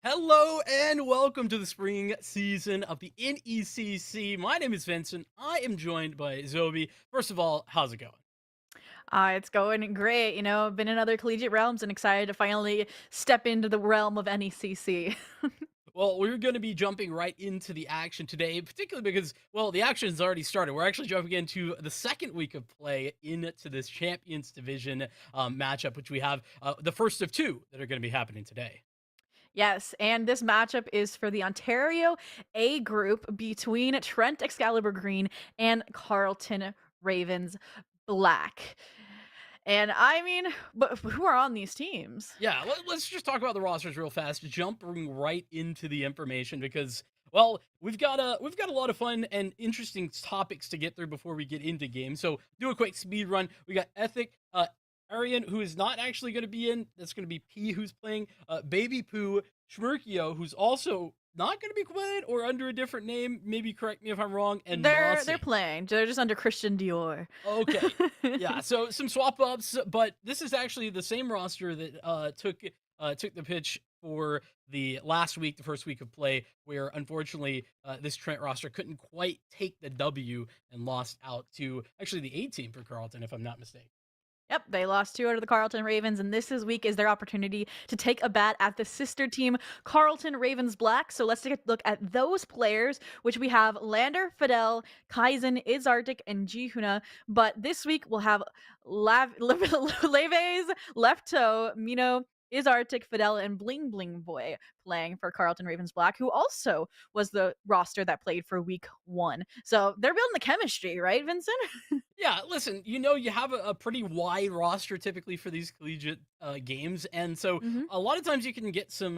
Hello and welcome to the spring season of the NECC. My name is Vincent. I am joined by Zobi. First of all, how's it going? It's going great. Been in other collegiate realms and excited to finally step into the realm of NECC. Well, we're going to be jumping right into the action today, particularly because, well, the action has already started. We're actually jumping into the second week of play into this Champions Division matchup, which we have the first of two that are going to be happening today. Yes, and this matchup is for the Ontario A group between Trent Excalibur Green and Carlton Ravens Black. And I mean, but who are on these teams? Yeah, let's just talk about the rosters real fast, jumping right into the information because well, we've got a lot of fun and interesting topics to get through before we get into games. So, do a quick speed run. We got Ethic Arian, who is not actually going to be in. That's going to be P, who's playing Baby Poo, Schmirkio, who's also not going to be playing or under a different name. Maybe correct me if I'm wrong. And They're Mossy. playing. They're just under Christian Dior. Okay. Yeah, so some swap ups, but this is actually the same roster that took the pitch for the last week, the first week of play, where unfortunately this Trent roster couldn't quite take the W and lost out to actually the A team for Carlton, if I'm not mistaken. Yep, they lost 2 out of the Carleton Ravens, and this week is their opportunity to take a bat at the sister team, Carleton Ravens Black. So let's take a look at those players, which we have Lander, Fidel, Kaizen, Izartic, and Jihuna. But this week we'll have Leves, Left Toe, Mino, Izartic, Fidel, and Bling Bling Boy playing for Carleton Ravens Black, who also was the roster that played for week 1. So they're building the chemistry, right, Vincent? Yeah, listen, you have a pretty wide roster typically for these collegiate games, and so Mhm. a lot of times you can get some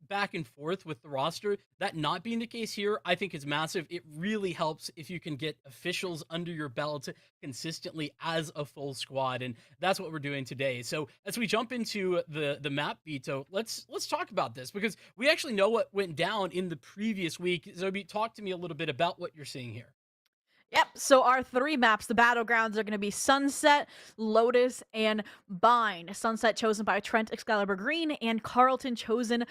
back and forth with the roster. That not being the case here, I think is massive. It really helps if you can get officials under your belt consistently as a full squad, and that's what we're doing today. So as we jump into the map veto, let's talk about this because we actually know what went down in the previous week. Zobi, talk to me a little bit about what you're seeing here. Yep. So our 3 maps, the battlegrounds are going to be Sunset, Lotus, and Bind. Sunset chosen by Trent Excalibur Green, and Charlton choosing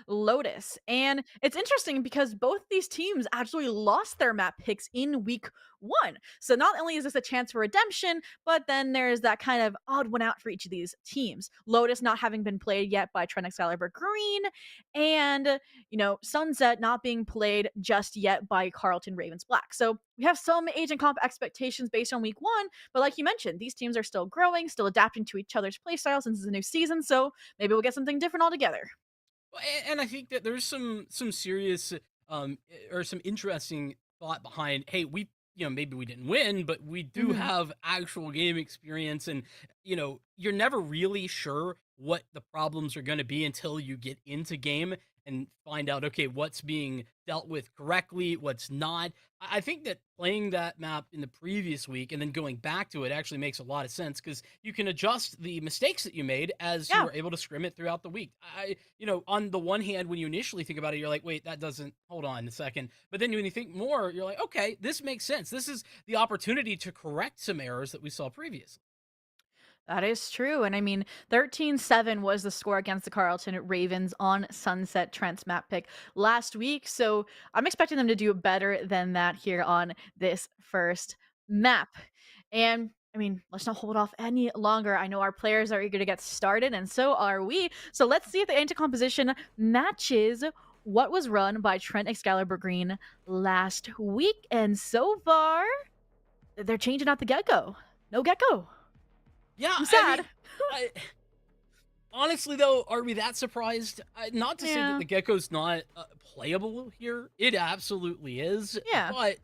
Lotus. And it's interesting because both these teams actually lost their map picks in week 1. So not only is this a chance for redemption, but then there's that kind of odd one out for each of these teams. Lotus not having been played yet by Trent Excalibur Green, and Sunset not being played just yet by Carlton Ravens Black. So we have some agent comp expectations based on week 1, but like you mentioned, these teams are still growing, still adapting to each other's playstyle since it's a new season. So maybe we'll get something different altogether. And I think that there's some serious or some interesting thought behind, hey, we maybe we didn't win, but we do Mhm. have actual game experience, and you're never really sure what the problems are going to be until you get into game and find out, okay, what's being dealt with correctly, what's not. I think that playing that map in the previous week and then going back to it actually makes a lot of sense because you can adjust the mistakes that you made as you Yeah. were able to scrim it throughout the week. On the one hand, when you initially think about it, you're like, wait, that doesn't, hold on a second. But then when you think more, you're like, okay, this makes sense. This is the opportunity to correct some errors that we saw previously. That is true. And I mean, 13-7 was the score against the Carlton Ravens on Sunset Trent's map pick last week. So I'm expecting them to do better than that here on this first map. And I mean, let's not hold off any longer. I know our players are eager to get started, and so are we. So let's see if the anti-composition matches what was run by Trent Excalibur Green last week. And so far, they're changing out the gecko. No gecko. Yeah, I'm I mean, sad. I, honestly, though, are we that surprised? Not to say that Yeah. the Gecko's not playable here. It absolutely is. Yeah. But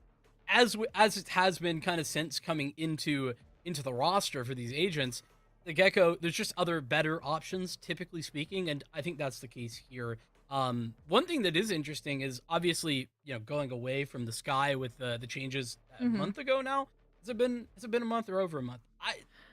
as it has been kind of since coming into the roster for these agents, the Gecko, there's just other better options, typically speaking, and I think that's the case here. One thing that is interesting is obviously going away from the Sky with the changes a Mhm. month ago now. Has it been a month or over a month?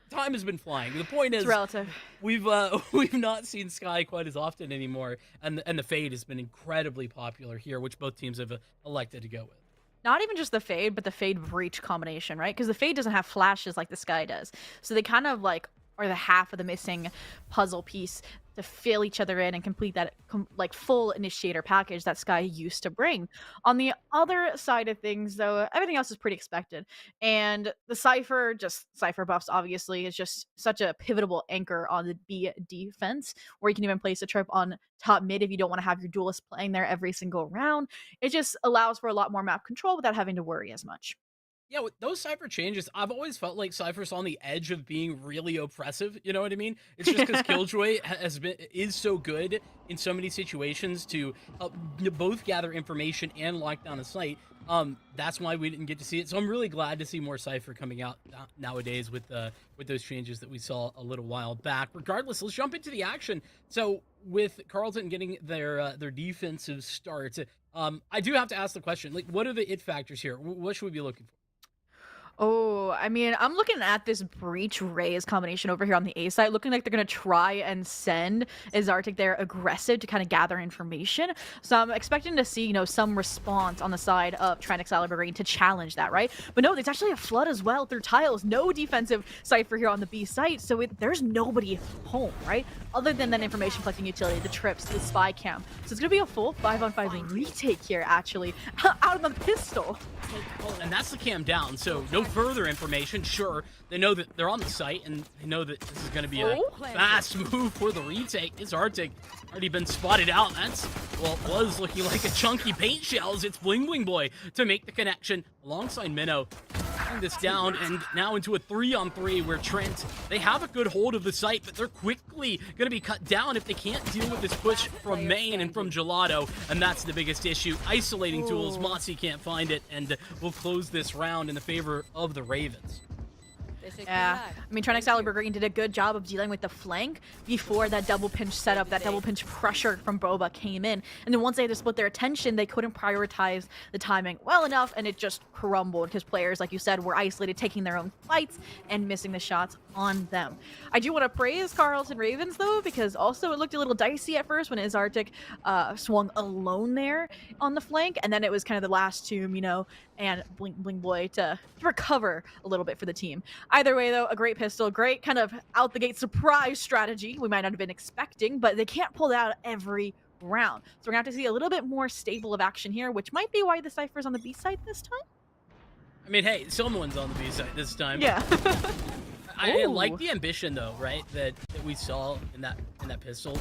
Time has been flying. The point It's is relative. we've we've not seen Sky quite as often anymore, and the Fade has been incredibly popular here, which both teams have elected to go with. Not even just the Fade, but the Fade Breach combination, right? Because the Fade doesn't have flashes like the Sky does. So they kind of, like, or the half of the missing puzzle piece to fill each other in and complete that like full initiator package that Sky used to bring. On the other side of things, though, everything else is pretty expected. And the Cypher, just Cypher buffs, obviously, is just such a pivotal anchor on the B defense, where you can even place a trip on top mid if you don't want to have your duelist playing there every single round. It just allows for a lot more map control without having to worry as much. Yeah, with those Cypher changes, I've always felt like Cypher's on the edge of being really oppressive. You know what I mean? It's just because Killjoy is so good in so many situations to help both gather information and lock down a site. That's why we didn't get to see it. So I'm really glad to see more Cypher coming out nowadays with those changes that we saw a little while back. Regardless, let's jump into the action. So with Carleton getting their defensive start, I do have to ask the question: like, what are the it factors here? What should we be looking for? Oh, I mean, I'm looking at this Breach Raze combination over here on the A side, looking like they're going to try and send Azartic there aggressive to kind of gather information. So I'm expecting to see, some response on the side of Trent Excalibur Green to challenge that, right? But no, there's actually a flood as well through tiles. No defensive Cypher here on the B site, so there's nobody home, right? Other than that information collecting utility, the trips, the spy cam. So it's going to be a full 5-on-5 retake here, actually, out of the pistol. Oh, and that's the cam down, so no further information. Sure, they know that they're on the site, and they know that this is going to be a fast move for the retake. It's Arctic already been spotted out. That's, well, it was looking like a chunky paint shells. It's Bling Bling Boy to make the connection alongside Minnow. This down, and now into a 3-on-3 where Trent, they have a good hold of the site, but they're quickly going to be cut down if they can't deal with this push from Main and from Gelato, and that's the biggest issue. Isolating tools, Mossy can't find it, and we'll close this round in the favor of the Ravens. Yeah, I mean, Trent Excalibur Green did a good job of dealing with the flank before that double pinch setup, that double pinch pressure from Boba came in. And then once they had to split their attention, they couldn't prioritize the timing well enough, and it just crumbled because players, like you said, were isolated, taking their own fights and missing the shots on them. I do want to praise Carleton Ravens, though, because also it looked a little dicey at first when Izartic swung alone there on the flank, and then it was kind of the last tomb, and Bling Bling Boy to recover a little bit for the team. Either way, though, a great pistol, great kind of out-the-gate surprise strategy we might not have been expecting, but they can't pull that out every round. So we're going to have to see a little bit more stable of action here, which might be why the Cypher's on the B side this time. I mean, hey, someone's on the B side this time. Yeah. I like the ambition, though, right, that we saw in that pistol,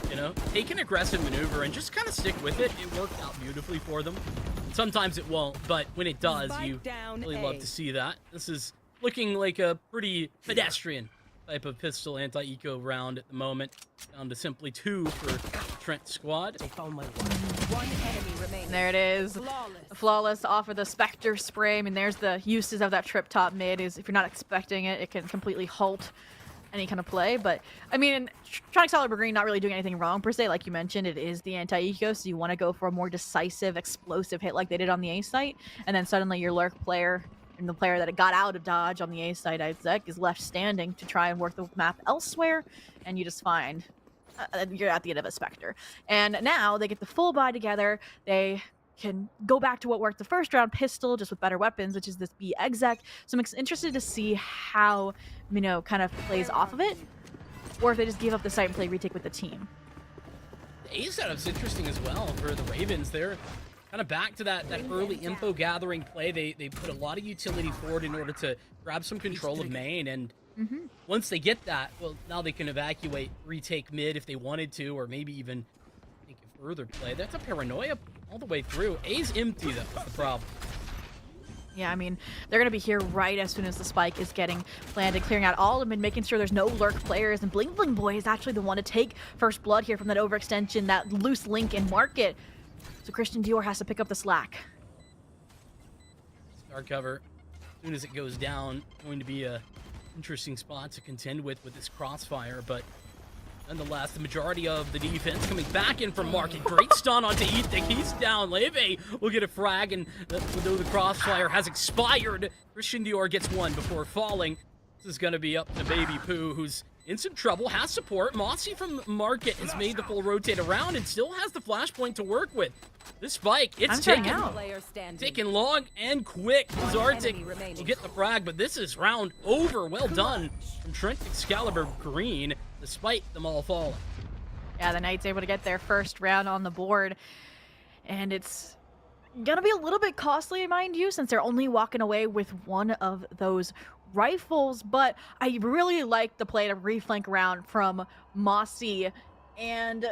Take an aggressive maneuver and just kind of stick with it. It worked out beautifully for them. Sometimes it won't, but when it does, you really love to see that. This is looking like a pretty pedestrian type of pistol anti-eco round at the moment. Down to simply 2 for Trent's squad. They found my one enemy remaining. There it is. Flawless off of the Spectre spray. I mean, there's the uses of that trip top mid. Is if you're not expecting it, it can completely halt any kind of play. But I mean, Trent Excalibur Green not really doing anything wrong per se. Like you mentioned, it is the anti-eco, so you want to go for a more decisive, explosive hit like they did on the A site, and then suddenly your lurk player and the player that got out of dodge on the A side, Isaac, is left standing to try and work the map elsewhere, and you just find you're at the end of a Spectre. And now they get the full buy together. They can go back to what worked the first round, pistol, just with better weapons, which is this B exec. So I'm interested to see how, kind of plays off of it, or if they just give up the site and play retake with the team. The A setup's interesting as well for the Ravens. They're kind of back to that early info gathering play. They put a lot of utility forward in order to grab some control of main, and once they get that, well, now they can evacuate, retake mid if they wanted to, or maybe even make a further play. That's a paranoia all the way through. A's empty, though, that's the problem. Yeah, I mean, they're going to be here right as soon as the spike is getting planted, clearing out all of them and making sure there's no lurk players. And Bling Bling Boy is actually the one to take first blood here from that overextension, that loose link in market. So Christian Dior has to pick up the slack. Star cover, as soon as it goes down, going to be a interesting spot to contend with this crossfire, but nonetheless, the majority of the defense coming back in from Market. Great stun onto Ethic. He's down. Leve will get a frag, and though the crossfire has expired, Christian Dior gets one before falling. This is going to be up to Baby Pooh, who's in some trouble, has support. Mossy from Market has made the full rotate around and still has the flashpoint to work with. This spike, it's I'm turning taking, out. Player standing. taking long and quick. One Zartik enemy remaining. will get the frag, but this is round over. Well done from Trent Excalibur Green, despite them all falling. Yeah, the Knight's able to get their first round on the board. And it's gonna be a little bit costly, mind you, since they're only walking away with one of those rifles. But I really like the play to reflank round from Mossy. And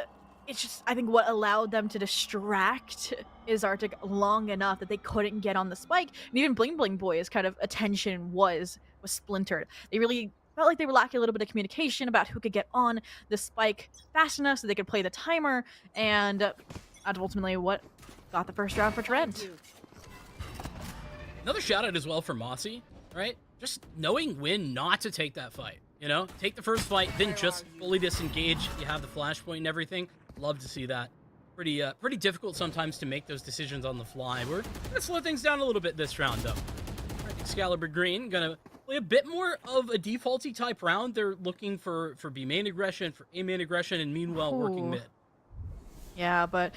it's just, I think, what allowed them to distract Izartic long enough that they couldn't get on the spike. And even Bling Bling Boy's kind of attention was splintered. They really felt like they were lacking a little bit of communication about who could get on the spike fast enough so they could play the timer. And that's ultimately what got the first round for Trent. Another shout out as well for Mossy, right? Just knowing when not to take that fight. You know, take the first fight, then just fully disengage. You have the flashpoint and everything. Love to see that. Pretty difficult sometimes to make those decisions on the fly. We're gonna slow things down a little bit this round, though. Excalibur Green gonna play a bit more of a defaulty type round. They're looking for B main aggression, for A main aggression, and meanwhile working mid. Yeah, but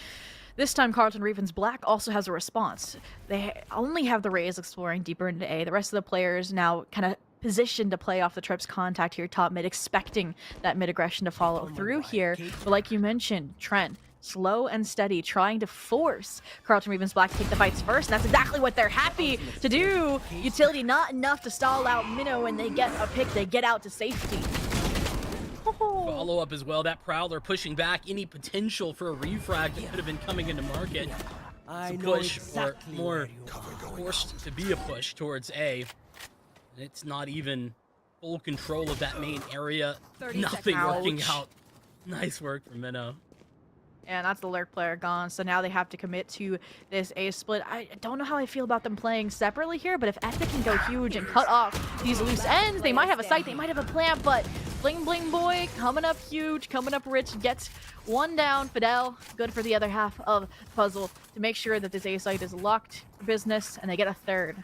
this time Carlton Ravens Black also has a response. They only have the Rays exploring deeper into A. The rest of the players now kind of positioned to play off the Trips contact here top mid, expecting that mid aggression to follow through here. But like you mentioned, Trent, slow and steady, trying to force Carlton Ravens Black to take the fights first, and that's exactly what they're happy to do. Utility not enough to stall out Minnow, and they get a pick, they get out to safety. Follow up as well. That Prowler pushing back any potential for a refrag that could have been coming into market. It's a push, or more forced to be a push towards A. And it's not even full control of that main area. Nothing working out. Nice work from Minnow. And that's the lurk player gone, so now they have to commit to this A split. I don't know how I feel about them playing separately here, but if Epic can go huge and cut off these loose ends, they might have a site, they might have a plant, but Bling Bling Boy coming up huge, coming up rich, gets one down. Fidel, good for the other half of the puzzle to make sure that this A site is locked for business, and they get a third.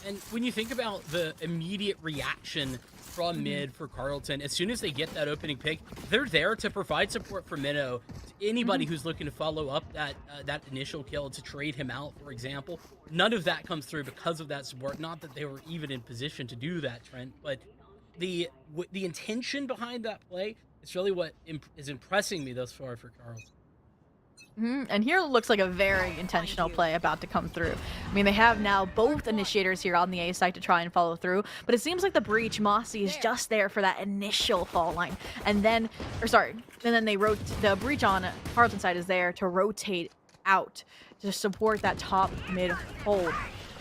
And when you think about the immediate reaction from mid for Carlton, as soon as they get that opening pick, they're there to provide support for Minnow. To anybody who's looking to follow up that initial kill, to trade him out, for example. None of that comes through because of that support. Not that they were even in position to do that, Trent, but the intention behind that play is really what is impressing me thus far for Carlton. And here looks like a very intentional play about to come through. I mean, they have now both initiators here on the A side to try and follow through, but it seems like the breach, Mossy, is just there for that initial fall line. And then, they wrote the breach on Carlton side is there to rotate out to support that top mid hold.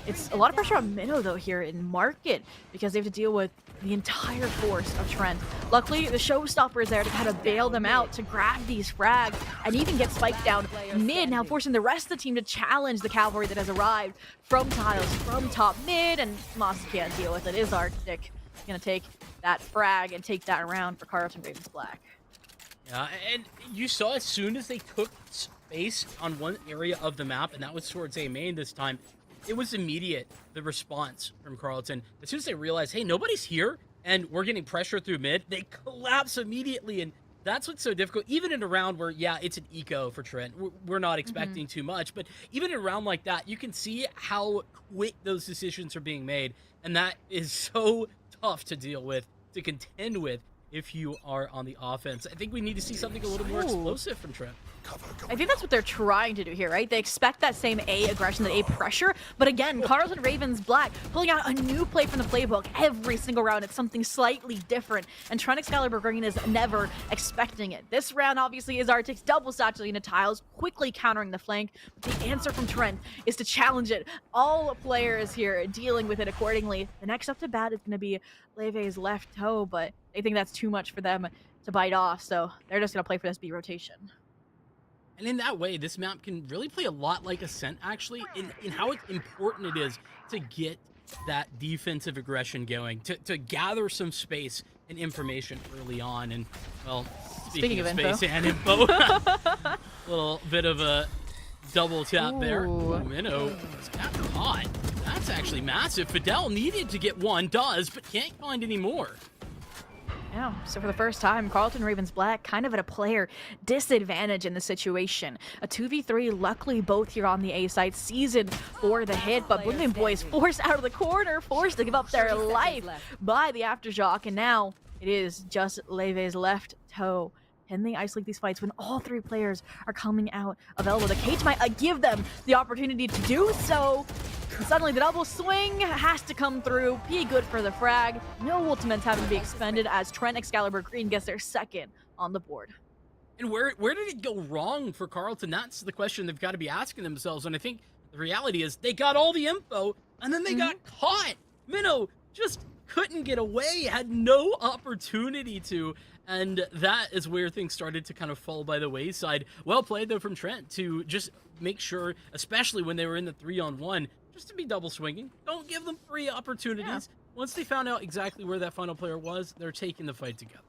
It's a lot of pressure on Minnow, though, here in market, because they have to deal with the entire force of Trent. Luckily, the showstopper is there to kind of bail them out, to grab these frags, and even get spiked down mid, now forcing the rest of the team to challenge the cavalry that has arrived from tiles, from top mid, and Moss can't deal with it. Is Arctic gonna take that frag and take that round for Carlton Ravens Black. Yeah, and you saw as soon as they took space on one area of the map, and that was towards A main this time, it was immediate, the response from Carlton. As soon as they realized, hey, nobody's here, and we're getting pressure through mid, they collapse immediately, and that's what's so difficult. Even in a round where, yeah, it's an eco for Trent, we're not expecting too much, but even in a round like that, you can see how quick those decisions are being made, and that is so tough to deal with, to contend with, if you are on the offense. I think we need to see something a little more explosive from Trent. I think that's what they're trying to do here, right? They expect that same A aggression, that A pressure, but again, Carlton Ravens Black pulling out a new play from the playbook every single round. It's something slightly different, and Trent Excalibur Green is never expecting it. This round, obviously, is Arctic's double satchel into tiles, quickly countering the flank, but the answer from Trent is to challenge it. All players here dealing with it accordingly. The next up to bat is going to be Leve's left toe, but they think that's too much for them to bite off, so they're just going to play for this B rotation. And in that way, this map can really play a lot like Ascent, actually, in how important it is to get that defensive aggression going, to gather some space and information early on. And, well, speaking of space and info, a little bit of a double tap there. Ooh, Minnow got caught. That's actually massive. Fidel needed to get one, does, but can't find any more. Yeah, so for the first time, Carlton Ravens Black kind of at a player disadvantage in the situation. A 2v3, luckily both here on the A side, seasoned for the hit, but Blue Boys forced out of the corner, forced to give up their 30 seconds life left. by the Aftershock, and now it is just Leve's left toe. Can they isolate these fights when all three players are coming out available? The cage might give them the opportunity to do so. And suddenly the double swing has to come through. Be good for the frag. No ultimates having to be expended as Trent Excalibur Green gets their second on the board. And where did it go wrong for Carlton? That's the question they've got to be asking themselves. And I think the reality is they got all the info and then they got caught. Minnow just couldn't get away, had no opportunity to. And that is where things started to kind of fall by the wayside. Well played, though, from Trent to just make sure, especially when they were in the 3-on-1, just to be double swinging. Don't give them free opportunities. Yeah. Once they found out exactly where that final player was, they're taking the fight together.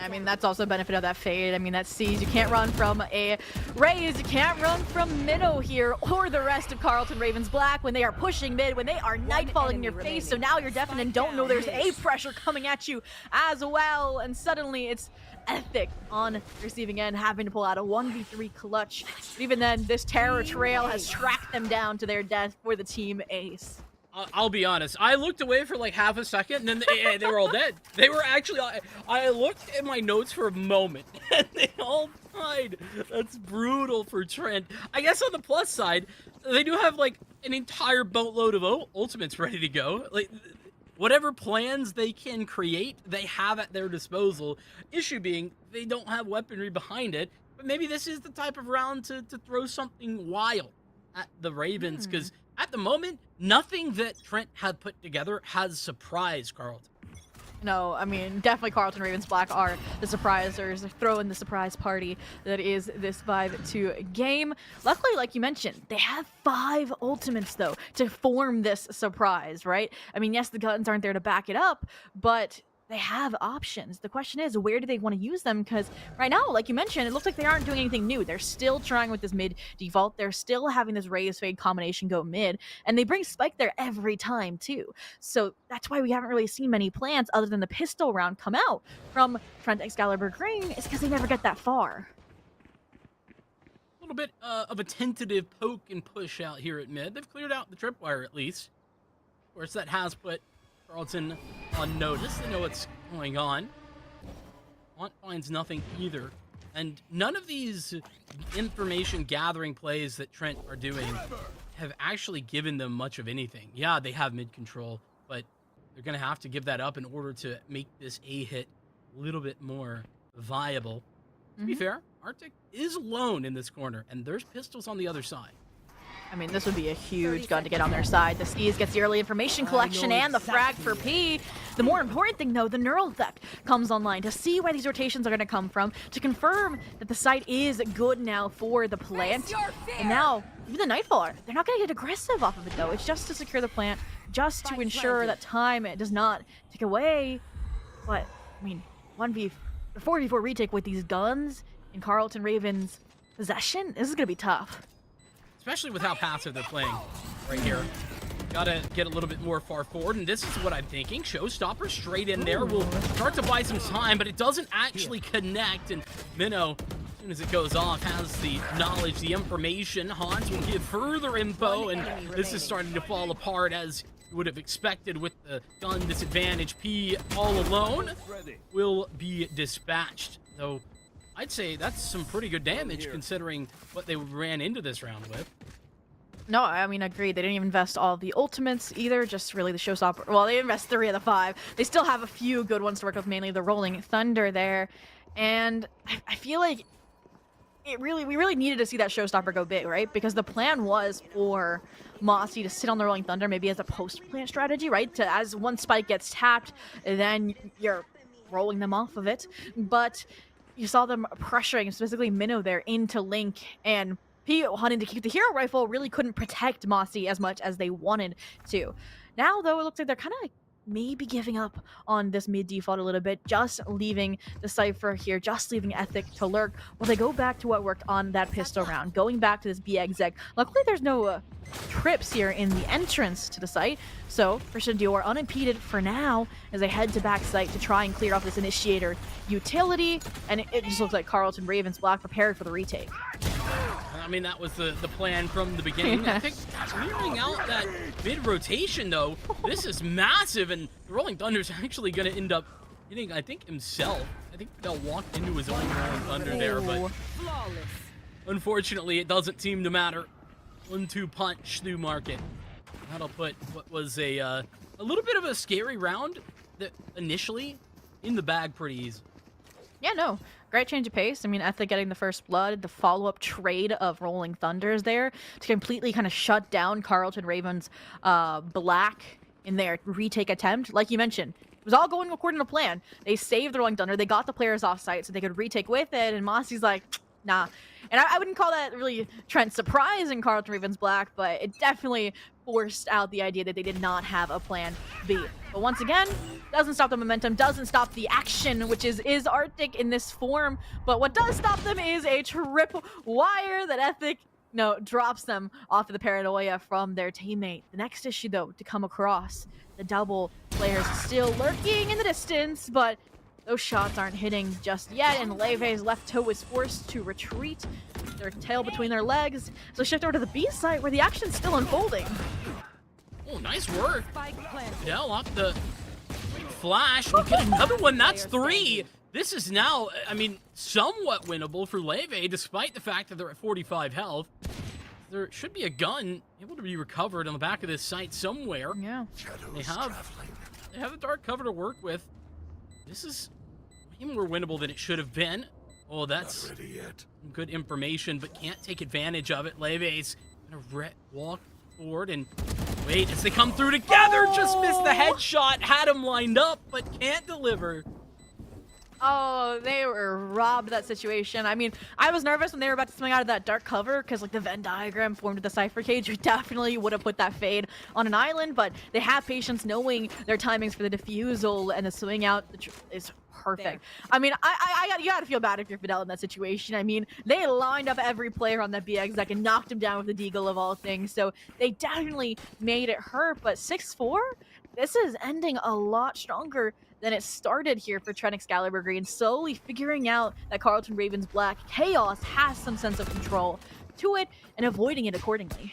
I mean, that's also a benefit of that fade. I mean, that sees you can't run from a Raze, you can't run from Minnow here, or the rest of Carlton Ravens Black when they are pushing mid, when they are nightfalling in your face, so now you're deafened and don't know there's A pressure coming at you as well, and suddenly it's Ethic on the receiving end having to pull out a 1v3 clutch. But even then, this terror trail has tracked them down to their death for the team ace. I'll be honest. I looked away for like half a second, and then they were all dead. They were actually. I looked at my notes for a moment, and they all died. That's brutal for Trent. I guess on the plus side, they do have like an entire boatload of ultimates ready to go. Like whatever plans they can create, they have at their disposal. Issue being, they don't have weaponry behind it. But maybe this is the type of round to throw something wild at the Ravens, because at the moment, nothing that Trent had put together has surprised Carlton. No, I mean, definitely Carlton Ravens Black are the surprisers. They're throwing the surprise party that is this 5-2 game. Luckily, like you mentioned, they have 5 ultimates, though, to form this surprise, right? I mean, yes, the guns aren't there to back it up, but they have options. The question is, where do they want to use them? Because right now, like you mentioned, it looks like they aren't doing anything new. They're still trying with this mid default. They're still having this Raze Fade combination go mid, and they bring Spike there every time too. So that's why we haven't really seen many plans other than the pistol round come out from Trent Excalibur Green. It's because they never get that far. A little bit of a tentative poke and push out here at mid. They've cleared out the tripwire at least. Of course, that has put Carlton on notice. They know what's going on. Want finds nothing either. And none of these information gathering plays that Trent are doing have actually given them much of anything. Yeah, they have mid control, but they're going to have to give that up in order to make this A hit a little bit more viable. To be fair, Arctic is alone in this corner, and there's pistols on the other side. I mean, this would be a huge gun to get on their side. The Skis gets the early information collection and the frag for P. The more important thing, though, the neural theft comes online to see where these rotations are going to come from, to confirm that the site is good now for the plant. And now, even the Nightfall, they're not going to get aggressive off of it, though. It's just to secure the plant, just to ensure that time does not tick away. But, I mean, 4v4 retake with these guns in Carlton Ravens' possession, this is going to be tough. Especially with how passive they're playing right here. Gotta get a little bit more far forward, and this is what I'm thinking. Showstopper straight in there will start to buy some time, but it doesn't actually connect, and Minnow, as soon as it goes off, has the knowledge, the information. Hans will give further info, and this is starting to fall apart as you would have expected with the gun disadvantage. P all alone will be dispatched, though I'd say that's some pretty good damage considering what they ran into this round with. No, I mean, agreed. They didn't even invest all the ultimates either, just really the showstopper. Well, they invest 3 of the 5. They still have a few good ones to work with, mainly the Rolling Thunder there. And I feel like we really needed to see that showstopper go big, right? Because the plan was for Mossy to sit on the Rolling Thunder maybe as a post-plant strategy, right? As one spike gets tapped, then you're rolling them off of it. But you saw them pressuring, specifically Minnow there, into Link, and P wanting to keep the hero rifle really couldn't protect Mossy as much as they wanted to. Now, though, it looks like they're kind of maybe giving up on this mid default a little bit, just leaving the Cypher here, just leaving Ethic to lurk, while they go back to what worked on that pistol round, going back to this B exec. Luckily, there's no trips here in the entrance to the site, so Dior are unimpeded for now as they head to backside to try and clear off this initiator utility, and it just looks like Carlton Ravens Black prepared for the retake. I mean, that was the plan from the beginning. I think clearing out that mid rotation, though, this is massive, and the Rolling Thunder is actually going to end up hitting, I think, himself. I think they'll walk into his own Rolling Thunder there, but unfortunately, it doesn't seem to matter. 1-2 punch through market. That'll put what was a little bit of a scary round that initially in the bag pretty easy. Yeah, no. Great change of pace. I mean, Ethic getting the first blood, the follow-up trade of Rolling Thunders there to completely kind of shut down Carlton Ravens Black in their retake attempt. Like you mentioned, it was all going according to plan. They saved the Rolling Thunder. They got the players off site so they could retake with it, and Mossy's like, nah. And I wouldn't call that really Trent surprising Carlton Ravens Black, but it definitely forced out the idea that they did not have a plan B. But once again, doesn't stop the momentum, doesn't stop the action, which is Arctic in this form. But what does stop them is a trip wire that Ethic drops them off of the paranoia from their teammate. The next issue, though, to come across, the double players still lurking in the distance, but those shots aren't hitting just yet, and Leve's left toe is forced to retreat, their tail between their legs. So shift over to the B site where the action's still unfolding. Oh, nice work. Yeah, off the flash. We get another one. That's 3. This is now, I mean, somewhat winnable for Leve, despite the fact that they're at 45 health. There should be a gun able to be recovered on the back of this site somewhere. Yeah. They have a dark cover to work with. This is way more winnable than it should have been. Oh, that's good information, but can't take advantage of it. Leve's gonna walk forward and wait as they come through together. Just missed the headshot. Had him lined up, but can't deliver. Oh, they were robbed of that situation. I mean, I was nervous when they were about to swing out of that dark cover because, like, the Venn diagram formed with the Cypher cage. We definitely would have put that fade on an island, but they have patience knowing their timings for the defusal, and the swing out is perfect. There. I mean, you gotta feel bad if you're Fidel in that situation. I mean, they lined up every player on that BX that can knock him down with the deagle of all things, so they definitely made it hurt, but 6-4? This is ending a lot stronger than it started here for Trent Excalibur Green, slowly figuring out that Carlton Ravens Black Chaos has some sense of control to it and avoiding it accordingly.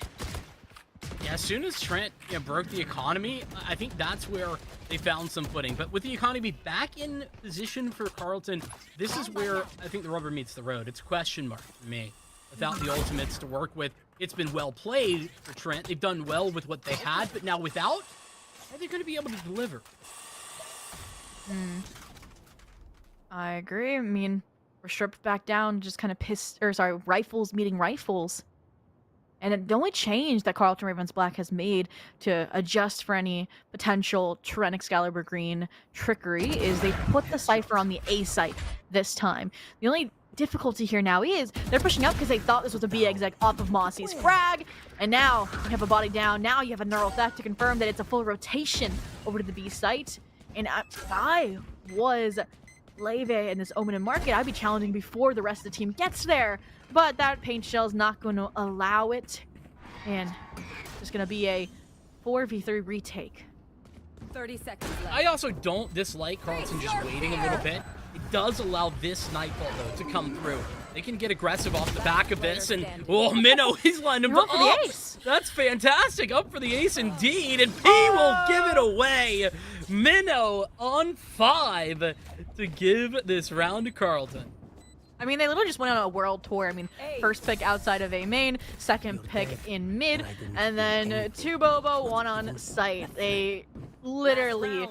Yeah, as soon as Trent broke the economy, I think that's where they found some footing. But with the economy back in position for Carlton, this is where I think the rubber meets the road. It's a question mark for me. Without the ultimates to work with, it's been well played for Trent. They've done well with what they had, but now without, are they going to be able to deliver? I agree. I mean, we're stripped back down, just kind of rifles meeting rifles. And the only change that Carlton Ravens Black has made to adjust for any potential Trent Excalibur Green trickery is they put the Cypher on the A site this time. The only difficulty here now is they're pushing up because they thought this was a B exec off of Mossy's frag, and now you have a body down. Now you have a neural theft to confirm that it's a full rotation over to the B site. And if I was Leve in this Omen and Market, I'd be challenging before the rest of the team gets there. But that paint shell's not going to allow it. And it's going to be a 4v3 retake. 30 seconds left. I also don't dislike Carlton just waiting a little bit. It does allow this Nightfall, though, to come through. They can get aggressive off the back of this, and Minnow, he's lined him up. For the ace. That's fantastic. Up for the ace indeed, and P will give it away. Minnow on 5 to give this round to Carlton. I mean, they literally just went on a world tour. I mean, first pick outside of A main, second pick in mid, and then 2 Bobo, 1 on site. They literally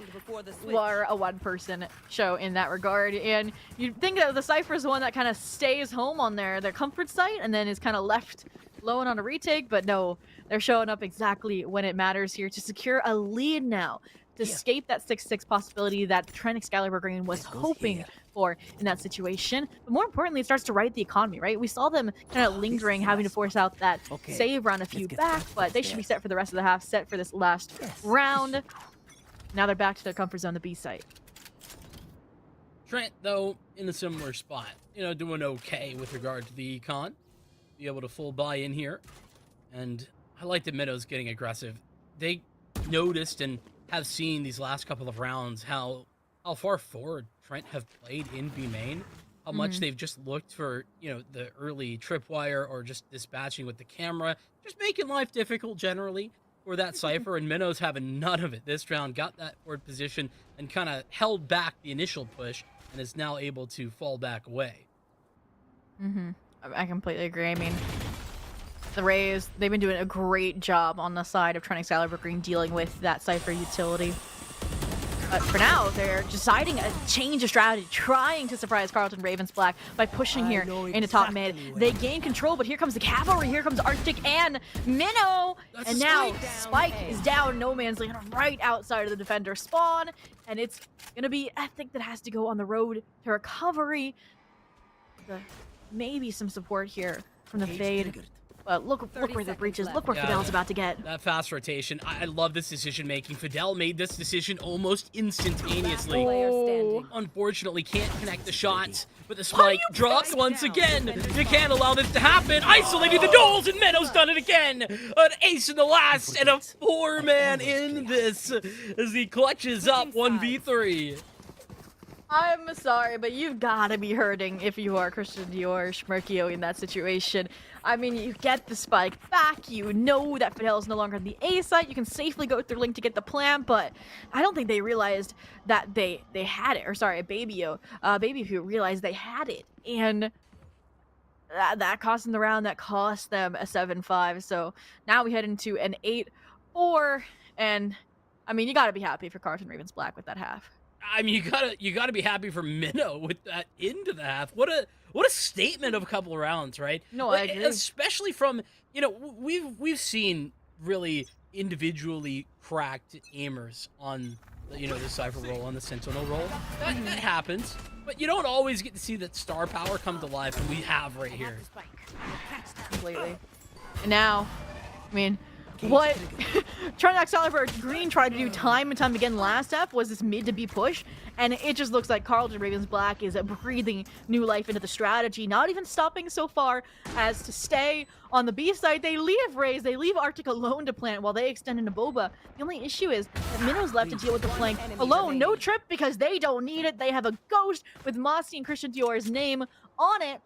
were a one-person show in that regard. And you'd think that the Cypher is the one that kind of stays home on their comfort site and then is kind of left alone on a retake, but no, they're showing up exactly when it matters here to secure a lead now, to escape that 6-6 possibility that Trent Excalibur Green was hoping for in that situation. But more importantly, it starts to right the economy, right? We saw them kind of lingering, having to force out that save round a few back, but they should be set for the rest of the half, set for this last round. Now they're back to their comfort zone, the B site. Trent, though, in a similar spot. Doing okay with regard to the econ. Be able to full buy in here. And I like that Minnow's getting aggressive. They noticed and have seen these last couple of rounds how far forward Trent have played in B main. How much they've just looked for, the early tripwire or just dispatching with the camera. Just making life difficult generally for that Cypher. And Minnow's having none of it this round. Got that forward position and kind of held back the initial push and is now able to fall back away. I completely agree. I mean, the Rays, they've been doing a great job on the side of Trent Excalibur Green dealing with that Cypher utility. But for now, they're deciding a change of strategy, trying to surprise Carlton Ravensblack by pushing here into top mid. They gain control, but here comes the cavalry, here comes Arctic and Minnow. And now Spike is down no man's land right outside of the defender spawn. And it's going to be Ethic that has to go on the road to recovery. Maybe some support here from the Fade. But look where the breach is. Look where Fidel's about to get. That fast rotation. I love this decision making. Fidel made this decision almost instantaneously. Unfortunately, can't connect the shots. But the spike drops once again. You can't allow this to happen. Isolating the duels, and Minnow's done it again. An ace in the last, and a 4-man in this as he clutches up 1v3. I'm sorry, but you've got to be hurting if you are Christian Dior Schmerkio in that situation. I mean, you get the spike back, you know that Fidel is no longer on the A site, you can safely go through Link to get the plant, but I don't think they realized that they had it. Or sorry, Baby who realized they had it, and that cost them the round, that cost them a 7-5, so now we head into an 8-4, and I mean, you gotta be happy for Carlton Ravensblack with that half. I mean, you gotta be happy for Minnow with that into the half. What a statement of a couple of rounds, right? No, I agree. Especially from we've seen really individually cracked aimers on the Cypher role, on the Sentinel role. That happens, but you don't always get to see that star power come to life, and we have right here. Completely. And now, I mean, what Trent Excalibur Green tried to do time and time again last step was this mid to B push, and it just looks like Carlton Ravensblack is breathing new life into the strategy, not even stopping so far as to stay on the B side. They leave Raze, they leave Arctic alone to plant while they extend into Boba. The only issue is that Minnow's left to deal with the flank alone. No trip because they don't need it. They have a ghost with Mossy and Christian Dior's name on it,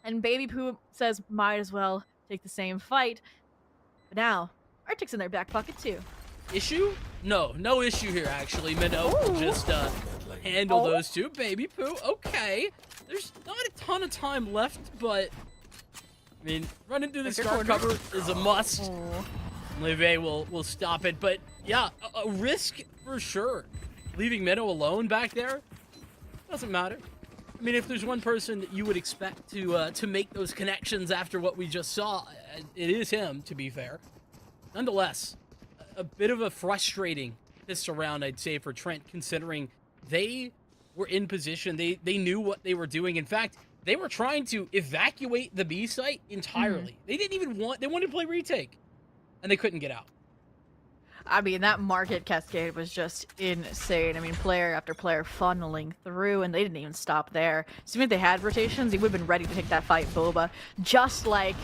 and Baby Poo says might as well take the same fight. But now Arctic's in their back pocket too. Issue? No issue here actually. Minnow will just handle those two. Baby Poo, okay. There's not a ton of time left, but I mean, running through the star cover is a must. Leve will stop it, but yeah, a risk for sure. Leaving Minnow alone back there doesn't matter. I mean, if there's one person that you would expect to make those connections after what we just saw, it is him, to be fair. Nonetheless, a bit of a frustrating this round, I'd say, for Trent, considering they were in position. They knew what they were doing. In fact, they were trying to evacuate the B site entirely. They didn't even they wanted to play retake, and they couldn't get out. I mean, that market cascade was just insane. I mean, player after player funneling through, and they didn't even stop there. Assuming if they had rotations, they would have been ready to take that fight, Boba. Just like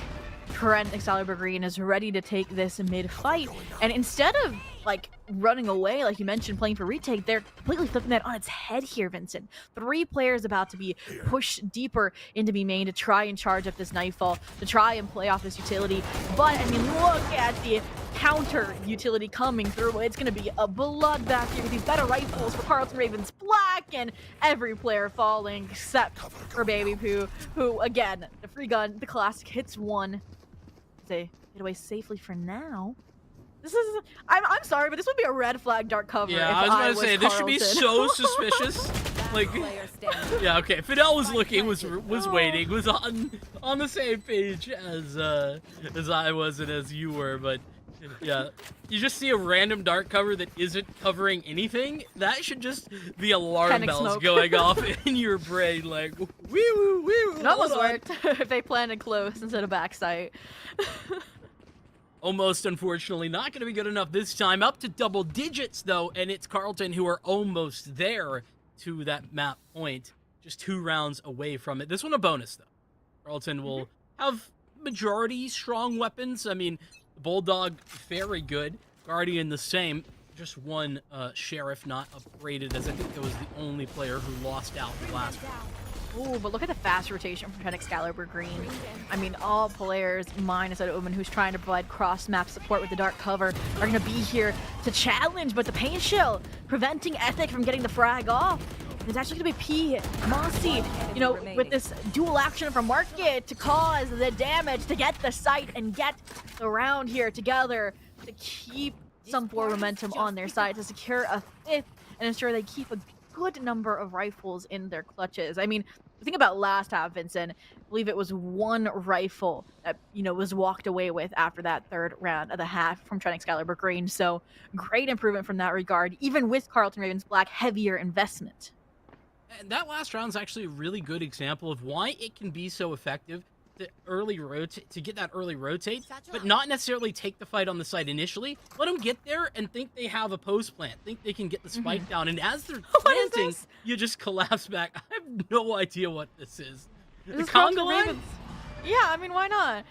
Trent Excalibur Green is ready to take this mid-fight, and instead of like running away, like you mentioned, playing for retake, they're completely flipping that on its head here, Vincent. 3 players about to be pushed deeper into B main to try and charge up this Nightfall, to try and play off this utility. But I mean, look at the counter utility coming through. It's going to be a bloodbath here with these better rifles for Carlton Ravensblack, and every player falling except for Baby Poo, who again, the free gun, the classic, hits one. They get away safely for now. This is, I'm sorry, but this would be a red flag dark cover. Yeah, if I was gonna say, Carlton. this should be so suspicious. Like, yeah, okay. Fidel was looking, was waiting, was on the same page as I was and as you were, but yeah, you just see a random dark cover that isn't covering anything. That should just be alarm Panic bells smoke. going off in your brain, like wee woo wee woo. It almost worked if they planted close instead of backside. Almost, unfortunately, not going to be good enough this time. Up to double digits, though, and it's Carlton who are almost there to that map point. Just 2 rounds away from it. This one a bonus, though. Carlton will have majority strong weapons. I mean, Bulldog, very good. Guardian, the same. Just one Sheriff not upgraded, as I think it was the only player who lost out the last one. Ooh, but look at the fast rotation from Trent Excalibur Green. I mean, all players, minus that Omen, who's trying to provide cross-map support with the dark cover, are going to be here to challenge, but the Pain Shield preventing Ethic from getting the frag off. It's actually going to be P, Mossy, you know, with this dual action from Market to cause the damage, to get the site and get the round here together, to keep some forward momentum on their side, to secure a 5th and ensure they keep a good number of rifles in their clutches. I mean, the thing about last half, Vincent, I believe it was 1 rifle that, you know, was walked away with after that 3rd round of the half from Trent Excalibur Green. So great improvement from that regard, even with Carlton Ravens Black heavier investment. And that last round is actually a really good example of why it can be so effective to get that early rotate, but not necessarily take the fight on the site initially. Let them get there and think they have a post plant, think they can get the spike down, and as they're planting, you just collapse back. I have no idea what this is. The conga line? Yeah, I mean, why not?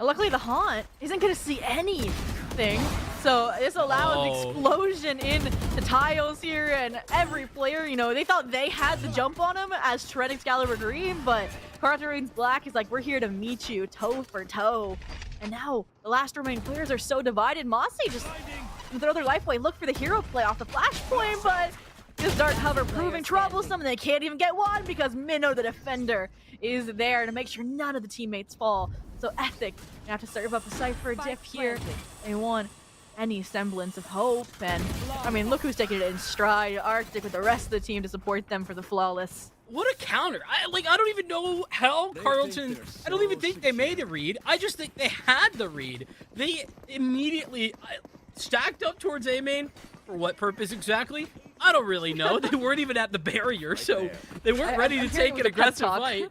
Luckily, the Haunt isn't going to see anything, so this allows the explosion in the tiles here, and every player, you know, they thought they had the jump on him as Trent Excalibur Green, but Carlton Ravens Black is like, we're here to meet you toe for toe. And now the last remaining players are so divided. Mossy just throw their life away, look for the hero play off the flashpoint, but this dark cover proving troublesome, and they can't even get one because Minnow, the defender, is there to make sure none of the teammates fall. So Ethic, you have to serve up a Cypher diff here. They want any semblance of hope, and I mean, look who's taking it in stride. Arctic with the rest of the team to support them for the flawless. What a counter. I don't even know how Carlton, I don't even think they made the read. I just think they had the read. They immediately stacked up towards A main. For what purpose exactly? I don't really know. They weren't even at the barrier, so they weren't ready to take an aggressive fight.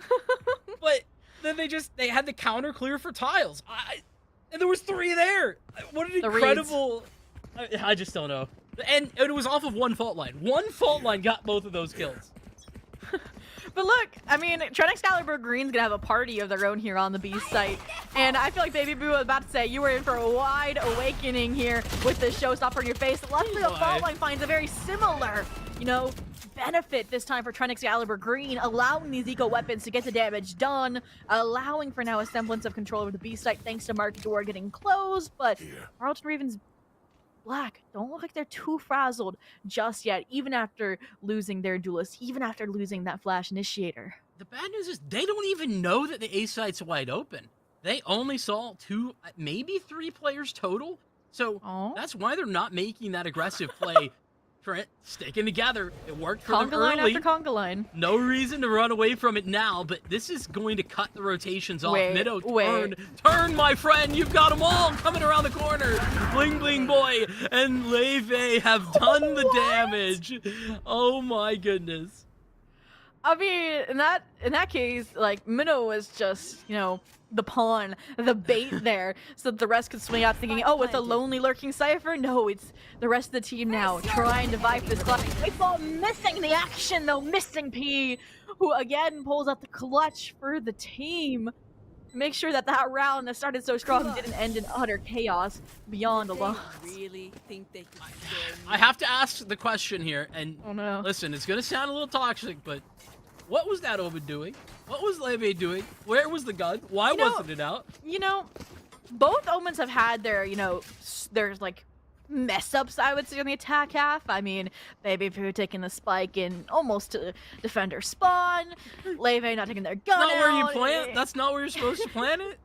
But then they had the counter clear for tiles. And there was 3 there. What an incredible, I just don't know. And it was off of 1 fault line. 1 fault line got both of those kills. But look, I mean, Trent Excalibur Green's gonna have a party of their own here on the B site. And I feel like Baby Boo was about to say, you were in for a wide awakening here with the showstopper in your face. Luckily, the fault line finds a very similar, you know, benefit this time for Trent Excalibur Green, allowing these eco weapons to get the damage done, allowing for now a semblance of control over the B site thanks to Market Door getting closed. But Carlton Ravens Black don't look like they're too frazzled just yet, even after losing their duelist, even after losing that flash initiator. The bad news is they don't even know that the A site's wide open. They only saw 2, maybe 3 players total. So that's why they're not making that aggressive play. Trent sticking together. It worked for them early. Conga line after conga line. No reason to run away from it now, but this is going to cut the rotations off. Minnow, turn, my friend. You've got them all coming around the corner. Bling Bling Boy and Leve have done the damage. Oh my goodness. I mean, in that case, like, Minnow was just, you know, the pawn, the bait there, so that the rest could swing out thinking, oh, it's a lonely lurking Cypher? No, it's the rest of the team now trying to vibe this clutch. We fall missing the action, though, missing P, who again pulls out the clutch for the team. Make sure that round that started so strong didn't end in utter chaos beyond a loss. Really think they can I have to ask the question here, and oh no. Listen, it's gonna sound a little toxic, but what was that Omen doing? What was Leve doing? Where was the gun? Why wasn't it out? You know, both Omens have had their, you know, there's like mess-ups, I would say, on the attack half. I mean, Baby Poo taking the spike in almost to defender spawn. Leve not taking their gun Not where you out. plant. That's not where you're supposed to plant it.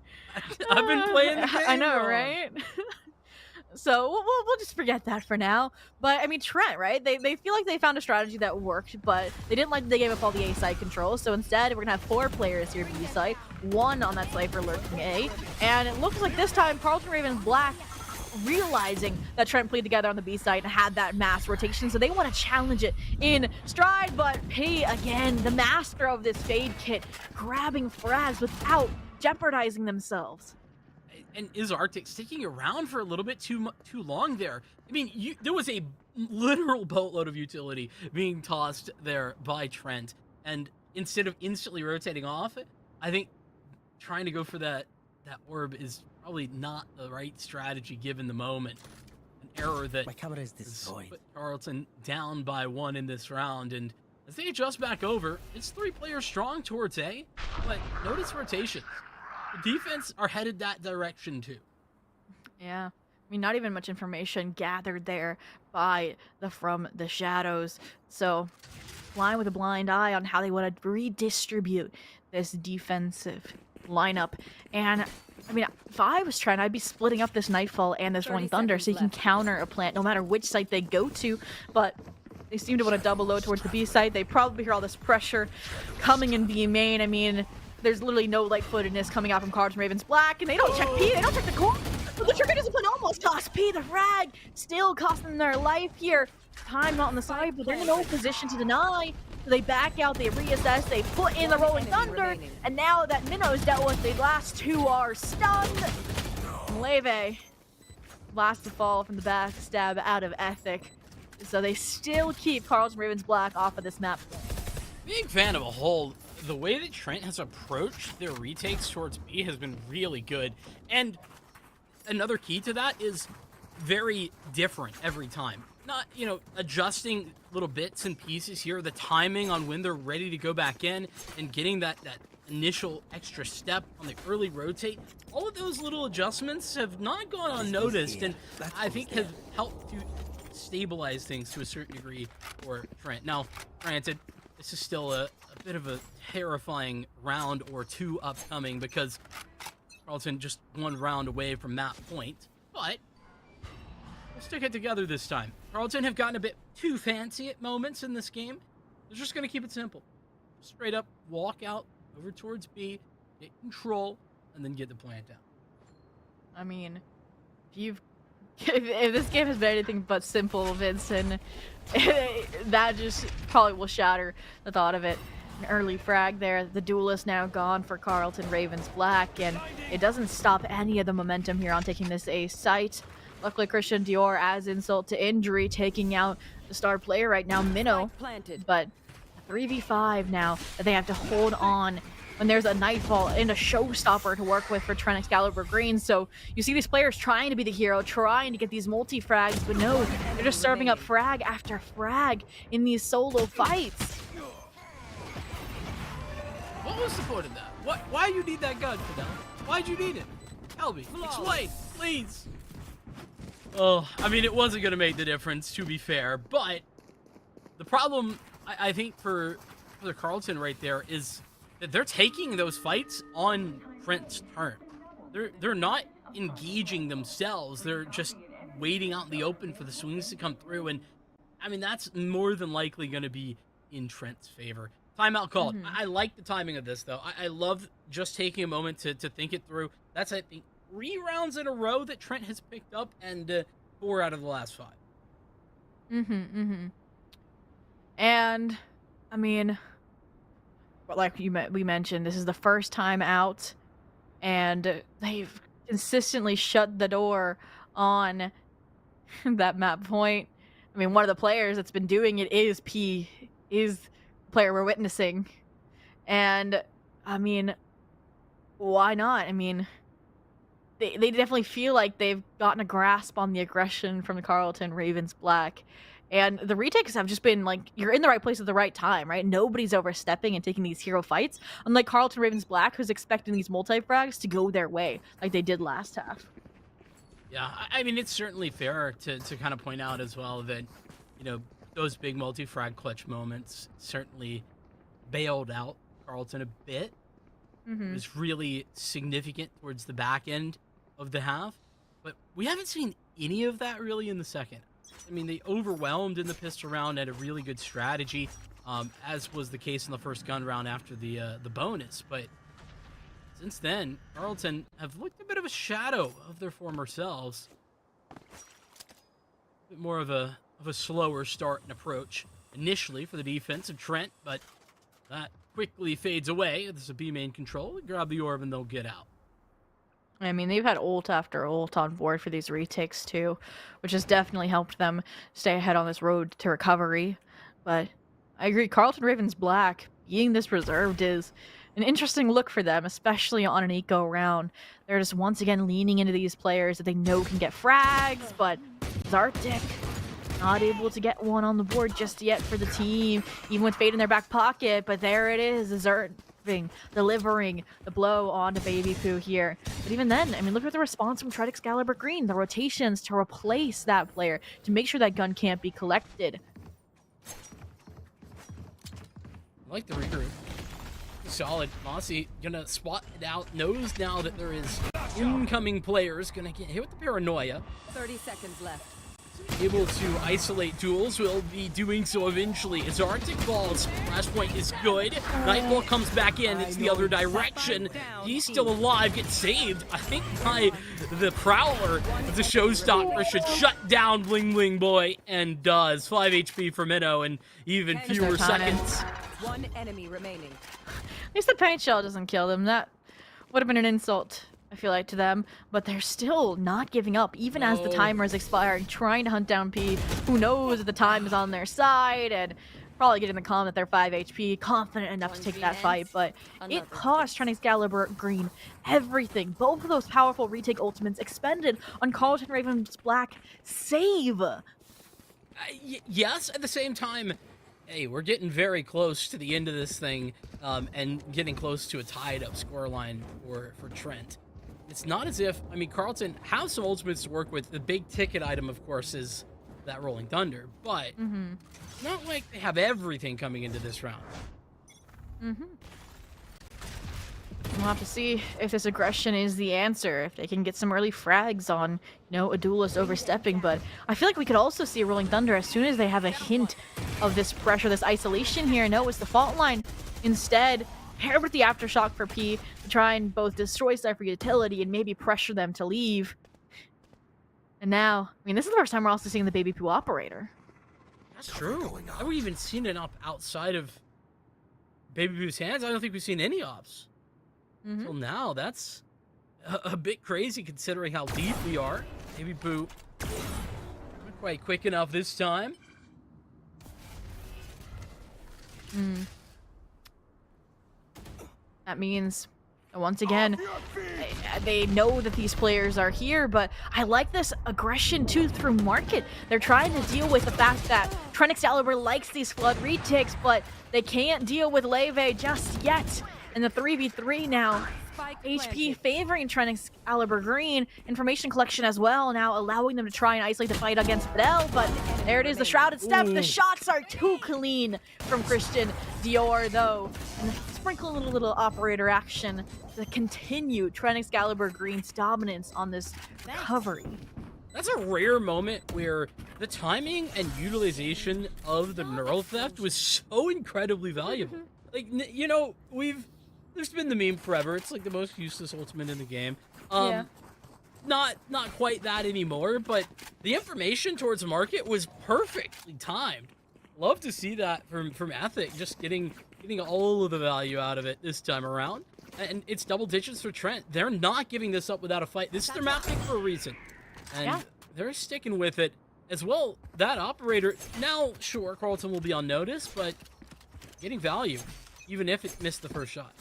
I've been playing the game I know, wrong. right? So we'll just forget that for now. But I mean, Trent, right? They feel like they found a strategy that worked, but they didn't like that they gave up all the A side control. So instead, we're gonna have 4 players here B side, 1 on that Cypher lurking A, and it looks like this time Carlton Ravens Black realizing that Trent played together on the B side and had that mass rotation, so they want to challenge it in stride. But P, again, the master of this fade kit, grabbing frags without jeopardizing themselves. And is Arctic sticking around for a little bit too long there? I mean, there was a literal boatload of utility being tossed there by Trent, and instead of instantly rotating off, I think trying to go for that orb is probably not the right strategy given the moment. An error that My camera is has destroyed. put Carlton down by 1 in this round, and as they adjust back over, it's 3 players strong towards A, but notice rotation. The defense are headed that direction too. Yeah. I mean, not even much information gathered there by from the shadows. So, flying with a blind eye on how they want to redistribute this defensive lineup. And, I mean, if I was trying, I'd be splitting up this Nightfall and this 30 Rolling Thunder so you can seconds left. counter a plant no matter which site they go to. But they seem to want to double load towards the B site. They probably hear all this pressure coming in B main. I mean, there's literally no light-footedness coming out from Cards and Ravens Black, and they don't check P, they don't check the core. But the trigger discipline almost cost P. The frag still costing them their life here. Time not on the side, but they're in no position to deny. So they back out, they reassess, they put in the Rolling Thunder, and now that Minnow is dealt with, the last 2 are stunned. Leve, last to fall from the backstab out of Ethic. So they still keep Cards and Ravens Black off of this map. Big fan of a whole. The way that Trent has approached their retakes towards B has been really good. And another key to that is very different every time. Not, adjusting little bits and pieces here, the timing on when they're ready to go back in and getting that initial extra step on the early rotate. All of those little adjustments have not gone unnoticed and I think have helped to stabilize things to a certain degree for Trent. Now, granted, this is still a bit of a terrifying round or 2 upcoming because Carlton just 1 round away from that point, but we'll stick it together this time. Carlton have gotten a bit too fancy at moments in this game. They're just going to keep it simple. Straight up walk out over towards B, get control, and then get the plant down. I mean, if this game has been anything but simple, Vincent, that just probably will shatter the thought of it. An early frag there. The duelist now gone for Carlton Ravens Black, and it doesn't stop any of the momentum here on taking this A site. Luckily, Christian Dior adds insult to injury, taking out the star player right now, Minnow. Planted. But 3v5 now that they have to hold on when there's a Nightfall and a showstopper to work with for Trent Excalibur Green. So you see these players trying to be the hero, trying to get these multi-frags, but no, they're just serving up frag after frag in these solo fights. What was the point of that? Why you need that gun, Fidel? Why'd you need it? Tell me. Explain, please. Oh, I mean, it wasn't going to make the difference, to be fair, but the problem, I think, for the Carlton right there is that they're taking those fights on Trent's turn. They're not engaging themselves. They're just waiting out in the open for the swings to come through, and, I mean, that's more than likely going to be in Trent's favor. Timeout called. I like the timing of this, though. I love just taking a moment to think it through. That's, I think, 3 rounds in a row that Trent has picked up, and 4 out of the last 5. And, I mean, like we mentioned, this is the first time out, and they've consistently shut the door on that map point. I mean, one of the players that's been doing it is the player we're witnessing. And, I mean, why not? I mean, they definitely feel like they've gotten a grasp on the aggression from the Carlton Ravens Black. And the retakes have just been like, you're in the right place at the right time, right? Nobody's overstepping and taking these hero fights. Unlike Carlton Ravens Black, who's expecting these multi-frags to go their way, like they did last half. Yeah, I mean, it's certainly fair to kind of point out as well that, those big multi-frag clutch moments certainly bailed out Carlton a bit. It was really significant towards the back end of the half, but we haven't seen any of that really in the second. I mean, they overwhelmed in the pistol round, had a really good strategy, as was the case in the first gun round after the bonus, but since then, Carlton have looked a bit of a shadow of their former selves. A bit more of a slower start and approach initially for the defense of Trent, but that quickly fades away. There's a B main control. Grab the orb and they'll get out. I mean, they've had ult after ult on board for these retakes too, which has definitely helped them stay ahead on this road to recovery. But I agree, Carlton Ravens Black being this reserved is an interesting look for them, especially on an eco round. They're just once again leaning into these players that they know can get frags, but Zartic not able to get one on the board just yet for the team, even with Fate in their back pocket. But there it is, Zert delivering the blow onto Baby Poo here. But even then, I mean, look at the response from Tred Excalibur Green, the rotations to replace that player, to make sure that gun can't be collected. I like the regroup. Solid. Mossy gonna spot it out, knows now that there is incoming players, gonna get hit with the paranoia. 30 seconds left. Able to isolate duels, will be doing so eventually. As Arctic falls, last point is good. Nightfall comes back in, it's the other direction. He's still alive, gets saved, I think, by the Prowler. The showstopper should shut down Bling Bling Boy, and does. 5 HP for Minnow in even fewer seconds. One enemy remaining. At least the paint shell doesn't kill them. That would have been an insult, I feel like, to them. But they're still not giving up, even as the timer is expiring, trying to hunt down P, who knows that the time is on their side, and probably getting the calm that they're 5 HP, confident enough to take that fight. But it cost Tren Excalibur Green everything. Both of those powerful retake ultimates expended on Carlton Ravens Black. Save! Yes, at the same time, hey, we're getting very close to the end of this thing, and getting close to a tied-up scoreline for Trent. It's not as if, I mean, Carlton has some ultimates to work with. The big ticket item, of course, is that Rolling Thunder, but it's not like they have everything coming into this round. We'll have to see if this aggression is the answer, if they can get some early frags on, you know, a duelist overstepping. But I feel like we could also see a Rolling Thunder as soon as they have a hint of this pressure, this isolation here. No, it's the fault line. Instead, paired with the Aftershock for P to try and both destroy Cypher utility and maybe pressure them to leave. And now, I mean, this is the first time we're also seeing the Baby Poo operator. That's true. Have we even seen it up outside of Baby Poo's hands? I don't think we've seen any ops. Until now, that's a bit crazy considering how deep we are. Baby Poo not quite quick enough this time. That means, once again, they know that these players are here, but I like this aggression too through market. They're trying to deal with the fact that Tren Excalibur likes these flood retakes, but they can't deal with Leve just yet. And the 3v3 now, HP favoring Tren Excalibur Green, information collection as well, now allowing them to try and isolate the fight against Fidel, but there it is, the Shrouded Step. The shots are too clean from Christian Dior, though. And sprinkle a little operator action to continue Tren Excalibur Green's dominance on this recovery. That's a rare moment where the timing and utilization of the Neural Theft was so incredibly valuable. Like, you know, there's been the meme forever. It's like the most useless ultimate in the game. Yeah. Not quite that anymore, but the information towards market was perfectly timed. Love to see that from Ethic, just getting all of the value out of it this time around. And it's double digits for Trent. They're not giving this up without a fight. This is their map pick for a reason. And they're sticking with it as well. That operator, now, sure, Carlton will be on notice, but getting value, even if it missed the first shot.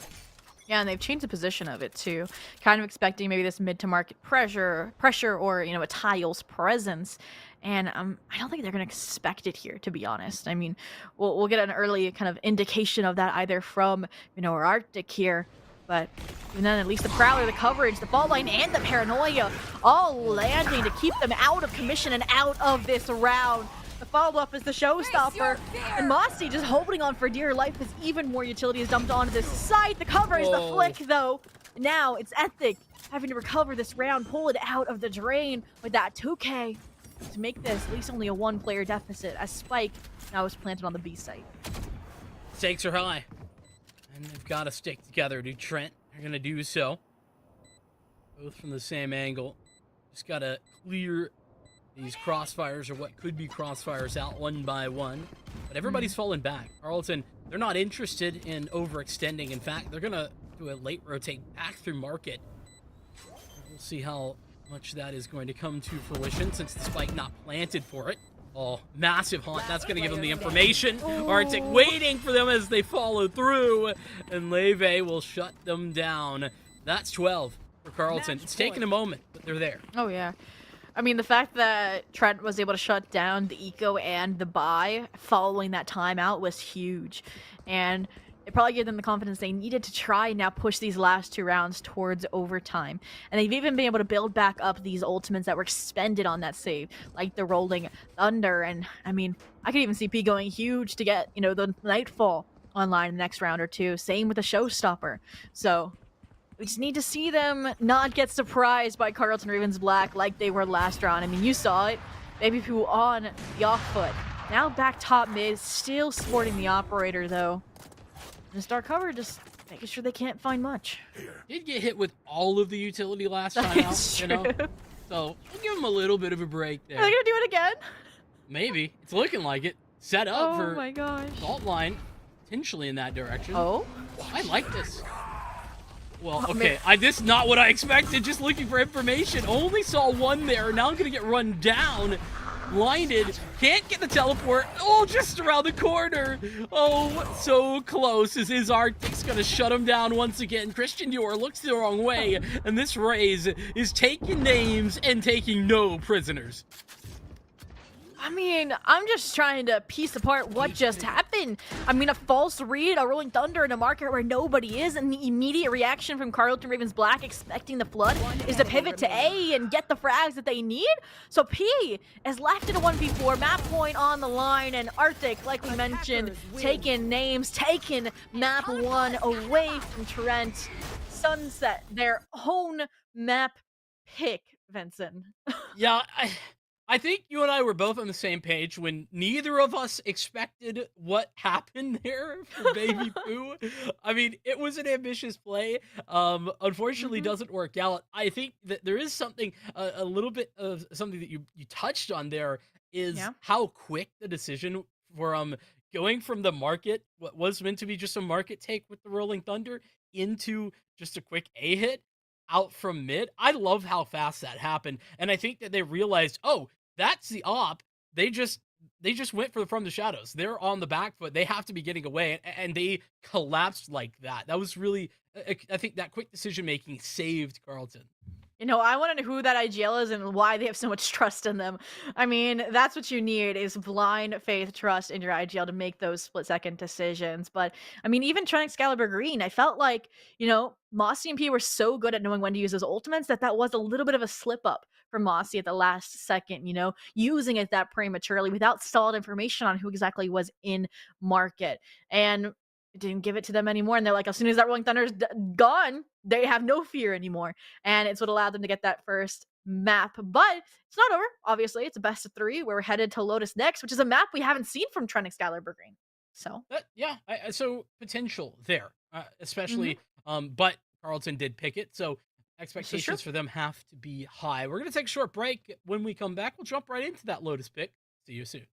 Yeah, and they've changed the position of it too. Kind of expecting maybe this mid to market pressure or, you know, a tiles presence. And I don't think they're going to expect it here, to be honest. I mean, we'll get an early kind of indication of that either from, you know, our Arctic here. But even then, at least the Prowler, the coverage, the fault line, and the paranoia all landing to keep them out of commission and out of this round. The follow-up is the showstopper, and Mossy just holding on for dear life as even more utility is dumped onto this site. The cover is the flick, though. Now it's Ethic having to recover this round, pull it out of the drain with that 2K to make this at least only a one-player deficit, as Spike now is planted on the B site. Stakes are high, and they've got to stick together. Do Trent are going to do so. Both from the same angle. Just got to clear these crossfires, or what could be crossfires, out one by one. But everybody's falling back. Carlton, they're not interested in overextending. In fact, they're going to do a late rotate back through market. We'll see how much that is going to come to fruition since the spike not planted for it. Oh, massive haunt. That's going to give them the information. Arctic waiting for them as they follow through. And Leve will shut them down. That's 12 for Carlton. It's taken a moment, but they're there. Oh, yeah. I mean, the fact that Trent was able to shut down the eco and the buy following that timeout was huge. And it probably gave them the confidence they needed to try and now push these last 2 rounds towards overtime. And they've even been able to build back up these ultimates that were expended on that save, like the Rolling Thunder. And, I mean, I could even see P going huge to get, the Nightfall online in the next round or 2. Same with the Showstopper. So we just need to see them not get surprised by Carlton Ravens Black like they were last round. I mean, you saw it. Baby Poo on the off foot. Now back top mid, still sporting the operator, though. And Star Cover just making sure they can't find much. Did get hit with all of the utility last time out, So we'll give them a little bit of a break there. Are they gonna do it again? Maybe. It's looking like it. Set up for my gosh. Salt Line, potentially in that direction. Oh? I like this. Well, okay, this is not what I expected. Just looking for information. Only saw one there. Now I'm gonna get run down. Blinded, can't get the teleport. Oh, just around the corner. Oh, so close. Is Arctic's gonna shut him down once again. Christian Dior looks the wrong way, and this Raze is taking names and taking no prisoners. I mean, I'm just trying to piece apart what just happened. I mean, a false read, a Rolling Thunder in a market where nobody is, and the immediate reaction from Carlton Ravens Black expecting the flood is to pivot to A and get the frags that they need. So P is left in a 1v4, map point on the line, and Arctic, like we mentioned, taking names, taking map 1 away from Trent. Sunset, their own map pick, Vincent. Yeah, I think you and I were both on the same page when neither of us expected what happened there for Baby Poo. I mean, it was an ambitious play. Unfortunately, doesn't work out. I think that there is something, a little bit of something that you touched on there is how quick the decision from going from the market, what was meant to be just a market take with the Rolling Thunder, into just a quick A hit out from mid. I love how fast that happened. And I think that they realized, oh, that's the op. They just went from the shadows. They're on the back foot. They have to be getting away, and they collapsed like that. That was really, I think that quick decision making saved Carlton. I want to know who that IGL is and why they have so much trust in them. I mean, that's what you need is blind faith, trust in your IGL to make those split-second decisions. But, I mean, even trying Excalibur Green, I felt like, Mossy and P were so good at knowing when to use those ultimates that was a little bit of a slip-up for Mossy at the last second, using it that prematurely without solid information on who exactly was in market. And it didn't give it to them anymore, and they're like, as soon as that Rolling Thunder's gone, they have no fear anymore, and it's what allowed them to get that first map. But it's not over, obviously. It's a best of 3. We're headed to Lotus next, which is a map we haven't seen from Trent Excalibur Green. So So potential there, especially, but Carlton did pick it, so expectations for them have to be high. We're going to take a short break. When we come back, we'll jump right into that Lotus pick. See you soon.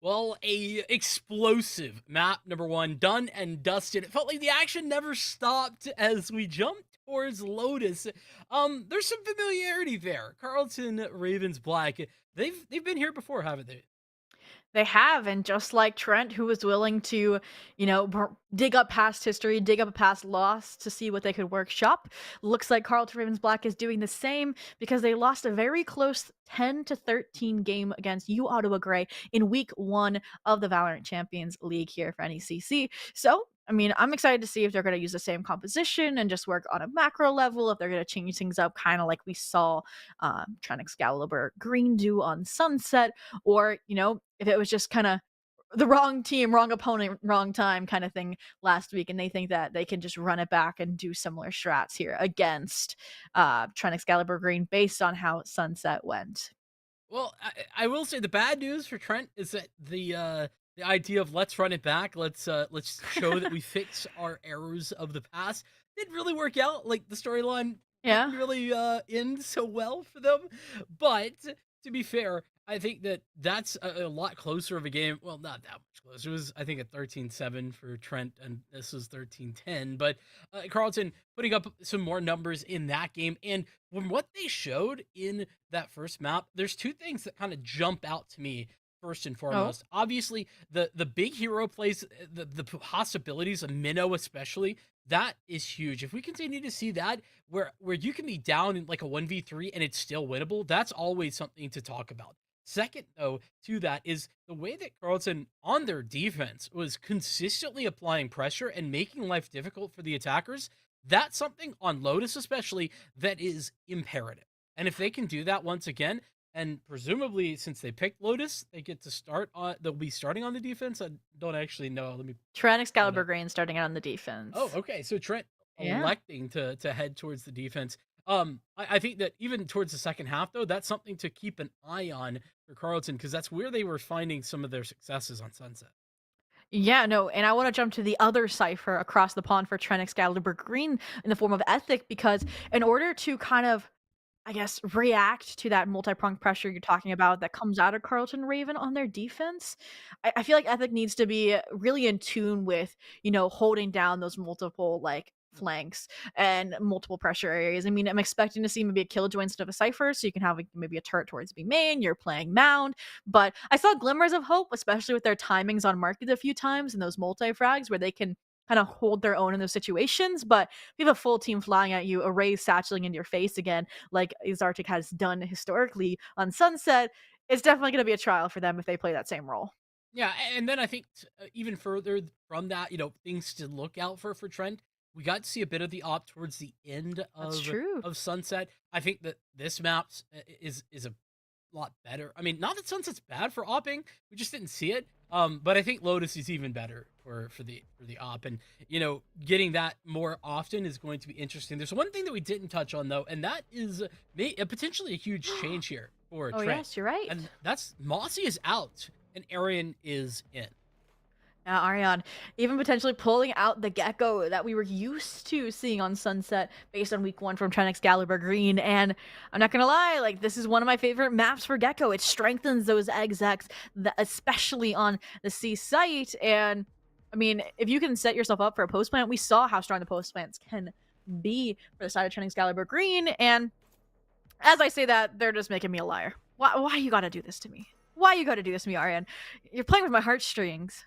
Well, a explosive map number one, done and dusted. It felt like the action never stopped as we jumped towards Lotus. There's some familiarity there. Carlton, Ravens, Black. They've been here before, haven't they? They have, and just like Trent, who was willing to, dig up past history, dig up a past loss to see what they could workshop, looks like Carlton Ravens Black is doing the same because they lost a very close 10-13 game against U Ottawa Gray in week 1 of the Valorant Champions League here for NECC. So, I mean, I'm excited to see if they're going to use the same composition and just work on a macro level, if they're going to change things up, kind of like we saw Trent Excalibur Green do on Sunset, or, if it was just kind of the wrong team, wrong opponent, wrong time kind of thing last week, and they think that they can just run it back and do similar strats here against Trent Excalibur Green based on how Sunset went. Well, I will say the bad news for Trent is that the idea of let's run it back, let's show that we fix our errors of the past didn't really work out. Like the storyline didn't Yeah. really end so well for them. But to be fair, I think that that's a lot closer of a game. Well, not that much closer. It was, I think, a 13-7 for Trent, and this was 13-10. But Carlton putting up some more numbers in that game. And from what they showed in that first map, there's two things that kind of jump out to me first and Oh. foremost. Obviously, the big hero plays, the possibilities of Minnow especially, that is huge. If we continue to see that where you can be down in like a 1v3 and it's still winnable, that's always something to talk about. Second, though, to that is the way that Carlton on their defense was consistently applying pressure and making life difficult for the attackers. That's something on Lotus, especially, that is imperative. And if they can do that once again, and presumably since they picked Lotus, they get to start on. They'll be starting on the defense. I don't actually know. Let me Trent pull it Excalibur up. Green starting out on the Oh, defense. okay. So Trent Yeah. electing to head towards the defense. I think that even towards the second half, though, that's something to keep an eye on for Carlton because that's where they were finding some of their successes on Sunset. Yeah, no, and I want to jump to the other cipher across the pond for Trent Excalibur Green in the form of Ethic, because in order to kind of, I guess, react to that multi-pronged pressure you're talking about that comes out of Carlton Raven on their defense, I feel like Ethic needs to be really in tune with, holding down those multiple like flanks and multiple pressure areas. I mean, I'm expecting to see maybe a killjoy instead of a cipher, so you can have like, maybe a turret towards B main, you're playing mound. But I saw glimmers of hope, especially with their timings on market a few times and those multi-frags where they can kind of hold their own in those situations. But if you have a full team flying at you, arrays satcheling in your face again, like Zartic has done historically on Sunset, it's definitely going to be a trial for them if they play that same role. Yeah, and then I think even further from that, things to look out for Trent. We got to see a bit of the op towards the end That's true. of Sunset. I think that this map is a lot better. I mean, not that Sunset's bad for opping, we just didn't see it. But I think Lotus is even better for the op, and getting that more often is going to be interesting. There's one thing that we didn't touch on though, and that is potentially a huge change here for Oh, Trent, yes, you're right. and that's Mossy is out and Arian is in. Now, Ariane, even potentially pulling out the gecko that we were used to seeing on Sunset based on week 1 from Trent Excalibur Green. And I'm not gonna lie, like this is one of my favorite maps for Gecko. It strengthens those execs, especially on the C site. And I mean, if you can set yourself up for a post plant, we saw how strong the post plants can be for the side of Trent Excalibur Green. And as I say that, they're just making me a liar. Why you gotta do this to me? Why you gotta do this to me, Ariane? You're playing with my heartstrings.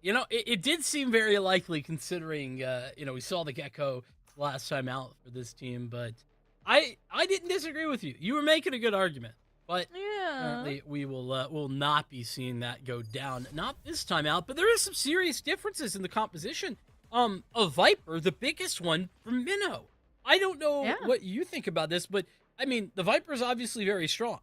It did seem very likely considering, we saw the Gecko last time out for this team, but I didn't disagree with you. You were making a good argument, but Yeah. apparently we will not be seeing that go down. Not this time out, but there is some serious differences in the composition. A Viper, the biggest one from Minnow. I don't know Yeah. what you think about this, but I mean, the Viper is obviously very strong.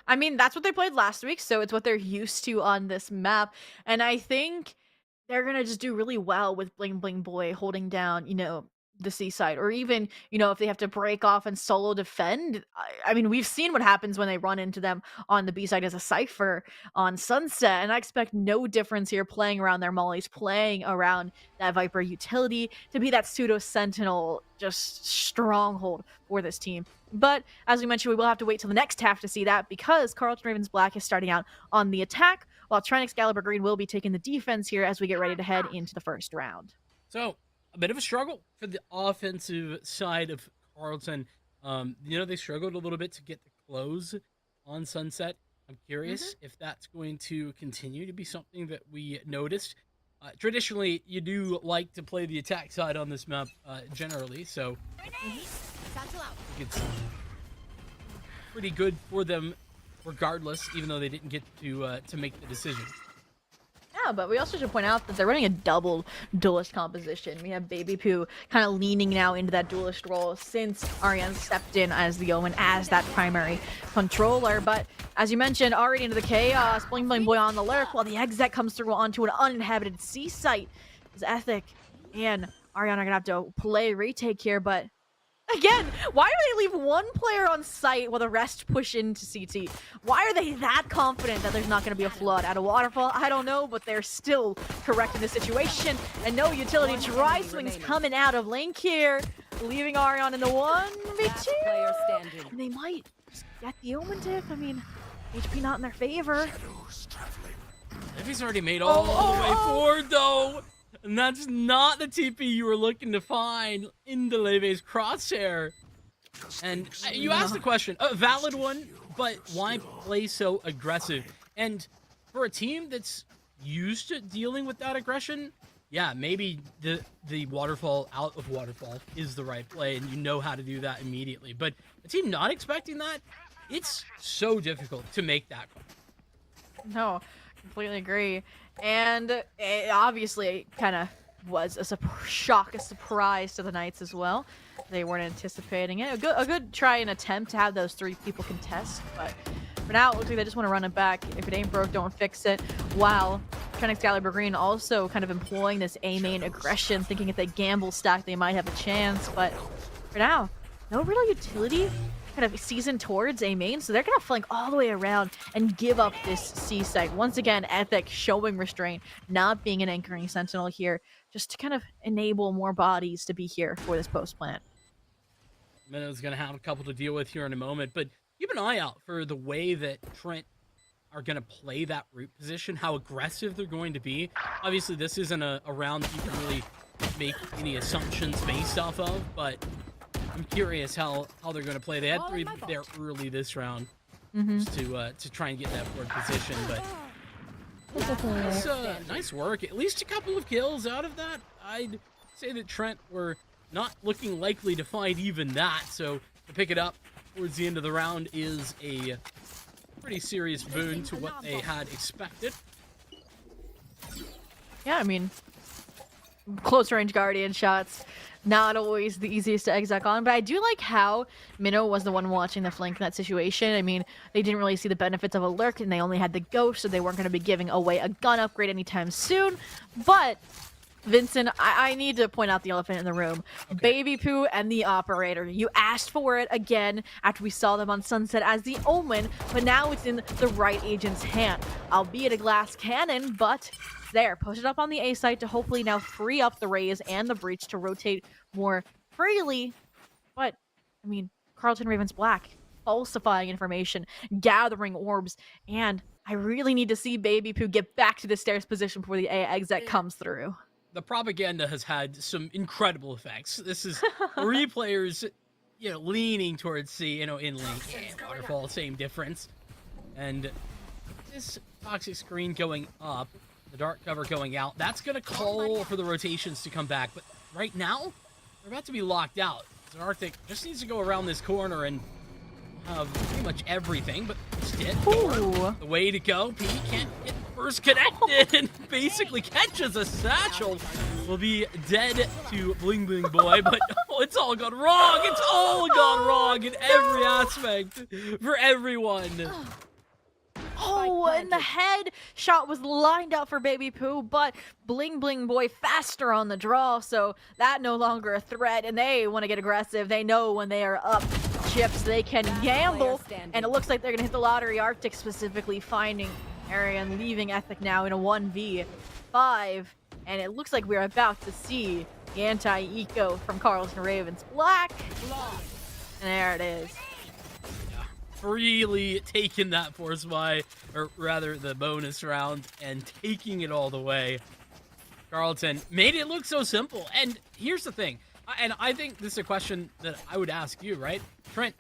I mean, that's what they played last week, so it's what they're used to on this map. And I think they're gonna just do really well with Bling Bling Boy holding down, the seaside, or even, if they have to break off and solo defend. I mean, we've seen what happens when they run into them on the B side as a Cypher on Sunset, and I expect no difference here playing around their mollies, playing around that Viper utility to be that pseudo sentinel just stronghold for this team. But as we mentioned, we will have to wait till the next half to see that, because Carlton Ravens Black is starting out on the attack, while Trent Excalibur Green will be taking the defense here as we get ready to head into the first round. So, a bit of a struggle for the offensive side of Carlton. They struggled a little bit to get the close on Sunset. I'm curious if that's going to continue to be something that we noticed. Traditionally, you do like to play the attack side on this map generally, so I think it's pretty good for them regardless, even though they didn't get to make the decision. Yeah, but we also should point out that they're running a double duelist composition. We have Baby Poo kind of leaning now into that duelist role since Ariane stepped in as the Omen, as that primary controller. But as you mentioned, already into the chaos, Bling Bling Boy on the lurk, while the exec comes through onto an uninhabited sea site. As Ethic and Ariane are going to have to play retake here, but again, why do they leave one player on site while the rest push into CT? Why are they that confident that there's not going to be a flood at a waterfall? I don't know, but they're still correcting the situation. And no utility dry swings coming out of Link here, leaving Ariane in the 1v2. And they might just get the Omen tip. I mean, HP not in their favor. He's already made all the way forward, though. And that's not the TP you were looking to find in the Leve's crosshair. And you asked the question, a valid one, but why play so aggressive? And for a team that's used to dealing with that aggression, yeah, maybe the waterfall out of waterfall is the right play, and you know how to do that immediately. But a team not expecting that, it's so difficult to make that call. No, completely agree. And it obviously kind of was a shock, a surprise to the Knights as well. They weren't anticipating it. A good try and attempt to have those three people contest, but for now it looks like they just want to run it back. If it ain't broke, don't fix it. While Trent Excalibur Green also kind of employing this A main aggression, thinking if they gamble stack they might have a chance, but for now, no real utility kind of season towards A main, so they're gonna flank all the way around and give up this C site. Once again, Ethic showing restraint, not being an anchoring sentinel here, just to kind of enable more bodies to be here for this post plant. Minnow's gonna have a couple to deal with here in a moment, but keep an eye out for the way that Trent are gonna play that root position, how aggressive they're going to be. Obviously, this isn't a round that you can really make any assumptions based off of, but I'm curious how they're going to play. They had 3 there early this round just to try and get that board position, but nice work. At least a couple of kills out of that. I'd say that Trent were not looking likely to find even that, so to pick it up towards the end of the round is a pretty serious boon to what they had expected. Yeah, I mean, close range Guardian shots, not always the easiest to exec on, but I do like how Minnow was the one watching the flank in that situation. I mean, they didn't really see the benefits of a lurk, and they only had the ghost, so they weren't going to be giving away a gun upgrade anytime soon. But Vincent, I need to point out the elephant in the room. Okay. Baby Poo and the operator. You asked for it again after we saw them on Sunset as the Omen, but now it's in the right agent's hand. Albeit a glass cannon, but there, push it up on the A site to hopefully now free up the Rays and the Breach to rotate more freely. But, I mean, Carlton Ravens Black, falsifying information, gathering orbs, and I really need to see Baby Poo get back to the stairs position before the A exec comes through. The propaganda has had some incredible effects. This is 3 players, leaning towards C, in Link and Waterfall, same difference. And this toxic screen going up, the dark cover going out, that's going to call for the rotations to come back. But right now, we're about to be locked out. So Arctic just needs to go around this corner and have pretty much everything, but still, the way to go. P can't get first connected and basically catches a satchel. Will be dead to Bling Bling Boy, but it's all gone wrong. It's all gone wrong in every aspect for everyone. Oh, and the head shot was lined up for Baby Pooh, but Bling Bling Boy faster on the draw, so that no longer a threat, and they want to get aggressive. They know when they are up chips, they can gamble, and it looks like they're going to hit the lottery. Arctic specifically finding area and leaving Ethic now in a 1v5, and it looks like we're about to see the anti-eco from Carlton Ravens Black, and there it is. Really taking that force buy, or rather the bonus round, and taking it all the way. Carlton made it look so simple. And here's the thing, and I think this is a question that I would ask you, right? Trent,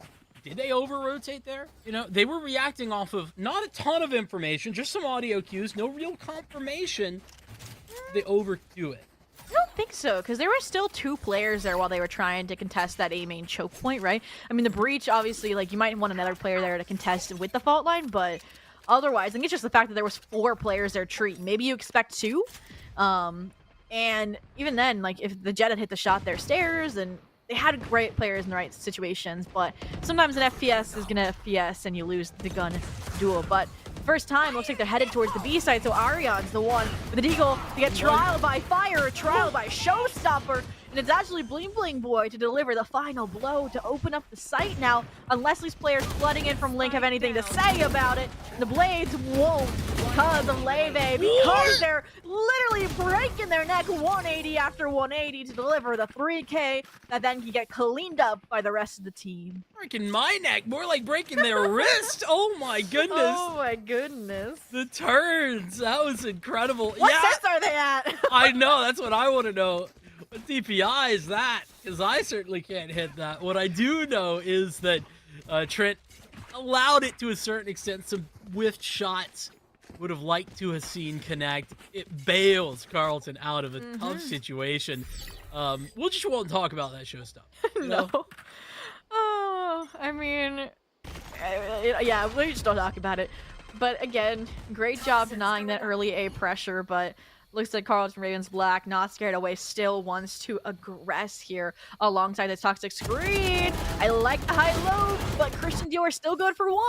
did they over-rotate there? You know, they were reacting off of not a ton of information, just some audio cues, no real confirmation. They overdo it. I don't think so, because there were still 2 players there while they were trying to contest that A main choke point, right? I mean, the breach, obviously, like, you might want another player there to contest with the fault line, but otherwise, I think it's just the fact that there was 4 players there treating. Maybe you expect 2, and even then, like, if the Jet had hit the shot there stairs, and they had great players in the right situations, but sometimes an FPS is gonna FPS and you lose the gun duel, but first time, looks like they're headed towards the B side, so Arion's the one with the deagle to get trial by fire, trial by showstopper, and it's actually Bling Bling Boy to deliver the final blow to open up the site now, unless these players flooding in from Link have anything to say about it. The Blades won't because of Leve, because they're literally breaking their neck 180 after 180 to deliver the 3K that then can get cleaned up by the rest of the team. Breaking my neck, more like breaking their wrist. Oh my goodness. Oh my goodness. The turns, that was incredible. What sets are they at? I know, that's what I want to know. What DPI is that? Because I certainly can't hit that. What I do know is that Trent allowed it to a certain extent. Some whiffed shots would have liked to have seen connect. It bails Carlton out of a tough situation. We'll just won't talk about that show stuff. You know? No. Oh, I mean, yeah, we just don't talk about it. But again, great job denying that early A pressure, but looks like Carlton Ravens Black, not scared away, still wants to aggress here alongside the toxic screen. I like the high-low, but Christian Dior still good for 1.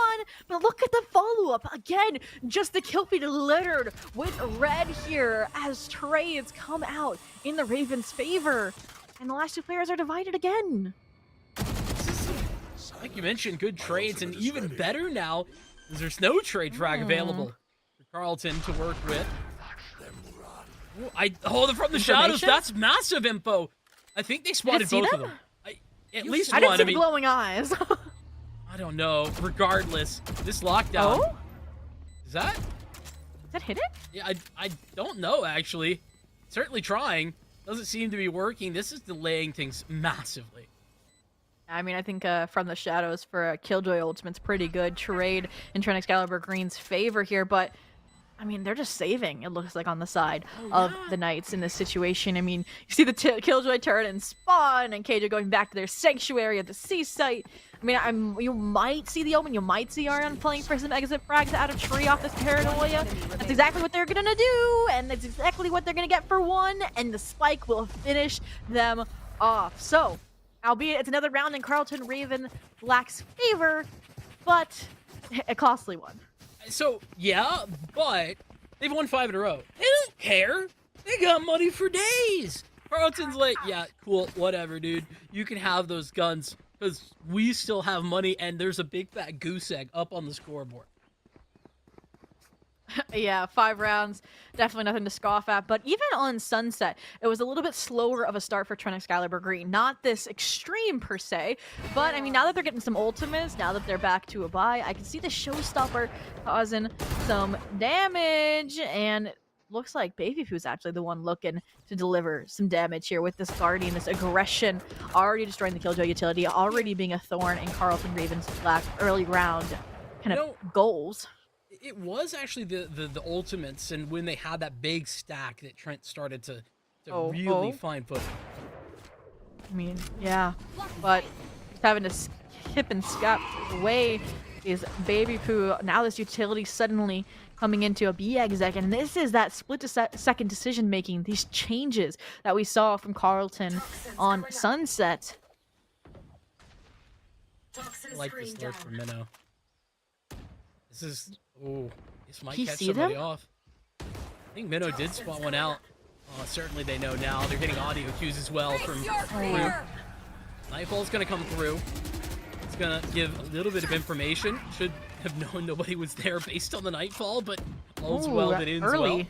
But look at the follow-up. Again, just the kill feed littered with red here as trades come out in the Ravens' favor. And the last 2 players are divided again. Like you mentioned, good trades, and even better now is there's no trade frag available for Carlton to work with. Ooh, I hold it from the shadows. That's massive info. I think they spotted both of them. At least I one. didn't see the glowing eyes. I don't know. Regardless, this lockdown. Oh? Is that hit it? Yeah, I don't know, actually. Certainly trying. Doesn't seem to be working. This is delaying things massively. I mean, I think from the shadows for a Killjoy Ultimate's pretty good trade in Trent Excalibur Green's favor here, but I mean, they're just saving, it looks like, on the side of the Knights in this situation. I mean, you see the Killjoy turn and spawn, and KJ going back to their sanctuary at the C site. I mean, you might see the Omen, you might see Arion playing for some exit frags out of tree off this Paranoia. That's exactly what they're gonna do, and that's exactly what they're gonna get for 1, and the spike will finish them off. So, albeit it's another round in Carlton Raven Black's favor, but a costly one. So, yeah, but they've won 5 in a row. They don't care. They got money for days. Carlton's like, yeah, cool, whatever, dude. You can have those guns because we still have money, and there's a big fat goose egg up on the scoreboard. Yeah, 5 rounds, definitely nothing to scoff at. But even on Sunset, it was a little bit slower of a start for Trent Excalibur Green. Not this extreme per se, but I mean, now that they're getting some ultimates, now that they're back to a bye, I can see the showstopper causing some damage, and looks like Baby Pooh's actually the one looking to deliver some damage here with this Guardian, this aggression, already destroying the Killjoy utility, already being a thorn in Carlton Ravens Black early round kind of goals. It was actually the ultimates, and when they had that big stack that Trent started to really find footing. I mean, yeah, but just having to skip and skip away is Baby Pooh. Now this utility suddenly coming into a B exec, and this is that split-second decision making, these changes that we saw from Carlton on Sunset. I like this alert from Minnow. This is... Ooh. This might He catch see somebody them? off. I think Minnow did spot one out. Certainly they know now. They're getting audio cues as well from Crew. Nightfall's gonna come through. It's gonna give a little bit of information. Should have known nobody was there based on the Nightfall, but all's well that ends early. well.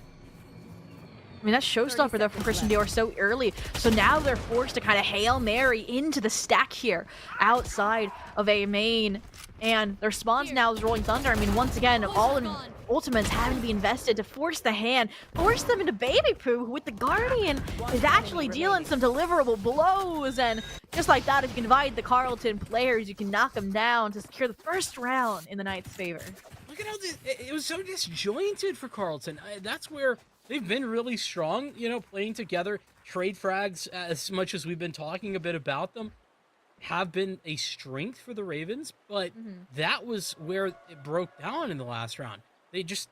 I mean, that showstopper though from Christian Dior so early. So now they're forced to kind of Hail Mary into the stack here outside of A main. And their spawns now is Rolling Thunder. I mean, once again, all in ultimates having to be invested to force the hand, force them into baby poo, who with the Guardian is actually dealing some deliverable blows. And just like that, if you can divide the Carleton players, you can knock them down to secure the first round in the Knight's favor. Look at how it was so disjointed for Carleton. That's where they've been really strong, you know, playing together. Trade frags, as much as we've been talking a bit about them, have been a strength for the Ravens, but that was where it broke down in the last round. They just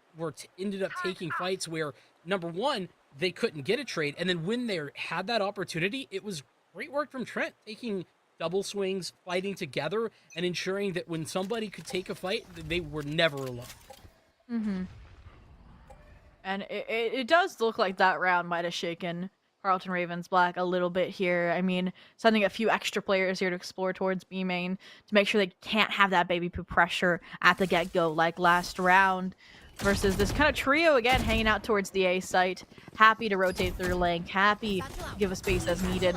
ended up taking fights where, number one, they couldn't get a trade, and then when they had that opportunity, it was great work from Trent, taking double swings, fighting together, and ensuring that when somebody could take a fight, they were never alone. And it does look like that round might have shaken Carleton Ravens Black a little bit here. I mean, sending a few extra players here to explore towards B main to make sure they can't have that baby poo pressure at the get-go like last round, versus this kind of trio again hanging out towards the A site, happy to rotate through lane, happy to give a space as needed.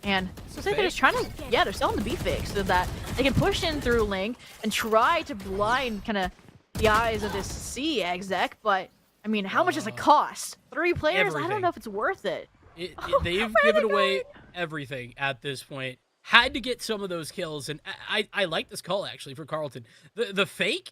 And so they're just trying to, they're selling the B fake so that they can push in through Link and try to blind kind of the eyes of this C exec, but I mean, how much does it cost? 3 players? Everything. I don't know if it's worth it. They've given away everything at this point. Had to get some of those kills, and I like this call, actually, for Carleton. The fake?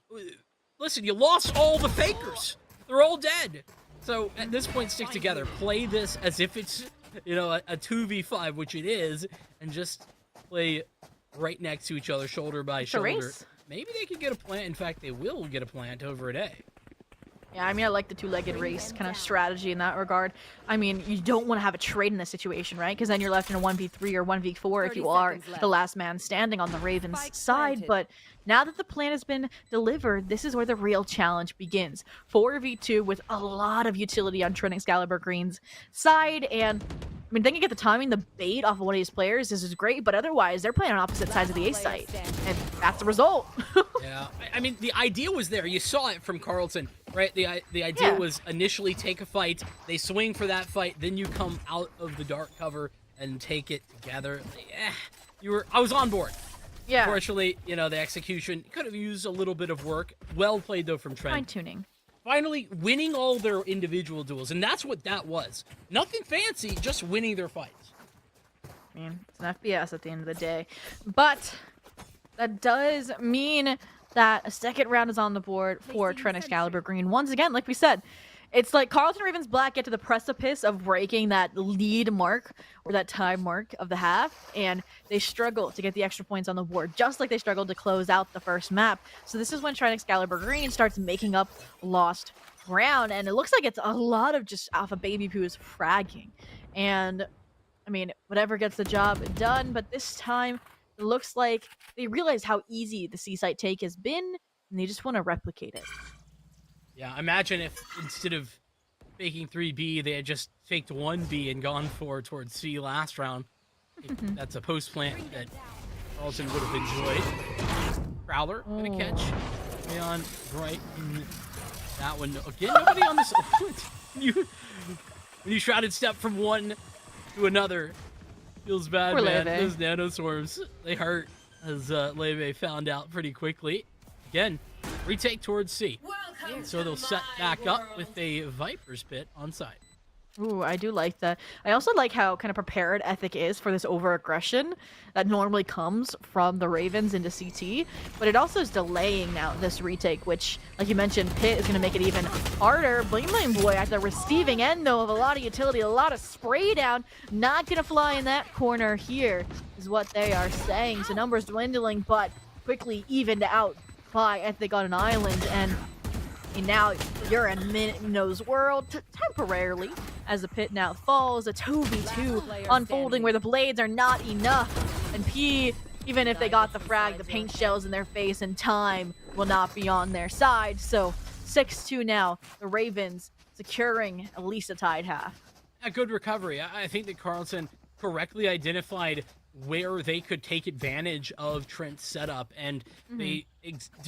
Listen, you lost all the fakers. They're all dead. So, at this point, stick together. Play this as if it's, you know, a 2v5, which it is, and just play right next to each other, shoulder by shoulder. Race? Maybe they could get a plant. In fact, they will get a plant over at A. Yeah, I mean, I like the two-legged race kind of strategy in that regard. I mean, you don't want to have a trade in this situation, right? Because then you're left in a 1v3 or 1v4 if you are the last man standing on the Ravens side. But now that the plan has been delivered, this is where the real challenge begins. 4v2 with a lot of utility on Trent Excalibur Green's side. And, I mean, they can get the timing, the bait off of one of these players. This is great, but otherwise, they're playing on opposite sides of the A site. And that's the result. Yeah, I mean, the idea was there. You saw it from Carleton, right? The idea was initially take a fight, they swing for that fight, then you come out of the dark cover and take it together. I was on board. Yeah. Unfortunately, you know, the execution could have used a little bit of work. Well played, though, from Trent. Fine-tuning. Finally, winning all their individual duels, and that's what that was. Nothing fancy, just winning their fights. I mean, it's an FPS at the end of the day. But that does mean that a second round is on the board for Trent Excalibur Green. Once again, like we said, it's like Carleton Ravens Black get to the precipice of breaking that lead mark or that time mark of the half, and they struggle to get the extra points on the board, just like they struggled to close out the first map. So this is when Trent Excalibur Green starts making up lost ground, and it looks like it's a lot of just Alpha Baby Poo's fragging. And, I mean, whatever gets the job done, but this time it looks like they realize how easy the C-site take has been, and they just want to replicate it. Yeah, imagine if instead of faking 3B, they had just faked 1B and gone towards C last round. That's a post plant that Carleton would have enjoyed. Prowler gonna catch Leon right in that one. Again, nobody on this. When you shrouded step from one to another, feels bad, Poor man. Leve. Those nanoswarms, they hurt, as Leve found out pretty quickly. Again, retake towards C. So they'll set back up with a Viper's Pit on site. Ooh, I do like that. I also like how kind of prepared Ethic is for this over-aggression that normally comes from the Ravens into CT, but it also is delaying now this retake, which, like you mentioned, Pit is going to make it even harder. Bling Bling Boy at the receiving end, though, of a lot of utility, a lot of spray down. Not going to fly in that corner here is what they are saying. So numbers dwindling, but quickly evened out by Ethic on an island, and now you're in Minno's world temporarily as the pit now falls. A 2v2 unfolding where the blades are not enough, and P, even if they got the frag, the paint shells in their face, and time will not be on their side. So 6-2 now. The Ravens securing at least a tied half. A good recovery. I think that Carlton correctly identified where they could take advantage of Trent's setup, and they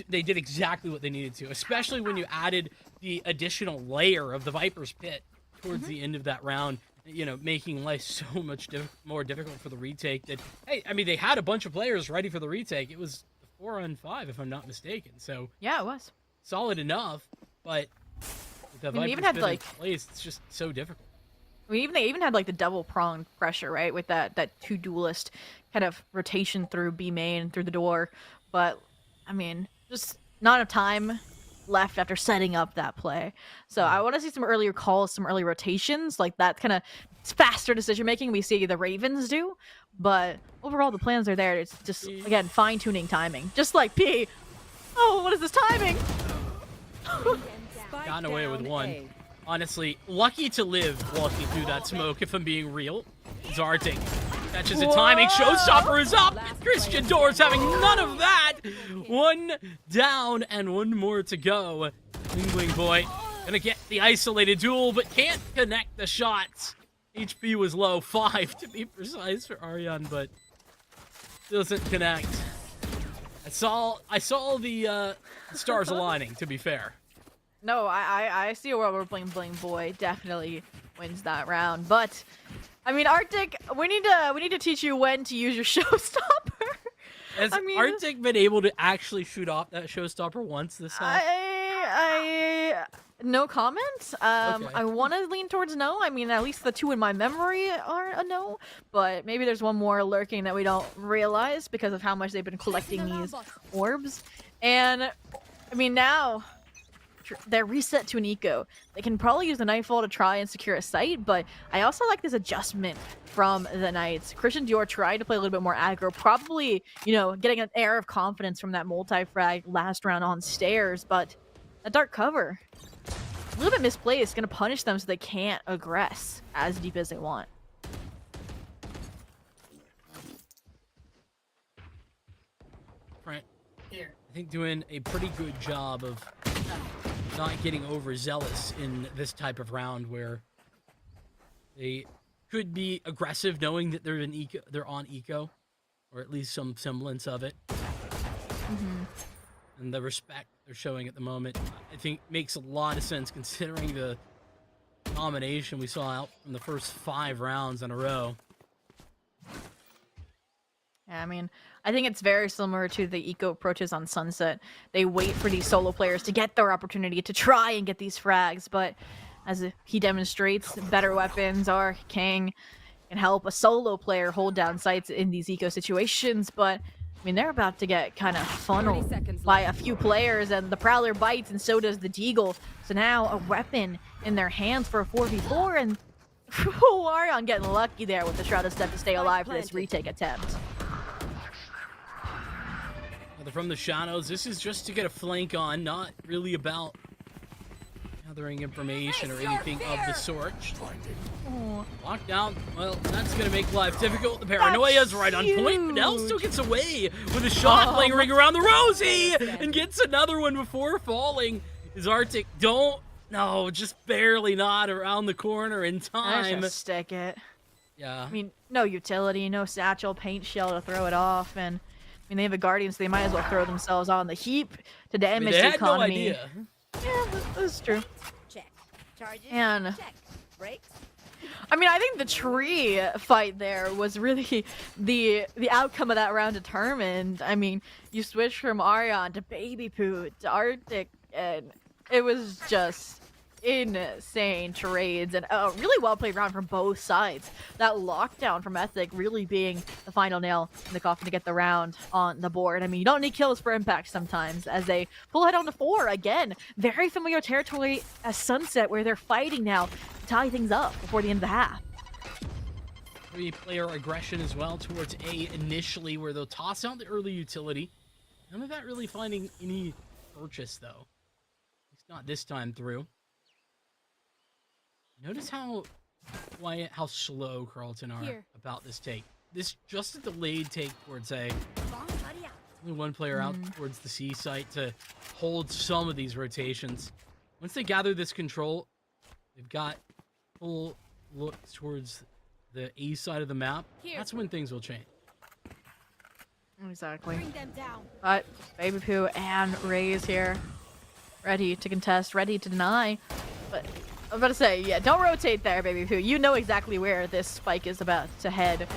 did exactly what they needed to, especially when you added the additional layer of the Viper's Pit towards the end of that round, you know, making life so much more difficult for the retake. That, hey, I mean, they had a bunch of players ready for the retake. It was 4-on-5, if I'm not mistaken, so Yeah, it was. solid enough, but with the I mean, they Viper's even had, Pit like- in place, it's just so difficult. I mean, they even had like the double pronged pressure, right? With that two duelist kind of rotation through B main through the door. But I mean, just not enough time left after setting up that play. So I want to see some earlier calls, some early rotations, like that kind of faster decision making we see the Ravens do. But overall, the plans are there. It's just again fine tuning timing, just like P. Oh, what is this timing? Spike Gotten away with down one. A. Honestly, lucky to live walking through that smoke, if I'm being real. Zarting catches the timing. Showstopper is up. Christian Doors having none of that. One down and one more to go. Wing Boy gonna get the isolated duel, but can't connect the shots. HP was low, 5 to be precise for Ariane, but doesn't connect. I saw the stars aligning, to be fair. No, I see a world where Bling Bling Boy definitely wins that round. But I mean, Arctic, we need to teach you when to use your showstopper. Has I mean- Arctic been able to actually shoot off that showstopper once this half? I no comment. Okay. I want to lean towards no. I mean, at least the two in my memory are a no. But maybe there's one more lurking that we don't realize because of how much they've been collecting these orbs. And I mean, now they're reset to an eco. They can probably use the Nightfall to try and secure a site, but I also like this adjustment from the Knights. Christian Dior tried to play a little bit more aggro, probably, you know, getting an air of confidence from that multi-frag last round on stairs, but that dark cover, a little bit misplaced, gonna punish them so they can't aggress as deep as they want. Right. Here. I think doing a pretty good job of not getting overzealous in this type of round where they could be aggressive knowing that they're on eco, or at least some semblance of it. And the respect they're showing at the moment, I think, makes a lot of sense considering the domination we saw out from the first 5 rounds in a row. Yeah, I mean, I think it's very similar to the eco approaches on Sunset. They wait for these solo players to get their opportunity to try and get these frags, but as he demonstrates, better weapons are king, can help a solo player hold down sites in these eco situations, but I mean, they're about to get kind of 30 funneled seconds by a left. few players, and the Prowler bites, and so does the Deagle. So now a weapon in their hands for a 4v4, and Arion getting lucky there with the Shrouded Step to stay alive for this planted. retake attempt. From the shadows, this is just to get a flank on, not really about gathering information or anything of the sort. Oh. Lockdown, well, that's going to make life difficult. The paranoia's right on point. Fidel still gets away with a shot lingering around the Rosie and gets another one before falling. His Arctic, just barely not around the corner in Let's time. just stick it. Yeah. I mean, no utility, no satchel, paint shell to throw it off, and I mean, they have a Guardian, so they might as well throw themselves on the heap to I mean, damage they the had no economy. idea. Yeah, that's true. Check. Charges. And Check. Brakes. I mean, I think the tree fight there was really the outcome of that round determined. I mean, you switch from Arion to Baby Poo to Arctic, and it was just insane trades and a really well played round from both sides. That lockdown from Ethic really being the final nail in the coffin to get the round on the board. I mean, you don't need kills for impact sometimes as they pull ahead on to 4 again. Very familiar territory as Sunset where they're fighting now to tie things up before the end of the half. 3-player aggression as well towards A initially, where they'll toss out the early utility. None of that really finding any purchase, though. It's not this time through. Notice how quiet, how slow Carlton are about this take. This just a delayed take towards A. Only one player out towards the C site to hold some of these rotations. once they gather this control, they've got full looks towards the A side of the map. That's when things will change. Exactly. Bring them down. But Baby Poo and Raze here, ready to contest, ready to deny. But I'm about to say, yeah, don't rotate there, Baby Poo. You know exactly where this spike is about to head.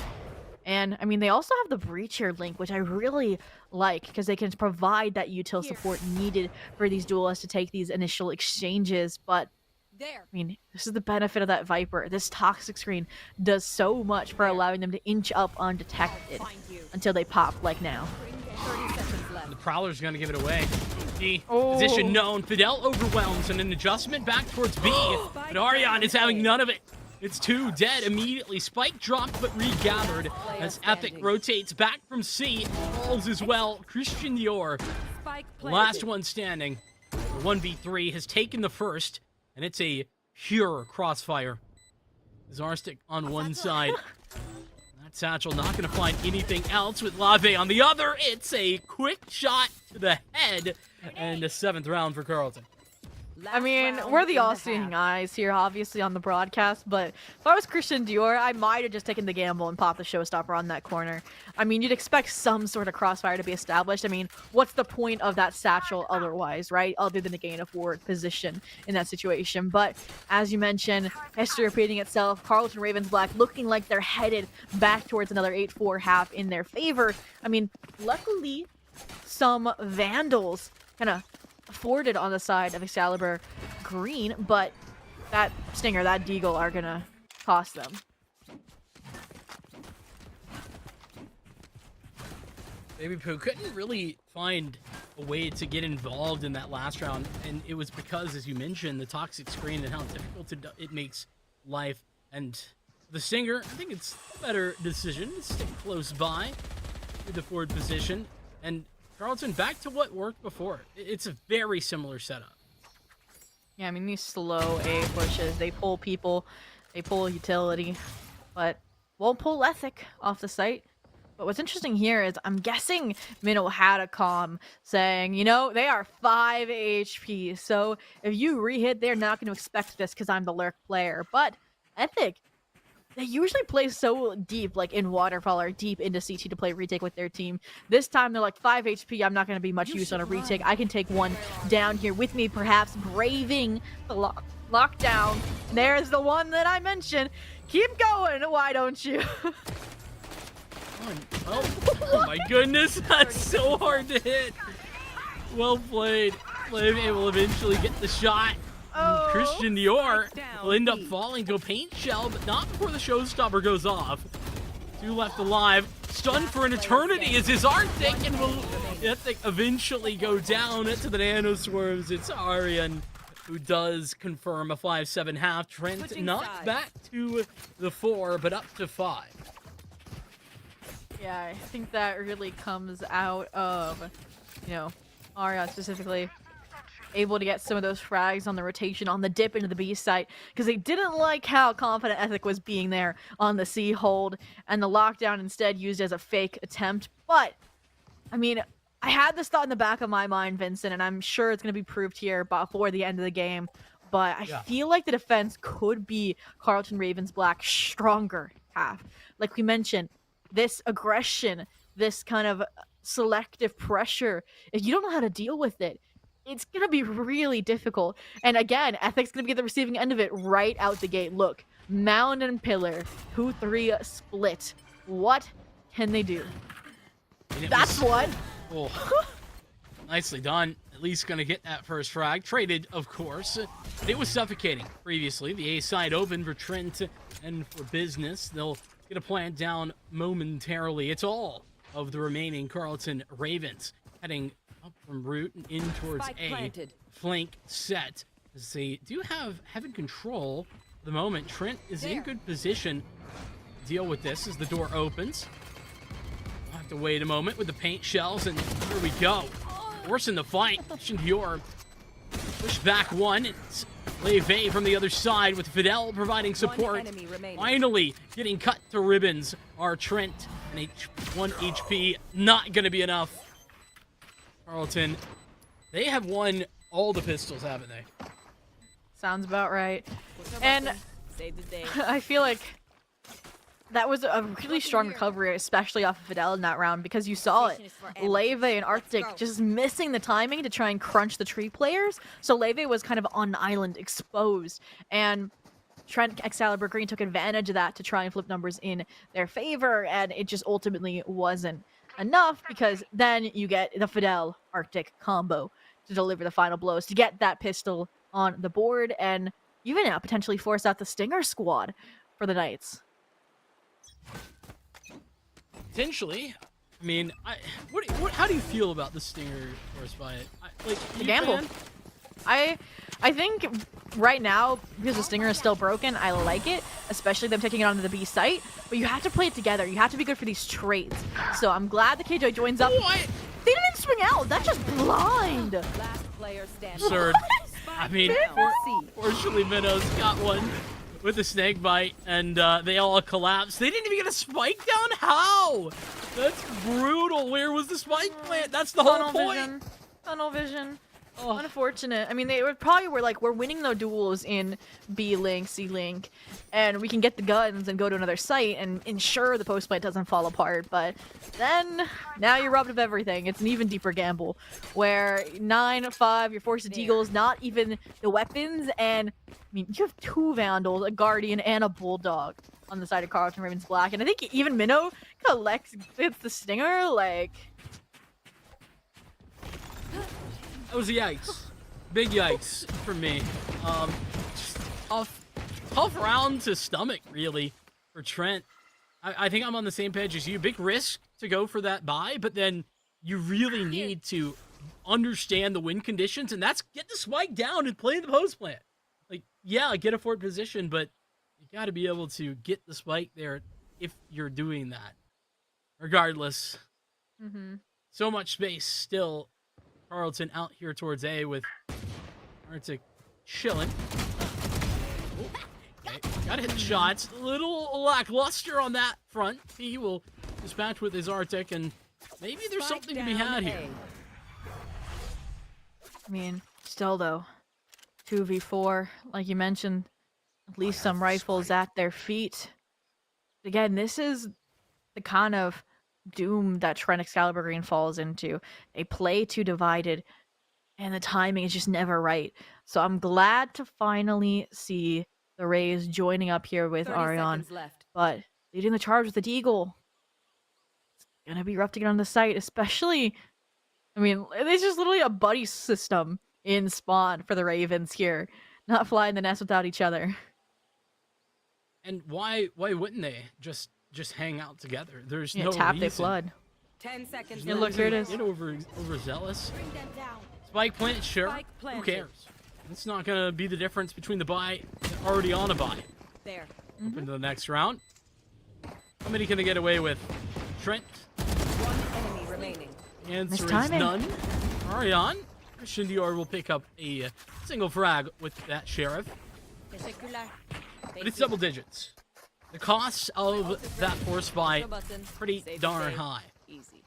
And, I mean, they also have the Breacher link, which I really like, because they can provide that util support needed for these duelists to take these initial exchanges. But, There. I mean, this is the benefit of that Viper. This toxic screen does so much for allowing them to inch up undetected Find you. until they pop, like now. 30 seconds left. The Prowler's going to give it away. D, Oh. position known. Fidel overwhelms and an adjustment back towards B. But Arion is having none of it. It's 2 dead immediately. Spike dropped but regathered as Epic rotates back from C. Falls as well. Christian Dior, Spike the planted. last one standing. The 1v3 has taken the first, and it's a pure crossfire. Zarstick on one side. That Satchel not going to find anything else with Lave on the other. It's a quick shot to the head and a 7th round for Carlton. I mean, we're the all-seeing eyes here, obviously, on the broadcast, but if I was Christian Dior, I might have just taken the gamble and popped the showstopper on that corner. I mean, you'd expect some sort of crossfire to be established. I mean, what's the point of that Satchel otherwise, right? Other than the gain of forward position in that situation. But, as you mentioned, history repeating itself, Carlton Ravensblack looking like they're headed back towards another 8-4 half in their favor. I mean, luckily, some Vandals kind of afforded on the side of Excalibur Green, but that Stinger, that Deagle are gonna cost them. Baby Poo couldn't really find a way to get involved in that last round, and it was because, as you mentioned, the toxic screen and how difficult it makes life. And the Stinger, I think it's a better decision to stick close by with the forward position. And Carlton, back to what worked before. It's a very similar setup. Yeah, I mean, these slow A pushes, they pull people, they pull utility, but won't pull Ethic off the site. But what's interesting here is I'm guessing Minnow had a comm saying, you know, they are 5 HP, so if you re-hit, they're not going to expect this because I'm the lurk player. But Ethic, they usually play so deep, like in Waterfall or deep into CT to play retake with their team. This time they're like 5 HP, I'm not going to be much use on a retake. I can take one down here with me, perhaps braving the lockdown. There's the one that I mentioned. Keep going, why don't you? Oh my goodness, that's so hard to hit. Well played. Flame will eventually get the shot. Oh. Christian Dior will end up falling to a paint shell, but not before the showstopper goes off. 2 left alive. Stunned for an eternity is his Arctic, and will eventually go down to the nano swerves. It's Arian who does confirm a 5-7 half. Trent not back to the 4, but up to 5. Yeah, I think that really comes out of, you know, Arian specifically able to get some of those frags on the rotation on the dip into the B site, because they didn't like how confident Ethic was being there on the C hold, and the lockdown instead used as a fake attempt. But I mean, I had this thought in the back of my mind, Vincent, and I'm sure it's going to be proved here before the end of the game, but I feel like the defense could be Carlton Ravensblack stronger half. Like we mentioned, this aggression, this kind of selective pressure, if you don't know how to deal with it, it's going to be really difficult. And again, Ethic's going to be at the receiving end of it right out the gate. Look, Mound and Pillar, 2-3 split. What can they do? That's what. Oh, nicely done. At least going to get that first frag. Traded, of course. But it was suffocating previously. The A side open for Trent and for Business. They'll get a plant down momentarily. It's all of the remaining Carlton Ravens heading up from root and in towards A. Flank set. As they do have heaven control at the moment. Trent is in good position to deal with this as the door opens. We'll have to wait a moment with the paint shells, and here we go. Forcing the fight. Dior push back one. It's Leve from the other side with Fidel providing support. Finally getting cut to ribbons are Trent and 1 HP. Not going to be enough. Carlton, they have won all the pistols, haven't they? Sounds about right. Push a And button, save the day. I feel like that was a really strong recovery, especially off of Fidel in that round, because you saw it. Station is for amateurs. Leve and Let's Arctic go. just missing the timing to try and crunch the tree players. So Leve was kind of on island, exposed. And Trent Excalibur Green took advantage of that to try and flip numbers in their favor. And it just ultimately wasn't enough, because then you get the Fidel Arctic combo to deliver the final blows, to get that pistol on the board, and even potentially force out the Stinger squad for the Knights. Potentially. I mean, how do you feel about the Stinger force fight? Like, The you gamble. fan? I think right now, because the Stinger is still broken, I like it, especially them taking it onto the B site, but you have to play it together. You have to be good for these trades. So I'm glad the KJ joins up. What? They didn't swing out. That's just blind. Last player standing. Absurd. I mean, Down. C. fortunately, Minnows got one with a snake bite, and they all collapsed. They didn't even get a spike down? How? That's brutal. Where was the spike plant? That's the whole point. Vision. Tunnel vision. Oh. Unfortunate. I mean, they were probably were like, we're winning the duels in B Link, C Link, and we can get the guns and go to another site and ensure the post plant doesn't fall apart. But then, now you're robbed of everything. It's an even deeper gamble, where 9-5, you're forced to deagles, not even the weapons, and I mean, you have 2 Vandals, a Guardian, and a Bulldog on the side of Carlton Ravens Black, and I think even Minnow collects the Stinger, like... That was a yikes. Big yikes for me. Just tough round to stomach, really, for Trent. I think I'm on the same page as you. Big risk to go for that buy, but then you really need to understand the win conditions, and that's get the spike down and play the post plant. Like, yeah, get a forward position, but you got to be able to get the spike there if you're doing that. Regardless, so much space still. Carlton out here towards A with Arctic chilling. Oh, okay. Gotta hit the shots. A little lackluster on that front. He will dispatch with his Arctic, and maybe there's Spike something to be down had here. A. I mean, still though, 2v4, like you mentioned, at least some rifles at their feet. Again, this is the kind of doom that Trent Excalibur Green falls into. They play too divided, and the timing is just never right. So I'm glad to finally see the Rays joining up here with 30 Arion, seconds left. but leading the charge with the Deagle. It's gonna be rough to get on the site, especially... I mean, it's just literally a buddy system in spawn for the Ravens here. Not flying the nest without each other. And why wouldn't they just hang out together? There's Yeah, no tap, reason. they flood. 10 seconds There's no look, left. here it reason is. to get overzealous. Bring them down. Spike plant, sure. Spike Who planted. cares? It's not gonna be the difference between the buy and already on a buy. There. Up into the next round. How many can they get away with? Trent. One enemy remaining. The answer is timing. none. Arion. Christian Dior will pick up a single frag with that sheriff, Teşekkürler. but it's double digits. The cost of that force buy pretty darn high. Easy.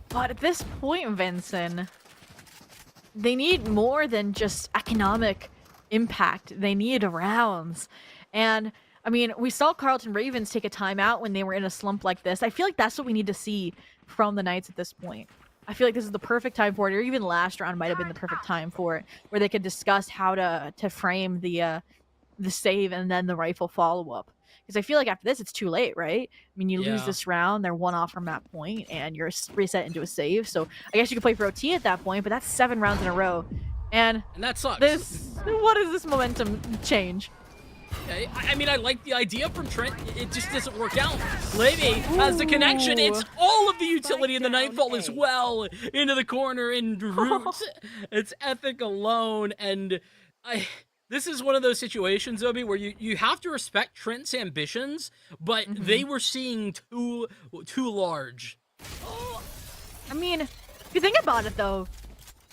But at this point, Vincent, they need more than just economic impact. They need rounds. And, I mean, we saw Carlton Ravens take a timeout when they were in a slump like this. I feel like that's what we need to see from the Knights at this point. I feel like this is the perfect time for it, or even last round might have been the perfect time for it, where they could discuss how to frame the save and then the rifle follow-up. Because I feel like after this, it's too late, right? I mean, you lose Yeah. this round, they're one off from that point, and you're reset into a save. So I guess you could play for OT at that point, but that's 7 rounds in a row. And And that sucks. what is this momentum change? Okay, I mean, I like the idea from Trent. It just doesn't work out. Levy has the connection. It's all of the utility in the down Nightfall as A. well. Into the corner in route. It's Ethic alone. And this is one of those situations, Obi, where you have to respect Trent's ambitions, but they were seeing too large. I mean, if you think about it, though,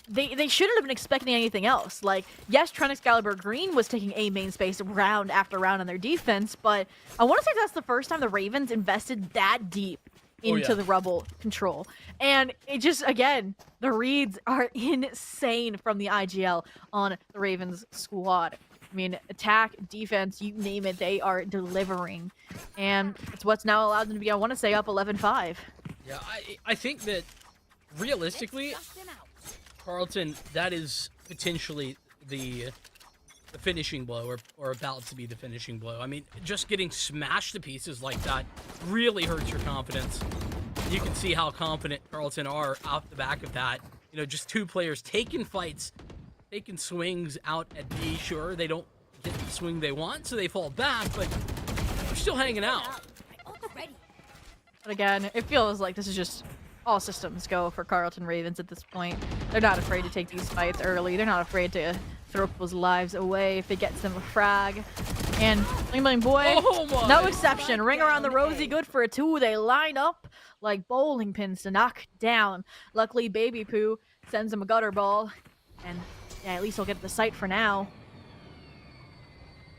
they shouldn't have been expecting anything else. Like, yes, Trent Excalibur Green was taking A main space round after round on their defense, but I want to say that's the first time the Ravens invested that deep into yeah. the rubble control. And it just, again, the reads are insane from the IGL on the Ravens squad. I mean, attack, defense, you name it, they are delivering. And it's what's now allowed them to be, I want to say, up 11-5. Yeah, I think that realistically, Carlton, that is potentially the finishing blow, or about to be the finishing blow. I mean, just getting smashed to pieces like that really hurts your confidence. You can see how confident Carlton are off the back of that. You know, just two players taking fights, taking swings out at B. Sure, they don't get the swing they want, so they fall back, but they're still hanging out. But again, it feels like this is just all systems go for Carlton Ravens at this point. They're not afraid to take these fights early. They're not afraid to throw people's lives away if it gets them a frag. And Bling Bling Boy, Oh my. no exception. Ring around the rosy, good for a 2. They line up like bowling pins to knock down. Luckily, Baby Poo sends him a gutter ball. And yeah, at least he'll get the site for now.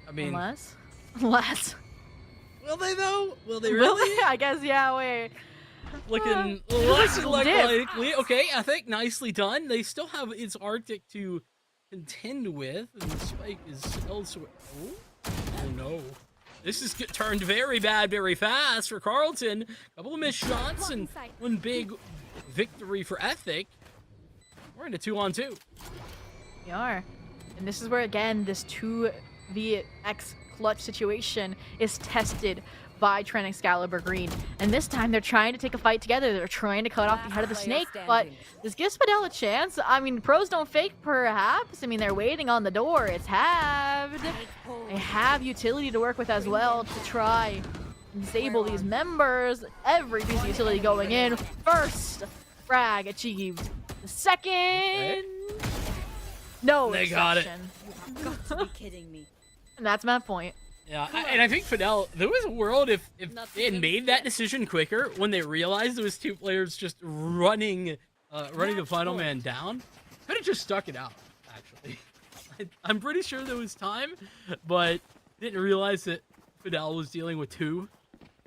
I mean, Unless. will they though? Will they Will really? they? I guess, yeah, wait. Looking looks less dip. likely. Okay, I think nicely done. They still have its Arctic to contend with, and the spike is elsewhere. Oh no. This is turned very bad very fast for Carlton. Couple of missed shots and one big victory for Ethic. We're into 2-on-2. We are. And this is where, again, this 2vx clutch situation is tested by Trent Excalibur Green. And this time they're trying to take a fight together. They're trying to cut off the head of the snake, but this gives Fidel a chance. I mean, pros don't fake, perhaps. I mean, they're waiting on the door. It's halved. They have utility to work with as well to try and disable these members. Every piece of utility going in. First frag achieved. The second... No They got it. exception. You've got to be kidding me. And that's my point. Yeah, and I think Fidel, there was a world if they had made that decision quicker when they realized there was two players just running the final man down, could have just stuck it out, actually. I'm pretty sure there was time, but didn't realize that Fidel was dealing with two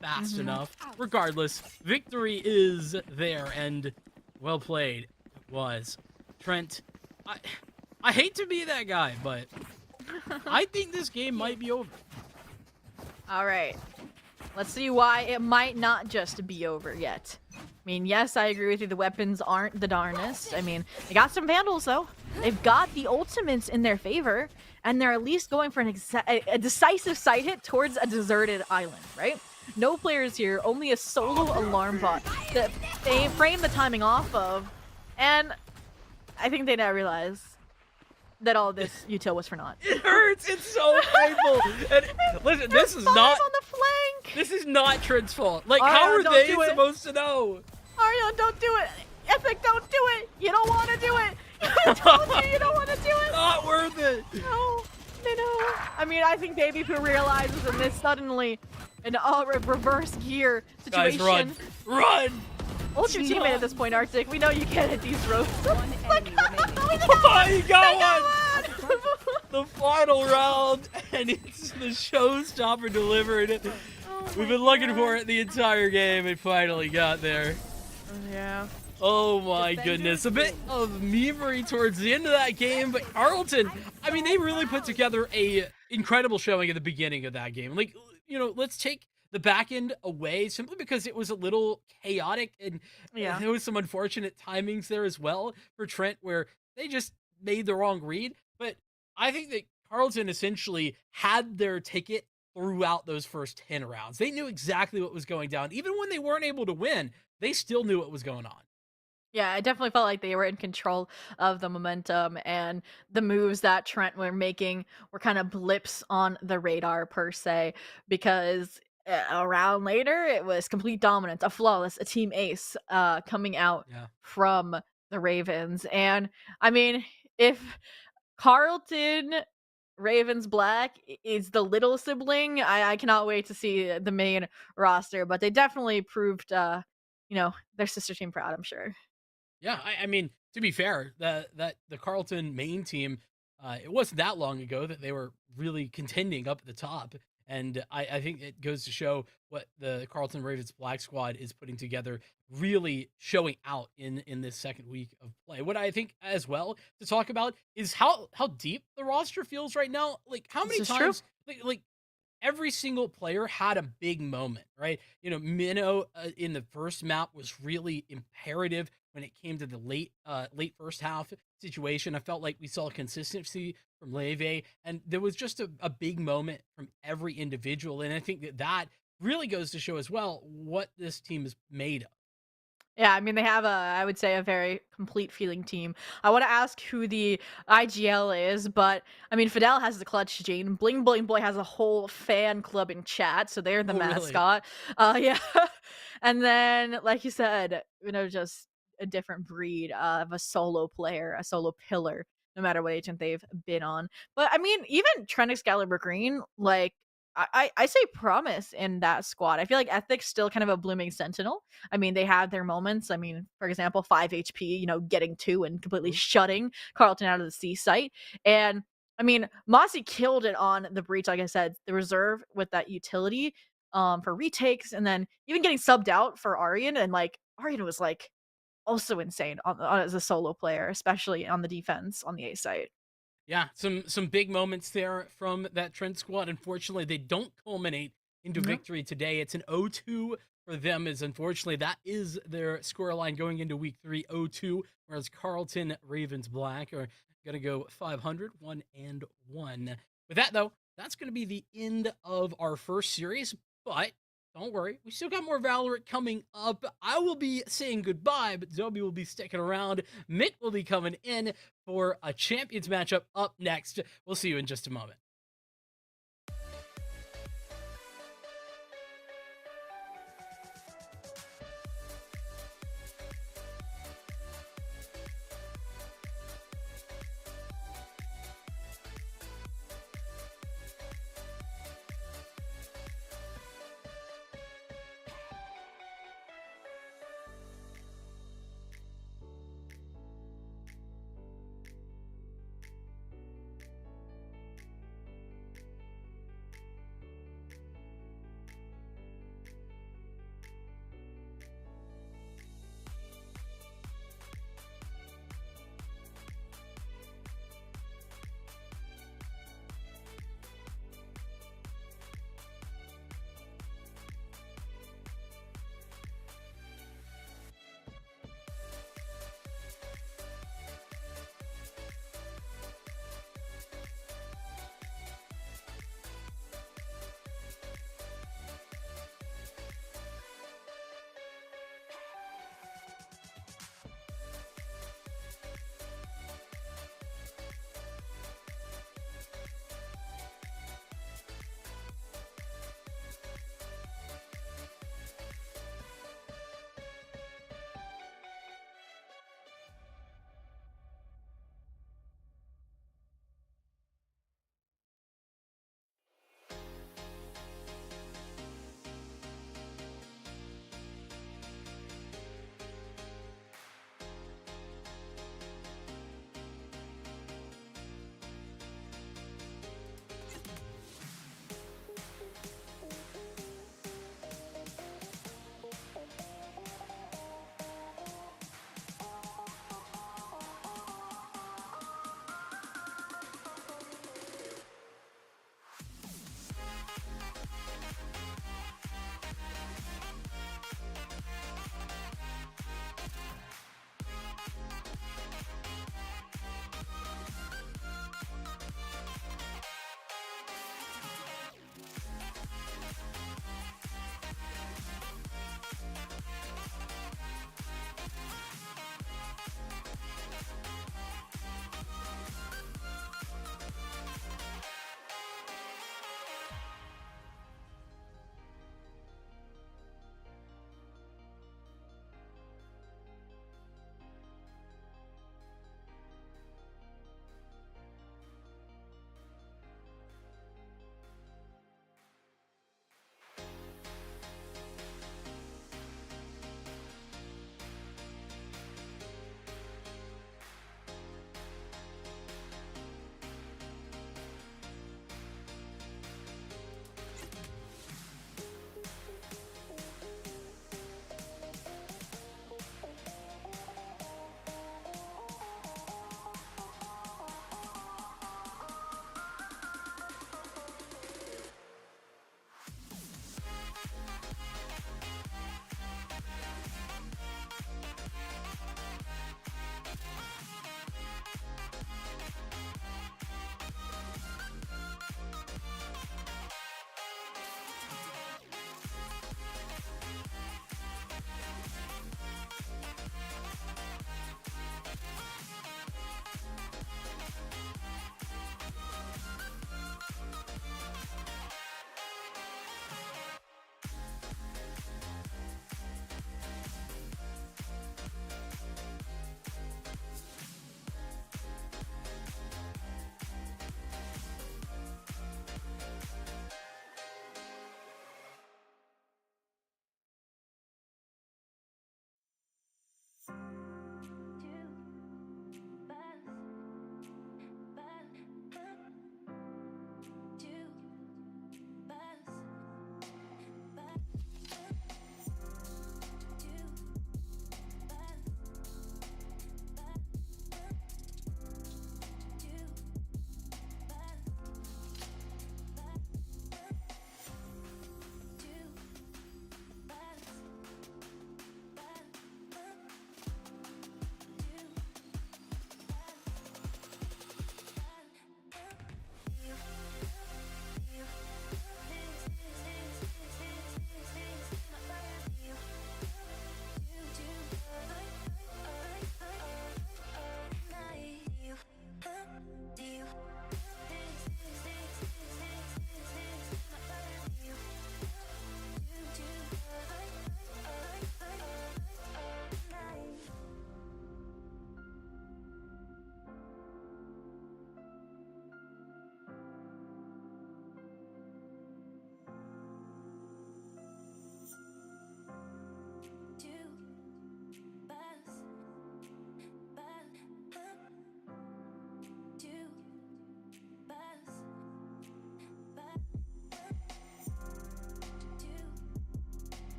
fast enough. Regardless, victory is there, and well played it was. Trent, I hate to be that guy, but I think this game might be over. All right. Let's see why it might not just be over yet. I mean, yes, I agree with you. The weapons aren't the darnest. I mean, they got some Vandals, though. They've got the ultimates in their favor, and they're at least going for a decisive side hit towards a deserted island, right? No players here, only a solo alarm bot that they frame the timing off of, and I think they didn't realize that all this util was for naught. It hurts. It's so painful. And listen, this is Spies not. on the flank. This is not Trent's fault. Like, Ariana, how are don't they do it. supposed to know? Ariana, don't do it. Epic, don't do it. You don't want to do it. I told you don't want to do it. Not worth it. No, they know. I mean, I think Baby Poo realizes in this suddenly an reverse gear Guys, situation. run. What's your teammate at this point, Arctic? We know you can't hit these ropes. One enemy remaining. Oh, you got one. one. The final round, and it's the showstopper delivered. We've been looking for it the entire game. It finally got there. Yeah. Oh my goodness. A bit of memery towards the end of that game, but Carlton, I mean, they really put together a incredible showing at the beginning of that game. Like, you know, let's take the back end away simply because it was a little chaotic, and Yeah. there was some unfortunate timings there as well for Trent where they just made the wrong read. But I think that Carlton essentially had their ticket throughout those first 10 rounds. They knew exactly what was going down. Even when they weren't able to win, they still knew what was going on. Yeah, I definitely felt like they were in control of the momentum, and the moves that Trent were making were kind of blips on the radar per se, because a round later it was complete dominance, a flawless, a team ace coming out Yeah. from the Ravens. And I mean, if Carlton Ravens Black is the little sibling, I cannot wait to see the main roster, but they definitely proved their sister team proud, I'm sure. Yeah, I mean, to be fair, that the Carlton main team, it wasn't that long ago that they were really contending up at the top, And I think it goes to show what the Carlton Ravens Black Squad is putting together, really showing out in this second week of play. What I think as well to talk about is how deep the roster feels right now. Like how This many is true. times like every single player had a big moment, right? Minnow in the first map was really imperative when it came to the late first half situation. I felt like we saw consistency from Leve, and there was just a big moment from every individual. And I think that really goes to show as well what this team is made of. Yeah, I mean, they have I would say, a very complete feeling team. I want to ask who the IGL is, but I mean, Fidel has the clutch gene. Bling Bling Boy has a whole fan club in chat, so they're the Oh, really? mascot. Yeah. And then, like you said, just a different breed of a solo player, a solo pillar, no matter what agent they've been on. But I mean, even Trent Excalibur Green, like, I say promise in that squad. I feel like Ethic's still kind of a blooming sentinel. I mean, they had their moments. I mean, for example, 5 HP, getting 2 and completely True. shutting Carlton out of the C site. And I mean, Mossy killed it on the breach, like I said, the reserve with that utility for retakes, and then even getting subbed out for Aryan. And like, Aryan was like also insane as a solo player, especially on the defense on the A site. Yeah, some big moments there from that Trent squad. Unfortunately, they don't culminate into No. victory today. It's an 0-2 for them, as unfortunately that is their scoreline going into week 3, 0-2, whereas Carlton Ravens Black are going to go 500, 1-1. With that, though, that's going to be the end of our first series, but don't worry, we still got more Valorant coming up. I will be saying goodbye, but Zobi will be sticking around. Mitt will be coming in for a champions matchup up next. We'll see you in just a moment.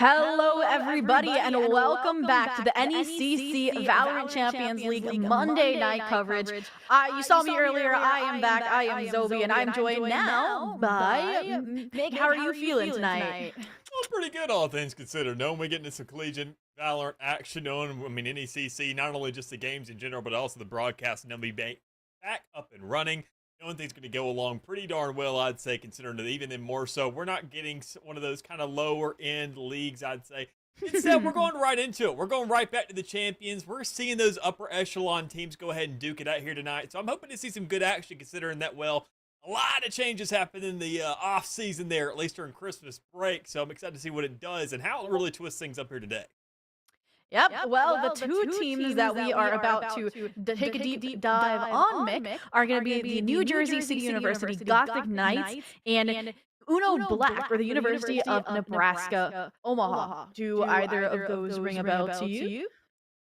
Hello, everybody, and welcome back to the NECC Valorant Champions League Monday night coverage. You saw me earlier. I am back. I am Zobi, and I'm joined now by Meg. How are you feeling tonight? Well, pretty good, all things considered. Knowing we get into some collegiate Valorant action, knowing, NECC, not only just the games in general, but also the broadcast, and they'll be back up and running. Knowing things going to go along pretty darn well, I'd say, considering that even then more so, we're not getting one of those kind of lower end leagues, I'd say. Instead, we're going right into it. We're going right back to the champions. We're seeing those upper echelon teams go ahead and duke it out here tonight. So I'm hoping to see some good action, considering that, well, a lot of changes happened in the off season there, at least during Christmas break. So I'm excited to see what it does and how it really twists things up here today. Yep. Well, the two teams that we are about to take a deep dive on, Mick, are going to be the New Jersey City University Gothic Knights and Uno Black, or the University of Nebraska, Omaha. Do either of those ring a bell to you?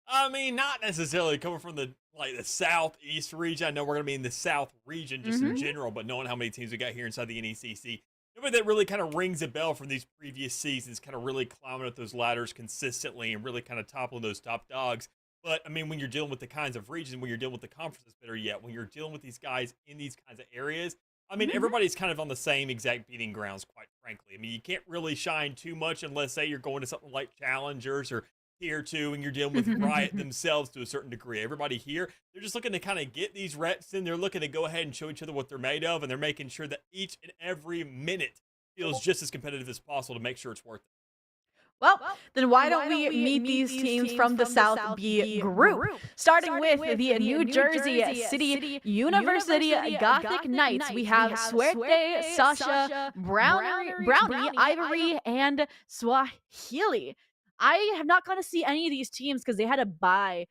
I mean, not necessarily coming from the southeast region. I know we're going to be in the south region just in general, but knowing how many teams we got here inside the NECC, nobody that really kind of rings a bell from these previous seasons, kind of really climbing up those ladders consistently and really kind of toppling those top dogs. But, I mean, when you're dealing with the kinds of regions, when you're dealing with the conferences, better yet, when you're dealing with these guys in these kinds of areas, I mean, everybody's kind of on the same exact beating grounds, quite frankly. I mean, you can't really shine too much unless, say, you're going to something like Challengers or Tier 2 and you're dealing with Riot themselves to a certain degree. Everybody here, they're just looking to kind of get these reps in. They're looking to go ahead and show each other what they're made of, and they're making sure that each and every minute feels just as competitive as possible to make sure it's worth it. Well, then why don't we meet these teams from the South B group? Starting with the New Jersey City University Gothic Knights, we have Suerte, Sasha, Brownie, Ivory, and Swahili. I have not gotten to see any of these teams because they had to bye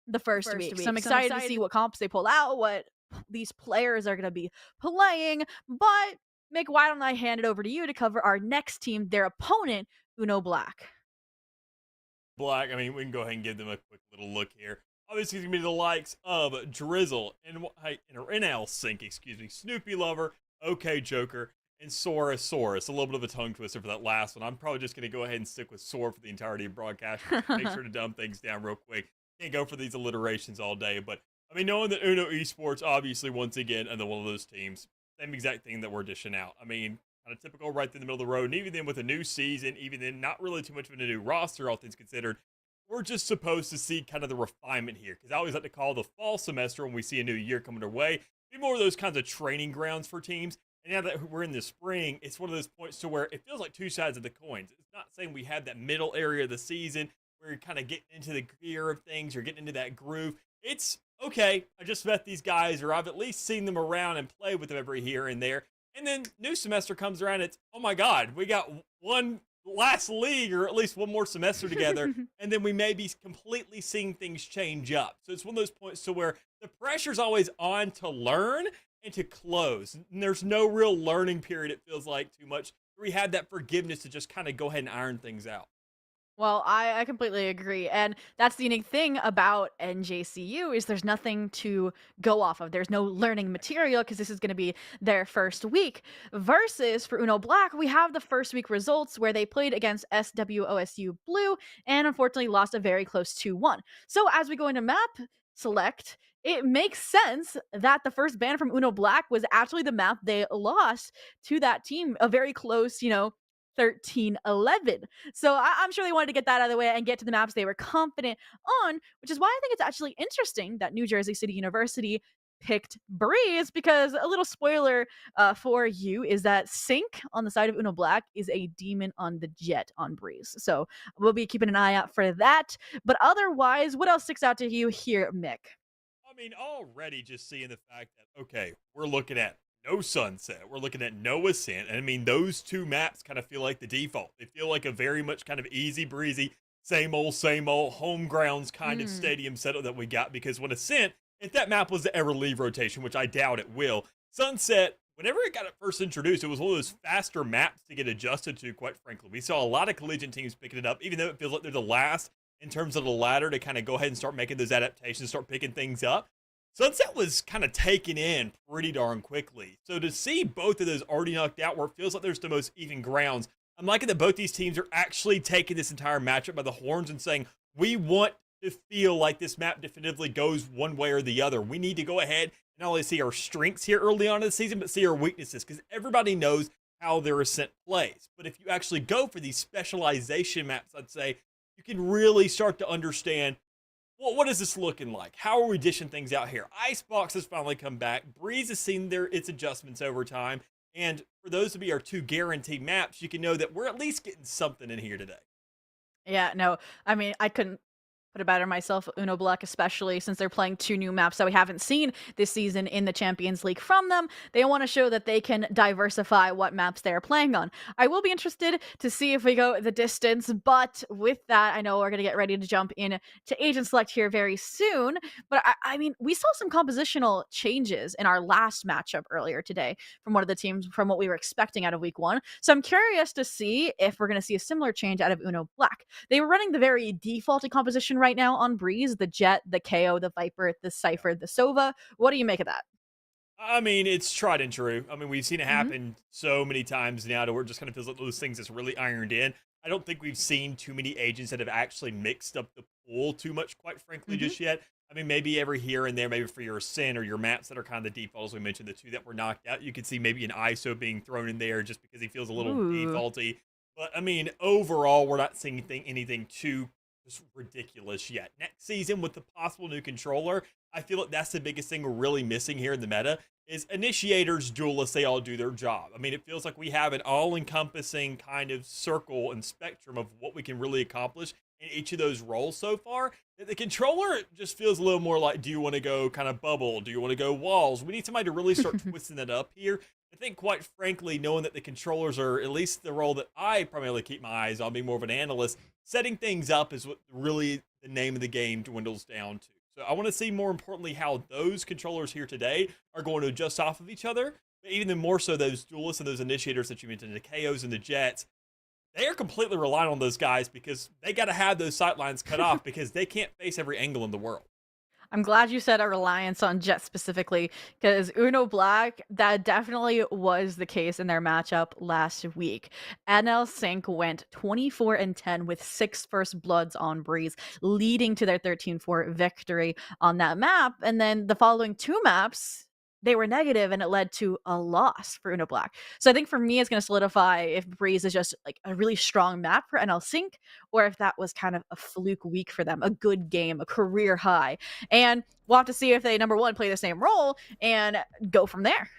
the first week. So I'm excited to see what comps they pull out, what these players are going to be playing. But, Mick, why don't I hand it over to you to cover our next team, their opponent, Uno Black. I mean, we can go ahead and give them a quick little look here. Obviously, it's going to be the likes of Drizzle and NL Sync, Snoopy Lover, OK Joker, and Sorasaurus. A little bit of a tongue twister for that last one. I'm probably just going to go ahead and stick with Sora for the entirety of broadcast. Make sure to dumb things down real quick. Can't go for these alliterations all day, but I mean, knowing that Uno Esports, obviously, once again, another one of those teams, same exact thing that we're dishing out. I mean, kind of typical right through the middle of the road, and even then with a new season, even then not really too much of a new roster, all things considered, we're just supposed to see kind of the refinement here, because I always like to call the fall semester when we see a new year coming our way, be more of those kinds of training grounds for teams. And now that we're in the spring, it's one of those points to where it feels like two sides of the coins. It's not saying we have that middle area of the season where you're kind of getting into the gear of things, you're getting into that groove. It's, okay, I just met these guys, or I've at least seen them around and play with them every here and there. And then new semester comes around, it's, oh my God, we got one last league, or at least one more semester together, and then we may be completely seeing things change up. So it's one of those points to where the pressure's always on to learn and to close. And there's no real learning period, it feels like, too much. We had that forgiveness to just kind of go ahead and iron things out. Well, I completely agree. And that's the unique thing about NJCU is there's nothing to go off of. There's no learning material because this is going to be their first week. Versus for Uno Black, we have the first week results where they played against SWOSU Blue and unfortunately lost a very close 2-1. So as we go into map select, it makes sense that the first ban from Uno Black was actually the map they lost to that team. A very close, 13-11. So I'm sure they wanted to get that out of the way and get to the maps they were confident on, which is why I think it's actually interesting that New Jersey City University picked Breeze, because a little spoiler for you is that Sync on the side of Uno Black is a demon on the jet on Breeze. So we'll be keeping an eye out for that. But otherwise, what else sticks out to you here, Mick? I mean, already just seeing the fact that, okay, we're looking at no Sunset, we're looking at no Ascent, and I mean, those two maps kind of feel like the default. They feel like a very much kind of easy breezy, same old home grounds kind of stadium setup that we got, because when Ascent, if that map was to ever leave rotation, which I doubt it will, Sunset, whenever it got first introduced, it was one of those faster maps to get adjusted to, quite frankly. We saw a lot of collegiate teams picking it up, even though it feels like they're the last in terms of the ladder to kind of go ahead and start making those adaptations, start picking things up. Sunset was kind of taken in pretty darn quickly. So to see both of those already knocked out where it feels like there's the most even grounds, I'm liking that both these teams are actually taking this entire matchup by the horns and saying, we want to feel like this map definitively goes one way or the other. We need to go ahead and not only see our strengths here early on in the season, but see our weaknesses, because everybody knows how their Ascent plays. But if you actually go for these specialization maps, I'd say, you can really start to understand, well, what is this looking like? How are we dishing things out here? Icebox has finally come back. Breeze has seen its adjustments over time. And for those to be our 2 guaranteed maps, you can know that we're at least getting something in here today. Yeah, no, I mean, I couldn't put it better myself. Uno Black, especially since they're playing 2 new maps that we haven't seen this season in the Champions League from them. They want to show that they can diversify what maps they're playing on. I will be interested to see if we go the distance, but with that, I know we're going to get ready to jump in to Agent Select here very soon. But I mean, we saw some compositional changes in our last matchup earlier today from one of the teams from what we were expecting out of week 1. So I'm curious to see if we're going to see a similar change out of Uno Black. They were running the very defaulted composition right now on Breeze, the Jet, the KO, the Viper, the Cypher, the Sova. What do you make of that? I mean, it's tried and true. I mean, we've seen it happen so many times now to where it just kind of feels like those things that's really ironed in. I don't think we've seen too many agents that have actually mixed up the pool too much, quite frankly, just yet. I mean, maybe every here and there, maybe for your Ascent or your maps that are kind of the default, as we mentioned, the 2 that were knocked out, you could see maybe an ISO being thrown in there just because he feels a little defaulty. But, I mean, overall, we're not seeing anything too ridiculous yet. Next season, with the possible new controller, I feel like that's the biggest thing we're really missing here in the meta is initiators, duelists, they all do their job. I mean, it feels like we have an all-encompassing kind of circle and spectrum of what we can really accomplish in each of those roles so far. The controller just feels a little more like, do you want to go kind of bubble? Do you want to go walls? We need somebody to really start twisting that up here. I think, quite frankly, knowing that the controllers are at least the role that I primarily keep my eyes on, being more of an analyst, setting things up is what really the name of the game dwindles down to. So I want to see, more importantly, how those controllers here today are going to adjust off of each other. But even more so, those duelists and those initiators that you mentioned, the KOs and the Jets, they are completely reliant on those guys because they got to have those sight lines cut off because they can't face every angle in the world. I'm glad you said a reliance on Jet specifically, because Uno Black, that definitely was the case in their matchup last week. NECC went 24-10 with 6 first bloods on Breeze, leading to their 13-4 victory on that map. And then the following 2 maps, they were negative, and it led to a loss for Uno Black. So I think for me, it's going to solidify if Breeze is just like a really strong map for NECC, or if that was kind of a fluke week for them, a good game, a career high. And we'll have to see if they, number one, play the same role and go from there.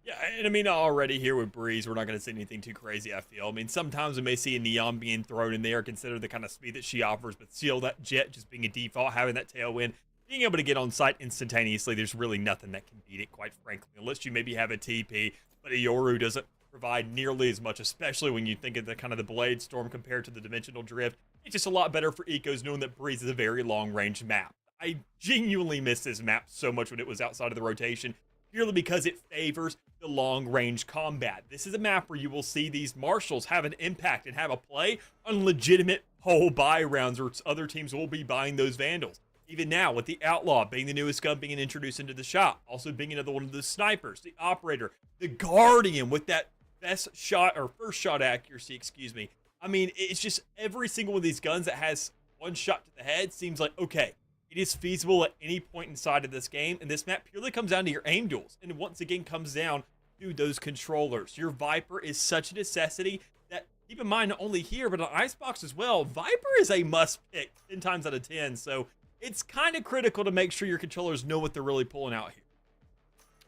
Yeah, and I mean, already here with Breeze, we're not going to see anything too crazy, I feel. I mean, sometimes we may see a Neon being thrown in there, consider the kind of speed that she offers, but still, that Jet just being a default, having that tailwind, being able to get on site instantaneously, there's really nothing that can beat it, quite frankly, unless you maybe have a TP, but a Yoru doesn't provide nearly as much, especially when you think of the kind of the Blade Storm compared to the Dimensional Drift. It's just a lot better for ecos knowing that Breeze is a very long-range map. I genuinely miss this map so much when it was outside of the rotation, purely because it favors the long-range combat. This is a map where you will see these marshals have an impact and have a play on legitimate whole buy rounds, or other teams will be buying those Vandals. Even now, with the Outlaw being the newest gun being introduced into the shop, also being another one of the snipers, the Operator, the Guardian with that best shot, or first shot accuracy, excuse me. I mean, it's just every single one of these guns that has one shot to the head seems like, okay, it is feasible at any point inside of this game, and this map purely comes down to your aim duels, and once again comes down to those controllers. Your Viper is such a necessity that, keep in mind, not only here, but on Icebox as well, Viper is a must pick 10 times out of 10, so it's kind of critical to make sure your controllers know what they're really pulling out here.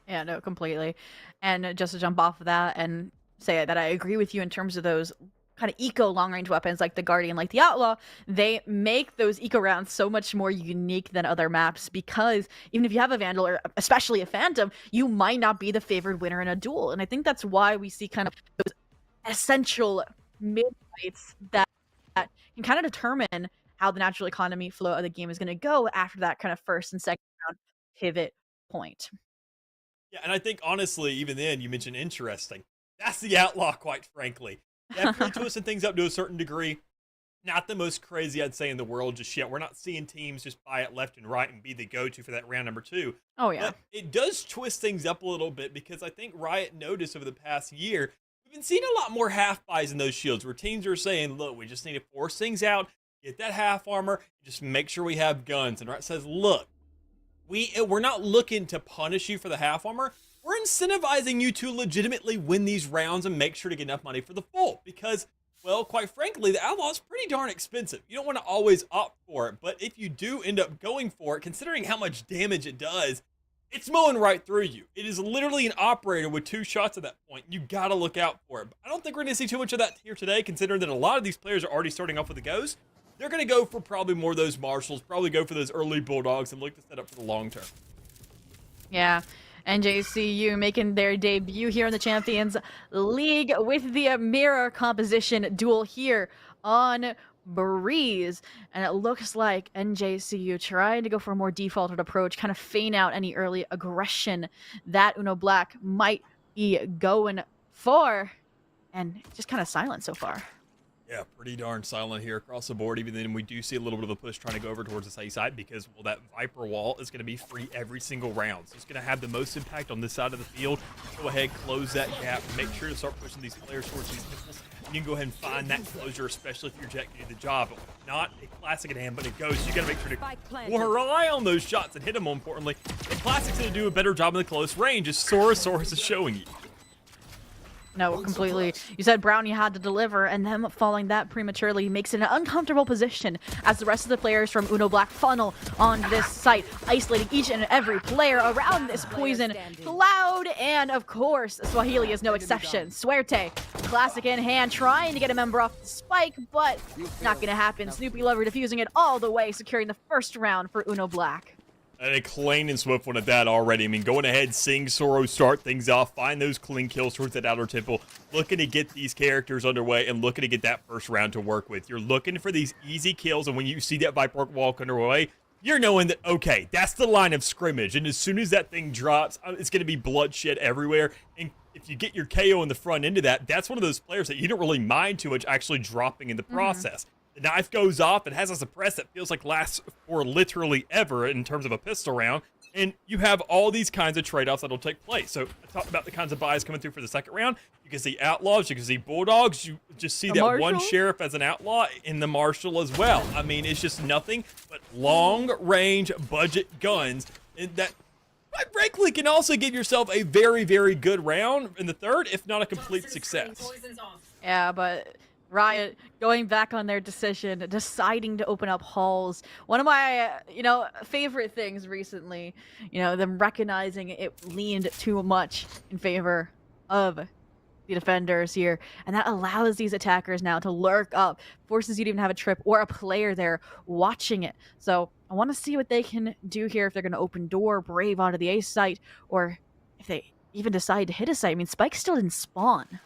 Yeah, no, completely. And just to jump off of that and say that I agree with you in terms of those kind of eco long-range weapons like the Guardian, like the Outlaw, they make those eco rounds so much more unique than other maps, because even if you have a Vandal, or especially a Phantom, you might not be the favored winner in a duel. And I think that's why we see kind of those essential mid-fights that can kind of determine how the natural economy flow of the game is going to go after that kind of first and second round pivot point. Yeah, and I think, honestly, even then, you mentioned interesting. That's the Outlaw, quite frankly. Definitely twisting things up to a certain degree. Not the most crazy, I'd say, in the world just yet. We're not seeing teams just buy it left and right and be the go-to for that round number 2. Oh, yeah. But it does twist things up a little bit, because I think Riot noticed over the past year, We've been seeing a lot more half buys in those shields where teams are saying, look, we just need to force things out, get that half armor, just make sure we have guns. And Riot says, look, we're not looking to punish you for the half armor. We're incentivizing you to legitimately win these rounds and make sure to get enough money for the full. Because, well, quite frankly, the Outlaw is pretty darn expensive. You don't want to always opt for it. But if you do end up going for it, considering how much damage it does, it's mowing right through you. It is literally an operator with 2 shots at that point. You got to look out for it. But I don't think we're going to see too much of that here today, considering that a lot of these players are already starting off with the Ghost. They're going to go for probably more of those Marshals, probably go for those early Bulldogs and look to set up for the long term. Yeah. NJCU making their debut here in the Champions League with the mirror composition duel here on Breeze. And it looks like NJCU trying to go for a more defaulted approach, kind of feign out any early aggression that Uno Black might be going for. And just kind of silent so far. Yeah, pretty darn silent here across the board. Even then, we do see a little bit of a push trying to go over towards the safe side because, well, that Viper wall is going to be free every single round. So it's going to have the most impact on this side of the field. Go ahead, close that gap. Make sure to start pushing these players towards these pistols. You can go ahead and find that closure, especially if your jet can do the job. Not a classic at hand, but a Ghost. You got to make sure to rely on those shots and hit them more importantly. The classic's going to do a better job in the close range, as Soros is showing you. No, completely. You said Brownie had to deliver, and them falling that prematurely makes it an uncomfortable position as the rest of the players from Uno Black funnel on this site, isolating each and every player around this poison cloud. And of course, Swahili is no exception. Suerte, classic in hand, trying to get a member off the spike, but not going to happen. Snoopy Lover defusing it all the way, securing the first round for Uno Black. And a clean and swift one at that already. I mean, going ahead, seeing Soros start things off, find those clean kills towards that outer temple, looking to get these characters underway and looking to get that first round to work with. You're looking for these easy kills, and when you see that Viper walk underway, you're knowing that, okay, that's the line of scrimmage, and as soon as that thing drops, it's going to be bloodshed everywhere, and if you get your KO in the front end of that, that's one of those players that you don't really mind too much actually dropping in the process. The knife goes off, it has a suppress that feels like lasts for literally ever in terms of a pistol round, and you have all these kinds of trade-offs that'll take place. So I talked about the kinds of buys coming through for the second round. You can see Outlaws, you can see Bulldogs, you just see that one Sheriff as an Outlaw in the Marshal as well. I mean, it's just nothing but long-range budget guns, and that, quite frankly, can also give yourself a very, very good round in the third, if not a complete success. Yeah, but Riot going back on their decision, deciding to open up halls. One of my, favorite things recently, them recognizing it leaned too much in favor of the defenders here. And that allows these attackers now to lurk up, forces you to even have a trip or a player there watching it. So I want to see what they can do here, if they're going to open door, Brave onto the A site, or if they even decide to hit a site. I mean, Spike still didn't spawn.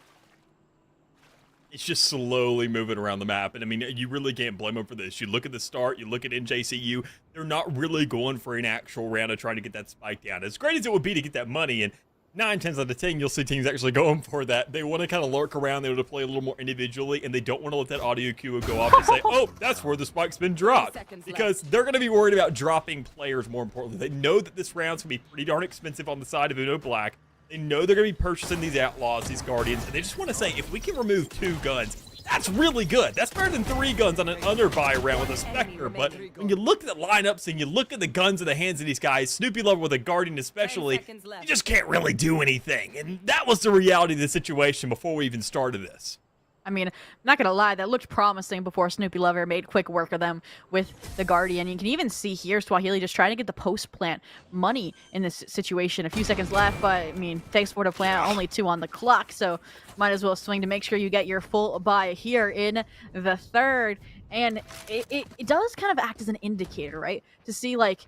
It's just slowly moving around the map. And I mean, you really can't blame them for this. You look at the start, you look at NJCU, they're not really going for an actual round of trying to get that spike down. As great as it would be to get that money, and 9 times out of 10, you'll see teams actually going for that. They want to kind of lurk around, they want to play a little more individually, and they don't want to let that audio cue go off and say, oh, that's where the spike's been dropped. Because they're going to be worried about dropping players more importantly. They know that this round's going to be pretty darn expensive on the side of Uno Black. They know they're going to be purchasing these Outlaws, these Guardians, and they just want to say, if we can remove 2 guns, that's really good. That's better than 3 guns on an underbuy round with a Spectre. But when you look at the lineups and you look at the guns in the hands of these guys, Snoopy Lover with a Guardian especially, you just can't really do anything. And that was the reality of the situation before we even started this. I mean, I'm not going to lie, that looked promising before Snoopy Lover made quick work of them with the Guardian. You can even see here Swahili just trying to get the post-plant money in this situation. A few seconds left, but, I mean, thanks for the plant, only 2 on the clock, so might as well swing to make sure you get your full buy here in the third. And it does kind of act as an indicator, right? To see, like,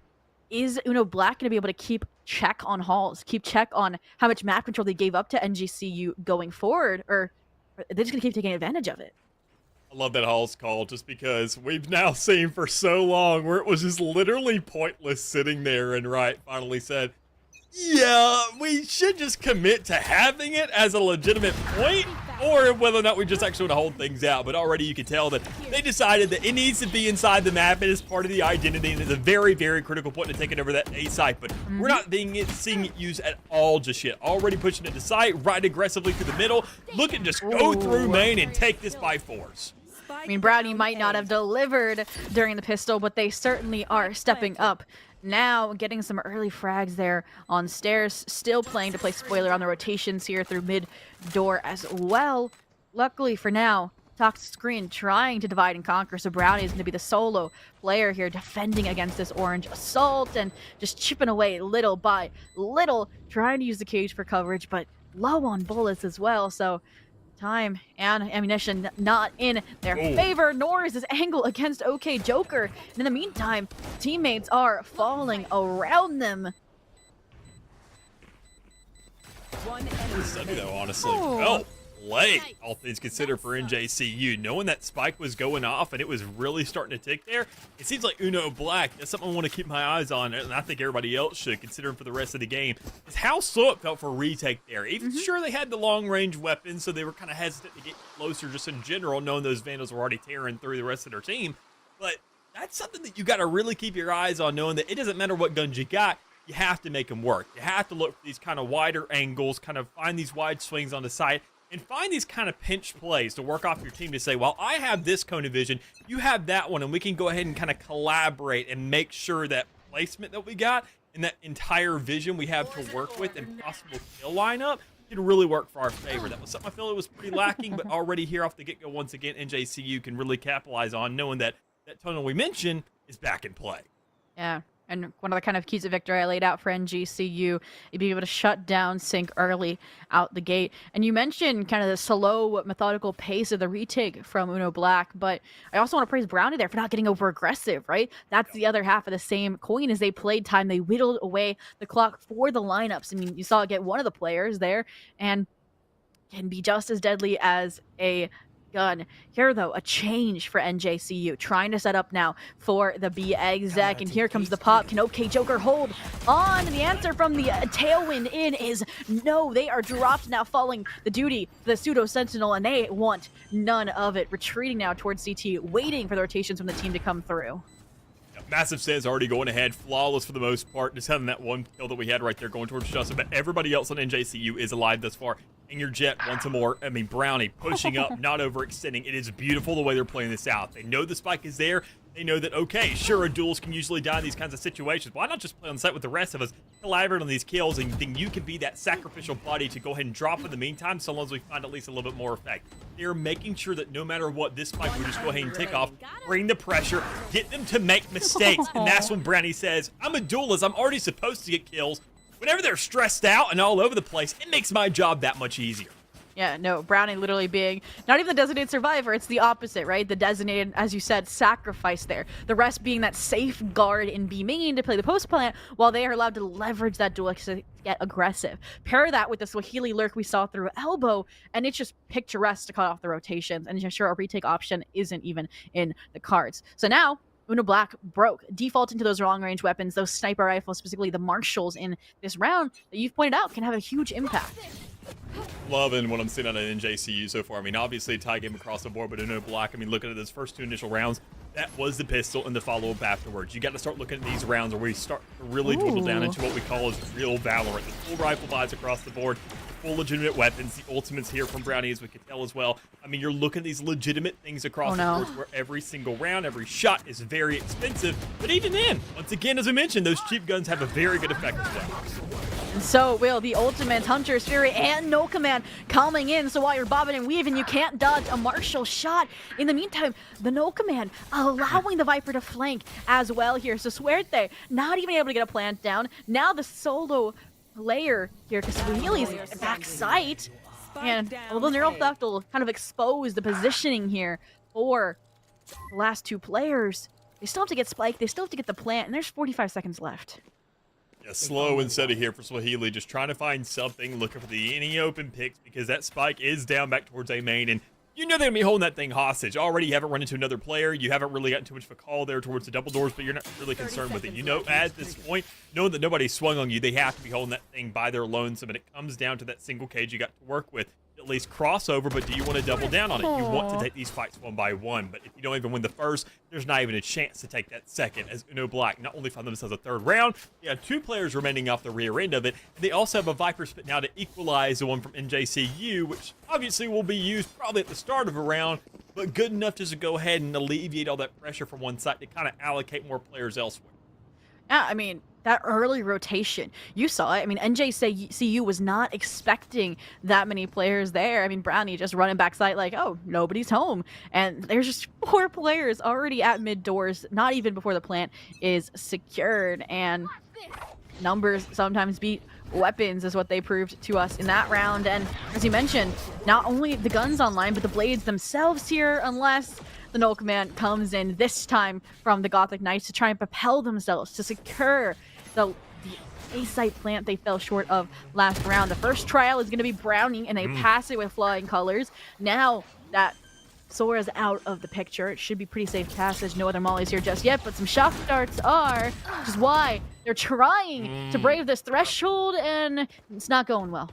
is Uno Black going to be able to keep check on halls, keep check on how much map control they gave up to NGCU going forward, or they're just going to keep taking advantage of it? I love that Hall's call, just because we've now seen for so long where it was just literally pointless sitting there, and Riot finally said, yeah, we should just commit to having it as a legitimate point. or whether or not we just actually want to hold things out. But already you can tell that they decided that it needs to be inside the map. It is part of the identity, and it's a very, very critical point to taking over that A site. But we're not seeing it used at all just yet. Already pushing it to site, right aggressively through the middle. Look at just go through main and take this by force. I mean, Brownie might not have delivered during the pistol, but they certainly are stepping up. Now, getting some early frags there on stairs, still playing to play spoiler on the rotations here through mid door as well. Luckily for now, Toxic Screen trying to divide and conquer, so Brownie is going to be the solo player here defending against this orange assault and just chipping away little by little, trying to use the cage for coverage, but low on bullets as well, so time and ammunition not in their favor, nor is this angle against OK Joker. And in the meantime, teammates are falling around them. Sunny though, honestly. Well played, all things considered, for NJCU. Knowing that spike was going off and it was really starting to tick there, it seems like Uno Black, that's something I want to keep my eyes on, and I think everybody else should, considering for the rest of the game, is how slow it felt for retake there. Even sure they had the long-range weapons, so they were kind of hesitant to get closer just in general, knowing those Vandals were already tearing through the rest of their team. But that's something that you got to really keep your eyes on, knowing that it doesn't matter what guns you got, you have to make them work. You have to look for these kind of wider angles, kind of find these wide swings on the site, and find these kind of pinch plays to work off your team to say, well, I have this cone of vision, you have that one, and we can go ahead and kind of collaborate and make sure that placement that we got and that entire vision we have to work with and possible kill lineup can really work for our favor. That was something I feel it was pretty lacking, but already here off the get-go, once again, NJCU can really capitalize on, knowing that that tunnel we mentioned is back in play. Yeah. And one of the kind of keys of victory I laid out for NGCU, you'd be able to shut down Sync early out the gate. And you mentioned kind of the slow, methodical pace of the retake from Uno Black, but I also want to praise Brownie there for not getting over aggressive, right? That's the other half of the same coin. As they played time, they whittled away the clock for the lineups. I mean, you saw it get one of the players there and can be just as deadly as a gun. Here, though, a change for NJCU, trying to set up now for the B exec, and here comes the pop. Can OK Joker hold on? The answer from the tailwind in is no. They are dropped now, following the duty for the pseudo sentinel, and they want none of it. Retreating now towards CT, waiting for the rotations from the team to come through. Massive Sense already going ahead, flawless for the most part, just having that one kill that we had right there going towards Justin, but everybody else on NJCU is alive thus far. And your Jet once more, I mean, Brownie pushing up, not overextending. It is beautiful the way they're playing this out. They know the spike is there. They know that, okay, sure, duels can usually die in these kinds of situations. Why not just play on site with the rest of us, collaborate on these kills, and then you can be that sacrificial body to go ahead and drop in the meantime, so long as we find at least a little bit more effect. They're making sure that no matter what, this spike, we just go ahead and take off, bring the pressure, get them to make mistakes, and that's when Brownie says, I'm a duelist, I'm already supposed to get kills. Whenever they're stressed out and all over the place, it makes my job that much easier. Yeah, no, Brownie literally being not even the designated survivor, it's the opposite, right? The designated, as you said, sacrifice there. The rest being that safeguard in B main to play the post plant, while they are allowed to leverage that duel to get aggressive. Pair that with the Swahili lurk we saw through elbow, and it's just picturesque to cut off the rotations. And sure, a retake option isn't even in the cards. So now, Uno Black broke, defaulting to those long-range weapons, those sniper rifles, specifically the Marshals in this round that you've pointed out can have a huge impact. Loving what I'm seeing out of NJCU so far. I mean, obviously a tie game across the board, but Uno Black, I mean, looking at those first two initial rounds, that was the pistol and the follow-up afterwards. You got to start looking at these rounds where we start to really dwindle down into what we call as real Valorant. The full rifle buys across the board, full legitimate weapons, the ultimates here from Brownie, as we can tell as well. I mean, you're looking at these legitimate things across the board where every single round, every shot is very expensive. But even then, once again, as I mentioned, those cheap guns have a very good effect as well. And so will the ultimate Hunter's Fury and No Command coming in. So while you're bobbing and weaving, you can't dodge a Marshall shot. In the meantime, the No Command allowing the Viper to flank as well here. So Suerte not even able to get a plant down. Now the solo player here, because Swahili's back sight. And a little neural theft will kind of expose the positioning here for the last two players. They still have to get spiked. They still have to get the plant. And there's 45 seconds left. Yeah, slow and steady here for Swahili, just trying to find something, looking for any open picks, because that spike is down back towards A main, and you know they're going to be holding that thing hostage. Already you haven't run into another player, you haven't really gotten too much of a call there towards the double doors, but you're not really concerned with it. You know, at this point, knowing that nobody swung on you, they have to be holding that thing by their lonesome, and it comes down to that single cage you got to work with. at least cross over, but do you want to double down on it? You want to take these fights one by one, but if you don't even win the first, there's not even a chance to take that second, as Uno Black not only found themselves a third round, they have 2 players remaining off the rear end of it, and they also have a Viper Spit now to equalize the one from NJCU, which obviously will be used probably at the start of a round, but good enough just to go ahead and alleviate all that pressure from one side to kind of allocate more players elsewhere. Yeah, I mean, that early rotation, you saw it. I mean, NJCU was not expecting that many players there. I mean, Brownie just running backside like, oh, nobody's home. And there's just 4 players already at mid doors, not even before the plant is secured. And numbers sometimes beat weapons is what they proved to us in that round. And as you mentioned, not only the guns online, but the blades themselves here, unless the null command comes in this time from the Gothic Knights to try and propel themselves to secure the A-site plant they fell short of last round. The first trial is going to be Browning, and they pass it with flying colors. Now that Sora's out of the picture, it should be pretty safe passage. No other mollies here just yet, but some shock darts are, which is why they're trying to brave this threshold, and it's not going well.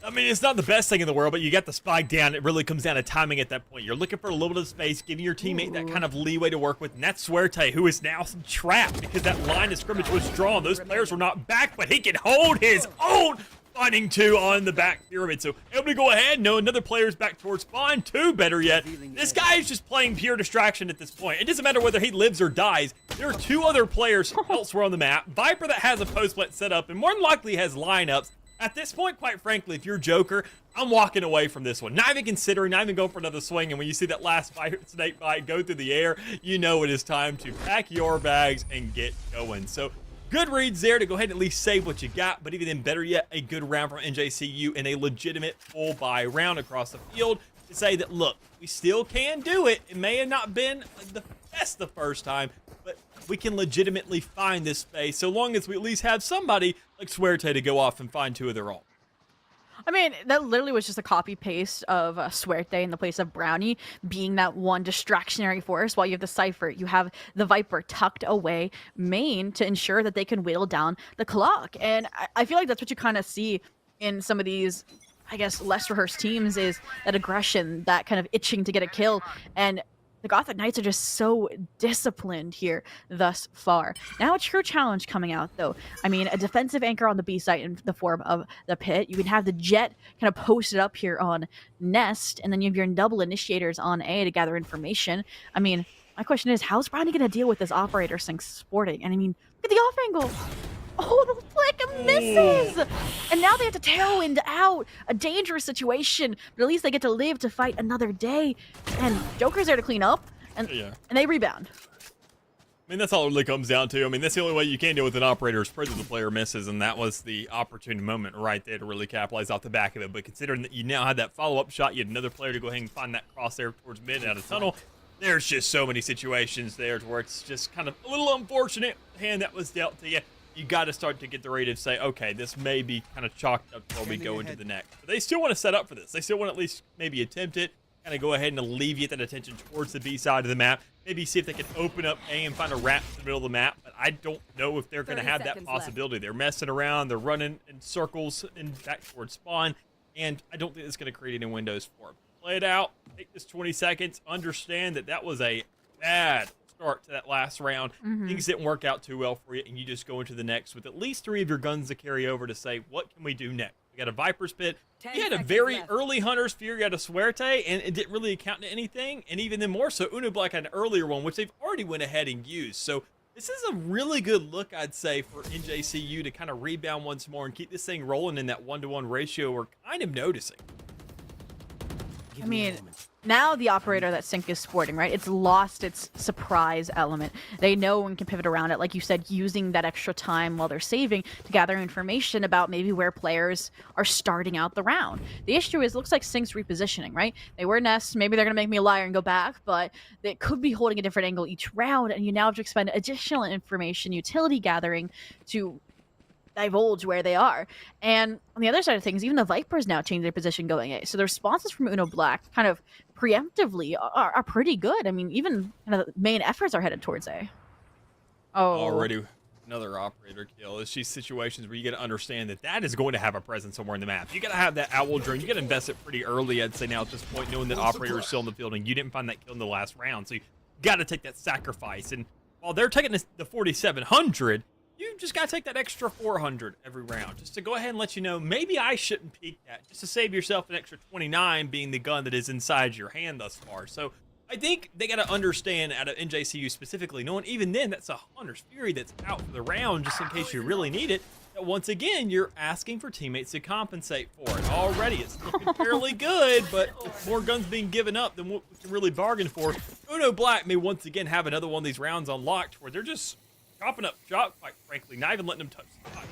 I mean, it's not the best thing in the world, but you got the spike down. It really comes down to timing at that point. You're looking for a little bit of space, giving your teammate that kind of leeway to work with. And that's Suerte, who is now trapped because that line of scrimmage was drawn. Those players were not back, but he can hold his own. Finding 2 on the back pyramid. So able to go ahead. No, another player's back towards spawn. 2, better yet. This guy is just playing pure distraction at this point. It doesn't matter whether he lives or dies. There are 2 other players elsewhere on the map. Viper that has a post plant set up and more than likely has lineups. At this point, quite frankly, if you're Joker, I'm walking away from this one. Not even considering, not even going for another swing. And when you see that last snake bite go through the air, you know it is time to pack your bags and get going. So good reads there to go ahead and at least save what you got. But even then, better yet, a good round from NJCU and a legitimate full buy round across the field to say that, look, we still can do it. It may have not been the best the first time, but we can legitimately find this space so long as we at least have somebody like Suerte to go off and find 2 of their own. I mean, that literally was just a copy-paste of Suerte in the place of Brownie being that one distractionary force. While you have the Cypher, you have the Viper tucked away main to ensure that they can whittle down the clock. And I feel like that's what you kind of see in some of these, I guess, less rehearsed teams, is that aggression, that kind of itching to get a kill. And the Gothic Knights are just so disciplined here thus far. Now a true challenge coming out, though. I mean, a defensive anchor on the B site in the form of the Pit. You can have the Jet kind of posted up here on Nest, and then you have your double initiators on A to gather information. I mean, my question is, how's Brownie going to deal with this operator sync sporting? And I mean, look at the off angle. Oh, the flick misses! And now they have to tailwind out. A dangerous situation, but at least they get to live to fight another day. And Joker's there to clean up, and they rebound. I mean, that's all it really comes down to. I mean, that's the only way you can deal with an operator is pray that the player misses, and that was the opportune moment right there to really capitalize off the back of it. But considering that you now had that follow-up shot, you had another player to go ahead and find that crosshair towards mid out of tunnel. There's just so many situations there to where it's just kind of a little unfortunate hand that was dealt to you. You got to start to get the rate of say, okay, this may be kind of chalked up before we go into the next. But they still want to set up for this. They still want to at least maybe attempt it, kind of go ahead and alleviate that attention towards the B side of the map. Maybe see if they can open up A and find a wrap in the middle of the map. But I don't know if they're going to have that possibility. They're messing around. They're running in circles and back towards spawn. And I don't think it's going to create any windows for them. Play it out. Take this 20 seconds. Understand that that was a bad start to that last round. Things didn't work out too well for you, and you just go into the next with at least 3 of your guns to carry over to say, what can we do next? We got a Viper's Pit. We had a very early Hunter's Fury out of Suerte, and it didn't really account to anything. And even then more so, Uno Black had an earlier one, which they've already went ahead and used. So this is a really good look, I'd say, for NJCU to kind of rebound once more and keep this thing rolling in that 1-to-1 ratio we're kind of noticing. I mean, now the operator that Sync is sporting, right? It's lost its surprise element. They know and can pivot around it, like you said, using that extra time while they're saving to gather information about maybe where players are starting out the round. The issue is, looks like Sync's repositioning, right? They were Nest, maybe they're going to make me a liar and go back, but they could be holding a different angle each round, and you now have to expend additional information, utility gathering to divulge where they are. And on the other side of things, even the Vipers now change their position going A. So the responses from Uno Black kind of preemptively are pretty good. I mean, even kind of the main efforts are headed towards A. Oh. Already another operator kill. It's these situations where you got to understand that that is going to have a presence somewhere in the map. You got to have that owl drone. You got to invest it pretty early, I'd say now at this point, knowing that operator is still in the field and you didn't find that kill in the last round. So you got to take that sacrifice. And while they're taking the 4,700, you just got to take that extra 400 every round just to go ahead and let you know, maybe I shouldn't peek that, just to save yourself an extra 29 being the gun that is inside your hand thus far. So I think they got to understand out of NJCU specifically, knowing even then that's a Hunter's Fury that's out for the round just in case you really need it, that once again, you're asking for teammates to compensate for it. Already, it's looking fairly good, but with more guns being given up than what we can really bargain for, Uno Black may once again have another one of these rounds unlocked where they're just chopping up shot, quite frankly, not even letting them touch the spot.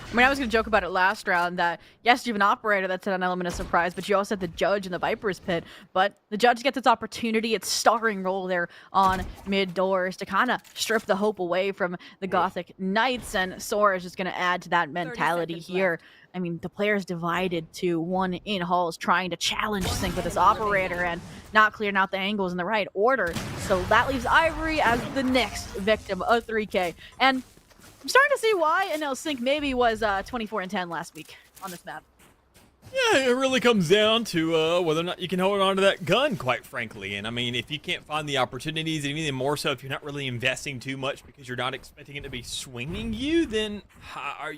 I mean, I was going to joke about it last round that, yes, you have an operator that's an element of surprise, but you also have the judge in the Viper's pit. But the judge gets its opportunity, its starring role there on mid doors to kind of strip the hope away from the Gothic Knights, and Sora is just going to add to that mentality here. I mean, the players divided to one in halls trying to challenge Sync with this operator and not clearing out the angles in the right order. So that leaves Ivory as the next victim of 3K. And I'm starting to see why NL Sync maybe was 24-10 last week on this map. Yeah, it really comes down to whether or not you can hold on to that gun, quite frankly. And I mean, if you can't find the opportunities, and even more so if you're not really investing too much because you're not expecting it to be swinging you, then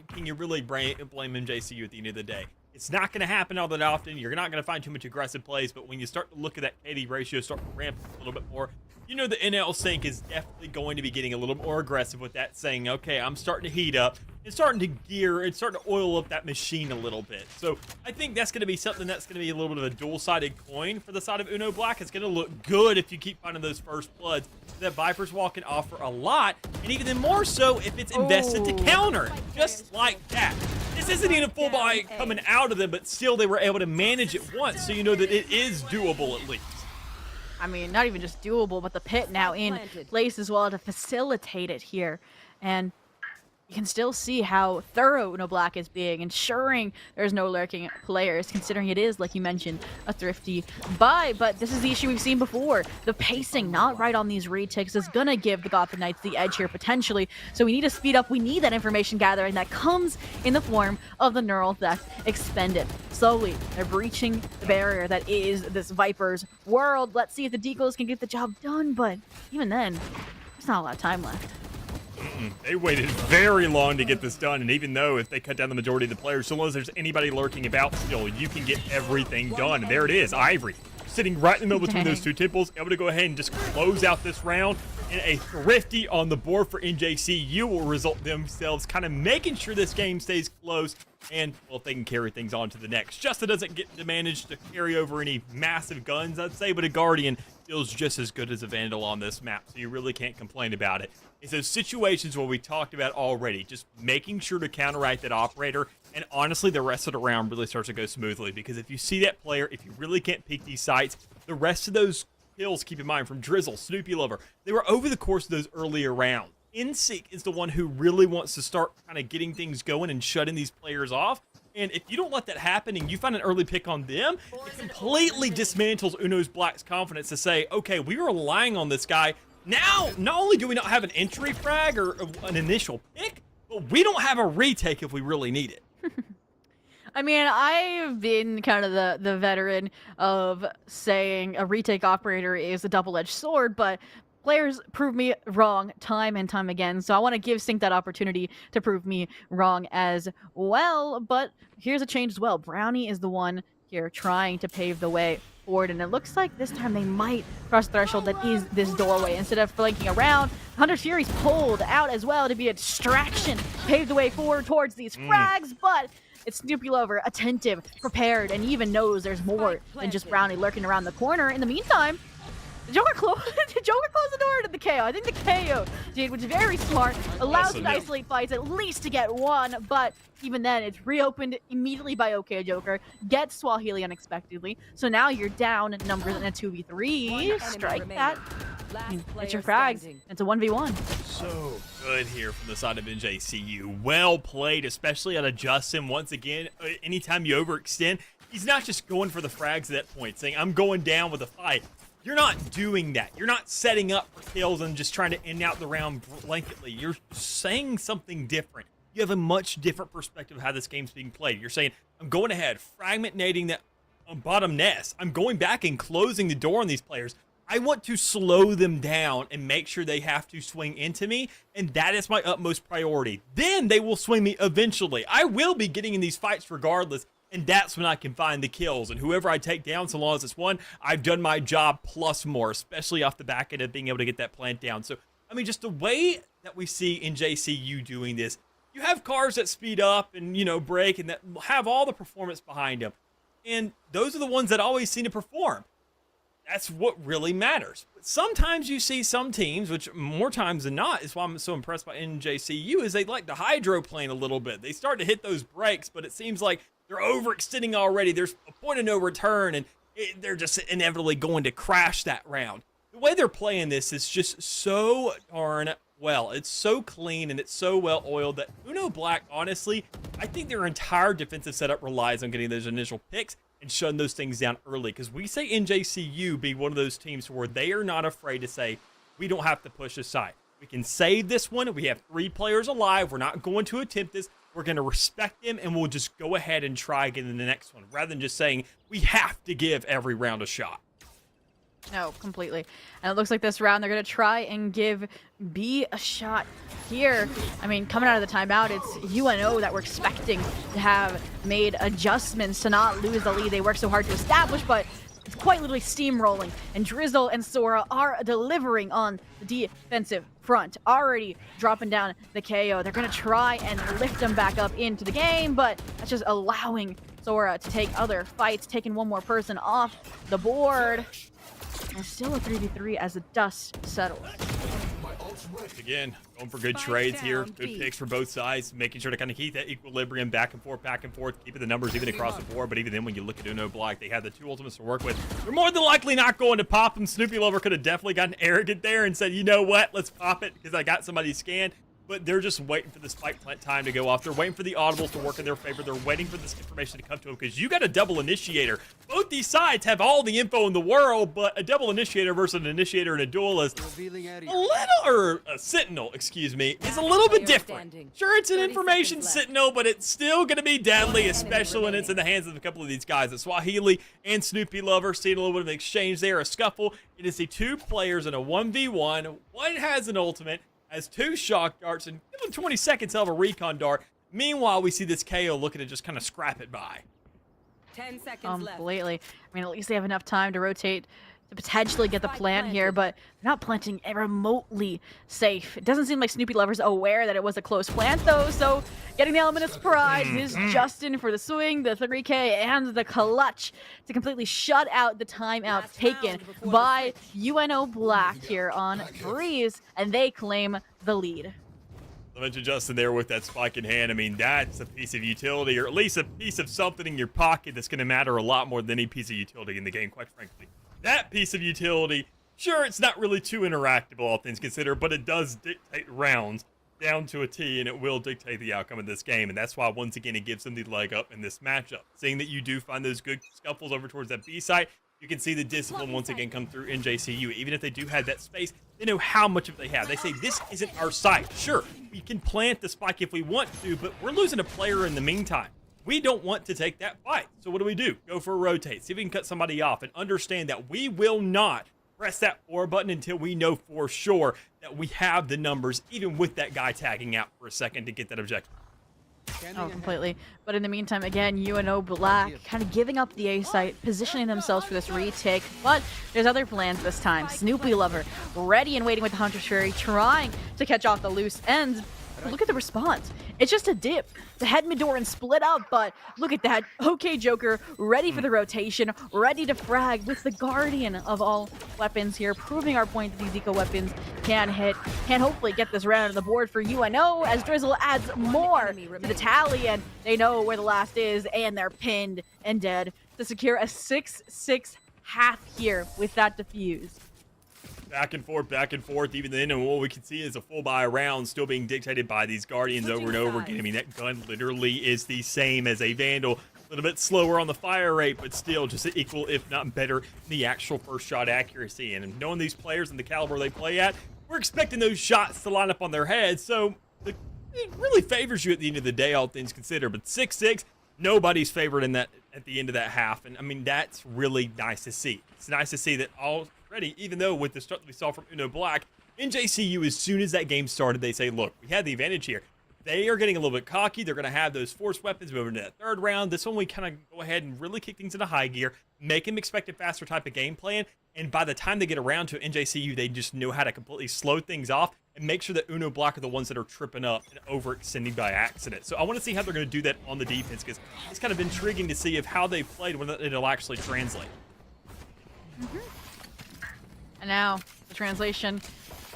can you really blame MJCU at the end of the day? It's not going to happen all that often. You're not going to find too much aggressive plays, but when you start to look at that KD ratio, start to ramp a little bit more, you know the NL Sync is definitely going to be getting a little more aggressive with that, saying, okay, I'm starting to heat up and starting to gear and starting to oil up that machine a little bit. So I think that's going to be something that's going to be a little bit of a dual-sided coin for the side of Uno Black. It's going to look good if you keep finding those first bloods. That Viper's Wall can offer a lot, and even more so if it's invested to counter, just like that. This isn't even a full buy coming out of them, but still they were able to manage it once, so you know that it is doable at least. I mean, not even just doable, but the pit now in place as well to facilitate it here. And you can still see how thorough Uno Black is being, ensuring there's no lurking players, considering it is, like you mentioned, a thrifty buy. But this is the issue we've seen before. The pacing not right on these retakes is going to give the Gothic Knights the edge here, potentially. So we need to speed up. We need that information gathering that comes in the form of the Neural Theft Expended. Slowly, they're breaching the barrier that is this Viper's world. Let's see if the Deagles can get the job done, but even then, there's not a lot of time left. They waited very long to get this done, and even though if they cut down the majority of the players, so long as there's anybody lurking about still, you can get everything done. And there it is, Ivory, sitting right in the middle between those two temples, able to go ahead and just close out this round. And a thrifty on the board for NJCU will result themselves kind of making sure this game stays close, and, well, if they can carry things on to the next. Justa doesn't get to manage to carry over any massive guns, I'd say, but a Guardian feels just as good as a Vandal on this map, so you really can't complain about it. It's those situations where we talked about already, just making sure to counteract that operator, and honestly, the rest of the round really starts to go smoothly, because if you see that player, if you really can't peek these sites, the rest of those kills, keep in mind, from Drizzle, Snoopy Lover, they were over the course of those earlier rounds. NECC is the one who really wants to start kind of getting things going and shutting these players off. And if you don't let that happen and you find an early pick on them, it completely dismantles Uno Black's confidence to say, okay, we were relying on this guy. Now, not only do we not have an entry frag or an initial pick, but we don't have a retake if we really need it. I mean, I've been kind of the veteran of saying a retake operator is a double-edged sword, but players prove me wrong time and time again, so I want to give Sync that opportunity to prove me wrong as well. But here's a change as well. Brownie is the one here trying to pave the way forward, and it looks like this time they might cross the threshold that is this doorway. Instead of flanking around, Hunter's Fury's pulled out as well to be a distraction, pave the way forward towards these frags, but it's Snoopy Lover, attentive, prepared, and even knows there's more than just Brownie lurking around the corner. In the meantime, did Joker close the door to the KO? I think the KO did, which is very smart. Allows you to isolate fights, at least to get one, but even then, it's reopened immediately by OK Joker. Gets Swahili unexpectedly. So now you're down numbers in a 2v3. Strike that. It's your frags. It's a 1v1. So good here from the side of NJCU. Well played, especially out of Justin. Once again, anytime you overextend, he's not just going for the frags at that point, saying, I'm going down with a fight. You're not doing that. You're not setting up for kills and just trying to end out the round blanketly. You're saying something different. You have a much different perspective of how this game's being played. You're saying, I'm going ahead, fragmenting that bottom nest. I'm going back and closing the door on these players. I want to slow them down and make sure they have to swing into me, and that is my utmost priority. Then they will swing me eventually. I will be getting in these fights regardless, and that's when I can find the kills. And whoever I take down, so long as it's one, I've done my job plus more, especially off the back end of being able to get that plant down. So, I mean, just the way that we see in JCU doing this, you have cars that speed up and, you know, brake and that have all the performance behind them. And those are the ones that always seem to perform. That's what really matters. But sometimes you see some teams, which more times than not is why I'm so impressed by NJCU, is they like to hydroplane a little bit. They start to hit those brakes, but it seems like they're overextending already. There's a point of no return, and they're just inevitably going to crash that round. The way they're playing this is just so darn well. It's so clean and it's so well oiled that Uno Black, honestly, I think their entire defensive setup relies on getting those initial picks and shutting those things down early. Because we say NJCU be one of those teams where they are not afraid to say, we don't have to push aside. We can save this one. We have 3 players alive. We're not going to attempt this. We're going to respect them, and we'll just go ahead and try again in the next one, rather than just saying we have to give every round a shot. No, completely. And it looks like this round they're going to try and give B a shot here. I mean, coming out of the timeout, it's UNO that we're expecting to have made adjustments to not lose the lead they worked so hard to establish, but it's quite literally steamrolling. And Drizzle and Sora are delivering on the defensive front, already dropping down the KO. They're going to try and lift them back up into the game, but that's just allowing Sora to take other fights, taking one more person off the board. And still a 3v3 as the dust settles. Again, going for good trades here. Good picks for both sides, making sure to kind of keep that equilibrium back and forth, keeping the numbers even across the board. But even then, when you look at Uno Black, they have the 2 ultimates to work with. They're more than likely not going to pop them. Snoopy Lover could have definitely gotten arrogant there and said, you know what, let's pop it because I got somebody scanned. But they're just waiting for the spike plant time to go off. They're waiting for the audibles to work in their favor. They're waiting for this information to come to them because you got a double initiator. Both these sides have all the info in the world, but a double initiator versus an initiator and a duelist, a sentinel, excuse me, is a little bit different. Sure, it's an information sentinel, but it's still going to be deadly, especially when it's in the hands of a couple of these guys. The Swahili and Snoopy Lover seeing a little bit of an exchange there, a scuffle. It is the 2 players in a 1v1. One has an ultimate, has 2 shock darts, and give him 20 seconds of a recon dart. Meanwhile, we see this KO looking to just kind of scrap it by. 10 seconds left. Completely. I mean, at least they have enough time to rotate to potentially get the plant here, but they're not planting remotely safe. It doesn't seem like Snoopy Lover's aware that it was a close plant, though, so getting the element of surprise is Justin for the swing, the 3K, and the clutch to completely shut out the timeout taken by UNO Black here on Breeze, and they claim the lead. I mentioned Justin there with that spike in hand. I mean, that's a piece of utility, or at least a piece of something in your pocket that's going to matter a lot more than any piece of utility in the game, quite frankly. That piece of utility, sure, it's not really too interactable, all things considered, but it does dictate rounds down to a T, and it will dictate the outcome of this game. And that's why, once again, it gives them the leg up in this matchup. Seeing that you do find those good scuffles over towards that B site, you can see the discipline once again come through in JCU. Even if they do have that space, they know how much of it they have. They say, this isn't our site. Sure, we can plant the spike if we want to, but we're losing a player in the meantime. We don't want to take that fight. So what do? Go for a rotate. See if we can cut somebody off and understand that we will not press that 4 button until we know for sure that we have the numbers, even with that guy tagging out for a second to get that objective. Oh, completely. But in the meantime, again, UNO Black kind of giving up the A site, positioning themselves for this retake. But there's other plans this time. Snoopy Lover ready and waiting with the Hunter's Fury, trying to catch off the loose ends. Look at the response. It's just a dip to head mid-door and split up, but look at that. Okay, Joker, ready for the rotation, ready to frag with the Guardian of all weapons here, proving our point that these eco weapons can hit, can hopefully get this round on the board for UNO as Drizzle adds more to the tally, and they know where the last is, and they're pinned and dead to secure a 6-6 half here with that defuse. Back and forth, even then, and what we can see is a full buy round still being dictated by these Guardians over and over again. I mean, that gun literally is the same as a Vandal, little bit slower on the fire rate, but still just equal, if not better, than the actual first shot accuracy. And knowing these players and the caliber they play at, we're expecting those shots to line up on their heads. So it really favors you at the end of the day, all things considered. But 6-6, nobody's favored in that at the end of that half. And I mean, that's really nice to see. It's nice to see that already, even though with the start that we saw from Uno Black, NJCU, as soon as that game started, they say, look, we had the advantage here. They are getting a little bit cocky. They're going to have those force weapons moving to that third round. This one, we kind of go ahead and really kick things into high gear, make them expect a faster type of game plan. And by the time they get around to NJCU, they just know how to completely slow things off and make sure that Uno Black are the ones that are tripping up and overextending by accident. So I want to see how they're going to do that on the defense, because it's kind of intriguing to see if how they played when it'll actually translate. And now the translation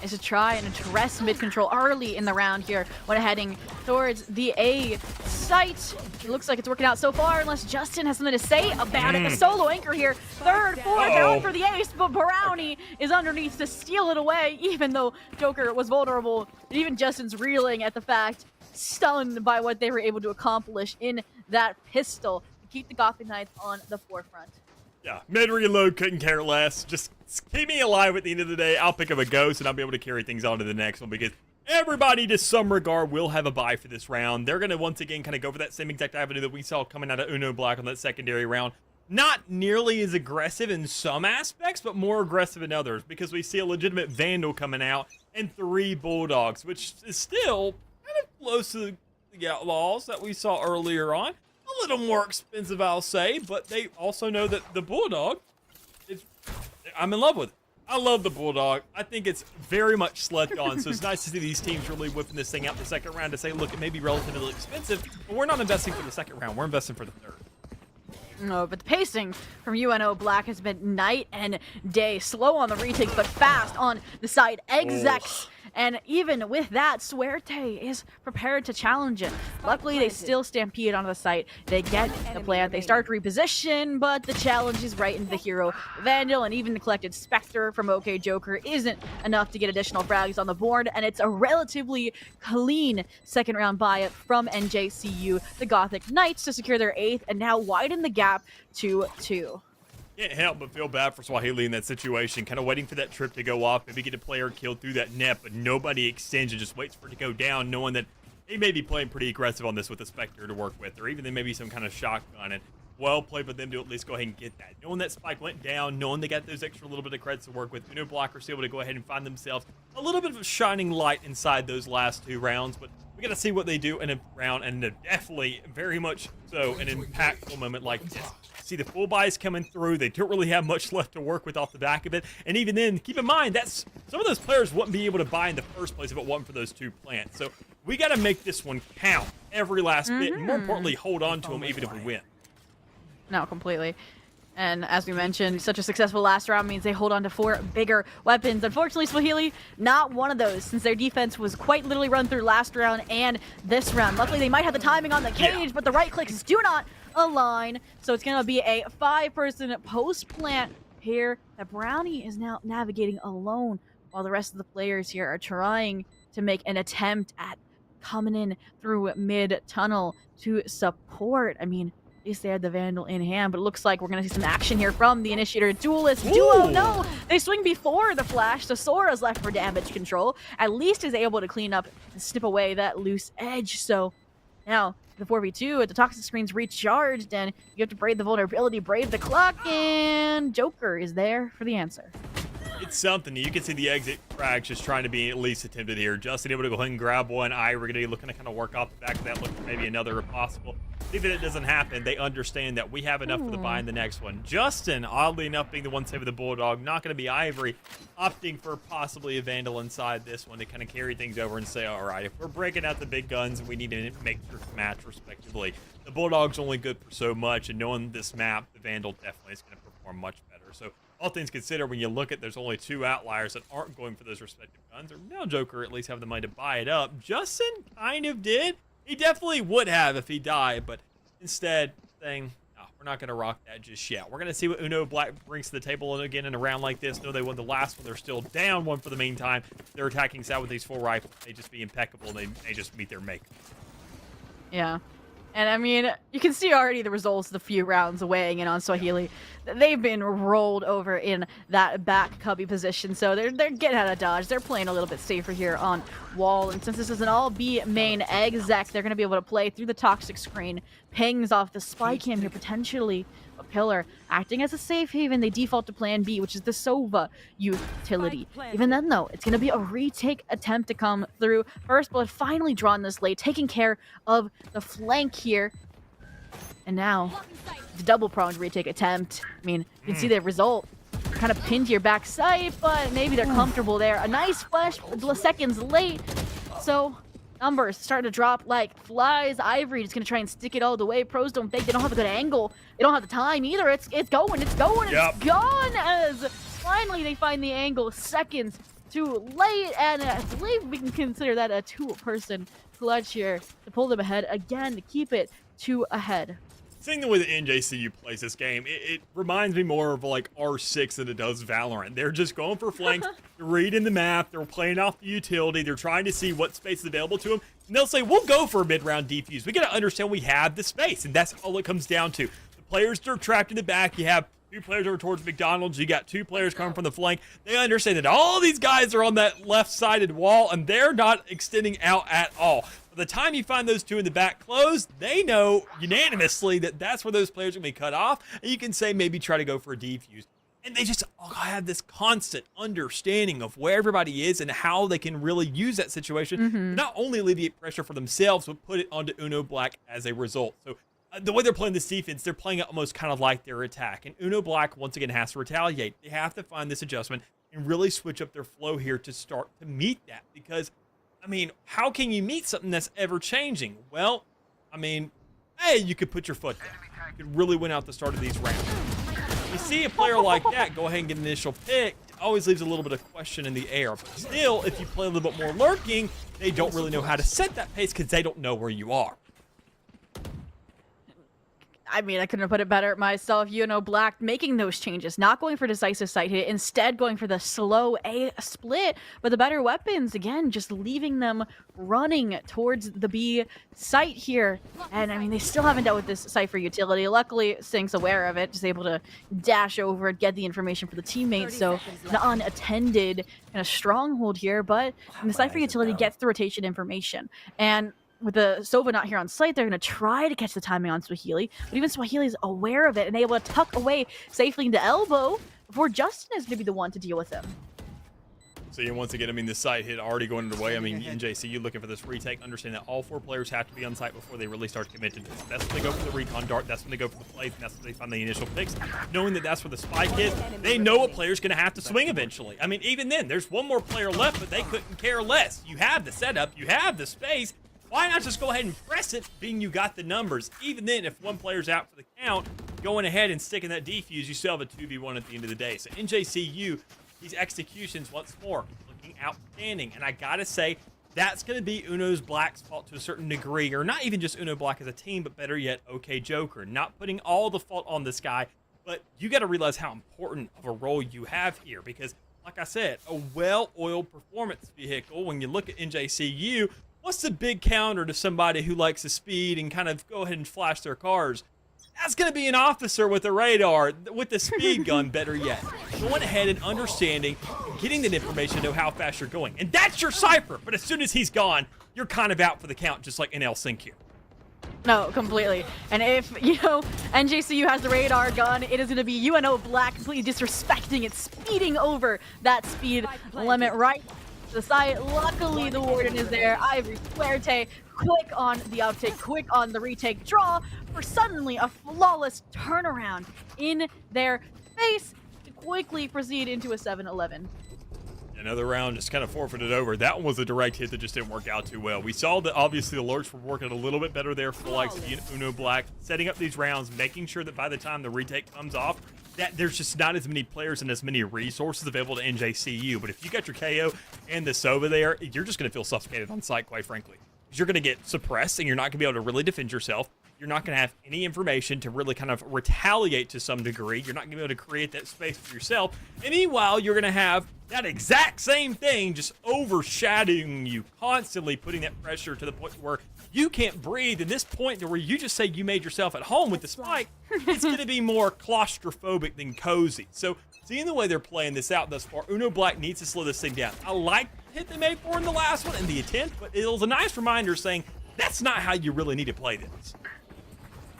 is to try and address mid-control early in the round here when heading towards the A site. It looks like it's working out so far, unless Justin has something to say about it. The solo anchor here, third, fourth, going for the ace, but Brownie is underneath to steal it away, even though Joker was vulnerable. And even Justin's reeling at the fact, stunned by what they were able to accomplish in that pistol to keep the Gothic Knights on the forefront. Yeah, mid-reload, couldn't care less. Just keep me alive at the end of the day. I'll pick up a ghost, and I'll be able to carry things on to the next one, because everybody, to some regard, will have a bye for this round. They're going to, once again, kind of go for that same exact avenue that we saw coming out of Uno Black on that secondary round. Not nearly as aggressive in some aspects, but more aggressive in others, because we see a legitimate Vandal coming out and 3 Bulldogs, which is still kind of close to the Outlaws that we saw earlier on. A little more expensive, I'll say, but they also know that the Bulldog is, I'm in love with it. I love the Bulldog. I think it's very much slept on, so it's nice to see these teams really whipping this thing out the second round to say, look, it may be relatively expensive, but we're not investing for the second round. We're investing for the third. No, but the pacing from UNO Black has been night and day. Slow on the retakes, but fast on the side execs. And even with that, Suerte is prepared to challenge it. Luckily, they still stampede onto the site. They get the plant. They start to reposition, but the challenge is right into the hero Vandal, and even the collected Spectre from OK Joker isn't enough to get additional frags on the board, and it's a relatively clean second round buy from NJCU, the Gothic Knights, to secure their 8th and now widen the gap to 2. Can't help but feel bad for Swahili in that situation, kind of waiting for that trip to go off, maybe get a player killed through that net, but nobody extends and just waits for it to go down, knowing that they may be playing pretty aggressive on this with a Spectre to work with, or even then maybe some kind of shotgun. And well played for them to at least go ahead and get that. Knowing that Spike went down, knowing they got those extra little bit of credits to work with, Uno Blockers able to go ahead and find themselves a little bit of a shining light inside those last 2 rounds, but we got to see what they do in a round, and definitely very much so an impactful moment like this. See the full buys coming through. They don't really have much left to work with off the back of it. And even then, keep in mind, that's some of those players wouldn't be able to buy in the first place if it wasn't for those 2 plants. So we got to make this one count every last bit, and more importantly, hold on to them even if we win. No, completely. And as we mentioned, such a successful last round means they hold on to 4 bigger weapons. Unfortunately, Swahili, not one of those, since their defense was quite literally run through last round and this round. Luckily, they might have the timing on the cage, but the right clicks do not align. So it's going to be a 5-person post-plant here that Brownie is now navigating alone, while the rest of the players here are trying to make an attempt at coming in through mid-tunnel to support. I mean, at least they had the Vandal in hand, but it looks like we're going to see some action here from the Initiator Duelist duo. No, they swing before the flash, so Sora's left for damage control. At least is able to clean up and snip away that loose edge. So now the 4v2 at the toxic screen's recharged, and you have to brave the vulnerability, brave the clock, and Joker is there for the answer. It's something. You can see the exit frags just trying to be at least attempted here. Justin able to go ahead and grab one. Ira looking to kind of work off the back of that, looking for maybe another if possible. Even if it doesn't happen, they understand that we have enough for the buy in the next one. Justin, oddly enough, being the one saving the Bulldog, not going to be Ivory, opting for possibly a Vandal inside this one to kind of carry things over and say, all right, if we're breaking out the big guns, we need to make sure to match respectively. The Bulldog's only good for so much, and knowing this map, the Vandal definitely is going to perform much better. So all things considered, when you look at, there's only 2 outliers that aren't going for those respective guns, or now Joker at least have the money to buy it up. Justin kind of did. He definitely would have if he died, but instead saying, no, we're not going to rock that just yet. We're going to see what Uno Black brings to the table, and again, in a round like this, no, they won the last one. They're still down 1 for the meantime. They're attacking side with these 4 rifles. They just be impeccable. They just meet their make. Yeah. And I mean, you can see already the results of the few rounds weighing in on Swahili. They've been rolled over in that back cubby position, so they're getting out of dodge. They're playing a little bit safer here on wall, and since this is an all B main exec, they're going to be able to play through the toxic screen. Pings off the spy cam here, potentially a pillar. Acting as a safe haven, they default to plan B, which is the Sova utility. Even then, though, it's going to be a retake attempt to come through. First blood finally drawn this late, taking care of the flank here. And now, the double-pronged retake attempt. I mean, you can see the result. Kind of pinned to your backside, but maybe they're comfortable there. A nice flash, seconds late. So, numbers starting to drop like flies. Ivory just going to try and stick it all the way. Pros don't think. They don't have a good angle. They don't have the time either. It's going. It's gone as finally they find the angle. Seconds too late, and I believe we can consider that a two-person clutch here to pull them ahead again, to keep it 2 ahead. Seeing the way that NJCU plays this game, it reminds me more of like R6 than it does Valorant. They're just going for flanks, they're reading the map, they're playing off the utility, they're trying to see what space is available to them, and they'll say, we'll go for a mid-round defuse. We gotta understand we have the space, and that's all it comes down to. The players that are trapped in the back, you have 2 players over towards McDonald's, you got 2 players coming from the flank. They understand that all these guys are on that left-sided wall, and they're not extending out at all. By the time you find those 2 in the back closed, they know unanimously that that's where those players are going to be cut off, and you can say maybe try to go for a defuse. And they just all have this constant understanding of where everybody is and how they can really use that situation to not only alleviate pressure for themselves, but put it onto Uno Black as a result. So the way they're playing this defense, they're playing it almost kind of like their attack. And Uno Black, once again, has to retaliate. They have to find this adjustment and really switch up their flow here to start to meet that. Because, I mean, how can you meet something that's ever changing? Well, I mean, hey, you could put your foot down. You could really win out the start of these rounds. You see a player like that go ahead and get an initial pick, it always leaves a little bit of question in the air. But still, if you play a little bit more lurking, they don't really know how to set that pace because they don't know where you are. I mean, I couldn't have put it better myself. Uno Black making those changes, not going for decisive site hit, instead going for the slow A split, but the better weapons, again, just leaving them running towards the B site here. And I mean, they still haven't dealt with this Cypher utility. Luckily, Sync's aware of it, just able to dash over and get the information for the teammates. So an unattended kind of stronghold here, but the Cypher utility gets the rotation information. And with the Sova not here on site, they're going to try to catch the timing on Swahili, but even Swahili is aware of it and able to tuck away safely into elbow before Justin is going to be the one to deal with him. So yeah, once again, I mean, the site hit already going underway. I mean, NJCU looking for this retake, understand that all 4 players have to be on site before they really start to commit to this. That's when they go for the recon dart, that's when they go for the plays, and that's when they find the initial picks. Knowing that that's where the spike is, they know a player's going to have to swing eventually. I mean, even then, there's 1 more player left, but they couldn't care less. You have the setup, you have the space. Why not just go ahead and press it, being you got the numbers? Even then, if 1 player's out for the count, going ahead and sticking that defuse, you still have a 2v1 at the end of the day. So NJCU, these executions, once more, looking outstanding. And I gotta say, that's going to be Uno's Black's fault to a certain degree, or not even just Uno Black as a team, but better yet, OK Joker. Not putting all the fault on this guy, but you got to realize how important of a role you have here, because, like I said, a well-oiled performance vehicle, when you look at NJCU, what's the big counter to somebody who likes to speed and kind of go ahead and flash their cars? That's going to be an officer with a radar, with the speed gun, better yet. Going ahead and understanding, getting that information to know how fast you're going. And that's your Cypher, but as soon as he's gone, you're kind of out for the count, just like NECC here. No, completely. And if, NJCU has the radar gun, it is going to be UNO Black completely disrespecting it, speeding over that speed limit right the side. Luckily, the Warden is there. Ivory Fuerte, quick on the uptake, quick on the retake, draw for suddenly a flawless turnaround in their face to quickly proceed into a 7-11. Another round just kind of forfeited over. That one was a direct hit that just didn't work out too well. We saw that obviously the lurks were working a little bit better there for like Uno Black, setting up these rounds, making sure that by the time the retake comes off, that there's just not as many players and as many resources available to NJCU. But if you got your KO and the Sova there, you're just going to feel suffocated on site, quite frankly. Because you're going to get suppressed and you're not going to be able to really defend yourself. You're not going to have any information to really kind of retaliate to some degree. You're not going to be able to create that space for yourself. And meanwhile, you're going to have that exact same thing just overshadowing you, constantly putting that pressure to the point where you can't breathe in this point to where you just say you made yourself at home with the spike, it's going to be more claustrophobic than cozy. So seeing the way they're playing this out thus far, Uno Black needs to slow this thing down. I like the hit they made for in the last one and the attempt, but it was a nice reminder saying that's not how you really need to play this.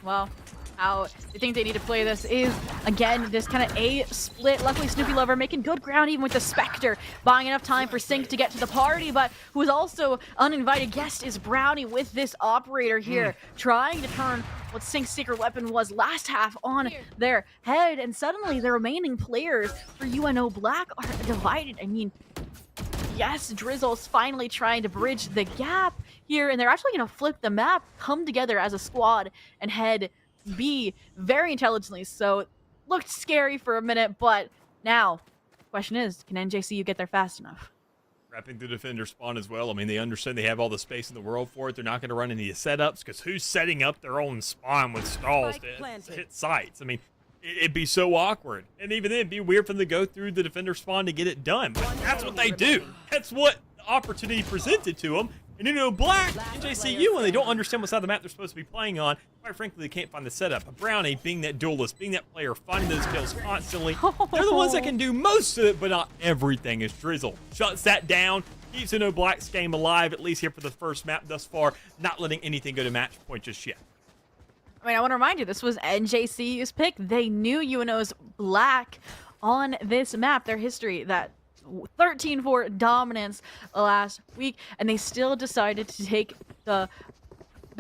Well, how they think they need to play this is, again, this kind of A split. Luckily, Snoopy Lover making good ground even with the Spectre, buying enough time for Sync to get to the party, but who's also uninvited guest is Brownie with this Operator here, trying to turn what Sync's secret weapon was last half on their head, and suddenly the remaining players for UNO Black are divided. I mean, yes, Drizzle's finally trying to bridge the gap here, and they're actually going to flip the map, come together as a squad, and head B very intelligently. So it looked scary for a minute, but now the question is, can NJCU get there fast enough? Wrapping the defender spawn as well. I mean, they understand they have all the space in the world for it. They're not going to run any setups because who's setting up their own spawn with stalls to hit sites? I mean, it'd be so awkward. And even then, it'd be weird for them to go through the defender spawn to get it done. But that's what they do. That's what the opportunity presented to them. And UNO Black, NJCU, when they don't understand what side of the map they're supposed to be playing on, quite frankly, they can't find the setup. But Brownie, being that duelist, being that player, finding those kills constantly, they're the ones that can do most of it, but not everything. As Drizzle shuts that down, keeps UNO Black's game alive, at least here for the first map thus far, not letting anything go to match point just yet. I mean, I want to remind you, this was NJCU's pick. They knew UNO's Black on this map, their history, that 13-4 dominance last week, and they still decided to take the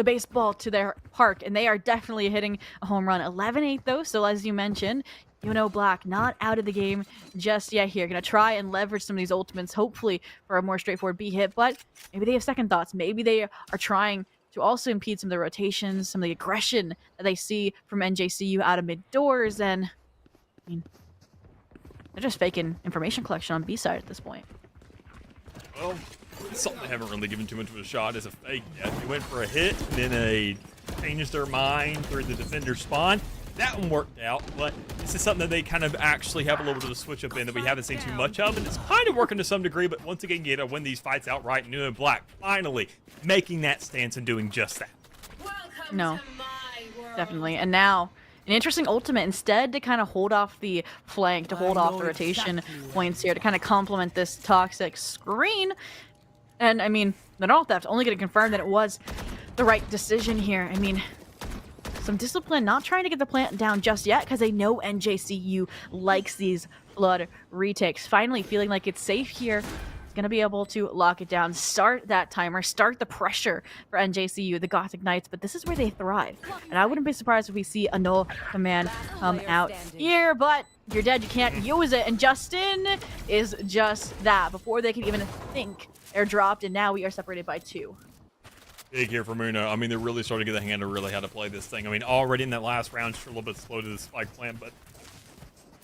baseball to their park, and they are definitely hitting a home run. 11-8 though, so as you mentioned, UNO Black not out of the game just yet here. Gonna try and leverage some of these ultimates, hopefully for a more straightforward B hit, but maybe they have second thoughts. Maybe they are trying to also impede some of the rotations, some of the aggression that they see from NJCU out of mid doors, and I mean, they're just faking information collection on B side at this point. Well, it's something they haven't really given too much of a shot as a fake yet. They went for a hit, and then they changed their mind through the defender spawn. That one worked out, but this is something that they kind of actually have a little bit of a switch up in that we haven't seen too much of, and it's kind of working to some degree, but once again, you got to win these fights outright, and UNO Black finally making that stance and doing just that. No, definitely. And now, an interesting ultimate, instead to kind of hold off the flank, to hold off the rotation points here, to kind of complement this toxic screen. And, I mean, the Null Theft only going to confirm that it was the right decision here. I mean, some discipline, not trying to get the plant down just yet, because they know NJCU likes these blood retakes. Finally feeling like it's safe here. Going to be able to lock it down, start that timer, start the pressure for NJCU, the Gothic Knights, but this is where they thrive. And I wouldn't be surprised if we see a null command come out here, but you're dead, you can't use it, and Justin is just that. Before they can even think, they're dropped, and now we are separated by 2. Big here from Uno. I mean, they're really starting to get the hang of really how to play this thing. I mean, already in that last round, just a little bit slow to the spike plant, but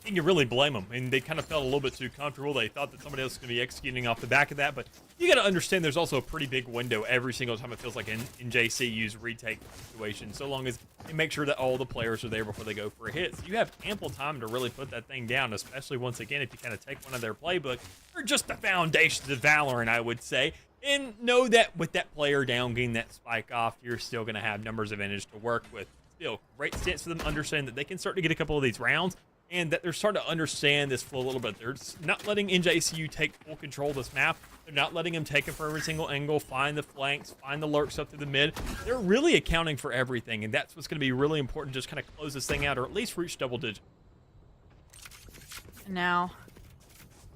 you can really blame them. I mean, they kind of felt a little bit too comfortable. They thought that somebody else was going to be executing off the back of that, but you got to understand there's also a pretty big window every single time it feels like in JCU's retake situation, so long as they make sure that all the players are there before they go for a hit. So you have ample time to really put that thing down, especially once again if you kind of take one of their playbook, or just the foundations of Valorant, I would say, and know that with that player down, getting that spike off, you're still going to have numbers advantage to work with. Still, great stance for them to understand that they can start to get a couple of these rounds, and that they're starting to understand this flow a little bit. They're not letting NJCU take full control of this map. They're not letting them take it from every single angle, find the flanks, find the lurks up through the mid. They're really accounting for everything, and that's what's going to be really important, just kind of close this thing out, or at least reach double digit. Now,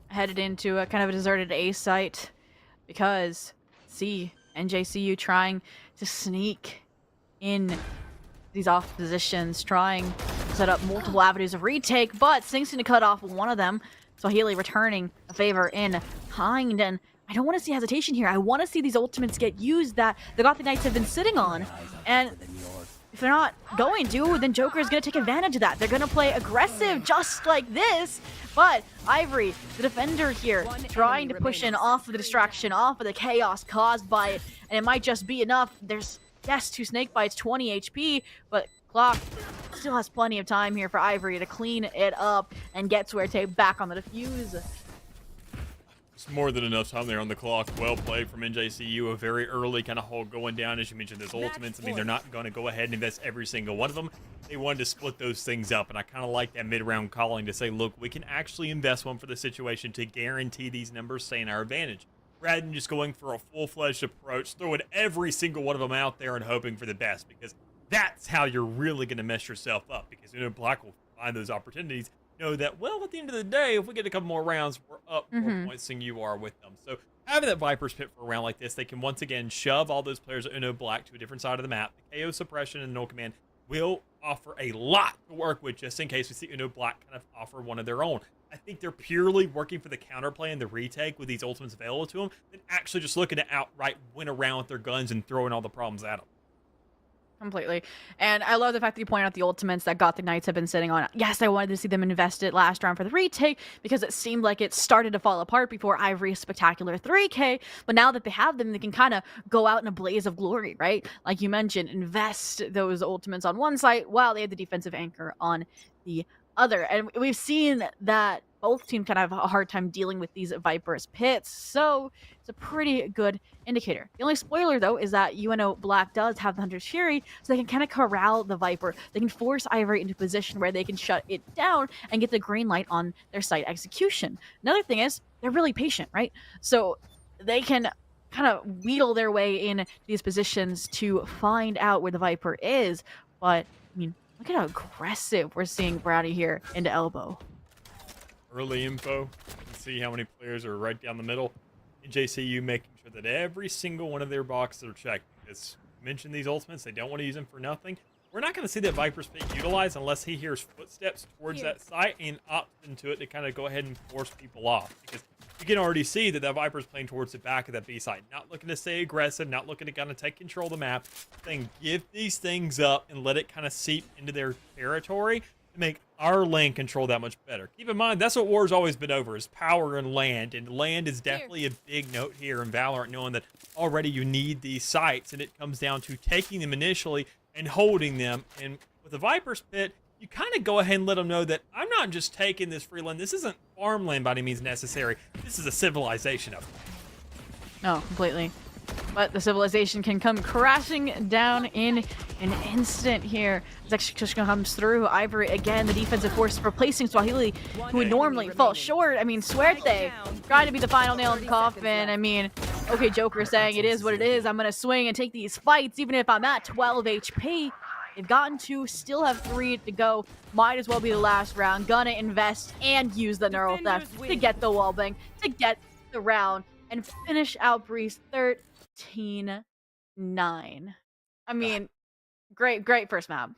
headed into a kind of a deserted A site, because, see, NJCU trying to sneak in these off positions, trying to set up multiple avenues of retake, but Sync's going to cut off one of them. So Healy returning a favor in kind, and I don't want to see hesitation here. I want to see these ultimates get used that the Gothic Knights have been sitting on, and if they're not going to, then Joker is going to take advantage of that. They're going to play aggressive just like this, but Ivory, the defender here, trying to push in off of the distraction, off of the chaos caused by it, and it might just be enough. There's, yes, 2 snake bites, 20 HP, but Clock still has plenty of time here for Ivory to clean it up and get Swear Tape back on the defuse. It's more than enough time there on the clock. Well played from NJCU. A very early kind of hold going down. As you mentioned, those ultimates. I mean, they're not going to go ahead and invest every single one of them. They wanted to split those things up. And I kind of like that mid-round calling to say, look, we can actually invest one for the situation to guarantee these numbers stay in our advantage. Rather than just going for a full-fledged approach, throwing every single one of them out there and hoping for the best. Because that's how you're really going to mess yourself up. Because, Black will find those opportunities. Know that, well, at the end of the day, if we get a couple more rounds, we're up more points than you are with them. So having that Viper's Pit for a round like this, they can once again shove all those players at Black to a different side of the map. The KO suppression and the null command will offer a lot to work with just in case we see Black kind of offer one of their own. I think they're purely working for the counterplay and the retake with these ultimates available to them than actually just looking to outright win around with their guns and throwing all the problems at them. Completely. And I love the fact that you point out the ultimates that Gothic Knights have been sitting on. Yes, I wanted to see them invest it last round for the retake because it seemed like it started to fall apart before Ivory's spectacular 3K. But now that they have them, they can kind of go out in a blaze of glory, right? Like you mentioned, invest those ultimates on one side while they have the defensive anchor on the other. And we've seen that both teams kind of have a hard time dealing with these Viper's Pits. So it's a pretty good indicator. The only spoiler, though, is that UNO Black does have the Hunter's Fury, so they can kind of corral the Viper. They can force Ivory into a position where they can shut it down and get the green light on their site execution. Another thing is, they're really patient, right? So they can kind of wheedle their way in these positions to find out where the Viper is. But, I mean, look at how aggressive we're seeing Brownie here into elbow. Early info. You can see how many players are right down the middle. JCU making sure that every single one of their boxes are checked. As mentioned, these ultimates, they don't want to use them for nothing. We're not going to see that Viper's Pit utilized unless he hears footsteps towards that site and opts into it to kind of go ahead and force people off. Because you can already see that Viper's playing towards the back of that B site. Not looking to stay aggressive, not looking to kind of take control of the map. Saying, give these things up and let it kind of seep into their territory to make our land control that much better. Keep in mind, that's what war's always been over, is power and land is definitely a big note here in Valorant, knowing that already you need these sites, and it comes down to taking them initially and holding them. And with the Viper's Pit, you kind of go ahead and let them know that I'm not just taking this free land. This isn't farmland by any means necessary. This is a civilization of it. Oh, completely. But the civilization can come crashing down in an instant here. As execution comes through, Ivory again, the defensive force replacing Swahili, who would normally fall short. I mean, Suerte trying to be the final nail in the coffin. I mean, okay, Joker saying it is what it is. I'm going to swing and take these fights, even if I'm at 12 HP. They've gotten 2, still have 3 to go. Might as well be the last round. Gonna invest and use the neural theft to get the wallbang, to get the round, and finish out Breeze 13-9. I mean, great first map.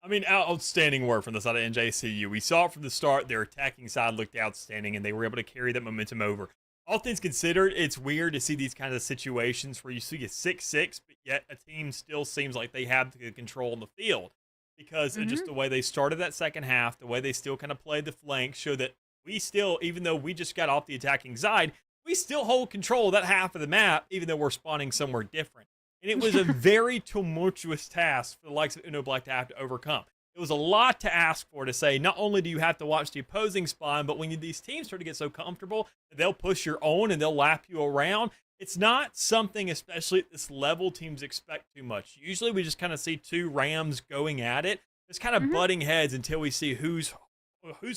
I mean, outstanding work from the side of NJCU. We saw it from the start. Their attacking side looked outstanding, and they were able to carry that momentum over. All things considered, it's weird to see these kind of situations where you see a 6-6, but yet a team still seems like they have the control in the field. Because of just the way they started that second half, the way they still kind of played the flank, show that we still, even though we just got off the attacking side, we still hold control of that half of the map, even though we're spawning somewhere different. And it was a very tumultuous task for the likes of UNO Black to have to overcome. It was a lot to ask for, to say, not only do you have to watch the opposing spawn, but when these teams start to get so comfortable, they'll push your own and they'll lap you around. It's not something, especially at this level, teams expect too much. Usually we just kind of see 2 Rams going at it, just kind of butting heads until we see whose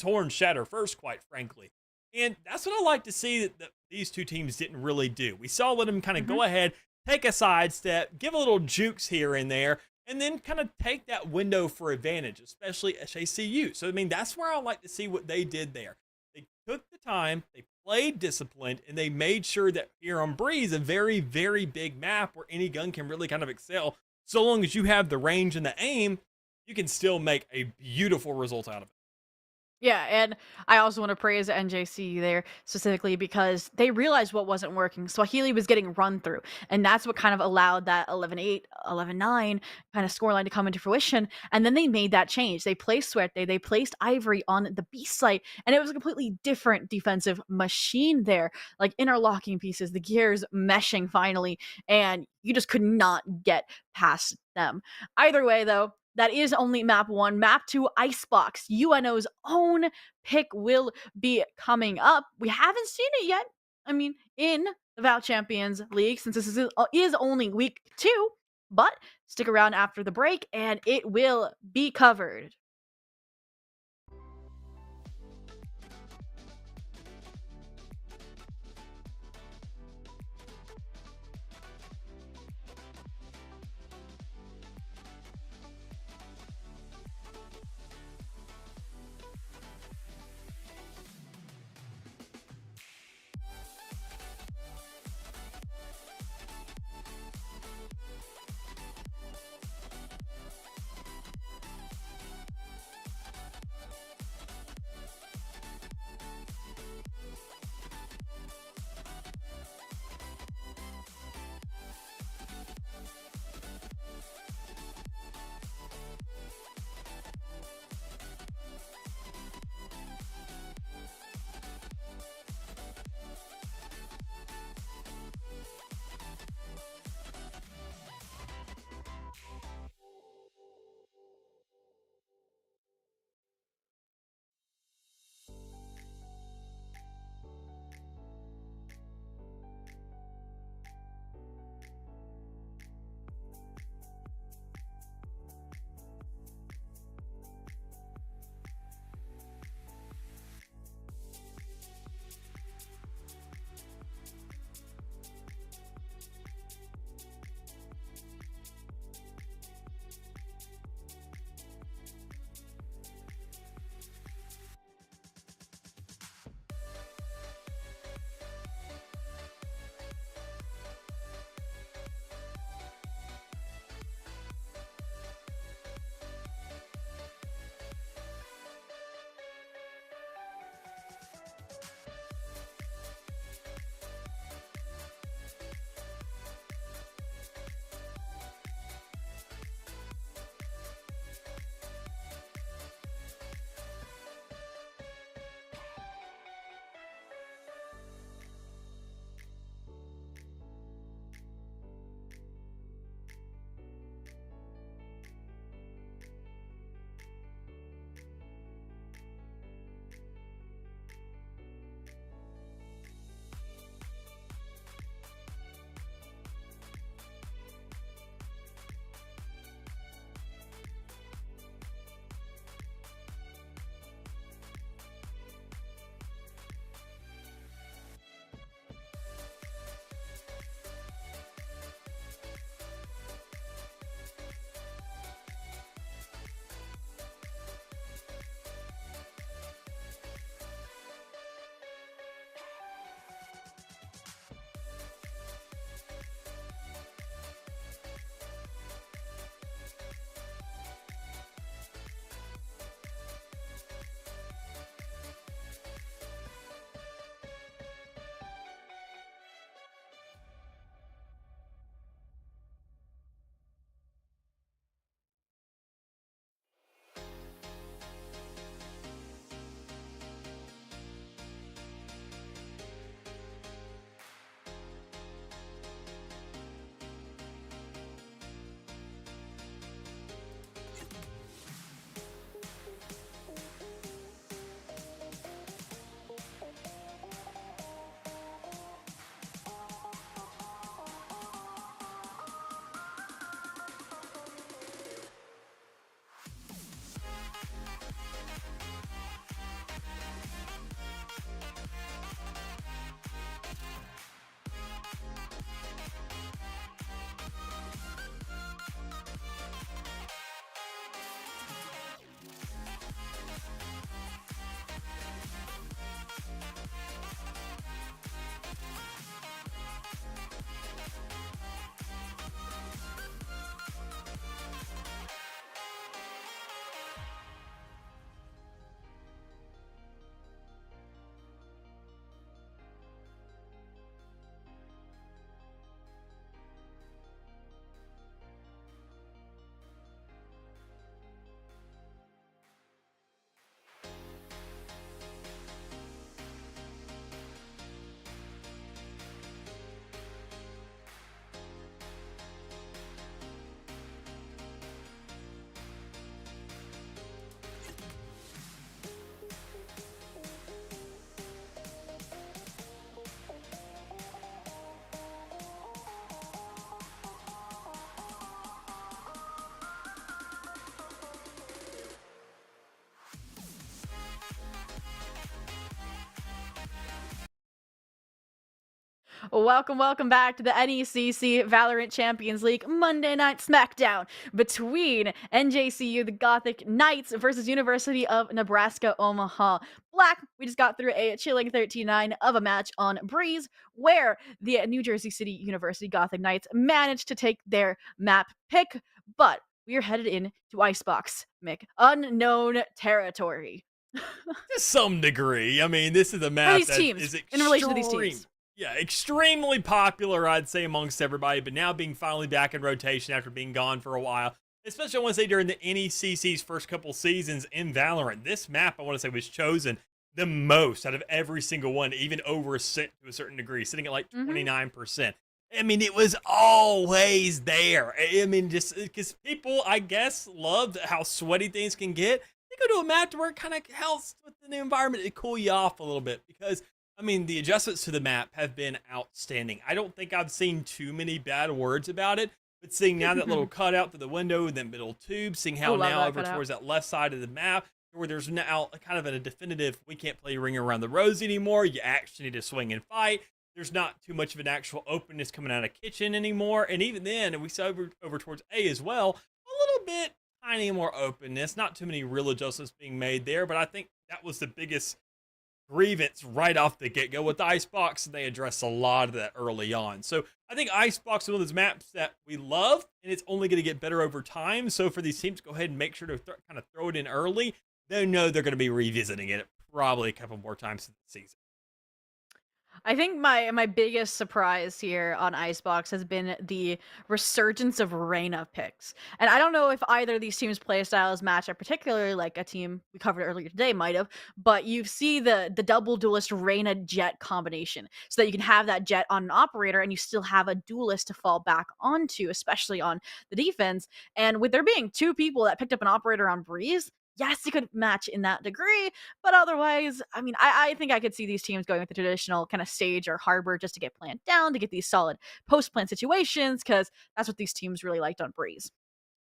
horns shatter first, quite frankly. And that's what I like to see that these 2 teams didn't really do. We saw them kind of go ahead, take a sidestep, give a little jukes here and there, and then kind of take that window for advantage, especially SACU. So, I mean, that's where I like to see what they did there. They took the time, they played disciplined, and they made sure that here on Breeze, a very, very big map where any gun can really kind of excel, so long as you have the range and the aim, you can still make a beautiful result out of it. Yeah, and I also want to praise NJC there specifically because they realized what wasn't working. Swahili was getting run through, and that's what kind of allowed that 11-8, 11-9 kind of scoreline to come into fruition. And then they made that change. They placed Suerte, they placed Ivory on the B site, and it was a completely different defensive machine there. Like interlocking pieces, the gears meshing finally, and you just could not get past them. Either way, though, that is only map 1. Map 2, Icebox. UNO's own pick will be coming up. We haven't seen it yet. I mean, in the Val Champions League, since this is only week 2, but stick around after the break and it will be covered. Welcome back to the NECC Valorant Champions League Monday Night Smackdown between NJCU, the Gothic Knights, versus University of Nebraska Omaha. Black, we just got through a chilling 13-9 of a match on Breeze, where the New Jersey City University Gothic Knights managed to take their map pick, but we are headed into Icebox, Mick. Unknown territory. To some degree. I mean, this is a map these that teams, is in relation to these teams. Yeah, extremely popular, I'd say, amongst everybody, but now being finally back in rotation after being gone for a while, especially I want to say during the NECC's first couple seasons in Valorant, this map, I want to say, was chosen the most out of every single one, even over to a certain degree, sitting at like 29%. I mean, it was always there. I mean, just because people, I guess, loved how sweaty things can get. They go to a map to where it kind of helps within the environment to cool you off a little bit, because I mean, the adjustments to the map have been outstanding. I don't think I've seen too many bad words about it, but seeing now that little cutout to the window, then middle tube, seeing how now over towards that left side of the map, where there's now kind of a definitive, we can't play ring around the rosy anymore, you actually need to swing and fight. There's not too much of an actual openness coming out of kitchen anymore, and even then, and we saw over towards A as well, a little bit tiny more openness, not too many real adjustments being made there, but I think that was the biggest grievance right off the get-go with Icebox, and they address a lot of that early on. So I think Icebox is one of those maps that we love, and it's only going to get better over time. So for these teams, go ahead and make sure to kind of throw it in early. They know they're going to be revisiting it probably a couple more times in the season. I think my biggest surprise here on Icebox has been the resurgence of Reyna picks. And I don't know if either of these teams' play styles match up particularly, like a team we covered earlier today might have, but you see the double duelist Reyna Jet combination, so that you can have that Jet on an operator and you still have a duelist to fall back onto, especially on the defense. And with there being two people that picked up an operator on Breeze, yes, it could match in that degree, but otherwise, I mean, I think I could see these teams going with the traditional kind of Sage or Harbor just to get planned down, to get these solid post-plan situations, because that's what these teams really liked on Breeze.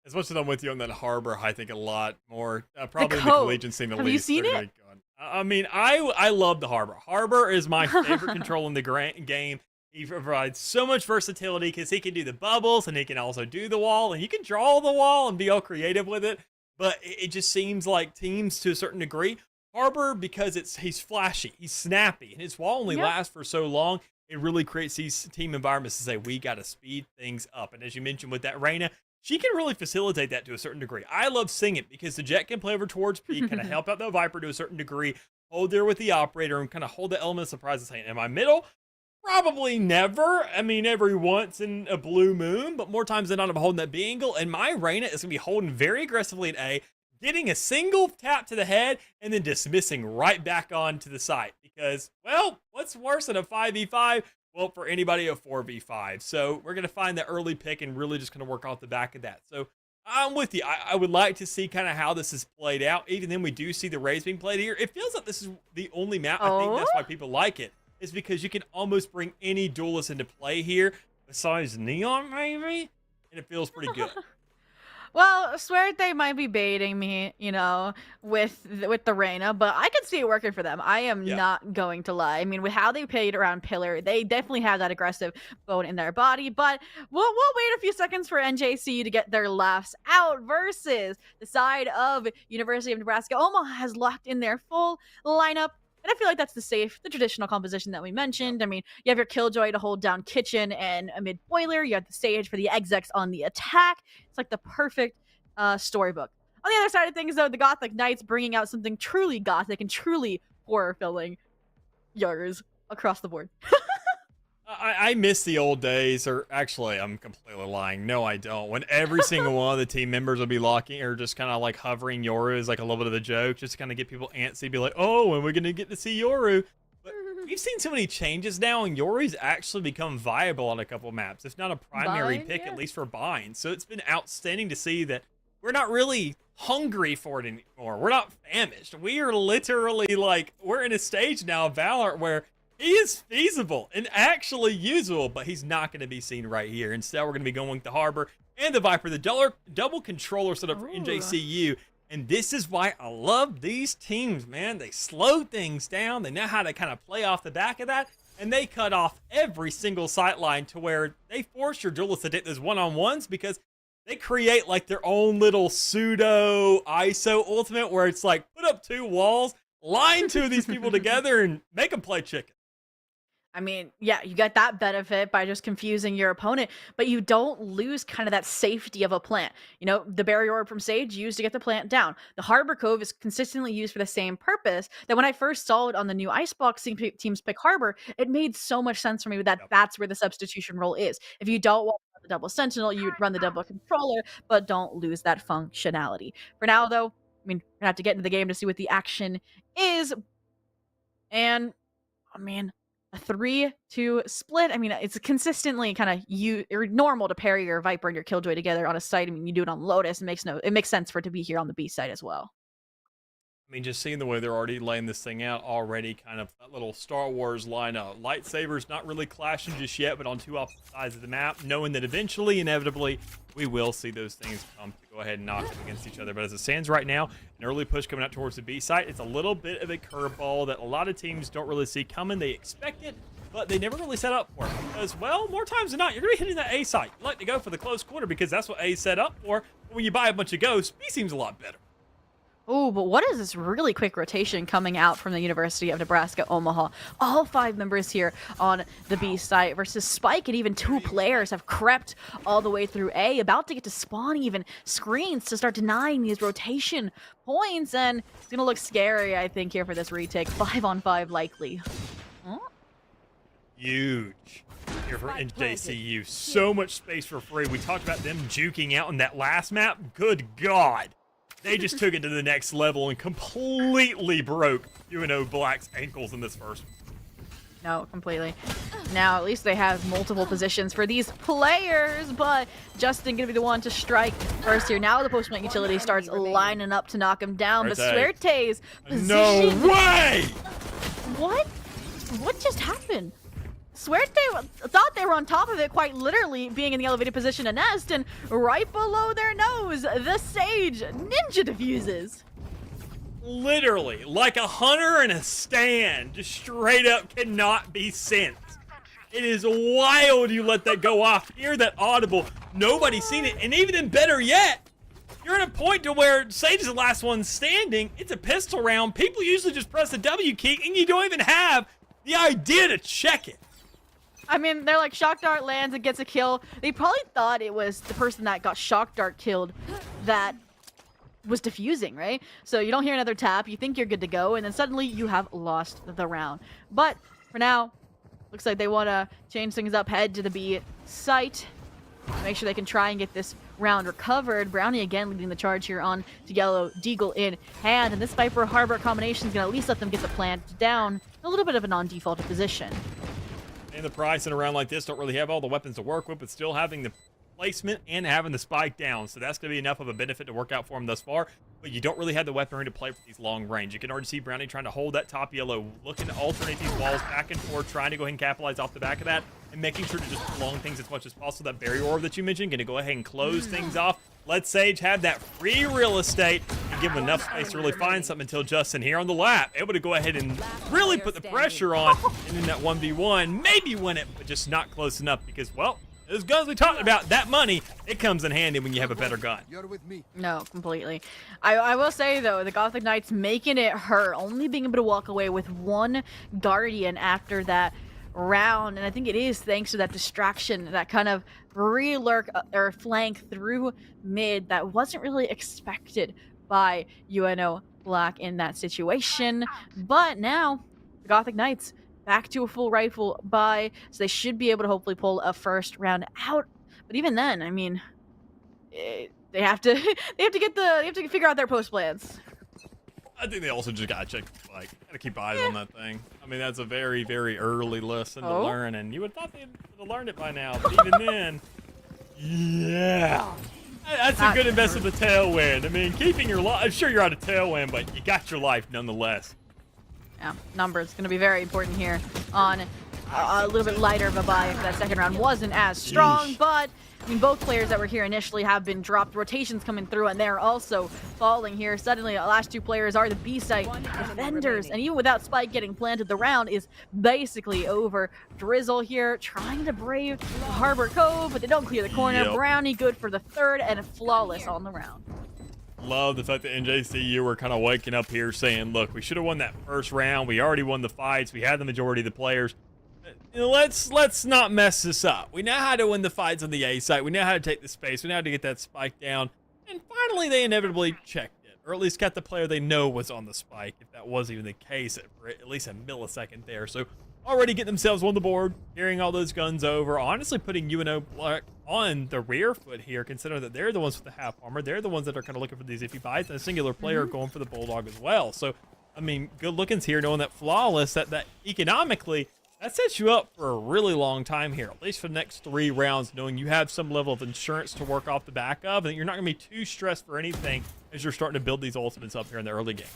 As much as I'm with you on that Harbor, I think a lot more. Probably in the Collegian scene, the Have least. You seen it? I mean, I love the Harbor. Harbor is my favorite control in the game. He provides so much versatility because he can do the bubbles and he can also do the wall, and he can draw the wall and be all creative with it. But it just seems like teams, to a certain degree, Harbor, because he's flashy, he's snappy, and his wall only lasts for so long, it really creates these team environments to say, we got to speed things up. And as you mentioned with that Reyna, she can really facilitate that to a certain degree. I love seeing it because the Jet can play over towards B, kind of help out the Viper to a certain degree, hold there with the operator, and kind of hold the element of surprise and saying, am I middle? Probably never. I mean, every once in a blue moon, but more times than not, I'm holding that B angle, and my Reyna is going to be holding very aggressively at A, getting a single tap to the head, and then dismissing right back on to the site. Because, well, what's worse than a 5v5? Well, for anybody, a 4v5. So we're going to find the early pick and really just going to work off the back of that. So I'm with you. I would like to see kind of how this is played out. Even then, we do see the Rays being played here. It feels like this is the only map. I think that's why people like it. Is because you can almost bring any duelist into play here, besides Neon, maybe? And it feels pretty good. Well, Suerte might be baiting me, you know, with the Reyna, but I can see it working for them. I am not going to lie. I mean, with how they played around Pillar, they definitely have that aggressive bone in their body, but we'll wait a few seconds for NJC to get their laughs out versus the side of University of Nebraska. Omaha has locked in their full lineup. And I feel like that's the traditional composition that we mentioned. I mean, you have your Killjoy to hold down Kitchen and a mid-boiler. You have the Sage for the execs on the attack. It's like the perfect storybook. On the other side of things, though, the Gothic Knights bringing out something truly gothic and truly horror-filling. Yours across the board. I miss the old days, or actually, I'm completely lying. No, I don't. When every single one of the team members would be locking or just kind of like hovering Yoru as like a little bit of a joke, just to kind of get people antsy, be like, oh, when are we going to get to see Yoru? But we've seen so many changes now, and Yoru's actually become viable on a couple maps, if not a primary pick, at least for bind. So it's been outstanding to see that we're not really hungry for it anymore. We're not famished. We are literally like, we're in a stage now of Valorant where he is feasible and actually usable, but he's not going to be seen right here. Instead, we're going to be going with the Harbor and the Viper, the double controller setup for NJCU. And this is why I love these teams, man. They slow things down. They know how to kind of play off the back of that. and they cut off every single sight line to where they force your duelists to take those one-on-ones because they create like their own little pseudo ISO ultimate where it's like put up 2 walls, line 2 of these people together, and make them play chicken. I mean, yeah, you get that benefit by just confusing your opponent, but you don't lose kind of that safety of a plant. You know, the barrier orb from Sage used to get the plant down. The Harbor Cove is consistently used for the same purpose. That when I first saw it on the new Icebox teams pick Harbor, it made so much sense for me that that's where the substitution role is. If you don't want the double Sentinel, you run the double controller, but don't lose that functionality. For now, though, I mean, we're gonna have to get into the game to see what the action is. And, I mean, a 3-2 split. I mean, it's consistently kind of normal to pair your Viper and your Killjoy together on a site. I mean, you do it on Lotus. It makes sense for it to be here on the B side as well. I mean, just seeing the way they're already laying this thing out already, kind of that little Star Wars lineup. Lightsabers not really clashing just yet, but on 2 opposite sides of the map, knowing that eventually, inevitably, we will see those things come to go ahead and knock them against each other. But as it stands right now, an early push coming out towards the B site, it's a little bit of a curveball that a lot of teams don't really see coming. They expect it, but they never really set up for it. Because, well, more times than not, you're going to be hitting that A site. You like to go for the close quarter because that's what A is set up for. But when you buy a bunch of ghosts, B seems a lot better. Oh, but what is this really quick rotation coming out from the University of Nebraska Omaha? All 5 members here on the B site versus Spike, and even 2 players have crept all the way through A, about to get to spawn even screens to start denying these rotation points, and it's going to look scary, I think, here for this retake. 5-on-5 likely. Huh? Huge here for NJCU. So much space for free. We talked about them juking out in that last map. Good God. They just took it to the next level and completely broke UNO Black's ankles in this first one. No, completely. Now, at least they have multiple positions for these players, but Justin gonna be the one to strike first here. Now the post-plant utility starts lining up to knock him down, but Suerte's position... No way! What? What just happened? Suerte thought they were on top of it, quite literally being in the elevated position to nest, and right below their nose, the Sage ninja diffuses. Literally, like a hunter in a stand, just straight up cannot be sent. It is wild you let that go off. Hear that audible. Nobody's seen it, and even better yet, you're at a point to where Sage is the last one standing. It's a pistol round. People usually just press the W key, and you don't even have the idea to check it. I mean, they're like, Shock Dart lands and gets a kill. They probably thought it was the person that got Shock Dart killed that was diffusing, right? So you don't hear another tap, you think you're good to go, and then suddenly you have lost the round. But for now, looks like they want to change things up, head to the B site, make sure they can try and get this round recovered. Brownie again leading the charge here on to Yellow, Deagle in hand, and this Viper Harbor combination is going to at least let them get the plant down in a little bit of a non-defaulted position. And the price in a round like this don't really have all the weapons to work with, but still having the placement and having the spike down. So that's going to be enough of a benefit to work out for him thus far. But you don't really have the weaponry to play for these long range. You can already see Brownie trying to hold that top yellow, looking to alternate these walls back and forth, trying to go ahead and capitalize off the back of that, and making sure to just prolong things as much as possible. That barrier orb that you mentioned, going to go ahead and close things off. Let Sage have that free real estate and give him enough space to really find something until Justin here on the lap, able to go ahead and really put the pressure on, and in that 1v1, maybe win it, but just not close enough because, well, those guns we talked about, that money, it comes in handy when you have a better gun. You're with me. No, completely. I will say, though, the Gothic Knights making it hurt, only being able to walk away with 1 Guardian after that round, and I think it is thanks to that distraction, that kind of re-lurk or flank through mid that wasn't really expected by UNO Black in that situation. But now, the Gothic Knights back to a full rifle buy, so they should be able to hopefully pull a first round out. But even then, I mean, they have to figure out their post plans. I think they also just gotta check the spike. Gotta keep eyes on that thing. I mean, that's a very, very early lesson to learn, and you would have thought they'd have learned it by now. But even then, yeah, that's a good investment of the tailwind. I mean, keeping your life. I'm sure you're out of tailwind, but you got your life nonetheless. Yeah, numbers going to be very important here on a little bit lighter of a buy if that second round wasn't as strong, Yeesh. but I mean, both players that were here initially have been dropped. Rotations coming through, and they're also falling here. Suddenly, the last two players are the B-site defenders, and even without Spike getting planted, the round is basically over. Drizzle here trying to brave Harbor Cove, but they don't clear the corner. Yep. Brownie good for the third, and flawless on the round. Love the fact that NJCU were kind of waking up here saying, look, we should have won that first round. We already won the fights. We had the majority of the players. Let's not mess this up. We know how to win the fights on the A site. We know how to take the space. We know how to get that spike down. And finally, they inevitably checked it, or at least got the player they know was on the spike, if that was even the case for at least a millisecond there. So already getting themselves on the board, carrying all those guns over, honestly putting UNO Black on the rear foot here, considering that they're the ones with the half armor. They're the ones that are kind of looking for these iffy fights, and a singular player going for the Bulldog as well. So, I mean, good lookings here, knowing that flawless, that economically, that sets you up for a really long time here, at least for the next 3 rounds, knowing you have some level of insurance to work off the back of, and you're not going to be too stressed for anything as you're starting to build these ultimates up here in the early game.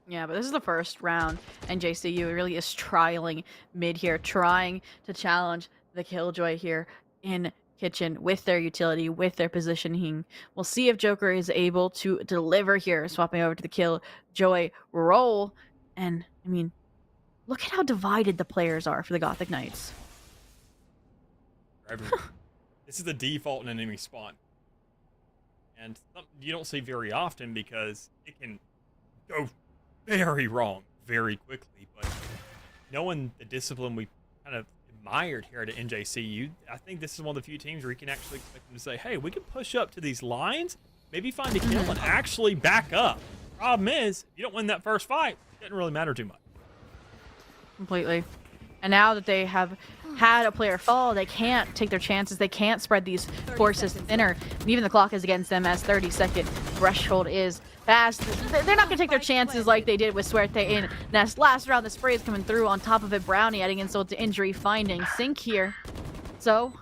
Yeah, but this is the first round, and JCU really is trialing mid here, trying to challenge the Killjoy here in Kitchen with their utility, with their positioning. We'll see if Joker is able to deliver here, swapping over to the Killjoy role. And, I mean, look at how divided the players are for the Gothic Knights. This is the default in an enemy spawn. And something you don't see very often because it can go very wrong very quickly. But knowing the discipline we kind of admired here at NJCU, I think this is one of the few teams where you can actually expect them to say, hey, we can push up to these lines, maybe find a kill and actually back up. Problem is, if you don't win that first fight, it doesn't really matter too much. Completely. And now that they have had a player fall, they can't take their chances. They can't spread these forces thinner. And even the clock is against them as 30-second threshold is fast. They're not going to take their chances like they did with Suerte in Nest. Last round, the spray is coming through on top of it. Brownie adding insult to injury, finding Sync here. So,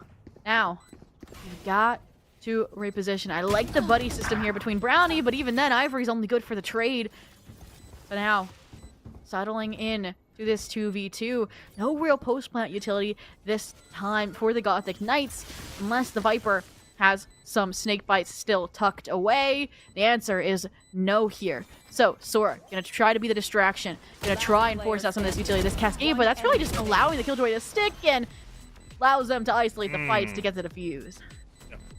now, you've got to reposition. I like the buddy system here between Brownie, but even then, Ivory's only good for the trade. But now, settling in to this 2v2. No real post-plant utility this time for the Gothic Knights, unless the Viper has some snake bites still tucked away. The answer is no here. So, Sora, gonna try to be the distraction, gonna try and force out some of this utility, this Cascade, but that's really just allowing the Killjoy to stick and allows them to isolate the fights to get the defuse.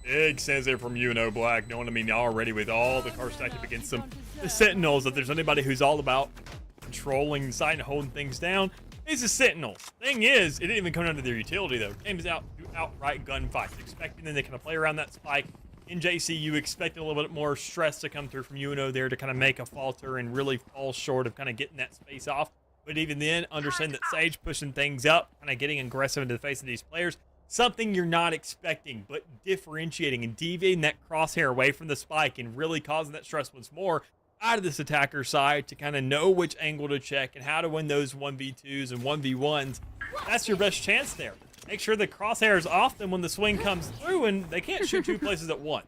Big sense there from UNO Black, knowing, I mean, already with all the cards stacked up against them, the Sentinels, if there's anybody who's all about controlling the site and holding things down, is the Sentinels. Thing is, it didn't even come down to their utility, though. It came out to outright gunfights, expecting them to kind of play around that spike. In JCU, expecting a little bit more stress to come through from UNO there to kind of make a falter and really fall short of kind of getting that space off. But even then, understand that Sage pushing things up, kind of getting aggressive into the face of these players, something you're not expecting, but differentiating and deviating that crosshair away from the spike and really causing that stress once more out of this attacker side to kind of know which angle to check and how to win those 1v2s and 1v1s. That's your best chance there. Make sure the crosshair is off them when the swing comes through, and they can't shoot 2 places at once.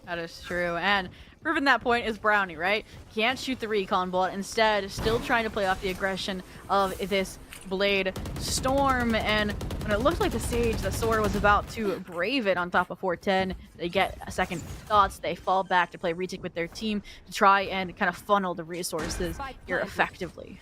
That is true, and proving that point is Brownie, right? Can't shoot the recon bullet, instead still trying to play off the aggression of this Blade Storm, and when it looked like the Sage, the Sora was about to brave it on top of 410, they get a second thoughts, they fall back to play retake with their team to try and kind of funnel the resources here effectively.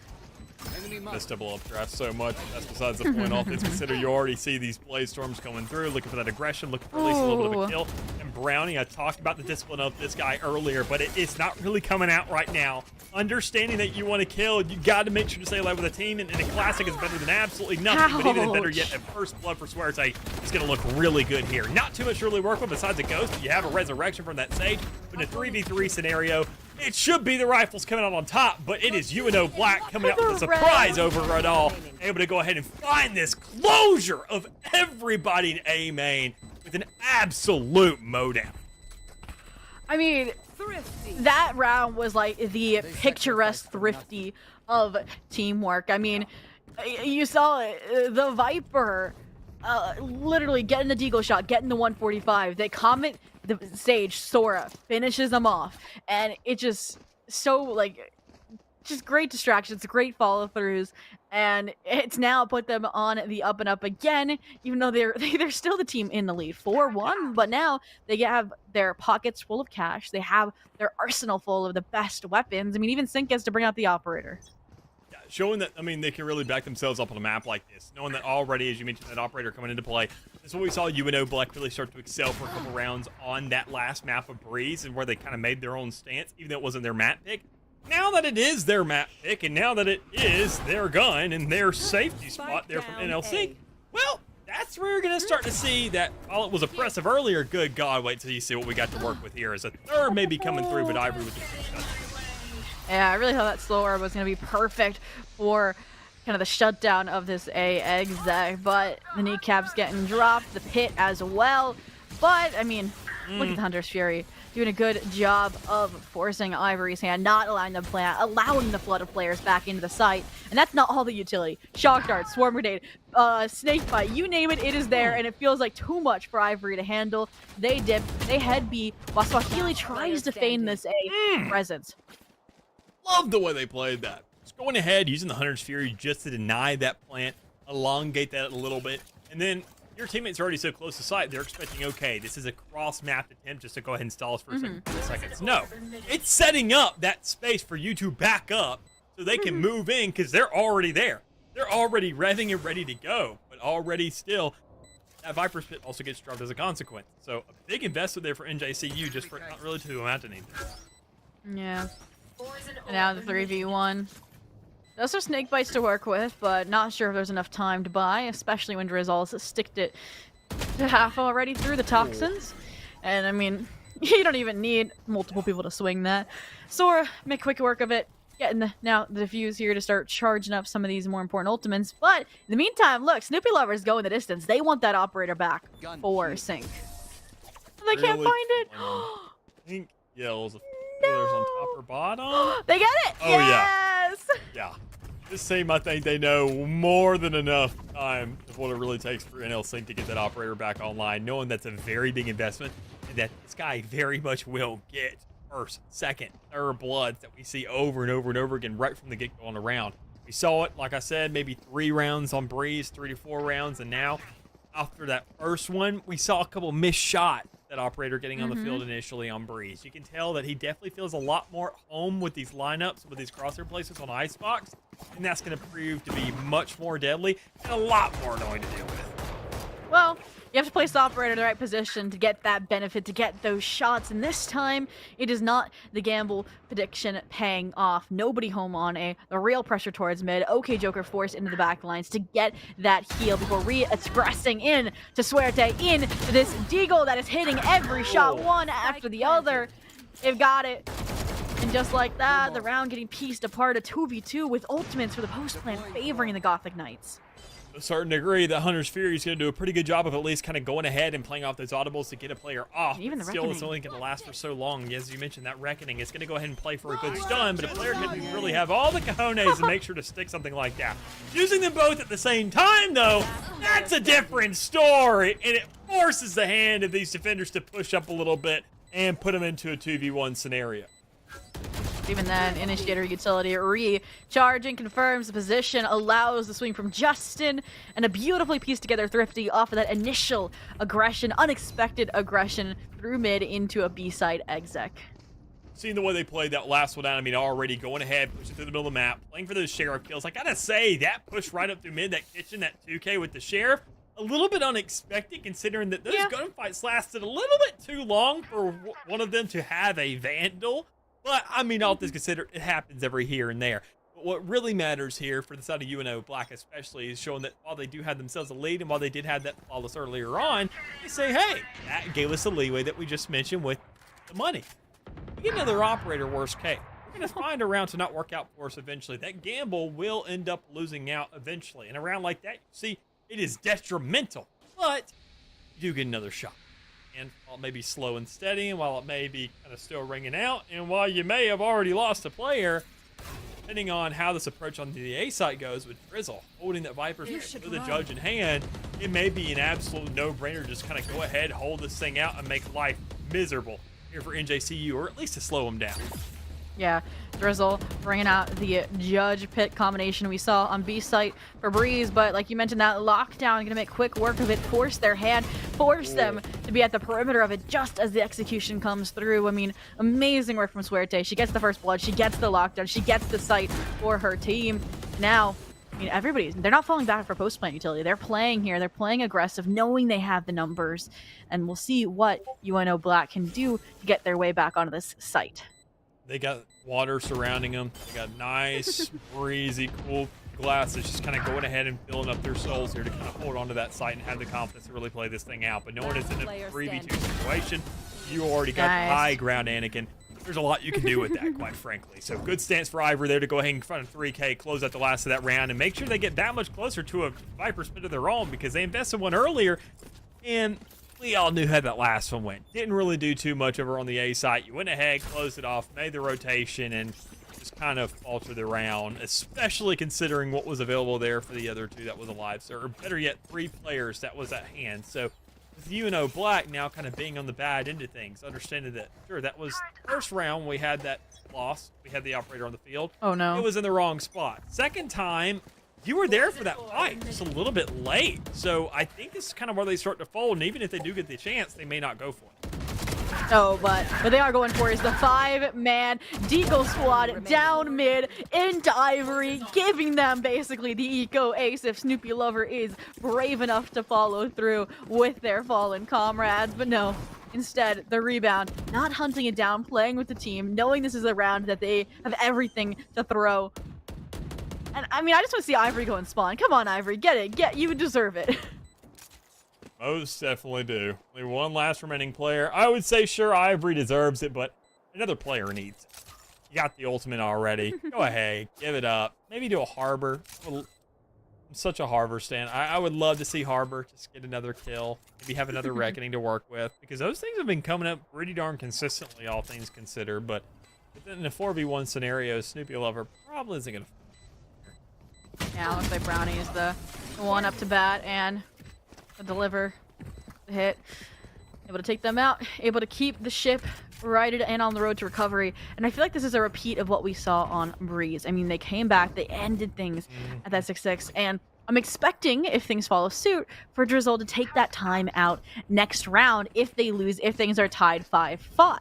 This double updraft so much, that's besides the point. Offense, consider you already see these Blade Storms coming through, looking for that aggression, looking for at least a little bit of a kill. And Brownie, I talked about the discipline of this guy earlier, but it's not really coming out right now. Understanding that you want to kill, you got to make sure to stay alive with a team, and a classic is better than absolutely nothing. But even better yet, a first blood for Suerte is going to look really good here. Not too much to really work with besides a ghost, but you have a resurrection from that Sage. But in a 3v3 scenario, it should be the rifles coming out on top, but it is UNO Black coming out with a surprise over it all. Able to go ahead and find this closure of everybody in A main with an absolute mowdown. I mean, that round was like the picturesque thrifty of teamwork. I mean, you saw it, the Viper literally getting the deagle shot, getting the 145. They comment the Sage, Sora, finishes them off. And it just so, like, just great distractions, great follow-throughs, and it's now put them on the up and up again, even though they're still the team in the lead 4-1, but now they have their pockets full of cash. They have their arsenal full of the best weapons. I mean, even Sync gets to bring out the operator. Yeah, showing that, I mean, they can really back themselves up on a map like this, knowing that already, as you mentioned, that operator coming into play. This is what we saw UNO Black really start to excel for a couple rounds on that last map of Breeze, and where they kind of made their own stance, even though it wasn't their map pick. Now that it is their map pick, and now that it is their gun and their safety spot there from NECC, well, that's where you're going to start to see that while it was oppressive earlier, good God, wait till you see what we got to work with here as a third may be coming through, but Ivory with the shutdown. Yeah, I really thought that slow orb was going to be perfect for kind of the shutdown of this A exec, but the kneecap's getting dropped, the pit as well. But, I mean, look at the Hunter's Fury doing a good job of forcing Ivory's hand, not allowing them plant, allowing the flood of players back into the site. And that's not all the utility. Shock Dart, Swarm Grenade, Snake Bite, you name it, it is there, and it feels like too much for Ivory to handle. They dip, they head B, while Swahili tries to feign this A presence. Love the way they played that. Just going ahead, using the Hunter's Fury just to deny that plant, elongate that a little bit, and then your teammates are already so close to sight, they're expecting, okay, this is a cross-map attempt just to go ahead and stall us for a seconds. No, it's setting up that space for you to back up so they can move in because they're already there. They're already revving and ready to go, but already still, that Viper's Pit also gets dropped as a consequence. So a big investment there for NJCU just for not really to amount to anything. Yeah. And now the 3v1. Those are snake bites to work with, but not sure if there's enough time to buy, especially when Drizzle's sticked it to half already through the toxins. And I mean, you don't even need multiple people to swing that. Sora, make quick work of it, getting now the diffuse here to start charging up some of these more important ultimates. But in the meantime, look, Snoopy Lovers going the distance. They want that operator back for Sync. And they can't find it. Sync yells. There's on top or bottom. They get it! Oh, yes! Yeah. This team, I think they know more than enough time of what it really takes for NL to get that operator back online, knowing that's a very big investment and that this guy very much will get first, second, third bloods that we see over and over and over again right from the get-go on the round. We saw it, like I said, maybe 3 rounds on Breeze, 3 to 4 rounds, and now after that first one, we saw a couple missed shots. That operator getting on the field initially on Breeze. You can tell that he definitely feels a lot more at home with these lineups, with these crosshair places on Icebox, and that's going to prove to be much more deadly and a lot more annoying to deal with. Well, you have to place the operator in the right position to get that benefit, to get those shots, and this time, it is not the gamble prediction paying off. Nobody home on A, the real pressure towards mid. OK Joker forced into the back lines to get that heal before re-expressing in to Suerte in to this Deagle that is hitting every shot one after the other. They've got it. And just like that, the round getting pieced apart, a 2v2 with ultimates for the post plan favoring the Gothic Knights. To a certain degree, that Hunter's Fury is going to do a pretty good job of at least kind of going ahead and playing off those audibles to get a player off. Even the still, it's only going to last for so long. As you mentioned, that Reckoning is going to go ahead and play for a good stun, but a player can really have all the cojones and make sure to stick something like that. Using them both at the same time, though, that's a different story, and it forces the hand of these defenders to push up a little bit and put them into a 2v1 scenario. Even then, Initiator Utility recharging, confirms the position, allows the swing from Justin, and a beautifully pieced together Thrifty off of that initial aggression, unexpected aggression through mid into a B-side exec. Seeing the way they played that last one out, I mean, already going ahead, pushing through the middle of the map, playing for those Sheriff kills. I gotta say, that push right up through mid, that kitchen, that 2K with the Sheriff, a little bit unexpected considering that those gunfights lasted a little bit too long for one of them to have a Vandal. But, I mean, all this considered, it happens every here and there. But what really matters here for the side of UNO Black especially is showing that while they do have themselves a lead and while they did have that flawless earlier on, they say, hey, that gave us the leeway that we just mentioned with the money. We get another operator, worst case. We're going to find a round to not work out for us eventually. That gamble will end up losing out eventually. And a round like that, you see, it is detrimental. But you do get another shot. And while it may be slow and steady, and while it may be kind of still ringing out, and while you may have already lost a player, depending on how this approach on the A site goes with Drizzle, holding that Viper's with the judge in hand, it may be an absolute no-brainer to just kind of go ahead, hold this thing out, and make life miserable here for NJCU, or at least to slow them down. Yeah, Drizzle bringing out the Judge Pit combination we saw on B site for Breeze, but like you mentioned, that lockdown gonna make quick work of it, force their hand, force them to be at the perimeter of it just as the execution comes through. I mean, amazing work from Suerte. She gets the first blood, she gets the lockdown, she gets the site for her team. Now, I mean, they're not falling back for post-plant utility. They're playing here. They're playing aggressive, knowing they have the numbers. And we'll see what UNO Black can do to get their way back onto this site. They got water surrounding them. They got nice, breezy, cool glasses just kind of going ahead and filling up their souls here to kind of hold on to that site and have the confidence to really play this thing out. But knowing it's in a 3v2 situation, you already got the high ground, Anakin. There's a lot you can do with that, quite frankly. So good stance for Ivory there to go ahead in front of 3K, close out the last of that round, and make sure they get that much closer to a Viper spin of their own because they invested one earlier, and we all knew how that last one went. Didn't really do too much over on the A site. You went ahead, closed it off, made the rotation, and just kind of faltered the round, especially considering what was available there for the other two that was alive. So, or better yet, 3 players that was at hand. So with UNO Black now kind of being on the bad end of things, understanding that, sure, that was first round we had that loss. We had the operator on the field. Oh, no. It was in the wrong spot. Second time, you were there for that fight, just a little bit late. So I think this is kind of where they start to fold, and even if they do get the chance, they may not go for it. Oh, but what they are going for is the 5-man Deagle squad down mid into Ivory, giving them basically the eco ace if Snoopy Lover is brave enough to follow through with their fallen comrades. But no, instead, the rebound, not hunting it down, playing with the team, knowing this is a round that they have everything to throw. And I mean, I just want to see Ivory go and spawn. Come on, Ivory, get it. You deserve it. Most definitely do. Only one last remaining player. I would say, sure, Ivory deserves it, but another player needs it. You got the ultimate already. Go ahead, give it up. Maybe do a Harbor. I'm such a Harbor stan. I would love to see Harbor just get another kill. Maybe have another Reckoning to work with, because those things have been coming up pretty darn consistently, all things considered. But in a 4v1 scenario, Snoopy Lover probably isn't going to. Yeah, looks like Brownie is the one up to bat and deliver the hit. Able to take them out, able to keep the ship righted and on the road to recovery. And I feel like this is a repeat of what we saw on Breeze. I mean, they came back, they ended things at that 6-6, and I'm expecting, if things follow suit, for Drizzle to take that time out next round if they lose, if things are tied 5-5.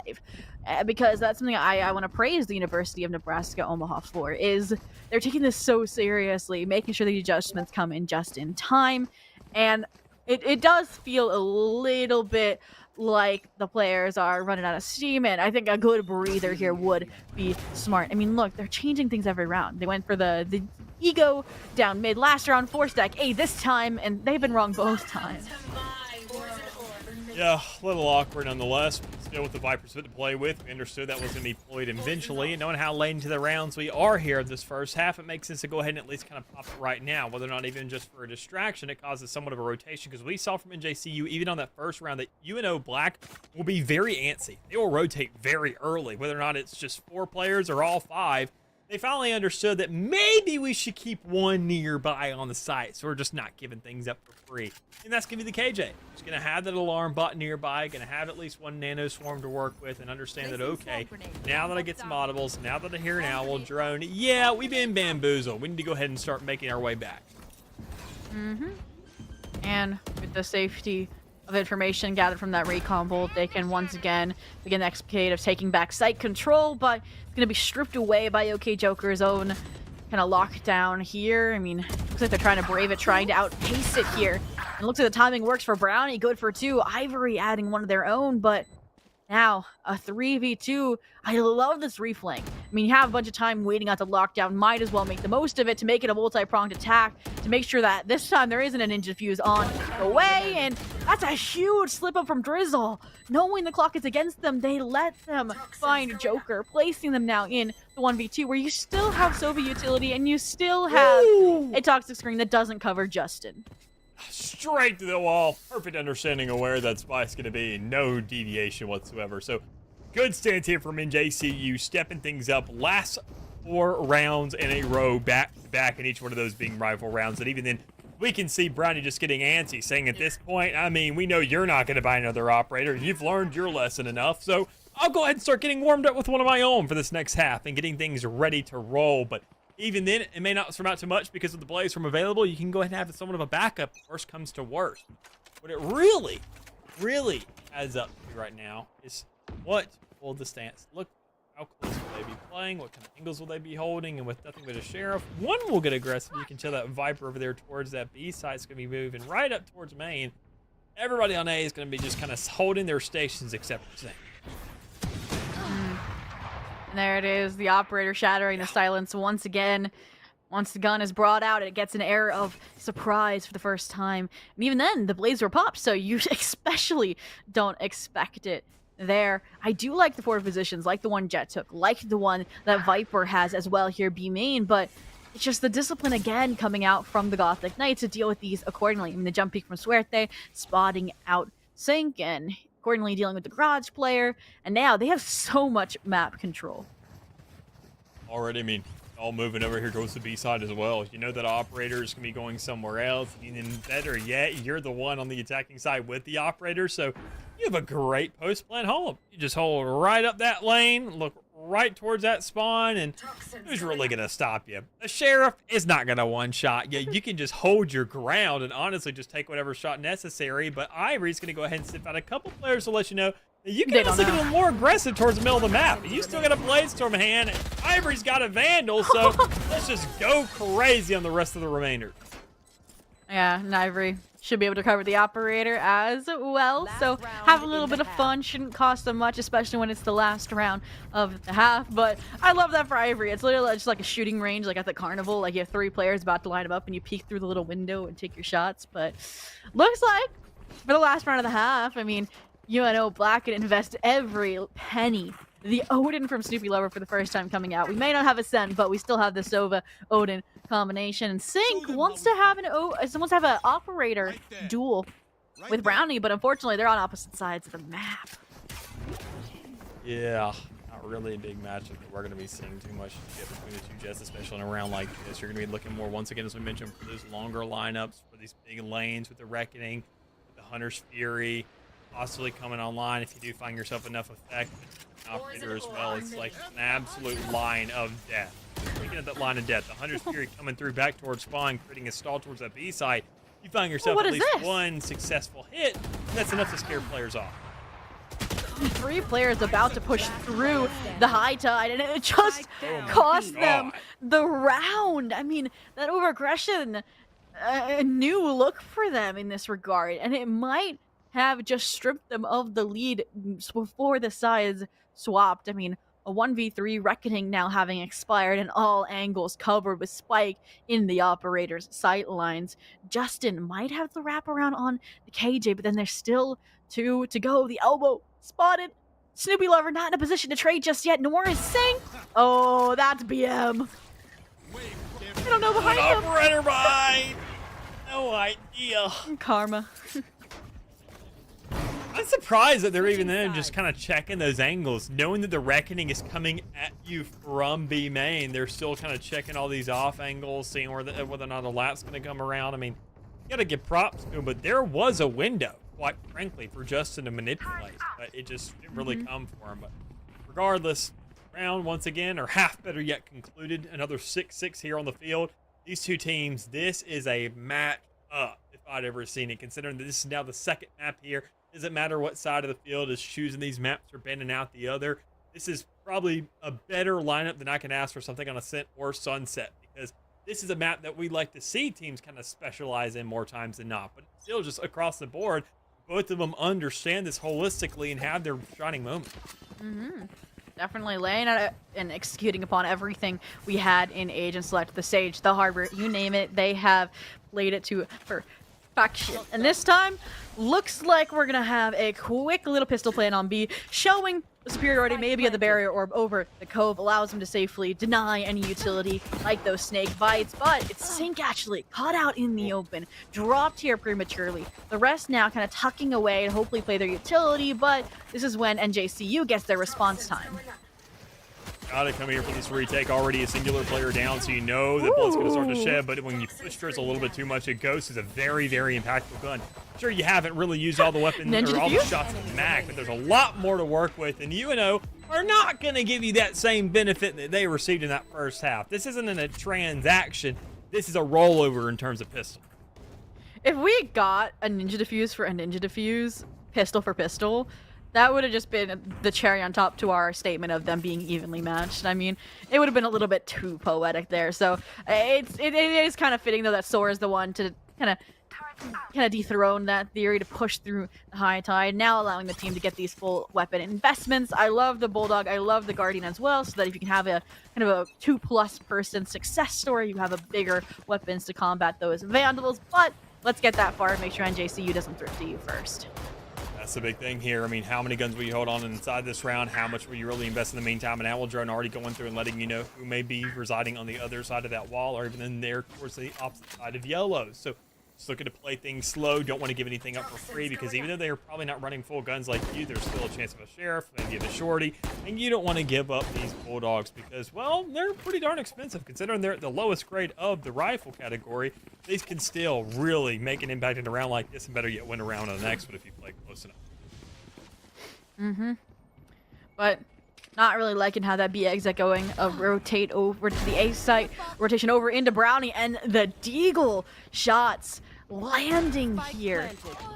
Because that's something I want to praise the University of Nebraska Omaha for, is they're taking this so seriously, making sure the adjustments come in just in time. And it does feel a little bit like the players are running out of steam, and I think a good breather here would be smart. I mean, look, they're changing things every round. They went for the ego down mid last round, 4-stack A this time, and they've been wrong both times. Yeah, a little awkward nonetheless. Still with the Vipers fit to play with. We understood that was going to be deployed eventually. And knowing how late into the rounds we are here this first half, it makes sense to go ahead and at least kind of pop it right now. Whether or not even just for a distraction, it causes somewhat of a rotation. Because we saw from NJCU, even on that first round, that UNO Black will be very antsy. They will rotate very early. Whether or not it's just 4 players or all 5. They finally understood that maybe we should keep one nearby on the site, so we're just not giving things up for free. And that's going to be the KJ. Just going to have that alarm bot nearby, going to have at least one nano swarm to work with, and understand that, okay, now that I get some audibles, now that I hear an owl drone, yeah, we've been bamboozled. We need to go ahead and start making our way back. And with the safety of information gathered from that recon bolt, they can once again begin the explicate of taking back site control, but it's going to be stripped away by OK Joker's own kind of lockdown here. I mean, looks like they're trying to brave it, trying to outpace it here. And looks like the timing works for Brownie, good for 2. Ivory adding one of their own, but now a 3v2. I love this reflank. I mean, you have a bunch of time waiting out the lockdown. Might as well make the most of it to make it a multi-pronged attack, to make sure that this time there isn't a ninja fuse on the way. And that's a huge slip up from Drizzle. Knowing the clock is against them, they let them find Joker, placing them now in the 1v2, where you still have Soviet utility and you still have a toxic screen that doesn't cover Justin. Straight to the wall. Perfect understanding of where that spot's going to be. No deviation whatsoever. So, good stance here from NJCU, stepping things up. Last 4 rounds in a row, back to back, and each one of those being rival rounds. And even then, we can see Brownie just getting antsy, saying at this point, I mean, we know you're not going to buy another operator. You've learned your lesson enough. So, I'll go ahead and start getting warmed up with one of my own for this next half and getting things ready to roll. But even then, it may not surmount too much because of the blaze from available. You can go ahead and have somewhat of a backup if worst comes to worst. What it really adds up to right now is what will the stance look. How close will they be playing? What kind of angles will they be holding? And with nothing but a sheriff, one will get aggressive. You can tell that Viper over there towards that B side is going to be moving right up towards main. Everybody on A is going to be just kind of holding their stations except for Zane. And there it is, the operator shattering the silence once again. Once the gun is brought out, it gets an air of surprise for the first time. And even then, the blades were popped, so you especially don't expect it there. I do like the forward positions, like the one Jet took, like the one that Viper has as well here, B main, but it's just the discipline again coming out from the Gothic Knights to deal with these accordingly. I mean, the jump peek from Suerte, spotting out Sync, and accordingly dealing with the garage player, and now they have so much map control. Already, I mean, all moving over here towards the B side as well. You know that operator is going to be going somewhere else. And then better yet, you're the one on the attacking side with the operator. So you have a great post-plan hold. You just hold right up that lane, look right towards that spawn, and who's really going to stop you? The sheriff is not going to one-shot you. You can just hold your ground and honestly just take whatever shot necessary. But Ivory's going to go ahead and sniff out a couple players to let you know you can also get a little more aggressive towards the middle of the map. You still got a Blade Storm in hand. Ivory's got a Vandal, so let's just go crazy on the rest of the remainder. Yeah, and Ivory should be able to cover the operator as well. So have a little bit of fun. Shouldn't cost them much, especially when it's the last round of the half. But I love that for Ivory. It's literally just like a shooting range, like at the carnival. Like you have 3 players about to line them up and you peek through the little window and take your shots. But looks like for the last round of the half, I mean, UNO Black can invest every penny. The Odin from Snoopy Lover for the first time coming out. We may not have a Sen, but we still have the Sova Odin combination. And Sync wants to have an operator duel with Brownie, but unfortunately they're on opposite sides of the map. Yeah, not really a big matchup that we're going to be seeing too much between the two Jets, especially in a round like this. You're going to be looking more, once again, as we mentioned, for those longer lineups, for these big lanes with the Reckoning, with the Hunter's Fury, possibly coming online if you do find yourself enough effect. Operator as well. It's like an absolute line of death. Speaking of that line of death, the Hunter's Fury coming through back towards spawn, creating a stall towards that B side. You find yourself at least one successful hit, and that's enough to scare players off. 3 players about to push through the high tide, and it just cost them the round. I mean, that over-aggression, a new look for them in this regard, and it might have just stripped them of the lead before the sides swapped. I mean, a 1v3 Reckoning now having expired and all angles covered with Spike in the operator's sight lines. Justin might have the wraparound on the KJ, but then there's still 2 to go. The elbow spotted. Snoopy Lover not in a position to trade just yet, nor is Sync. Oh, that's BM. I don't know behind him. Operator behind. No idea. Karma. I'm surprised that they're even then just kind of checking those angles, knowing that the Reckoning is coming at you from B main. They're still kind of checking all these off angles, seeing whether or not a lap's going to come around. I mean, you got to give props to him, but there was a window, quite frankly, for Justin to manipulate, but it just didn't really come for him. But regardless, round once again, or half better yet concluded, another 6-6 here on the field. These two teams, this is a match up if I'd ever seen it, considering that this is now the second map here. Doesn't matter what side of the field is choosing these maps or banning out the other. This is probably a better lineup than I can ask for something on Ascent or Sunset, because this is a map that we like to see teams kind of specialize in more times than not. But still, just across the board, both of them understand this holistically and have their shining moment. Definitely laying out and executing upon everything we had in Agent Select, the Sage, the Harbor, you name it. They have played it to perfection. And this time, looks like we're going to have a quick little pistol plan on B, showing the superiority maybe of the barrier orb over the Cove, allows them to safely deny any utility like those snake bites, but it's Sync actually caught out in the open, dropped here prematurely. The rest now kind of tucking away to hopefully play their utility, but this is when NJCU gets their response time. Gotta come here for this retake. Already a singular player down, so you know that blood's gonna start to shed, but when you push Drizzle a little bit too much, it Ghost is a very, very impactful gun. Sure, you haven't really used all the weapons or all the shots in the mag, but there's a lot more to work with, and UNO are not gonna give you that same benefit that they received in that first half. This isn't a transaction. This is a rollover in terms of pistol. If we got a ninja defuse for a ninja defuse, pistol for pistol, that would have just been the cherry on top to our statement of them being evenly matched. I mean, it would have been a little bit too poetic there. So it is kind of fitting though that Sora is the one to kind of dethrone that theory, to push through the high tide, now allowing the team to get these full weapon investments. I love the Bulldog, I love the Guardian as well, so that if you can have a kind of a 2+ person success story, you have a bigger weapons to combat those Vandals. But let's get that far and make sure NJCU doesn't thrift to you first. That's the big thing here. I mean, how many guns will you hold on inside this round? How much will you really invest in the meantime? And Owl Drone already going through and letting you know who may be residing on the other side of that wall, or even in there towards the opposite side of yellow. So just looking to play things slow. Don't want to give anything up for free, because even though they're probably not running full guns like you, there's still a chance of a sheriff, maybe of a shorty, and you don't want to give up these Bulldogs because, well, they're pretty darn expensive considering they're at the lowest grade of the rifle category. These can still really make an impact in a round like this, and better yet, win a round on the next one if you play close enough. But not really liking how that B exit going. Rotate over to the A site, rotation over into Brownie, and the Deagle shots landing here.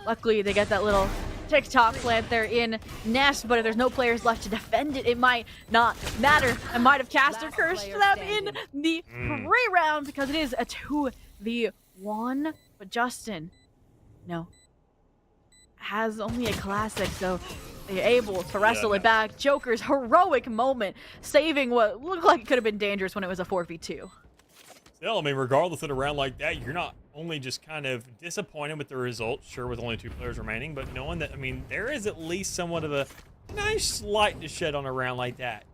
Luckily, they get that little TikTok plant there in Nest, but if there's no players left to defend it, it might not matter. I might have cast a curse to them in the pre-round because it is a 2v1. But Justin, no, has only a classic, so they're able to wrestle it back. Joker's heroic moment, saving what looked like it could have been dangerous when it was a 4v2. Still, I mean, regardless of a round like that, you're not only just kind of disappointed with the result, sure, with only 2 players remaining, but knowing that, I mean, there is at least somewhat of a nice light to shed on a round like that.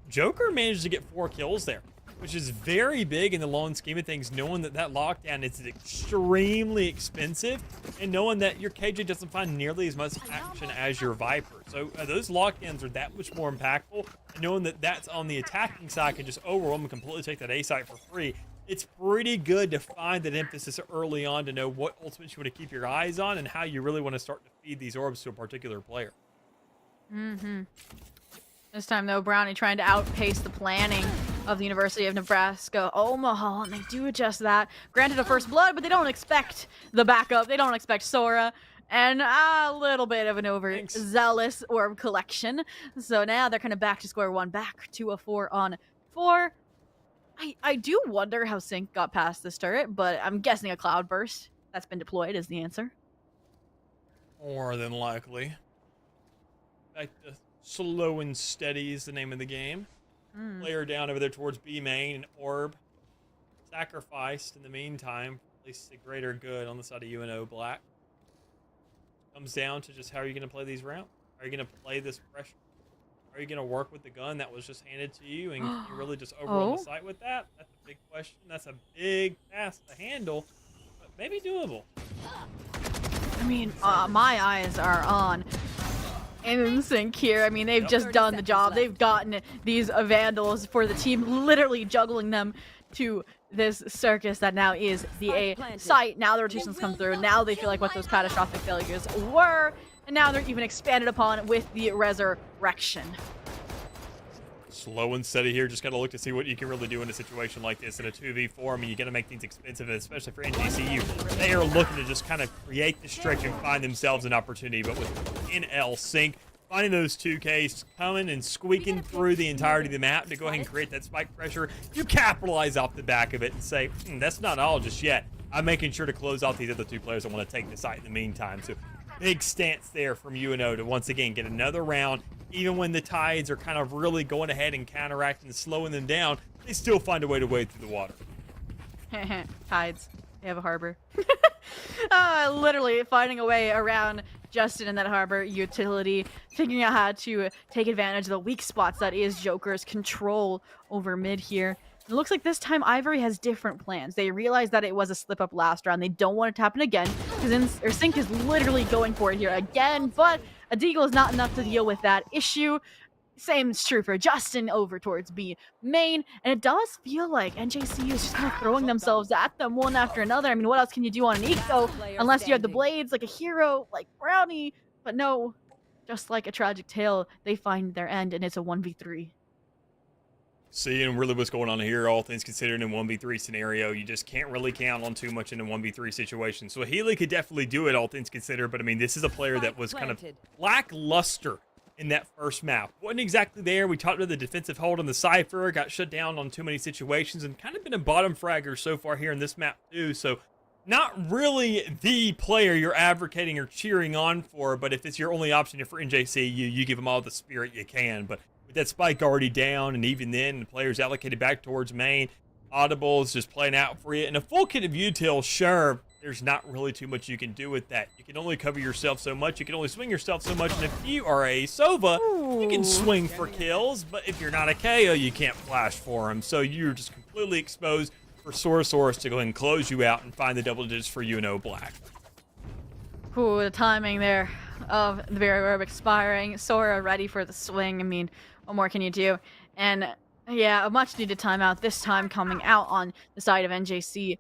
Joker managed to get 4 kills there, which is very big in the long scheme of things, knowing that that lockdown is extremely expensive, and knowing that your KJ doesn't find nearly as much action as your Viper. So those lockdowns are that much more impactful, and knowing that that's on the attacking side can just overwhelm and completely take that A site for free. It's pretty good to find that emphasis early on to know what ultimates you want to keep your eyes on and how you really want to start to feed these orbs to a particular player. This time, though, Brownie trying to outpace the planning of the University of Nebraska Omaha, and they do just that. Granted a first blood, but they don't expect the backup. They don't expect Sora, and a little bit of an overzealous orb collection. So now they're kind of back to square one, back to a 4-on-4. I do wonder how Sync got past this turret, but I'm guessing a cloudburst that's been deployed is the answer. More than likely. Back to slow and steady is the name of the game. Player down over there towards B main, and orb sacrificed in the meantime, at least the greater good on the side of UNO Black. Comes down to just how are you going to play these rounds? Are you going to play this pressure? Are you going to work with the gun that was just handed to you, and can you really just overwhelm the site with that? That's a big question. That's a big task to handle, but maybe doable. I mean, my eyes are on NSYNC here. I mean, they've just done the job. They've gotten these Vandals for the team, literally juggling them to this circus that now is the A site. Now the rotations come through. Now they feel like what those catastrophic failures were. And now they're even expanded upon with the resurrection. Slow and steady here. Just got to look to see what you can really do in a situation like this in a 2v4. I mean, you got to make things expensive, especially for NGCU. They are looking to just kind of create the stretch and find themselves an opportunity. But with NECC, finding those 2Ks coming and squeaking through the entirety of the map to go ahead and create that spike pressure, you capitalize off the back of it and say, that's not all just yet. I'm making sure to close off these other 2 players that want to take the site in the meantime. So big stance there from UNO to once again get another round. Even when the tides are kind of really going ahead and counteracting and slowing them down, they still find a way to wade through the water. Tides. They have a harbor. Literally finding a way around Justin in that harbor utility, figuring out how to take advantage of the weak spots that is Joker's control over mid here. It looks like this time Ivory has different plans. They realize that it was a slip up last round. They don't want it to happen again because Sync is literally going for it here again, but a Deagle is not enough to deal with that issue. Same's true for Justin over towards B main, and it does feel like NJCU is just kind of throwing themselves at them one after another. I mean, what else can you do on an eco unless you have the blades like a hero like Brownie? But no, just like a tragic tale, they find their end, and it's a 1v3. Seeing really what's going on here, all things considered, in a 1v3 scenario, you just can't really count on too much in a 1v3 situation. So Healy could definitely do it, all things considered, but I mean, this is a player that was kind of lackluster in that first map. Wasn't exactly there. We talked about the defensive hold on the Cypher, got shut down on too many situations, and kind of been a bottom fragger so far here in this map too. So not really the player you're advocating or cheering on for, but if it's your only option for NJC, you give them all the spirit you can. But with that spike already down, and even then, the player's allocated back towards main, Audible is just playing out for you. And a full kit of util, sure, there's not really too much you can do with that. You can only cover yourself so much. You can only swing yourself so much. And if you are a Sova, you can swing for kills. But if you're not a KO, you can't flash for him. So you're just completely exposed for Sorosaurus to go ahead and close you out and find the double digits for UNO Black. Ooh, the timing there of the very orb expiring. Sora ready for the swing. I mean, what more can you do? And yeah, a much needed timeout this time coming out on the side of NJC,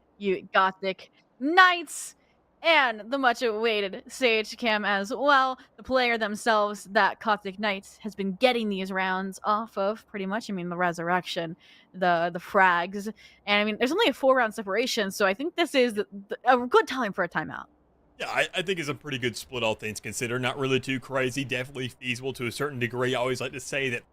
Gothic Knights, and the much awaited Sage Cam as well. The player themselves that Gothic Knights has been getting these rounds off of pretty much. I mean, the resurrection, the frags, and I mean, there's only a 4-round separation, so I think this is a good time for a timeout. Yeah, I think it's a pretty good split, all things considered. Not really too crazy, definitely feasible to a certain degree. I always like to say that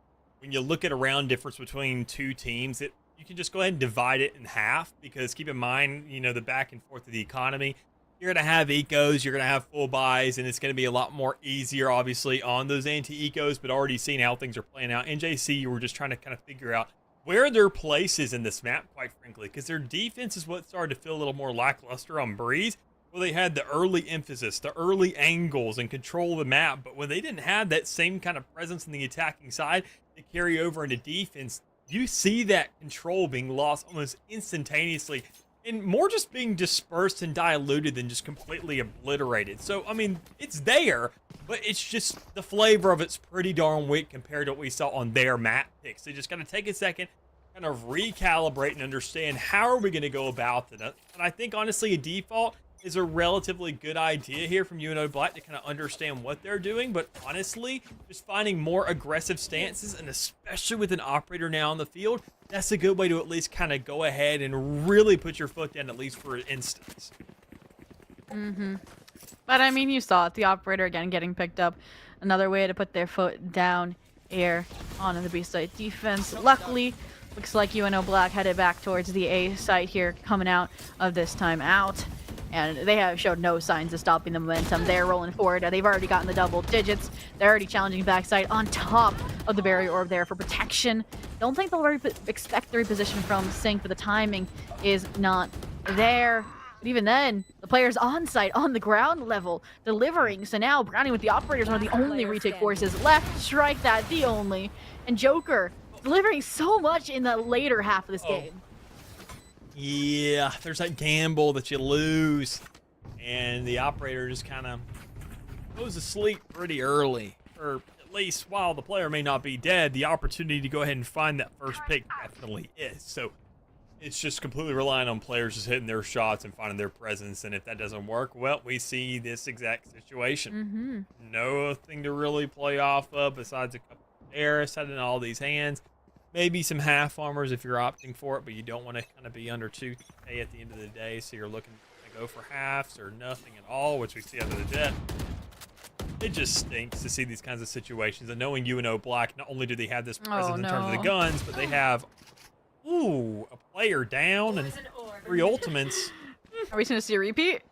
when you look at a round difference between two teams, you can just go ahead and divide it in half, because keep in mind, you know, the back and forth of the economy. You're going to have ecos, you're going to have full buys, and it's going to be a lot more easier, obviously, on those anti-ecos, but already seeing how things are playing out. NJC, you were just trying to kind of figure out where their place is in this map, quite frankly, because their defense is what started to feel a little more lackluster on Breeze. Well, they had the early emphasis, the early angles, and control of the map, but when they didn't have that same kind of presence in the attacking side to carry over into defense, you see that control being lost almost instantaneously, and more just being dispersed and diluted than just completely obliterated. So, I mean, it's there, but it's just the flavor of it's pretty darn weak compared to what we saw on their map picks. So you just got to take a second, kind of recalibrate and understand how are we going to go about it. And I think, honestly, a default is a relatively good idea here from UNO Black to kind of understand what they're doing, but honestly, just finding more aggressive stances, and especially with an operator now on the field, that's a good way to at least kind of go ahead and really put your foot down, at least for an instance. But I mean, you saw it, the operator again getting picked up. Another way to put their foot down air on the B site defense. Luckily, looks like UNO Black headed back towards the A site here, coming out of this time out. And they have showed no signs of stopping the momentum. They're rolling forward. They've already gotten the double digits. They're already challenging backside on top of the barrier orb there for protection. Don't think they'll expect the reposition from Sync, but the timing is not there. But even then, the player's on site, on the ground level, delivering. So now Brownie with the operators, one of the only retake forces left. Strike that, the only. And Joker delivering so much in the later half of this game. Yeah, there's that gamble that you lose, and the operator just kind of goes to sleep pretty early, or at least while the player may not be dead, the opportunity to go ahead and find that first pick definitely is. So it's just completely relying on players just hitting their shots and finding their presence, and if that doesn't work, well, we see this exact situation. Nothing to really play off of besides a couple of airs, setting all these hands. Maybe some half armors if you're opting for it, but you don't want to kind of be under 2K at the end of the day, so you're looking to go for halves or nothing at all, which we see under the jet. It just stinks to see these kinds of situations. And knowing UNO Black, not only do they have this presence in terms of the guns, but they have, a player down and 3 ultimates. Are we going to see a repeat?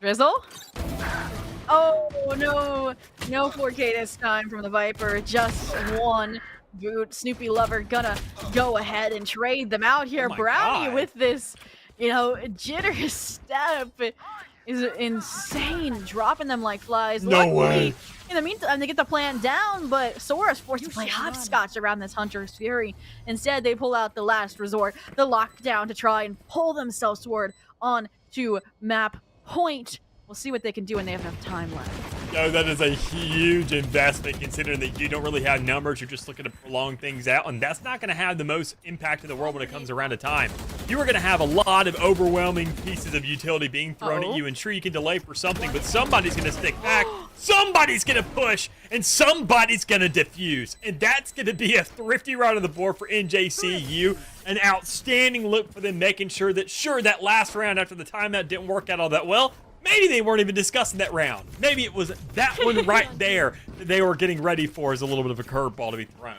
Drizzle? Oh, no. No 4K this time from the Viper. Just one. Boot. Snoopy Lover gonna go ahead and trade them out here. Brownie with this, jitter step is insane, dropping them like flies. No way. In the meantime, they get the plan down, but Sora's forced to play hopscotch around this Hunter's Fury. Instead, they pull out the last resort, the lockdown, to try and pull themselves toward on to map point. We'll see what they can do when they have enough time left. So that is a huge investment considering that you don't really have numbers. You're just looking to prolong things out, and that's not going to have the most impact in the world when it comes around to time. You are going to have a lot of overwhelming pieces of utility being thrown at you, and sure, you can delay for something, but somebody's going to stick back, somebody's going to push, and somebody's going to defuse. And that's going to be a thrifty round on the board for NJCU. An outstanding look for them, making sure that, sure, that last round after the timeout didn't work out all that well. Maybe they weren't even discussing that round. Maybe it was that one right there that they were getting ready for as a little bit of a curveball to be thrown.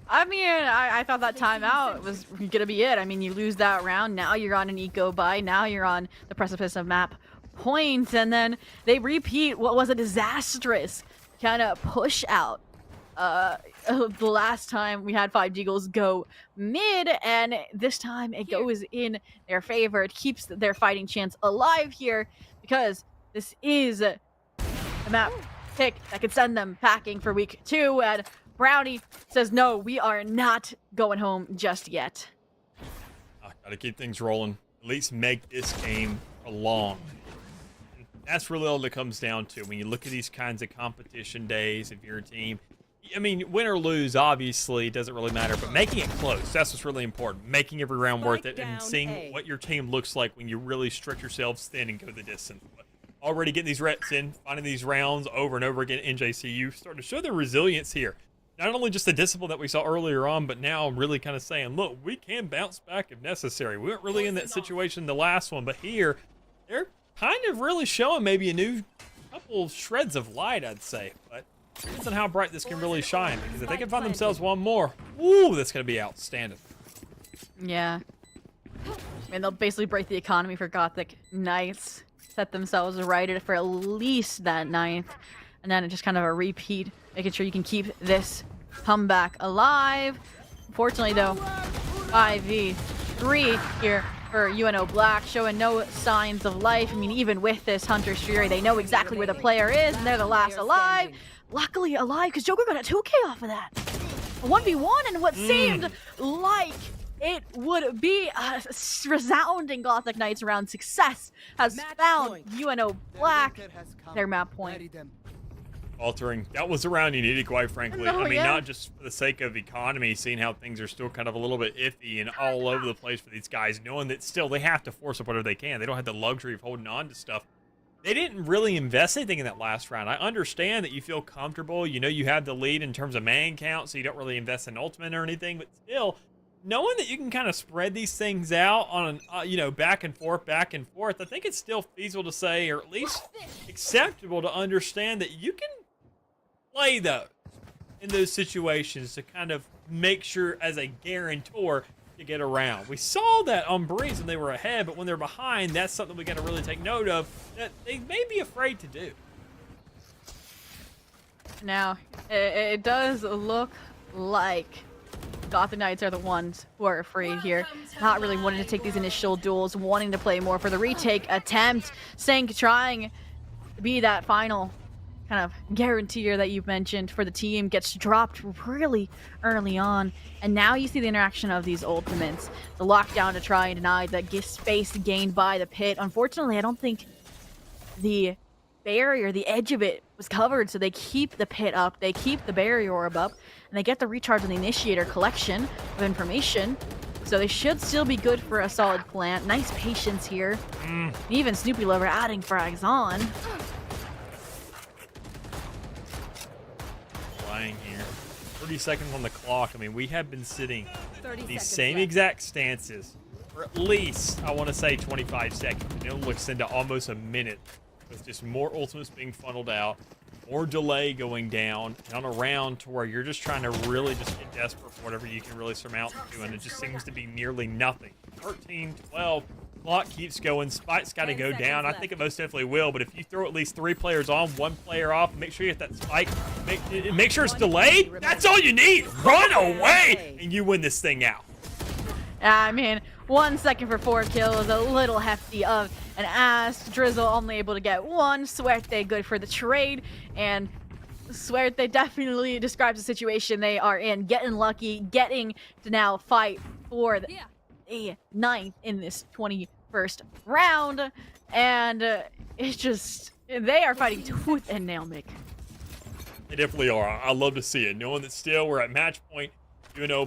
I mean, I thought that timeout was going to be it. I mean, you lose that round. Now you're on an eco buy. Now you're on the precipice of map point. And then they repeat what was a disastrous kind of push out. The last time we had 5 Deagles go mid, and this time it goes in their favor. It keeps their fighting chance alive here because this is a map pick that could send them packing for week 2, and Brownie says, no, we are not going home just yet. Gotta keep things rolling. At least make this game prolonged. That's really all it comes down to. When you look at these kinds of competition days, if you're a team, I mean, win or lose, obviously, it doesn't really matter, but making it close, that's what's really important. Making every round worth it and seeing what your team looks like when you really stretch yourselves thin and go the distance. But already getting these reps in, finding these rounds over and over again, NJCU starting to show their resilience here. Not only just the discipline that we saw earlier on, but now really kind of saying, look, we can bounce back if necessary. We weren't really in that situation in the last one, but here, they're kind of really showing maybe a new couple shreds of light, I'd say. But depends on how bright this can really shine, because if they can find themselves one more, woo, that's going to be outstanding. Yeah. I mean, they'll basically break the economy for Gothic Knights, set themselves right for at least that 9th, and then it's just kind of a repeat, making sure you can keep this comeback alive. Unfortunately, though, 5v3 here for UNO Black, showing no signs of life. I mean, even with this Hunter's Fury, they know exactly where the player is, and they're the last alive. Luckily alive, because Joker got a 2K off of that. A 1v1, and what seemed like it would be a resounding Gothic Knights round success has found UNO Black their map point. Altering. That was the round you needed, quite frankly. I mean, not just for the sake of economy, seeing how things are still kind of a little bit iffy and all over the place for these guys, knowing that still they have to force up whatever they can. They don't have the luxury of holding on to stuff. They didn't really invest anything in that last round. I understand that you feel comfortable. You know you have the lead in terms of man count, so you don't really invest in ultimate or anything. But still, knowing that you can kind of spread these things out on, back and forth, I think it's still feasible to say, or at least acceptable to understand that you can play those in those situations to kind of make sure as a guarantor to get around. We saw that on Breeze when they were ahead, but when they're behind, that's something we got to really take note of that they may be afraid to do. Now, it does look like Gothic Knights are the ones who are afraid here, not really wanting to take these initial duels, wanting to play more for the retake attempt, trying to be that final kind of guaranteer that you've mentioned for the team, gets dropped really early on, and now you see the interaction of these ultimates, the lockdown to try and deny the space gained by the pit. Unfortunately, I don't think the barrier, the edge of it was covered, so they keep the pit up, they keep the barrier orb up, and they get the recharge on the initiator collection of information, so they should still be good for a solid plant. Nice patience here. Even Snoopy Lover adding frags on. Here 30 seconds on the clock. I mean, we have been sitting these same exact stances for at least, I want to say, 25 seconds, and it looks into almost a minute with just more ultimates being funneled out, more delay going down, and on a round to where you're just trying to really just get desperate for whatever you can really surmount to, and it just seems to be nearly nothing. 13, 12, clock keeps going. Spike's got to go down. I think it most definitely will, but if you throw at least 3 players on, 1 player off, make sure you get that spike, make sure it's delayed. That's all you need. Run away, and you win this thing out. I mean, 1 second for 4 kills, a little hefty of an ass. Drizzle only able to get 1. Suerte good for the trade, and Suerte definitely describes the situation they are in. Getting lucky, getting to now fight for the 9th in this 21st round, and it's just They are fighting tooth and nail, Mick. They definitely are. I love to see it. Knowing that still we're at match point,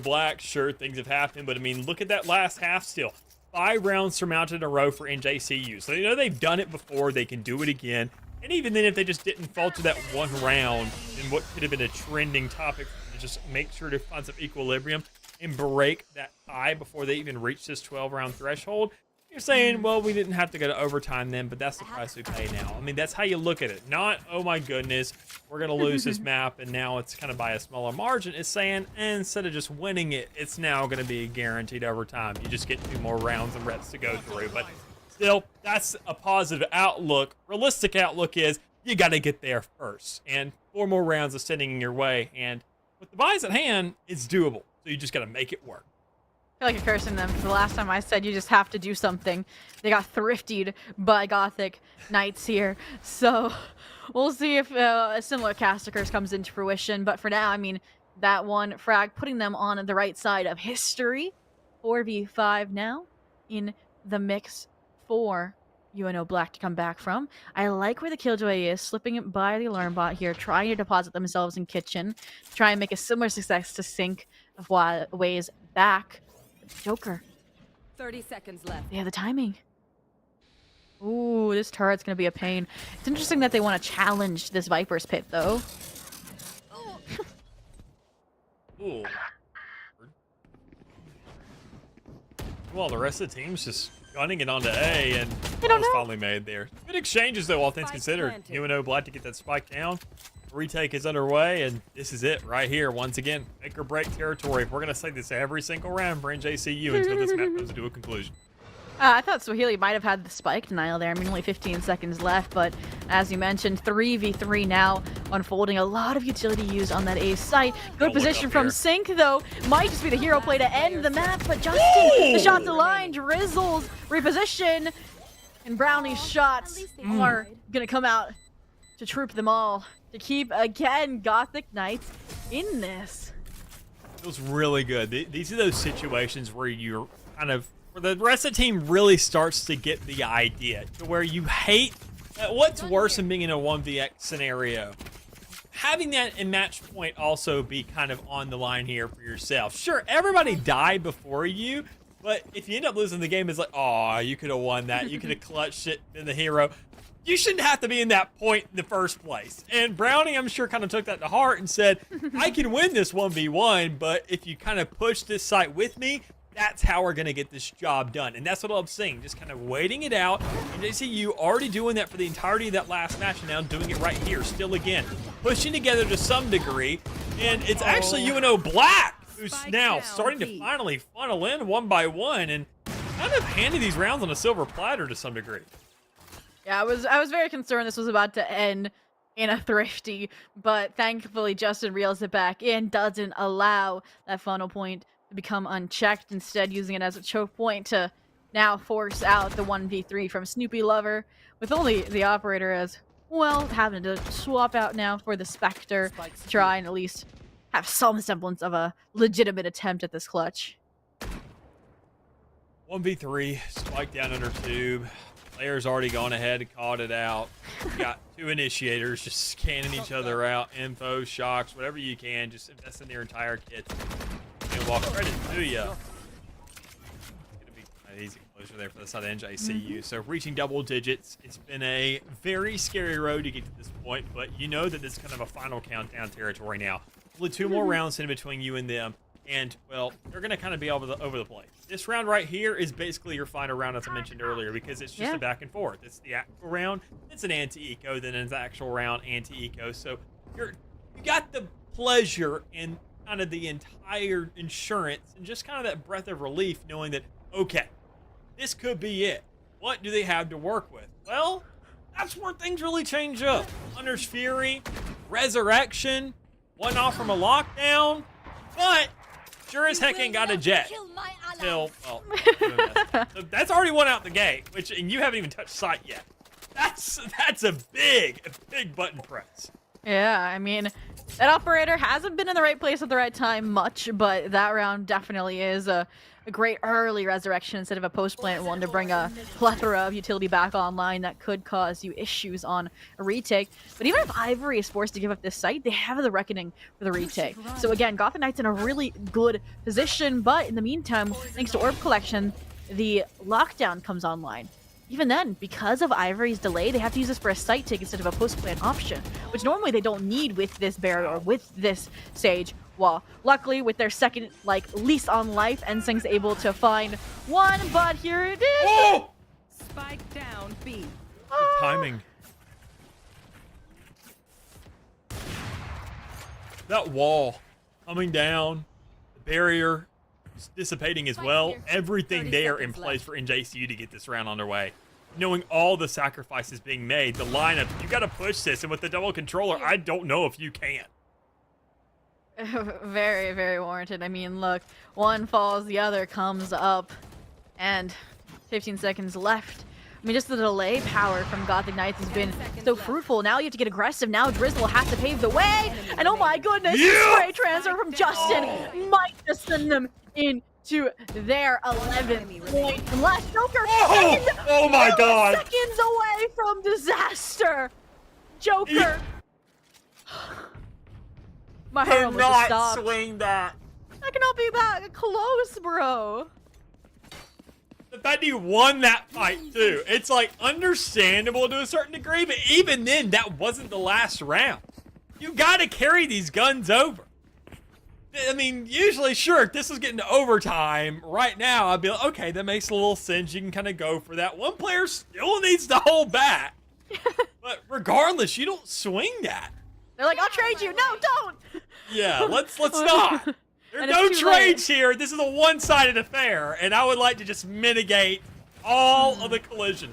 Black, sure, things have happened, but I mean, look at that last half still. 5 rounds surmounted in a row for NJCU. So they've done it before, they can do it again. And even then, if they just didn't falter that one round in what could have been a trending topic, to just make sure to find some equilibrium and break that tie before they even reach this 12-round threshold, you're saying, well, we didn't have to go to overtime then, but that's the price we pay now. I mean, that's how you look at it. Not, oh my goodness, we're going to lose this map and now it's kind of by a smaller margin. It's saying, instead of just winning it, it's now going to be guaranteed overtime. You just get 2 more rounds and reps to go through. But still, that's a positive outlook. Realistic outlook is you got to get there first. And 4 more rounds are sitting in your way. And with the buys at hand, it's doable. So you just got to make it work. I feel like you're cursing them because the last time I said you just have to do something, they got thriftied by Gothic Knights here. So we'll see if a similar cast curse comes into fruition. But for now, I mean, that one frag putting them on the right side of history. 4v5 now in the mix for UNO Black to come back from. I like where the Killjoy is, slipping it by the alarm bot here, trying to deposit themselves in kitchen, try and make a similar success to Sync of ways back. Joker. 30 seconds left. Yeah, the timing. Ooh, this turret's gonna be a pain. It's interesting that they want to challenge this Viper's Pit, though. Ooh. Well, the rest of the team's just gunning it onto A, and that was finally made there. Good exchanges, though, all things considered. UNO Black to get that spike down. Retake is underway, and this is it right here. Once again, make or break territory. We're going to say this every single round for NJCU until this map comes to a conclusion. I thought Swahili might have had the spike denial there. I mean, only 15 seconds left, but as you mentioned, 3v3 now unfolding. A lot of utility used on that A site. Good position from Sync, though. Might just be the hero play to end the map, but Justin, the shot's aligned. Drizzles, reposition, and Brownie's shots are going to come out to troop them all. To keep, again, Gothic Knights in this. Feels really good. These are those situations where you're kind of, where the rest of the team really starts to get the idea, to where you hate, what's worse than being in a 1vx scenario? Having that in match point also be kind of on the line here for yourself. Sure, everybody died before you, but if you end up losing the game, it's like, oh, you could have won that. You could have clutched it in the hero. You shouldn't have to be in that point in the first place. And Brownie, I'm sure, kind of took that to heart and said, I can win this 1v1, but if you kind of push this site with me, that's how we're going to get this job done. And that's what I'm saying, just kind of waiting it out. And JCU already doing that for the entirety of that last match, and now doing it right here, still again. Pushing together to some degree, and it's actually UNO Black who's now starting to finally funnel in one by one and kind of handing these rounds on a silver platter to some degree. Yeah, I was very concerned this was about to end in a thrifty, but thankfully Justin reels it back in, doesn't allow that funnel point to become unchecked, instead using it as a choke point to now force out the 1v3 from Snoopy Lover, with only the operator as well having to swap out now for the Spectre to try and at least have some semblance of a legitimate attempt at this clutch. 1v3, spike down under tube. Player's already gone ahead and called it out. You got 2 initiators just scanning each other out. Info, shocks, whatever you can. Just invest in their entire kit. And while credit to you, it's going to be an easy closure there for the side of NJCU. So reaching double digits, it's been a very scary road to get to this point, but you know that this is kind of a final countdown territory now. Only 2 more rounds in between you and them. And, well, they're going to kind of be over the place. This round right here is basically your final round, as I mentioned earlier, because it's just a back and forth. It's the actual round, it's an anti-eco, then it's the actual round anti-eco. So you got the pleasure and kind of the entire insurance and just kind of that breath of relief knowing that, okay, this could be it. What do they have to work with? Well, that's where things really change up. Hunter's Fury, Resurrection, one off from a lockdown, but sure as heck ain't got a jet. Well, so that's already one out the gate, and you haven't even touched sight yet. That's a big button press. Yeah, I mean, that operator hasn't been in the right place at the right time much, but that round definitely is a a great early resurrection instead of a post-plant one to bring a plethora of utility back online that could cause you issues on a retake. But even if Ivory is forced to give up this site, they have the Reckoning for the retake. So again, Gotham Knights in a really good position, but in the meantime, thanks to Orb Collection, the lockdown comes online. Even then, because of Ivory's delay, they have to use this for a site take instead of a post-plant option, which normally they don't need with this barrier or with this Sage. Well, luckily, with their second, lease on life, NSYNC's able to find one, but here it is! Oh! Spike down B. Timing. That wall coming down, the barrier dissipating as well. Everything 30 there in seconds place left. for NJCU to get this round underway. Knowing all the sacrifices being made, the lineup, you got to push this, and with the double controller, I don't know if you can. Very, very warranted. I mean, look, one falls, the other comes up, and 15 seconds left. I mean, just the delay power from Gothic Knights has been so fruitful. Now you have to get aggressive. Now Drizzle has to pave the way. And oh my goodness, Yeah! spray transfer from Justin might just send them into their 11th point. And last Joker, Oh my 2 God. seconds away from disaster. Joker. My heart almost just stopped. swing that. I cannot be that close, bro. The fact he won that fight, too. It's, understandable to a certain degree, but even then, that wasn't the last round. You gotta carry these guns over. I mean, usually, sure, if this was getting to overtime, right now, I'd be like, okay, that makes a little sense. You can kind of go for that. One player still needs to hold back. But regardless, you don't swing that. They're like, I'll trade you. No, don't. Yeah, let's not. There are And no it's too trades here. This is a one-sided affair, and I would like to just mitigate all of the collision.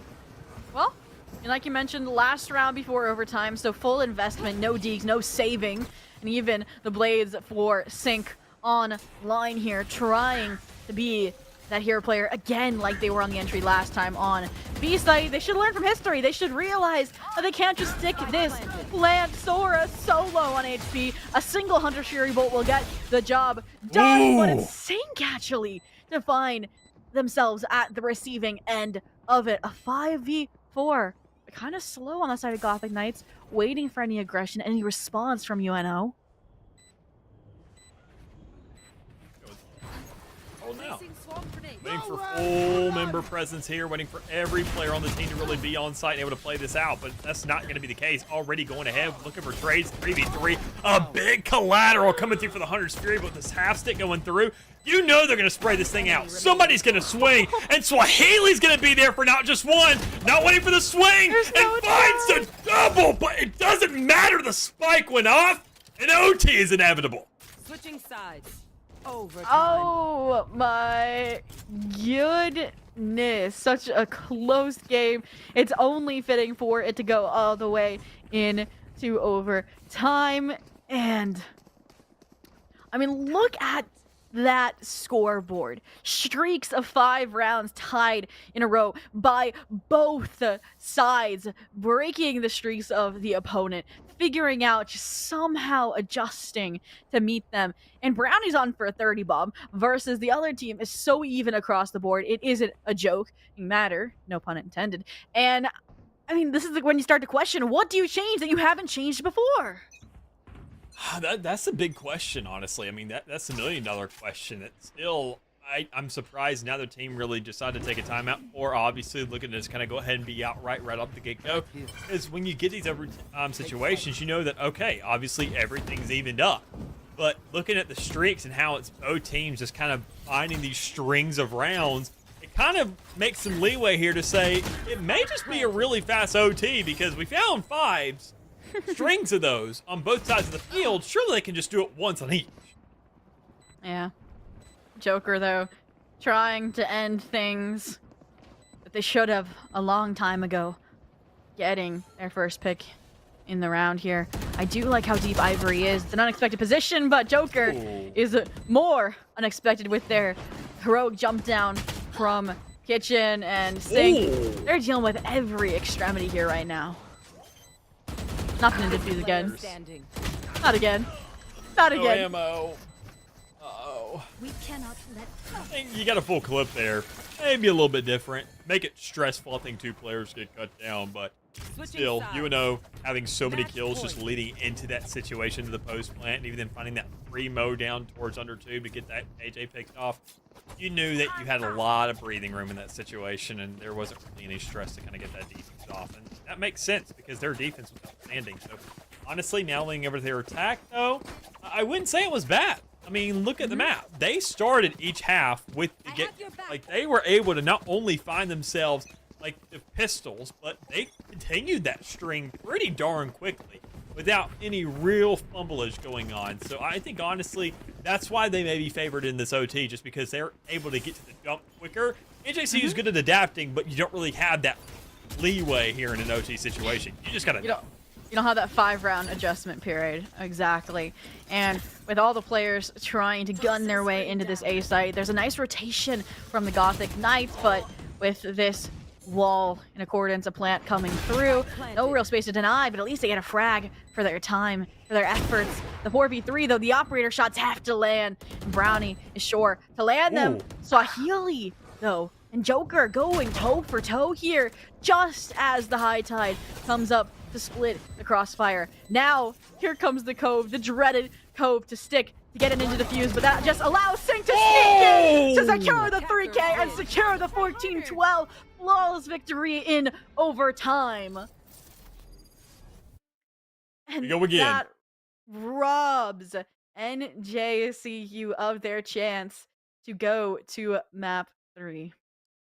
Well, and like you mentioned, last round before overtime, so full investment, no deeks, no saving, and even the blades for Sync on line here, trying to be that hero player again like they were on the entry last time on B-site. They should learn from history. They should realize that they can't just stick this plant Sora solo on HP. A single Hunter Shuri Bolt will get the job done, but it's Sync actually to find themselves at the receiving end of it. A 5v4. Kind of slow on the side of Gothic Knights, waiting for any aggression, any response from UNO. Oh, no. Placing swamp grenade. Waiting for full member presence here, waiting for every player on the team to really be on site and able to play this out, but that's not going to be the case. Already going ahead, looking for trades, 3v3. A big collateral coming through for the Hunter's Fury, but this half stick going through. You know they're going to spray this thing out. Somebody's going to swing, and Swahili's going to be there for not just one, not waiting for the swing, and finds the double, but it doesn't matter. The spike went off, and OT is inevitable. Switching sides. Overtime. Oh my goodness. Such a close game. It's only fitting for it to go all the way into overtime. And I mean, look at that scoreboard. Streaks of 5 rounds tied in a row by both sides, breaking the streaks of the opponent, figuring out, just somehow adjusting to meet them. And Brownie's on for a 30 bomb versus the other team is so even across the board. It isn't a joke matter, no pun intended. And I mean, this is when you start to question, what do you change that you haven't changed before? That's a big question, honestly. I mean, that's $1 million question. It's still, I'm surprised now the team really decided to take a timeout, or obviously looking to just kind of go ahead and be outright right off the get-go. Because when you get these situations, you know that, okay, obviously everything's evened up. But looking at the streaks and how it's both teams just kind of finding these strings of rounds, it kind of makes some leeway here to say it may just be a really fast OT, because we found 5s. Strings of those on both sides of the field. Surely they can just do it once on each. Yeah. Joker, though, trying to end things that they should have a long time ago. Getting their first pick in the round here. I do like how deep Ivory is. It's an unexpected position, but Joker is more unexpected with their heroic jump down from Kitchen and Sync. They're dealing with every extremity here right now. Not gonna defuse again. Standing. Not again. Not No again. ammo. Uh-oh. go. We cannot let I think you got a full clip there. Maybe a little bit different. Make it stressful. I think 2 players get cut down, but switching still, sides. UNO having so many Match kills just point. leading into that situation to the post plant, and even then finding that free mow down towards under 2 to get that AJ picked off. You knew that you had a lot of breathing room in that situation, and there wasn't really any stress to kind of get that defense off. And that makes sense because their defense was outstanding. So honestly, now leaning over to their attack, though, I wouldn't say it was bad. I mean, look at the map. They started each half with the like they were able to not only find themselves like the pistols, but they continued that string pretty darn quickly without any real fumbleage going on. So I think honestly, that's why they may be favored in this OT, just because they're able to get to the jump quicker. NJC is good at adapting, but you don't really have that leeway here in an OT situation. You just gotta. You don't have that 5-round adjustment period. Exactly. And with all the players trying to gun their way into this A site, there's a nice rotation from the Gothic Knights, but with this wall in accordance, a plant coming through, no real space to deny, but at least they get a frag for their time, for their efforts. The 4v3, though, the operator shots have to land. Brownie is sure to land them. Swahili, though, and Joker going toe for toe here, just as the high tide comes up to split the crossfire. Now, here comes the Cove, the dreaded Cove to stick to get it into defuse, but that just allows Sink to sneak in to secure the 3K and secure the 14-12 flawless victory in overtime. And go again. that robs NJCU of their chance to go to map 3.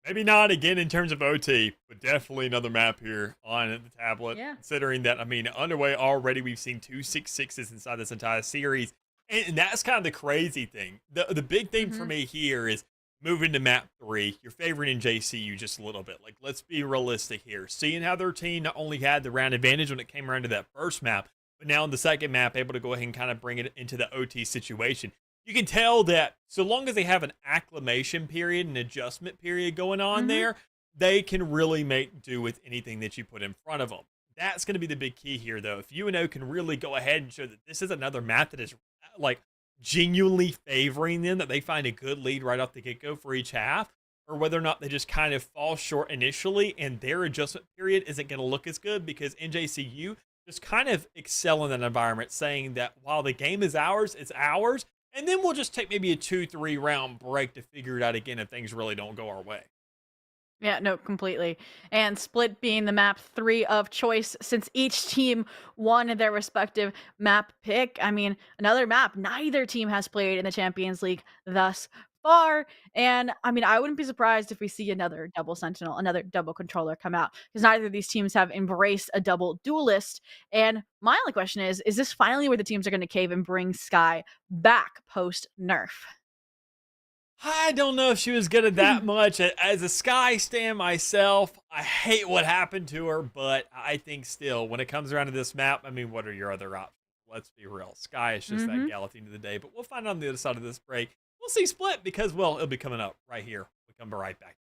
Maybe not again in terms of OT, but definitely another map here on the tablet. Yeah. Considering that, I mean, underway already, we've seen 2 6-6s inside this entire series. And that's kind of the crazy thing. The big thing for me here is moving to map 3. You're favoring NJCU just a little bit. Like, let's be realistic here. Seeing how their team not only had the round advantage when it came around to that first map, but now in the second map, able to go ahead and kind of bring it into the OT situation. You can tell that so long as they have an acclimation period, an adjustment period going on there, they can really make do with anything that you put in front of them. That's going to be the big key here, though. If UNO can really go ahead and show that this is another map that is like genuinely favoring them, that they find a good lead right off the get-go for each half, or whether or not they just kind of fall short initially and their adjustment period isn't going to look as good because NJCU just kind of excel in that environment, saying that while the game is ours, it's ours. And then we'll just take maybe a 2-3 round break to figure it out again if things really don't go our way. Yeah, no, completely. And Split being the map 3 of choice since each team won their respective map pick. I mean, another map neither team has played in the Champions League thus far. And I mean, I wouldn't be surprised if we see another double Sentinel, another double controller come out, because neither of these teams have embraced a double duelist. And my only question is this finally where the teams are going to cave and bring Sky back post nerf? I don't know if she was good at that much. As a Sky stan myself, I hate what happened to her, but I think still, when it comes around to this map, I mean, what are your other options? Let's be real. Sky is just that gal at the end of the day, but we'll find out on the other side of this break. We'll see Split because, well, it'll be coming up right here. We'll come right back.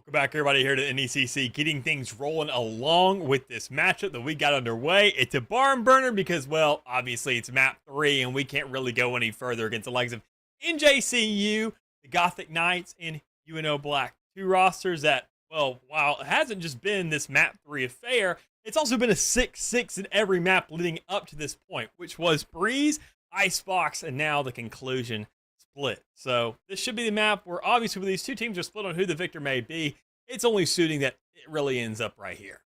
Welcome back, everybody, here to NECC, getting things rolling along with this matchup that we got underway. It's a barn burner because, well, obviously it's map 3, and we can't really go any further against the likes of NJCU, the Gothic Knights, and UNO Black. Two rosters that, well, while it hasn't just been this map 3 affair, it's also been a 6-6 in every map leading up to this point, which was Breeze, Icebox, and now the conclusion, Split. So this should be the map where obviously when these two teams are split on who the victor may be, it's only suiting that it really ends up right here.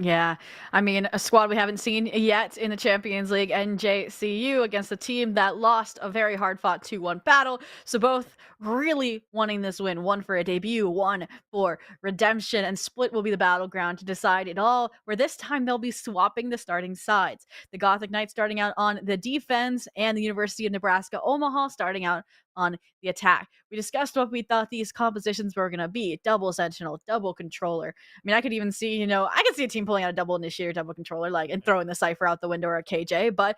Yeah, I mean, a squad we haven't seen yet in the Champions League, NJCU, against a team that lost a very hard-fought 2-1 battle. So both really wanting this win, one for a debut, one for redemption, and Split will be the battleground to decide it all, where this time they'll be swapping the starting sides. The Gothic Knights starting out on the defense, and the University of Nebraska Omaha starting out on the attack. We discussed what we thought these compositions were going to be: double sentinel, double controller. I mean, I could even see, I could see a team pulling out a double initiator, double controller, and throwing the Cypher out the window or a KJ, but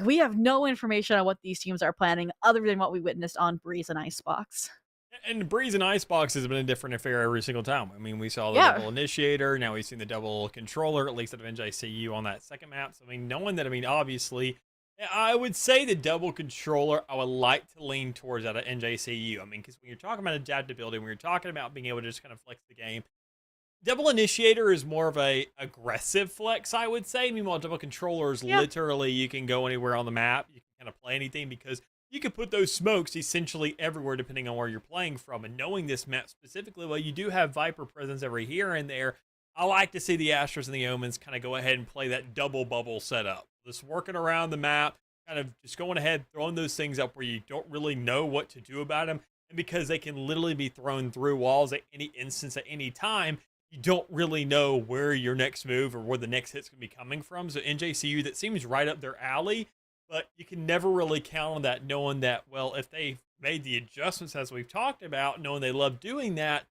we have no information on what these teams are planning other than what we witnessed on Breeze and Icebox. And Breeze and Icebox has been a different affair every single time. I mean, we saw the double initiator, now we've seen the double controller, at least out of NJCU on that second map. So, I mean, knowing that, obviously, I would say the double controller, I would like to lean towards out of NJCU. I mean, because when you're talking about adaptability, when you're talking about being able to just kind of flex the game, double initiator is more of a aggressive flex, I would say. Meanwhile, double controller is literally, you can go anywhere on the map. You can kind of play anything because you can put those smokes essentially everywhere depending on where you're playing from. And knowing this map specifically, well, you do have Viper presence every here and there. I like to see the Astros and the Omens kind of go ahead and play that double bubble setup. Just working around the map, kind of just going ahead, throwing those things up where you don't really know what to do about them. And because they can literally be thrown through walls at any instance, at any time, you don't really know where your next move or where the next hit's going to be coming from. So NJCU, that seems right up their alley, but you can never really count on that, knowing that, well, if they made the adjustments as we've talked about, knowing they love doing that,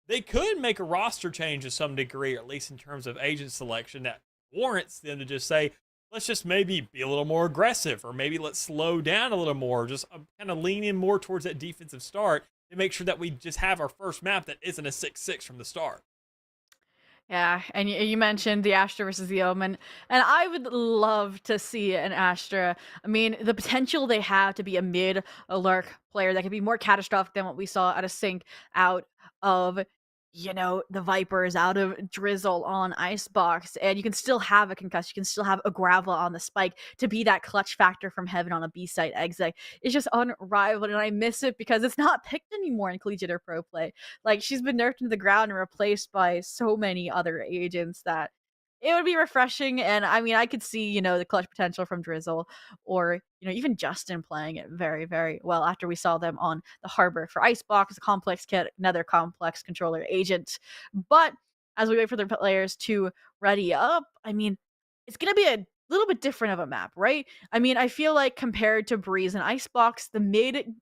they could make a roster change to some degree, or at least in terms of agent selection, that warrants them to just say, let's just maybe be a little more aggressive, or maybe let's slow down a little more, just kind of lean in more towards that defensive start to make sure that we just have our first map that isn't a 6-6 from the start. Yeah, and you mentioned the Astra versus the Omen, and I would love to see an Astra. I mean, the potential they have to be a mid, a lurk player that could be more catastrophic than what we saw out of Sync, out of the Vipers, out of Drizzle on Icebox, and you can still have a concuss, you can still have a Gravel on the spike to be that clutch factor from heaven on a B-site exit. It's just unrivaled, and I miss it because it's not picked anymore in collegiate or pro play. She's been nerfed into the ground and replaced by so many other agents that it would be refreshing. And I mean, I could see, the clutch potential from Drizzle, or, even Justin playing it very, very well after we saw them on the Harbor for Icebox, a complex kit, another complex controller agent. But as we wait for the players to ready up, I mean, it's going to be a little bit different of a map, right? I mean, I feel like compared to Breeze and Icebox, the mid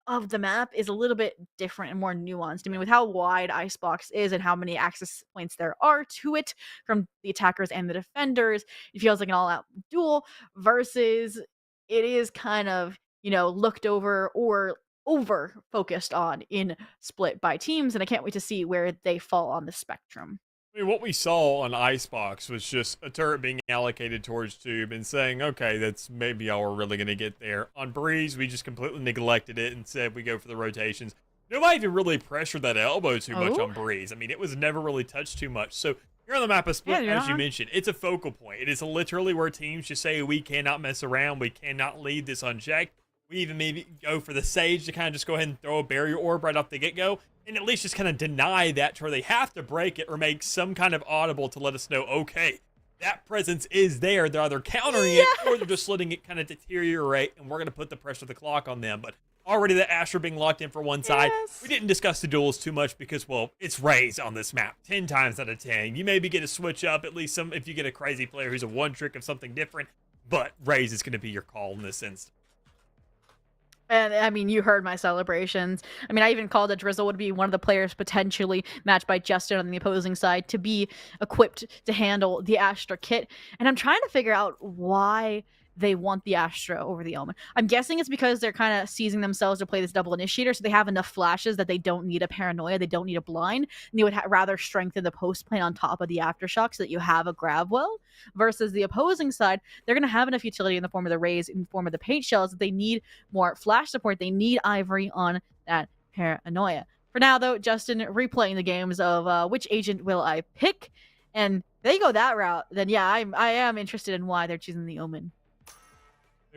of the map is a little bit different and more nuanced. I mean, with how wide Icebox is and how many access points there are to it from the attackers and the defenders, it feels like an all-out duel versus it is kind of, looked over or over focused on in Split by teams, and I can't wait to see where they fall on the spectrum. I mean, what we saw on Icebox was just a turret being allocated towards Tube and saying, okay, that's maybe all we're really going to get there. On Breeze, we just completely neglected it and said we go for the rotations. Nobody even really pressured that elbow too much on Breeze. I mean, it was never really touched too much. So here on the map of Split, as you mentioned, it's a focal point. It is literally where teams just say we cannot mess around. We cannot leave this unchecked. We even maybe go for the Sage to kind of just go ahead and throw a barrier orb right off the get-go, and at least just kind of deny that to where they have to break it or make some kind of audible to let us know, okay, that presence is there. They're either countering it or they're just letting it kind of deteriorate, and we're going to put the pressure of the clock on them. But already the Asher being locked in for one side. We didn't discuss the duels too much because, well, it's Raze on this map 10 times out of 10. You maybe get a switch up, at least if you get a crazy player who's a one trick of something different, but Raze is going to be your call in this instance. And I mean, you heard my celebrations. I mean, I even called that Drizzle would be one of the players potentially matched by Justin on the opposing side to be equipped to handle the Astra kit. And I'm trying to figure out why they want the Astra over the Omen. I'm guessing it's because they're kind of seizing themselves to play this double initiator, so they have enough flashes that they don't need a paranoia, they don't need a blind, and they would rather strengthen the post plane on top of the aftershock so that you have a grab well. Versus the opposing side, they're going to have enough utility in the form of the rays, in the form of the paint shells, that they need more flash support. They need Ivory on that paranoia. For now, though, Justin replaying the games of which agent will I pick, and they go that route, then yeah, I am interested in why they're choosing the Omen.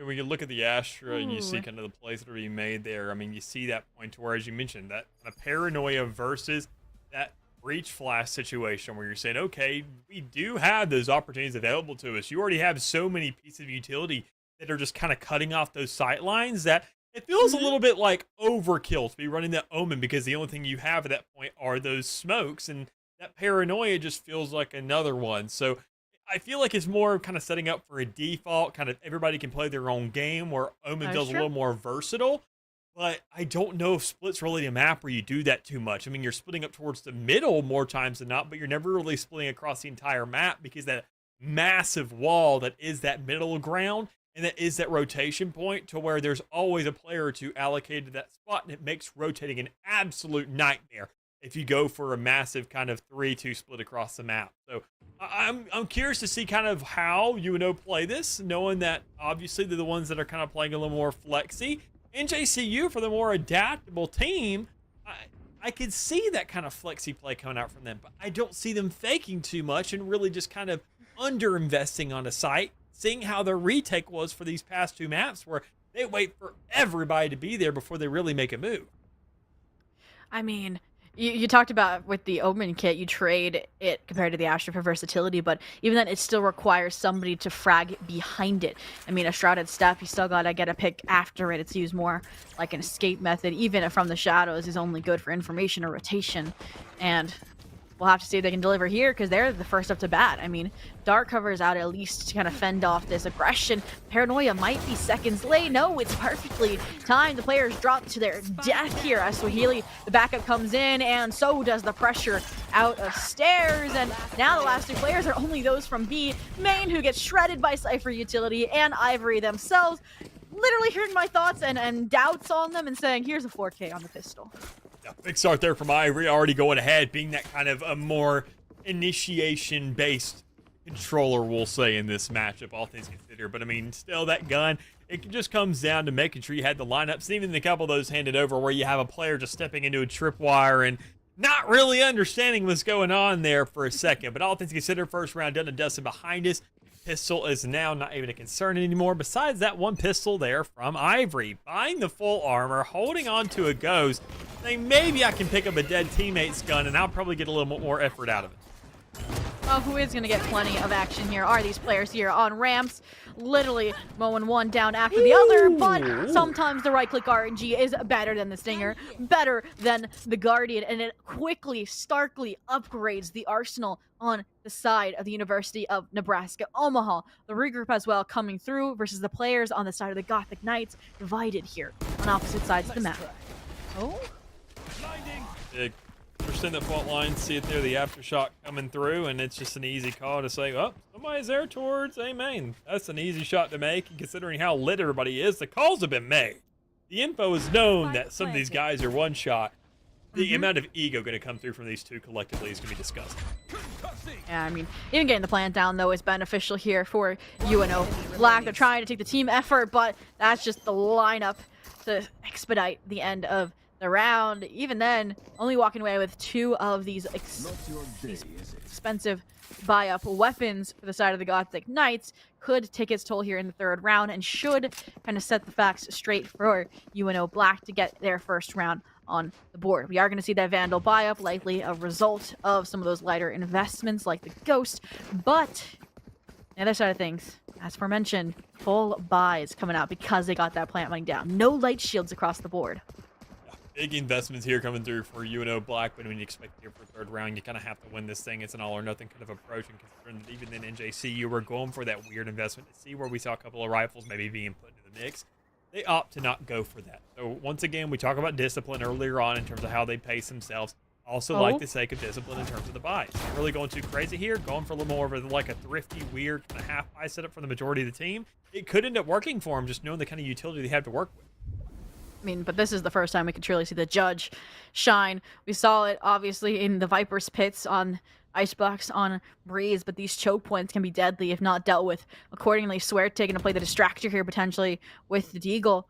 When you look at the Astra and you see Ooh. kind of the plays that are being made there, I mean, you see that point to where, as you mentioned, that kind of paranoia versus that breach flash situation where you're saying, okay, we do have those opportunities available to us. You already have so many pieces of utility that are just kind of cutting off those sight lines that it feels a little bit like overkill to be running that Omen, because the only thing you have at that point are those smokes, and that paranoia just feels like another one. So I feel like it's more kind of setting up for a default, kind of everybody can play their own game, where Omen feels a little more versatile. But I don't know if Split's really a map where you do that too much. I mean, you're splitting up towards the middle more times than not, but you're never really splitting across the entire map, because that massive wall that is that middle ground and that is that rotation point to where there's always a player or two allocated to that spot, and it makes rotating an absolute nightmare if you go for a massive kind of 3-2 split across the map. So I'm curious to see kind of how UNO play this, knowing that obviously they're the ones that are kind of playing a little more flexy. NJCU, for the more adaptable team, I could see that kind of flexy play coming out from them, but I don't see them faking too much and really just kind of under-investing on a site, seeing how their retake was for these past two maps where they wait for everybody to be there before they really make a move. I mean, you talked about with the Omen kit, you trade it compared to the Astra for versatility, but even then, it still requires somebody to frag behind it. I mean, a Shrouded Step, you still gotta get a pick after it. It's used more like an escape method. Even if From the Shadows is only good for information or rotation. And we'll have to see if they can deliver here, because they're the first up to bat. I mean, Dark covers out at least to kind of fend off this aggression. Paranoia might be seconds late. No, it's perfectly timed. The players drop to their death here as Swahili, the backup, comes in, and so does the pressure out of stairs. And now the last two players are only those from B. Main, who gets shredded by Cypher utility, and Ivory themselves, literally hearing my thoughts and doubts on them and saying, here's a 4K on the pistol. Big start there from Ivory, already going ahead, being that kind of a more initiation-based controller, we'll say, in this matchup, all things considered. But, I mean, still, that gun, it just comes down to making sure you had the lineups, even a couple of those handed over where you have a player just stepping into a tripwire and not really understanding what's going on there for a second. But all things considered, first round done and dusted behind us. Pistol is now not even a concern anymore. Besides that one pistol there from Ivory, buying the full armor, holding on to a ghost, saying maybe I can pick up a dead teammate's gun and I'll probably get a little more effort out of it. Well, who is going to get plenty of action here are these players here on ramps, literally mowing one down after the other, but sometimes the right-click RNG is better than the Stinger, better than the Guardian, and it quickly, starkly upgrades the arsenal on the side of the University of Nebraska Omaha. The regroup as well coming through versus the players on the side of the Gothic Knights, divided here on opposite sides of the map. Oh? Understand the fault line, see it there, the aftershock coming through, and it's just an easy call to say, oh, somebody's there towards A main. That's an easy shot to make, and considering how lit everybody is, the calls have been made. The info is known that some of these guys are one shot. The amount of ego going to come through from these two collectively is going to be disgusting. Yeah, I mean, even getting the plant down, though, is beneficial here for UNO Black. They're trying to take the team effort, but that's just the lineup to expedite the end of the round. Even then, only walking away with two of these expensive buy-up weapons for the side of the Gothic Knights could take its toll here in the third round and should kind of set the facts straight for UNO Black to get their first round on the board. We are going to see that Vandal buy-up, likely a result of some of those lighter investments like the Ghost, but the other side of things, as aforementioned, full buys coming out because they got that plant money down. No light shields across the board. Big investments here coming through for UNO Black, but when you expect here for third round, you kind of have to win this thing. It's an all or nothing kind of approach, and considering that even then NJC, you were going for that weird investment to see where we saw a couple of rifles maybe being put into the mix. They opt to not go for that. So once again, we talk about discipline earlier on in terms of how they pace themselves. Also like the sake of discipline in terms of the buys. Not really going too crazy here, going for a little more of like a thrifty, weird kind of half buy setup for the majority of the team. It could end up working for him, just knowing the kind of utility they have to work with. I mean, but this is the first time we could truly see the Judge shine. We saw it, obviously, in the Viper's pits on Icebox, on Breeze, but these choke points can be deadly if not dealt with accordingly. Swear taking to play the distractor here, potentially, with the Deagle.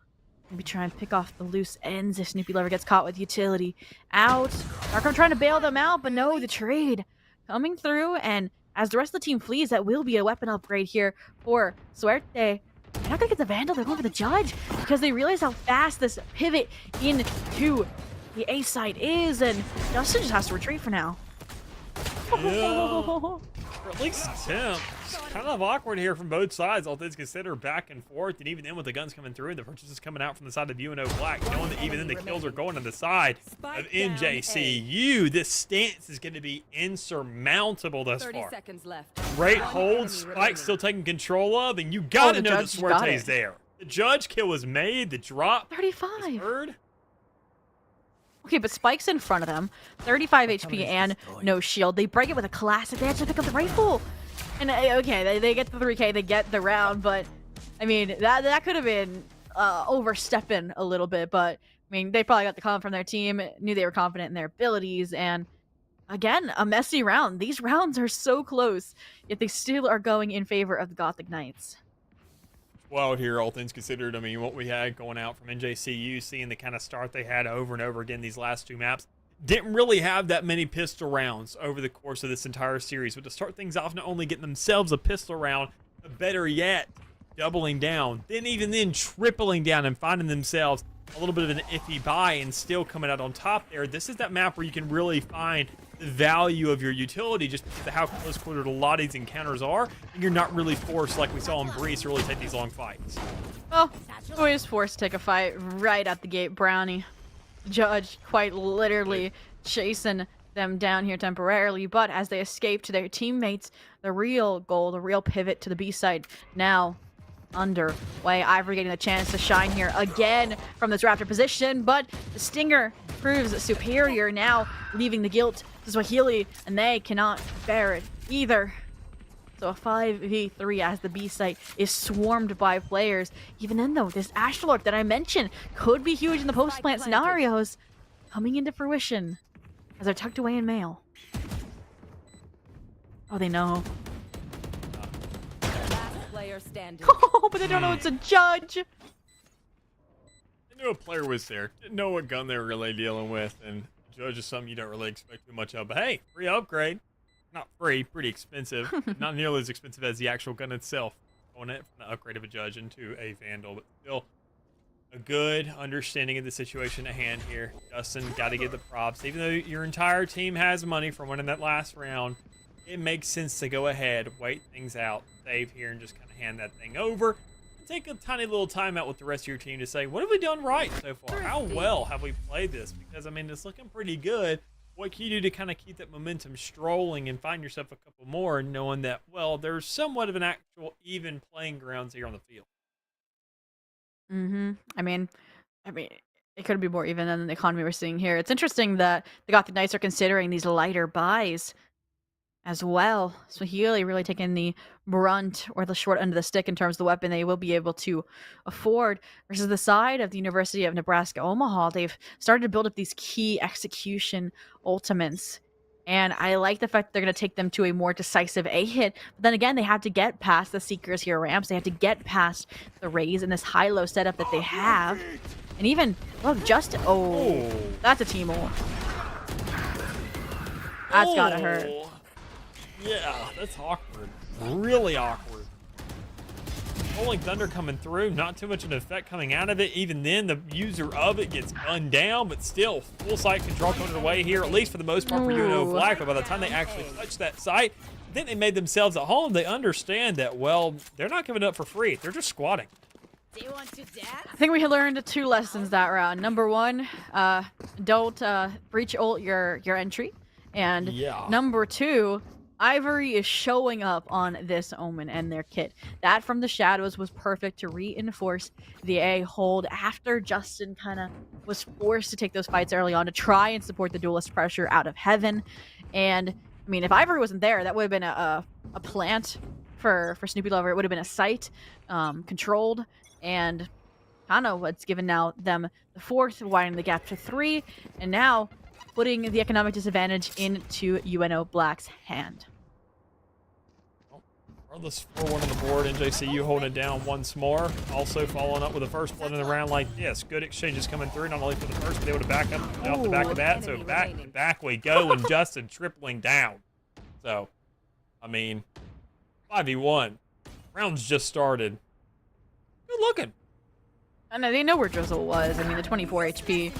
Maybe try and pick off the loose ends if Snoopy Lover gets caught with utility. Out. Darko trying to bail them out, but no, the trade coming through, and as the rest of the team flees, that will be a weapon upgrade here for Suerte. They're not going to get the Vandal, they're going for the Judge, because they realize how fast this pivot into the A side is, and Justin just has to retreat for now. Yeah. Or at least attempt. It's kind of awkward here from both sides, all things considered, back and forth, and even then with the guns coming through, the purchases coming out from the side of UNO Black, knowing that even then the kills are going on the side of NJCU. This stance is going to be insurmountable thus 30 far. seconds left. Great One hold, enemy Spike remaining. still taking control of, and you got to the know that Judge got Suerte's it. there. The Judge kill was made, the drop 35. was heard. Okay, but Spike's in front of them. 35 HP and no shield. They break it with a classic. They actually pick up the rifle. And okay, they get the 3K, they get the round, but I mean, that could have been overstepping a little bit, but I mean, they probably got the comment from their team, knew they were confident in their abilities, and again, a messy round. These rounds are so close, yet they still are going in favor of the Gothic Knights. Wild here, all things considered. I mean, what we had going out from NJCU, seeing the kind of start they had over and over again these last two maps, didn't really have that many pistol rounds over the course of this entire series. But to start things off, not only getting themselves a pistol round, but better yet, doubling down, then even then tripling down and finding themselves a little bit of an iffy buy and still coming out on top there. This is that map where you can really find the value of your utility just because of how close quartered a lot of these encounters are, and you're not really forced, like we saw in Breeze, to really take these long fights. Well, Boy is forced to take a fight right at the gate. Brownie, Judge, quite literally chasing them down here temporarily, but as they escape to their teammates, the real goal, the real pivot to the B side now underway. Ivory getting the chance to shine here again from this Raptor position, but the Stinger proves superior, now leaving the guilt to Swahili, and they cannot bear it either. So a 5v3 as the B site is swarmed by players. Even then though, this Astrolork that I mentioned could be huge in the post-plant scenarios coming into fruition as they're tucked away in mail. Oh, they know. Last player standing. Oh, but they don't know it's a Judge. I knew a player was there. Didn't know what gun they were really dealing with, and Judge is something you don't really expect too much of. But hey, free upgrade. Not free, pretty expensive. Not nearly as expensive as the actual gun itself. Going it from the upgrade of a Judge into a Vandal, but still a good understanding of the situation at hand here. Justin, got to give the props. Even though your entire team has money from winning that last round, it makes sense to go ahead, wait things out, save here, and just kind of hand that thing over. Take a tiny little time out with the rest of your team to say, what have we done right so far? How well have we played this? Because, I mean, it's looking pretty good. What can you do to kind of keep that momentum strolling and find yourself a couple more, knowing that, well, there's somewhat of an actual even playing grounds here on the field? I mean, it could be more even than the economy we're seeing here. It's interesting that the Gothic Knights are considering these lighter buys as well. Swahili really taking the brunt or the short end of the stick in terms of the weapon they will be able to afford versus the side of the University of Nebraska Omaha. They've started to build up these key execution ultimates. And I like the fact that they're going to take them to a more decisive A hit. But then again, they have to get past the Seekers here ramps. They have to get past the Rays and this high-low setup that they have. And even, well, just, that's a team ult. That's gotta hurt. Yeah, that's awkward. Really awkward. Rolling Thunder coming through, not too much of an effect coming out of it. Even then, the user of it gets gunned down, but still, full site control coming away here, at least for the most part for UNO Black. But by the time they actually touch that site, I think they made themselves at home. They understand that, well, they're not giving up for free. They're just squatting. Do you want to dance? I think we learned 2 lessons that round. Number 1, don't breach ult your entry. And Yeah. number 2, Ivory is showing up on this Omen and their kit. That from the shadows was perfect to reinforce the A hold after Justin kind of was forced to take those fights early on to try and support the duelist pressure out of heaven. And I mean, if Ivory wasn't there, that would have been a plant for Snoopy Lover. It would have been a site controlled, and kind of what's given now them the fourth, widening the gap to 3, and now putting the economic disadvantage into UNO Black's hand. Regardless, 4-1 on the board. NJCU holding it down once more. Also following up with the first blood in the round like this. Good exchanges coming through, not only for the first, but able to back up off the back of that. So back we go, and Justin tripling down. So, I mean, 5v1. Round's just started. Good looking. And they know where Drizzle was. I mean, the 24 HP.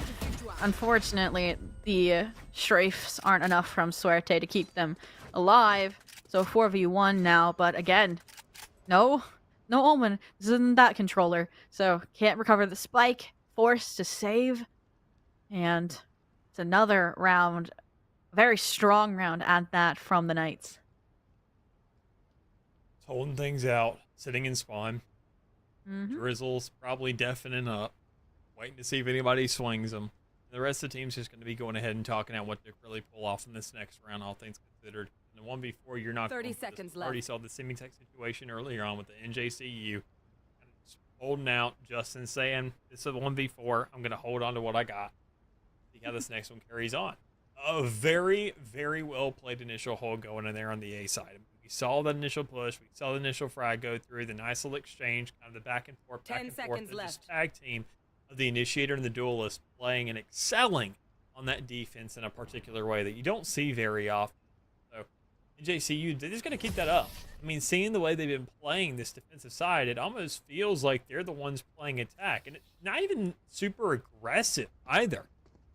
Unfortunately, the strafes aren't enough from Suerte to keep them alive. So 4v1 now, but again, no Omen. This isn't that controller. So can't recover the spike, forced to save. And it's another round, a very strong round at that from the Knights. Holding things out, sitting in spawn. Mm-hmm. Drizzle's probably deafening up, waiting to see if anybody swings them. The rest of the team's just going to be going ahead and talking out what to really pull off in this next round, all things considered. In the 1v4, you're not 30 seconds left. Already saw the same exact situation earlier on with the NJCU. Just holding out, Justin saying, it's a 1v4, I'm going to hold on to what I got. See how this next one carries on. A very, very well played initial hold going in there on the A side. We saw that initial push, we saw the initial frag go through, the nice little exchange, kind of the back and forth, left. tag team of the initiator and the duelist playing and excelling on that defense in a particular way that you don't see very often. So NJCU, they're just going to keep that up. I mean, seeing the way they've been playing this defensive side, it almost feels like they're the ones playing attack, and it's not even super aggressive either.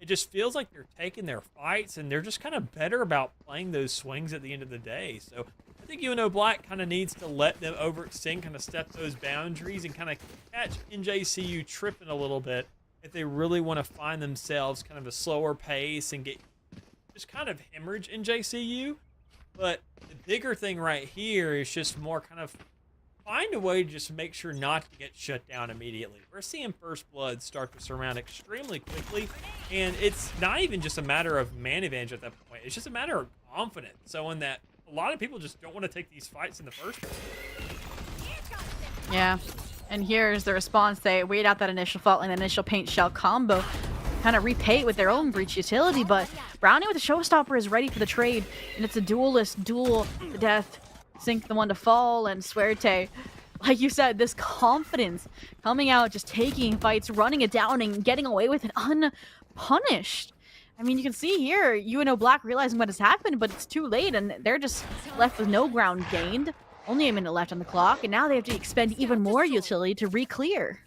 It just feels like they're taking their fights, and they're just kind of better about playing those swings at the end of the day. So I think UNO Black kind of needs to let them overextend, kind of step those boundaries, and kind of catch NJCU tripping a little bit if they really want to find themselves kind of a slower pace and get just kind of hemorrhage NJCU. But the bigger thing right here is just more kind of find a way to just make sure not to get shut down immediately. We're seeing First Blood start to surround extremely quickly, and it's not even just a matter of man advantage at that point. It's just a matter of confidence. So in that, a lot of people just don't want to take these fights in the first place. Yeah, and here's the response. They wait out that initial fault and initial paint shell combo, kind of repay it with their own breach utility, but Brownie with the showstopper is ready for the trade, and it's a duelist duel to death. Sink the one to fall, and Suerte, like you said, this confidence coming out, just taking fights, running it down, and getting away with it unpunished. I mean, you can see here, UNO Black realizing what has happened, but it's too late, and they're just left with no ground gained. Only a minute left on the clock, and now they have to expend even more utility to re-clear.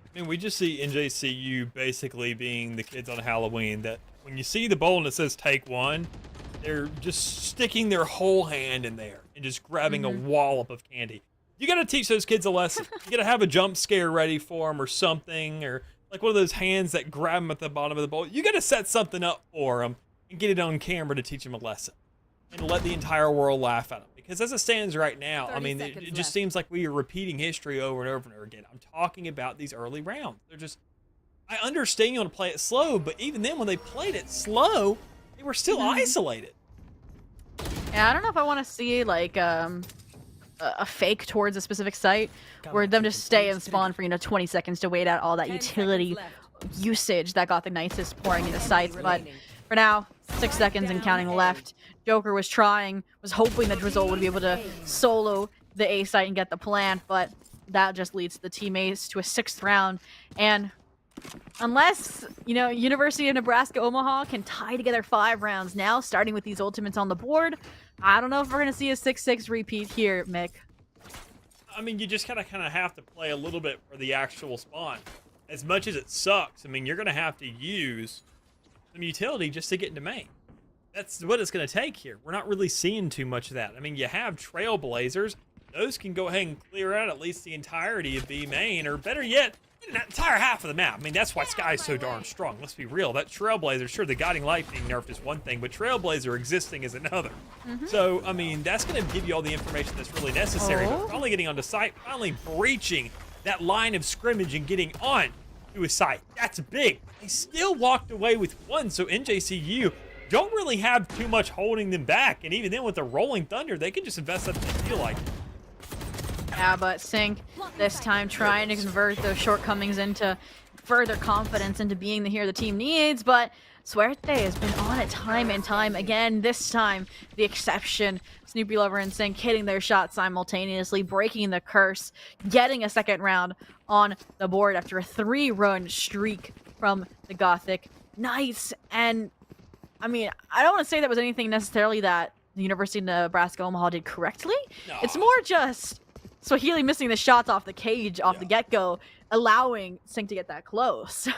I mean, we just see NJCU basically being the kids on Halloween that when you see the bowl and it says take one, they're just sticking their whole hand in there and just grabbing a wallop of candy. You got to teach those kids a lesson. You got to have a jump scare ready for them or something, or like one of those hands that grab them at the bottom of the bowl. You got to set something up for them and get it on camera to teach them a lesson and let the entire world laugh at them. Because as it stands right now, I mean, it just seems like we are repeating history over and over and over again. I'm talking about these early rounds. They're just, I understand you want to play it slow, but even then when they played it slow, they were still isolated. Yeah, I don't know if I want to see like a fake towards a specific site where them just stay and spawn for 20 seconds to wait out all that utility usage that got the nicest pouring into sites. But for now, 6 seconds and counting left. Joker was hoping that Drizzle would be able to solo the A site and get the plant, but that just leads the teammates to a 6th round. And unless, University of Nebraska Omaha can tie together 5 rounds now, starting with these ultimates on the board, I don't know if we're going to see a 6-6 repeat here, Mick. I mean, you just kind of have to play a little bit for the actual spawn. As much as it sucks, I mean, you're going to have to use some utility just to get into main. That's what it's going to take here. We're not really seeing too much of that. I mean, you have Trailblazers. Those can go ahead and clear out at least the entirety of B main, or better yet, That entire half of the map. I mean, that's why Sky is so darn strong. Let's be real. That Trailblazer, sure, the Guiding Light being nerfed is one thing, but Trailblazer existing is another. So, I mean, that's going to give you all the information that's really necessary. But finally getting onto site, finally breaching that line of scrimmage and getting on to a site. That's big. They still walked away with one, so NJCU don't really have too much holding them back. And even then with the Rolling Thunder, they can just invest that if they feel like it. Yeah, but Sync this time trying to convert those shortcomings into further confidence into being the hero the team needs, but Suerte has been on it time and time again. This time, the exception. Snoopy Lover and Sync hitting their shots simultaneously, breaking the curse, getting a second round on the board after a 3-run streak from the Gothic Knights. And, I mean, I don't want to say that was anything necessarily that the University of Nebraska Omaha did correctly. No. It's more just Swahili missing the shots off the cage off the get-go, allowing Sync to get that close.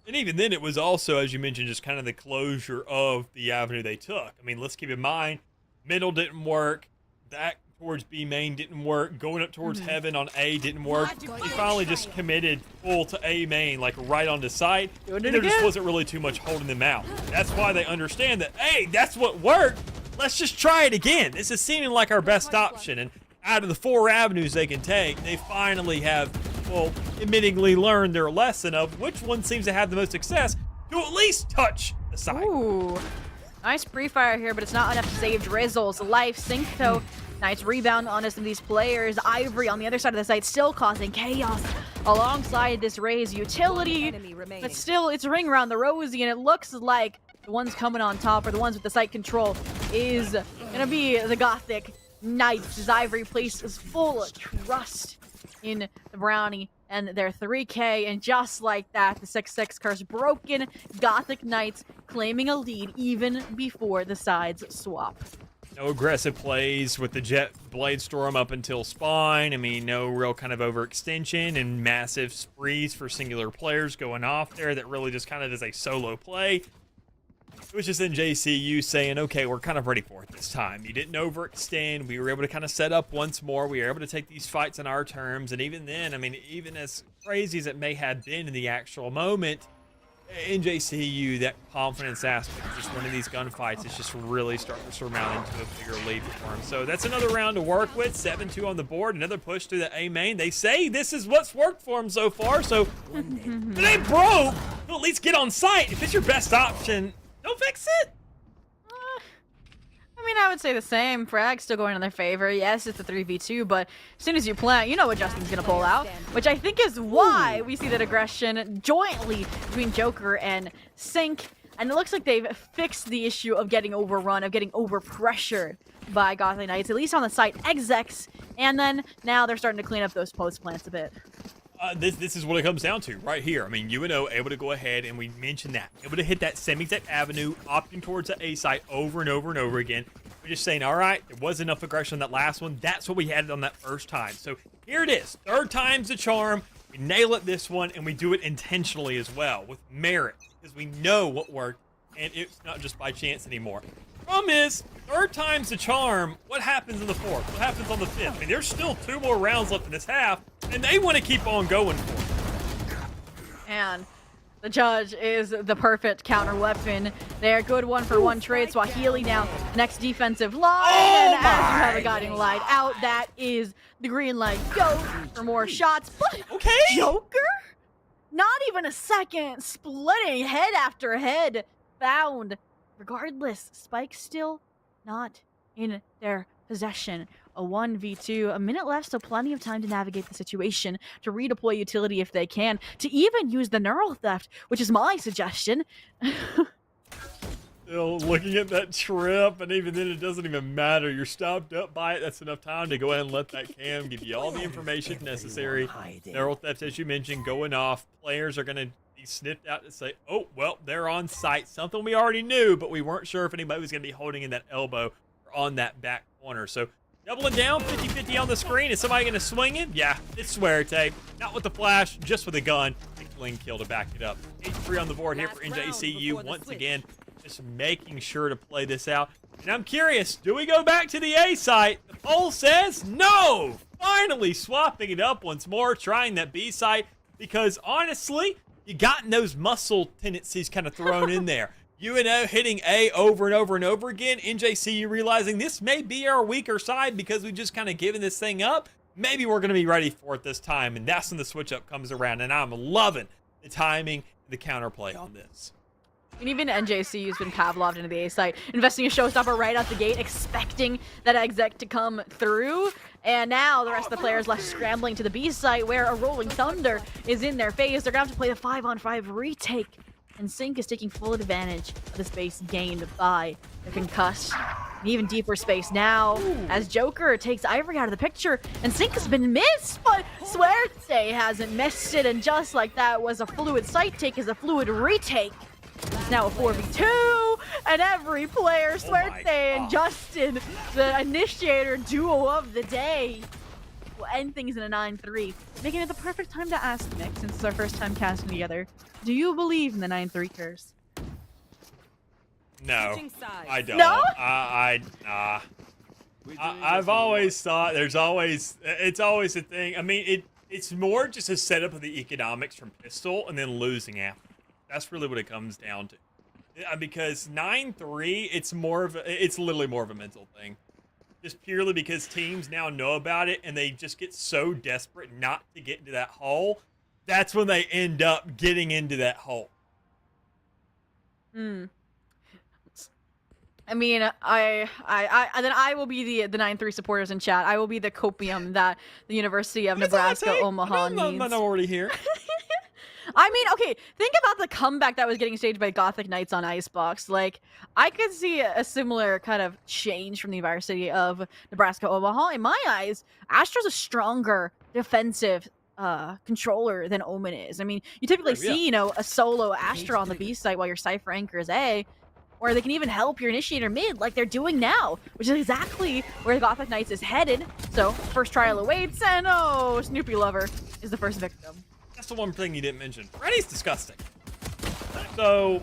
And even then, it was also, as you mentioned, just kind of the closure of the avenue they took. I mean, let's keep in mind, middle didn't work, back towards B main didn't work, going up towards heaven on A didn't work. They finally just committed full to A main, like right onto site. And there just wasn't really too much holding them out. That's why they understand that, hey, that's what worked. Let's just try it again. This is seeming like our best option. And out of the 4 avenues they can take, they finally have, well, admittingly learned their lesson of which one seems to have the most success to at least touch the site. Ooh, nice pre-fire here, but it's not enough to save Drizzle's life. Sync, though, nice rebound on some of these players. Ivory on the other side of the site still causing chaos alongside this Raze utility. Enemy remaining. But still, it's ring around the rosy, and it looks like the ones coming on top, or the ones with the site control, is gonna be the Gothic Knights, as Ivory places full trust in the Brownie and their 3K, and just like that, the 6-6 curse broken. Gothic Knights claiming a lead even before the sides swap. No aggressive plays with the Jet Blade Storm up until spawn. I mean, no real kind of overextension and massive sprees for singular players going off there that really just kind of is a solo play. It was just NJCU saying, okay, we're kind of ready for it this time. You didn't overextend. We were able to kind of set up once more. We were able to take these fights on our terms. And even then, I mean, even as crazy as it may have been in the actual moment, NJCU, that confidence aspect of just winning these gunfights is just really starting to surmount into a bigger lead for them. So that's another round to work with. 7-2 on the board. Another push through the A main. They say this is what's worked for them so far. So if it ain't broke, you'll at least get on site. If it's your best option, don't fix it. I mean, I would say the same. Frag's still going in their favor. Yes, it's a 3v2, but as soon as you plant, you know what Justin's going to pull out, which I think is why we see that aggression jointly between Joker and Sync. And it looks like they've fixed the issue of getting overrun, of getting overpressured by Gothic Knights, at least on the site execs. And then now they're starting to clean up those post plants a bit. This is what it comes down to right here. I mean, UNO able to go ahead, and we mentioned that. Able to hit that semi-exact avenue, opting towards the A site over and over and over again. We're just saying, all right, there was enough aggression on that last one. That's what we had on that first time. So here it is. 3rd time's the charm. We nail it this one, and we do it intentionally as well, with merit, because we know what worked, and it's not just by chance anymore. Problem is, 3rd time's the charm. What happens in the 4th? What happens on the 5th? I mean, there's still 2 more rounds left in this half, and they want to keep on going for it. And the judge is the perfect counter weapon. They're good 1-for-1 trade. Swahili now next defensive line. And as you have a guiding light out, that is the green light. Go for more shots. But Okay. Joker? Not even a second. Splitting head after head. Found. Regardless, Spike's still not in their possession. A 1v2, a minute left, so plenty of time to navigate the situation, to redeploy utility if they can, to even use the neural theft, which is my suggestion. Still looking at that trip, and even then it doesn't even matter. You're stopped up by it. That's enough time to go ahead and let that cam give you all the information necessary. Neural theft, as you mentioned, going off. Players are going to be sniffed out to say, oh, well, they're on site. Something we already knew, but we weren't sure if anybody was going to be holding in that elbow or on that back corner. So doubling down, 50-50 on the screen. Is somebody going to swing it? Yeah, it's Suerte. Not with the flash, just with a gun. Big clean kill to back it up. 8-3 on the board here for NJCU once again. Just making sure to play this out. And I'm curious, do we go back to the A site? The poll says no! Finally swapping it up once more, trying that B site. because honestly, you got those muscle tendencies kind of thrown in there. UNO hitting A over and over and over again. NJCU realizing this may be our weaker side because we've just kind of given this thing up. Maybe we're going to be ready for it this time, and that's when the switch up comes around, and I'm loving the timing, the counterplay on this. And even NJCU's been Pavloved into the A site, investing a showstopper right out the gate, expecting that exec to come through. And now the rest of the players left scrambling to the B site, where a Rolling Thunder is in their phase. They're going to have to play the 5-on-5 retake. And NECC is taking full advantage of the space gained by the concussed. An even deeper space now, as Joker takes Ivory out of the picture, and NECC has been missed, but Suerte hasn't missed it, and just like that was a fluid site take is a fluid retake. It's now a 4v2, and every player, Suerte and Justin, the initiator duo of the day, will end things in a 9-3, making it the perfect time to ask Nick, since it's our first time casting together. Do you believe in the 9-3 curse? No, Switching sides. I don't. No? I've always thought it's always a thing. I mean, it's more just a setup of the economics from Pistol and then losing after. That's really what it comes down to. Because 9-3, it's literally more of a mental thing. Just purely because teams now know about it and they just get so desperate not to get into that hole. That's when they end up getting into that hole. I mean, I will be the 9-3 supporters in chat. I will be the copium that the University of Nebraska Omaha needs. I'm already here. I mean, okay, think about the comeback that was getting staged by Gothic Knights on Icebox. Like, I could see a similar kind of change from the University of Nebraska Omaha. In my eyes, Astra's a stronger defensive controller than Omen is. I mean, you typically see, you know, a solo Astra on the B site while your Cypher anchors A, or they can even help your initiator mid like they're doing now, which is exactly where the Gothic Knights is headed. So, first trial awaits, and oh, Snoopy Lover is the first victim. That's the one thing you didn't mention. Freddy's disgusting. So,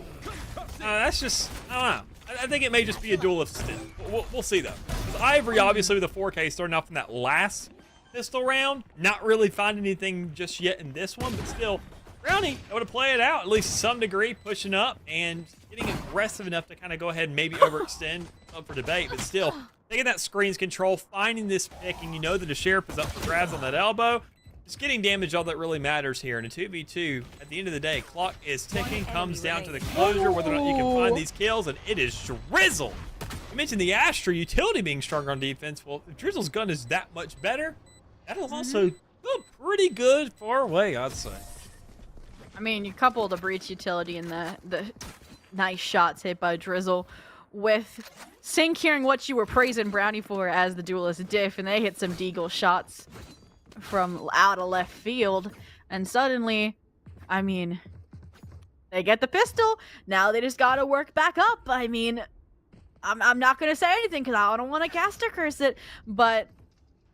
that's just, I don't know. I think it may just be a duel of stim. We'll see, though. Because Ivory, obviously, with the 4K, starting off in that last pistol round. Not really finding anything just yet in this one, but still, Brownie able to play it out, at least to some degree, pushing up and getting aggressive enough to kind of go ahead and maybe overextend, up for debate, but still, taking that screen's control, finding this pick, and you know that the sheriff is up for grabs on that elbow. Just getting damage, all that really matters here. In a 2v2, at the end of the day, clock is ticking, comes down to the closure, whether or not you can find these kills, and it is Drizzle. You mentioned the Astra utility being stronger on defense. Well, if Drizzle's gun is that much better, that'll also go pretty good far away, I'd say. I mean, you couple the breach utility and the nice shots hit by Drizzle with NECC hearing what you were praising Brownie for as the duelist diff, and they hit some deagle shots from out of left field, and suddenly, I mean, they get the pistol. Now they just gotta work back up. I mean, I'm not gonna say anything because I don't want to caster curse it, but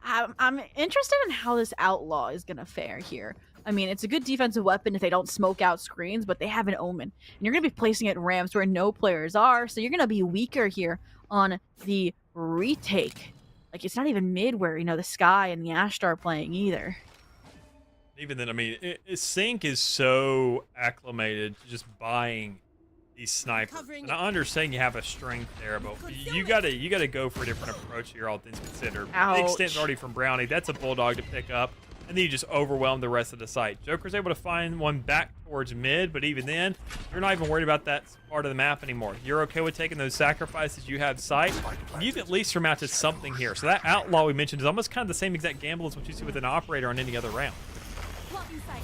I'm interested in how this outlaw is gonna fare here. I mean, it's a good defensive weapon if they don't smoke out screens, but they have an Omen, and you're gonna be placing it in ramps where no players are, so you're gonna be weaker here on the retake. Like, it's not even mid where, you know, the Sky and the Astra are playing either. Even then, I mean, NECC is so acclimated to just buying these snipers. And I understand you have a strength there, but you gotta go for a different approach here, all things considered. Ouch. Big stint already from Brownie. That's a bulldog to pick up. And then you just overwhelm the rest of the site. Joker's able to find one back towards mid, but even then, you're not even worried about that part of the map anymore. You're okay with taking those sacrifices you have sight, and you've at least surmounted something here. So that outlaw we mentioned is almost kind of the same exact gamble as what you see with an operator on any other round.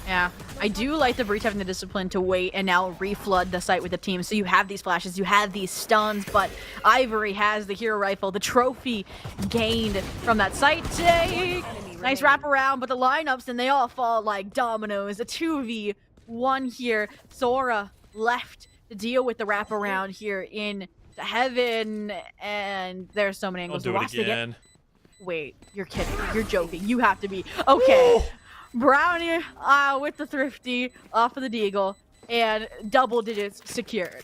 Yeah, I do like the breach having the discipline to wait and now reflood the site with the team. So you have these flashes, you have these stuns, but Ivory has the hero rifle, the trophy gained from that site today. Nice wraparound, but the lineups, and they all fall like dominoes. A 2v1 here. Sora left to deal with the wraparound here in the heaven, and there's so many angles. I'll do it again. Wait, you're kidding. You're joking. You have to be. Okay. Whoa. Brownie with the thrifty off of the deagle, and double digits secured.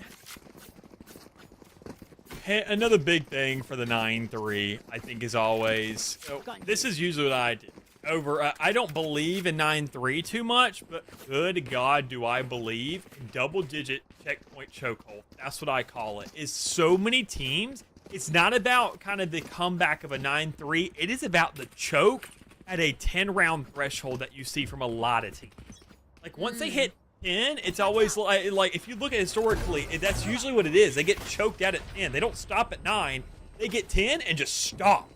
Hey, another big thing for the 9-3, I think, is always, this is usually what I do. over. I don't believe in 9-3 too much, but good God, do I believe in double-digit checkpoint chokehold. That's what I call it. Is so many teams. It's not about kind of the comeback of a 9-3. It is about the choke at a 10-round threshold that you see from a lot of teams. Like once they hit 10, it's always like if you look at historically, that's usually what it is. They get choked out at 10. They don't stop at 9. They get 10 and just stop.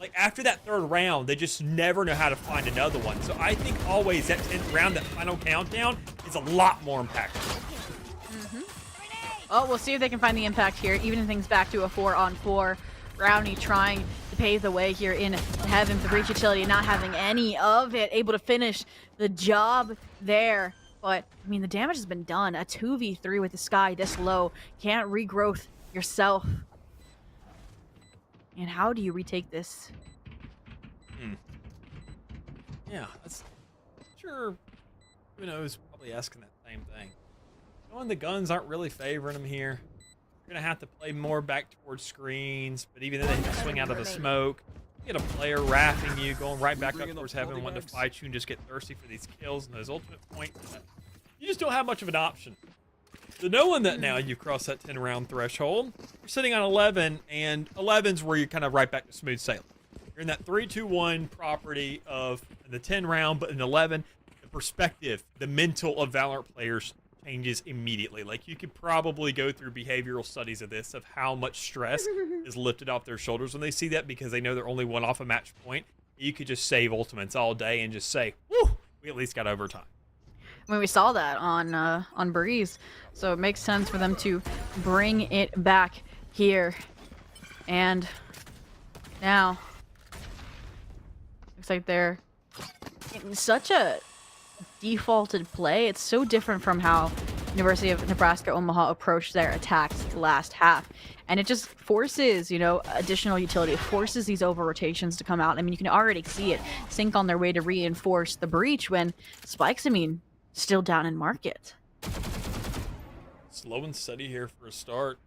Like after that third round, they just never know how to find another one. So I think always that 10th round, that final countdown, is a lot more impactful. Oh, we'll see if they can find the impact here, even things back to a 4-on-4. Brownie trying to pave the way here in Heaven. The breach utility not having any of it, able to finish the job there. But, I mean, the damage has been done. A 2v3 with the sky this low. Can't regrowth yourself. And how do you retake this? Yeah, that's sure. Who knows? Probably asking that same thing. Knowing the guns aren't really favoring them here. You're gonna have to play more back towards screens, but even then they can swing out of the smoke. You get a player wrapping you, going right back up towards Heaven, wanting to fight you and just get thirsty for these kills and those ultimate points. You just don't have much of an option. So knowing that now you've crossed that 10-round threshold, you're sitting on 11, and 11's where you're kind of right back to smooth sailing. You're in that 3-2-1 property of the 10-round, but in 11, the perspective, the mental of Valorant players changes immediately. Like you could probably go through behavioral studies of this, of how much stress is lifted off their shoulders when they see that, because they know they're only one off a match point. You could just save ultimates all day and just say, whew, we at least got overtime. I mean, we saw that on Breeze, so it makes sense for them to bring it back here. And now, looks like they're in such a defaulted play. It's so different from how University of Nebraska Omaha approached their attacks last half. And it just forces, you know, additional utility. It forces these over rotations to come out. I mean, you can already see it sink on their way to reinforce the breach when Spikes, I mean, still down in market. Slow and steady here for a start.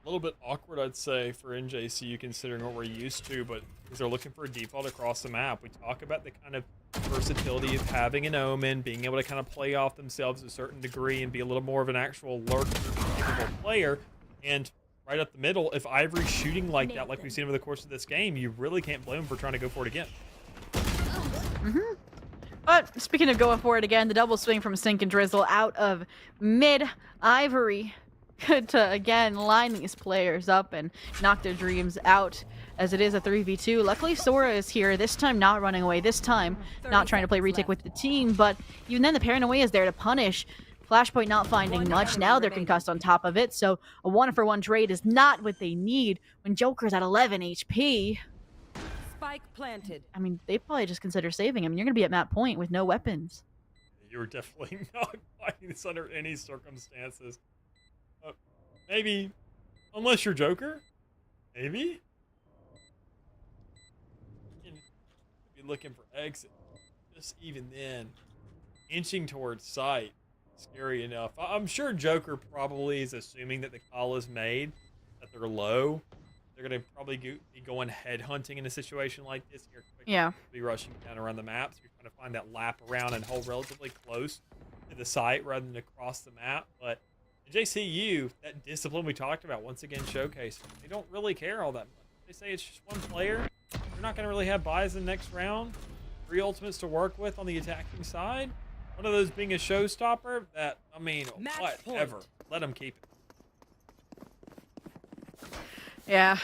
A little bit awkward, I'd say, for NJCU considering what we're used to, but because they're looking for a default across the map. We talk about the kind of versatility of having an Omen, being able to kind of play off themselves to a certain degree and be a little more of an actual lurker, capable player. And right up the middle, if Ivory's shooting like that, like we've seen over the course of this game, you really can't blame him for trying to go for it again. But speaking of going for it again, the double swing from Sink and Drizzle out of mid. Ivory good to, again, line these players up and knock their dreams out, as it is a 3v2. Luckily, Sora is here, this time not running away, this time not trying to play retake with the team, but even then the paranoia is there to punish. Flashpoint not finding much. Now they're concussed on top of it, so a 1-for-1 trade is not what they need when Joker's at 11 HP. Spike planted. I mean, they probably just consider saving him. You're going to be at map point with no weapons. You're definitely not fighting this under any circumstances. Maybe, unless you're Joker, maybe. You be looking for exit. Just even then, inching towards sight, scary enough. I'm sure Joker probably is assuming that the call is made, that they're low. They're going to probably be going headhunting in a situation like this. You're quickly be rushing down around the map, so you're trying to find that lap around and hold relatively close to the site rather than across the map. But JCU, that discipline we talked about, once again showcased. They don't really care all that much. They say it's just one player. They're not going to really have buys in the next round. 3 ultimates to work with on the attacking side. One of those being a showstopper. That, I mean, whatever. Let them keep it. Yeah.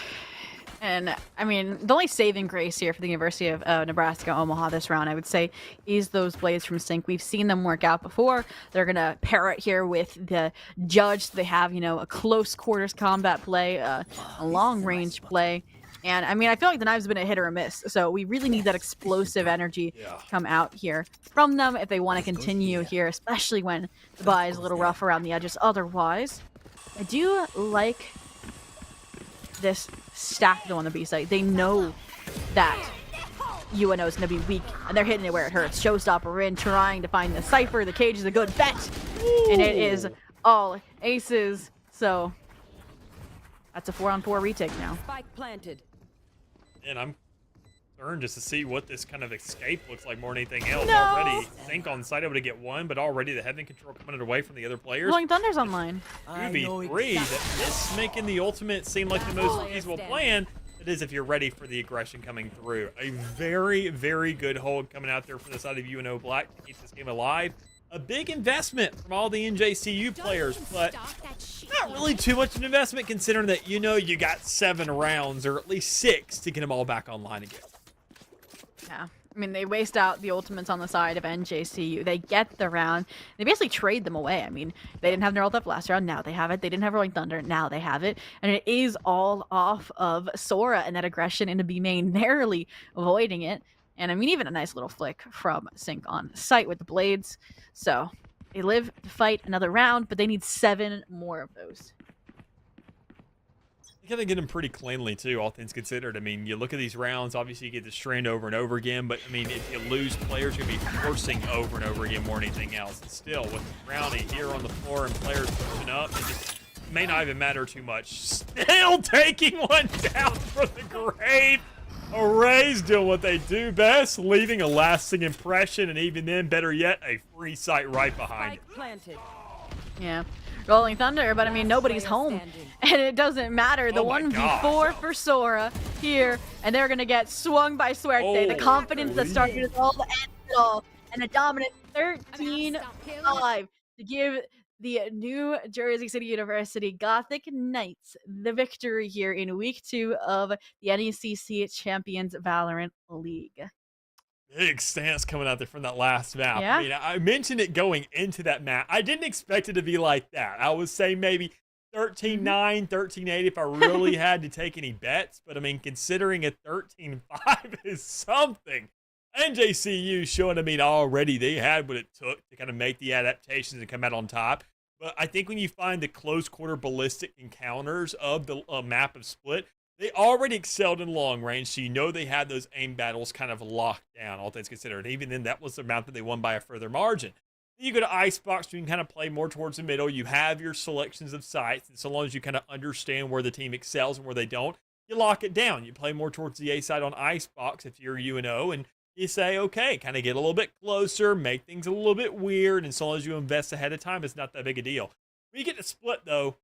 And, I mean, the only saving grace here for the University of Nebraska Omaha this round, I would say, is those blades from Sync. We've seen them work out before. They're going to pair it here with the Judge. So they have, you know, a close quarters combat play, a long-range play. And, I mean, I feel like the Knives have been a hit or a miss. So we really need that explosive energy to come out here from them if they want to continue here, especially when the buy is a little rough around the edges. Otherwise, I do like this stack though on the B side. They know that UNO is going to be weak, and they're hitting it where it hurts. Showstopper in, trying to find the Cypher. The cage is a good bet, and it is all aces. So that's a 4-on-4 retake now. Spike planted. And I'm concerned just to see what this kind of escape looks like more than anything else. No. Already, Sync on site able to get one, but already the heaven control coming away from the other players. Rolling Thunder's online. 2v3, this making the ultimate seem like the most feasible plan. It is if you're ready for the aggression coming through. A very, very good hold coming out there from the side of UNO Black to keep this game alive. A big investment from all the NJCU players, but not really too much of an investment considering that you got 7 rounds or at least 6 to get them all back online again. Yeah. I mean, they waste out the ultimates on the side of NJCU. They get the round. They basically trade them away. I mean, they didn't have Neural Theft last round. Now they have it. They didn't have Rolling Thunder. Now they have it. And it is all off of Sora and that aggression into B main, narrowly avoiding it. And I mean, even a nice little flick from Sync on site with the blades. So they live to fight another round, but they need 7 more of those. You gotta get them pretty cleanly too, all things considered. I mean, you look at these rounds, obviously you get the strand over and over again, but I mean, if you lose, players are gonna be forcing over and over again more than anything else. And still, with Brownie here on the floor and players pushing up, it just may not even matter too much. Still taking one down from the grave. Arrays doing what they do best, leaving a lasting impression, and even then, better yet, a free site right behind it. Spike planted. Yeah. Rolling Thunder, but I mean, nobody's home. And it doesn't matter. The Oh my 1v4 God. for Sora here, and they're going to get swung by Suerte. The confidence that started it all, the end of it all. And a dominant 13-5 to give the New Jersey City University Gothic Knights the victory here in week 2 of the NECC Champions Valorant League. Big stance coming out there from that last map. Yeah. I mean, I mentioned it going into that map. I didn't expect it to be like that. I would say maybe 13-9, 13-8 if I really had to take any bets. But I mean, considering a 13-5 is something. NJCU showing, I mean, already they had what it took to kind of make the adaptations and come out on top. But I think when you find the close quarter ballistic encounters of the map of Split, they already excelled in long range, so you know they had those aim battles kind of locked down, all things considered. Even then, that was the map that they won by a further margin. Then you go to Icebox, you can kind of play more towards the middle. You have your selections of sites, and so long as you kind of understand where the team excels and where they don't, you lock it down. You play more towards the A side on Icebox if you're UNO, and you say, okay, kind of get a little bit closer, make things a little bit weird, and so long as you invest ahead of time, it's not that big a deal. When you get to Split, though,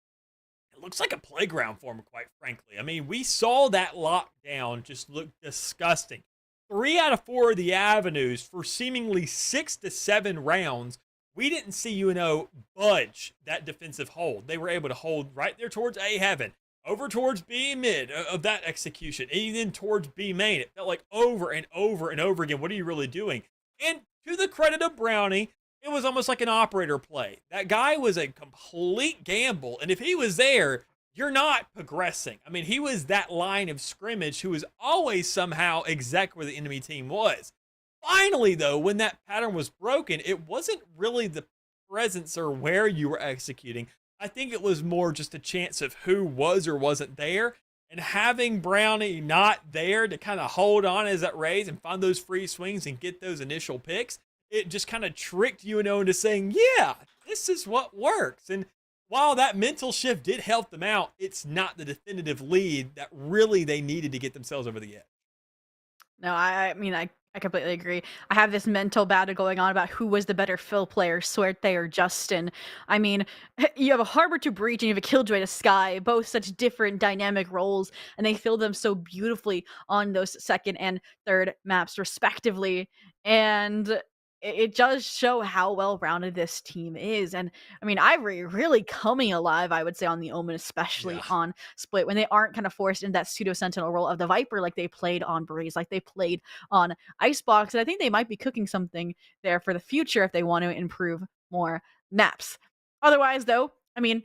it looks like a playground for them, quite frankly. I mean, we saw that lockdown just look disgusting. 3 out of 4 of the avenues for seemingly 6 to 7 rounds, we didn't see UNO budge that defensive hold. They were able to hold right there towards A heaven, over towards B mid of that execution, and then towards B main. It felt like over and over and over again, what are you really doing? And to the credit of Brownie, it was almost like an operator play. That guy was a complete gamble, and if he was there, you're not progressing. I mean, he was that line of scrimmage who was always somehow exactly where the enemy team was. Finally, though, when that pattern was broken, it wasn't really the presence or where you were executing. I think it was more just a chance of who was or wasn't there, and having Brownie not there to kind of hold on as that raise and find those free swings and get those initial picks, it just kind of tricked UNO into saying, yeah, this is what works. And while that mental shift did help them out, it's not the definitive lead that really they needed to get themselves over the edge. No, I mean, I completely agree. I have this mental battle going on about who was the better fill player, Suerte or Justin. I mean, you have a Harbor to Breach and you have a Killjoy to Sky, both such different dynamic roles, and they fill them so beautifully on those second and third maps, respectively. And it does show how well-rounded this team is. And I mean, Ivory really coming alive, I would say, on the Omen, especially on Split, when they aren't kind of forced in that pseudo-sentinel role of the Viper like they played on Breeze, like they played on Icebox. And I think they might be cooking something there for the future if they want to improve more maps. Otherwise, though, I mean,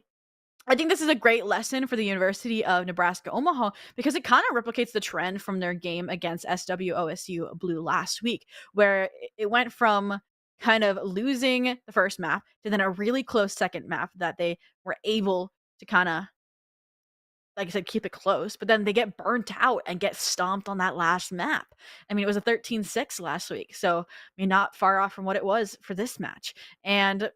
I think this is a great lesson for the University of Nebraska Omaha because it kind of replicates the trend from their game against SWOSU Blue last week, where it went from kind of losing the first map to then a really close second map that they were able to kind of, like I said, keep it close, but then they get burnt out and get stomped on that last map. I mean, it was a 13-6 last week, so I mean, not far off from what it was for this match. And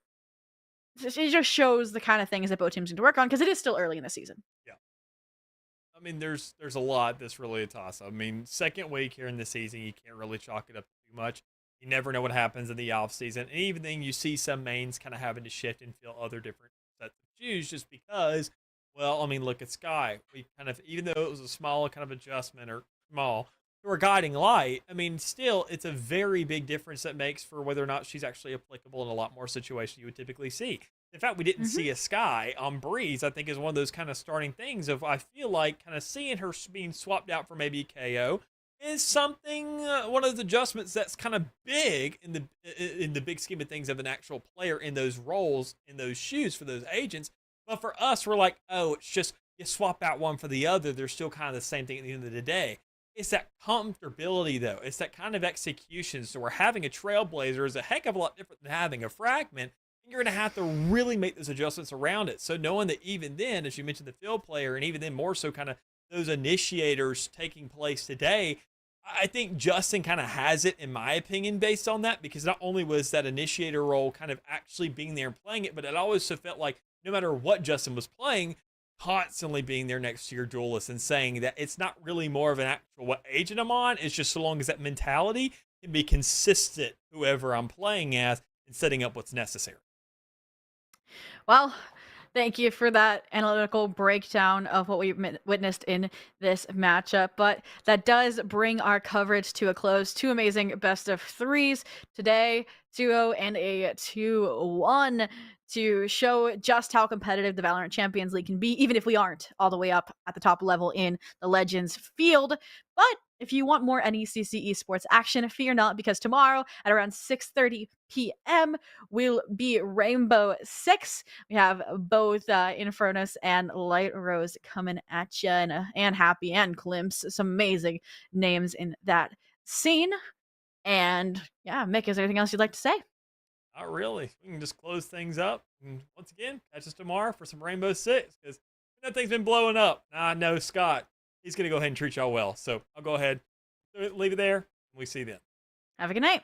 it just shows the kind of things that both teams need to work on because it is still early in the season. Yeah. I mean, there's a lot that's really a toss-up. I mean, second week here in the season, you can't really chalk it up too much. You never know what happens in the offseason. And even then, you see some mains kind of having to shift and feel other different sets of shoes just because, well, I mean, look at Sky. We kind of, even though it was a small kind of adjustment or small, or guiding light, I mean, still, it's a very big difference that makes for whether or not she's actually applicable in a lot more situations you would typically see. In fact, we didn't see a Sky on Breeze, I think is one of those kind of starting things of, I feel like kind of seeing her being swapped out for maybe KO is something, one of those adjustments that's kind of big in the big scheme of things of an actual player in those roles, in those shoes for those agents. But for us, we're like, oh, it's just, you swap out one for the other. They're still kind of the same thing at the end of the day. It's that comfortability, though. It's that kind of execution. So we're having a Trailblazer is a heck of a lot different than having a Fragment. And you're going to have to really make those adjustments around it. So knowing that even then, as you mentioned, the field player, and even then more so kind of those initiators taking place today, I think Justin kind of has it, in my opinion, based on that, because not only was that initiator role kind of actually being there and playing it, but it always felt like no matter what Justin was playing, constantly being there next to your duelist and saying that it's not really more of an actual what agent I'm on. It's just so long as that mentality can be consistent, whoever I'm playing as, and setting up what's necessary. Well, thank you for that analytical breakdown of what we witnessed in this matchup. But that does bring our coverage to a close. Two amazing best of threes today, 2-0 and a 2-1 to show just how competitive the Valorant Champions League can be, even if we aren't all the way up at the top level in the Legends field. But if you want more NECC esports action, fear not, because tomorrow at around 6:30 p.m. will be Rainbow Six. We have both Infernus and Light Rose coming at you, and Happy and Glimpse. Some amazing names in that scene. And yeah, Mick, is there anything else you'd like to say? Not really. We can just close things up. And once again, catch us tomorrow for some Rainbow Six, because that thing's been blowing up. I know Scott. He's going to go ahead and treat y'all well. So I'll go ahead, leave it there, and we see you then. Have a good night.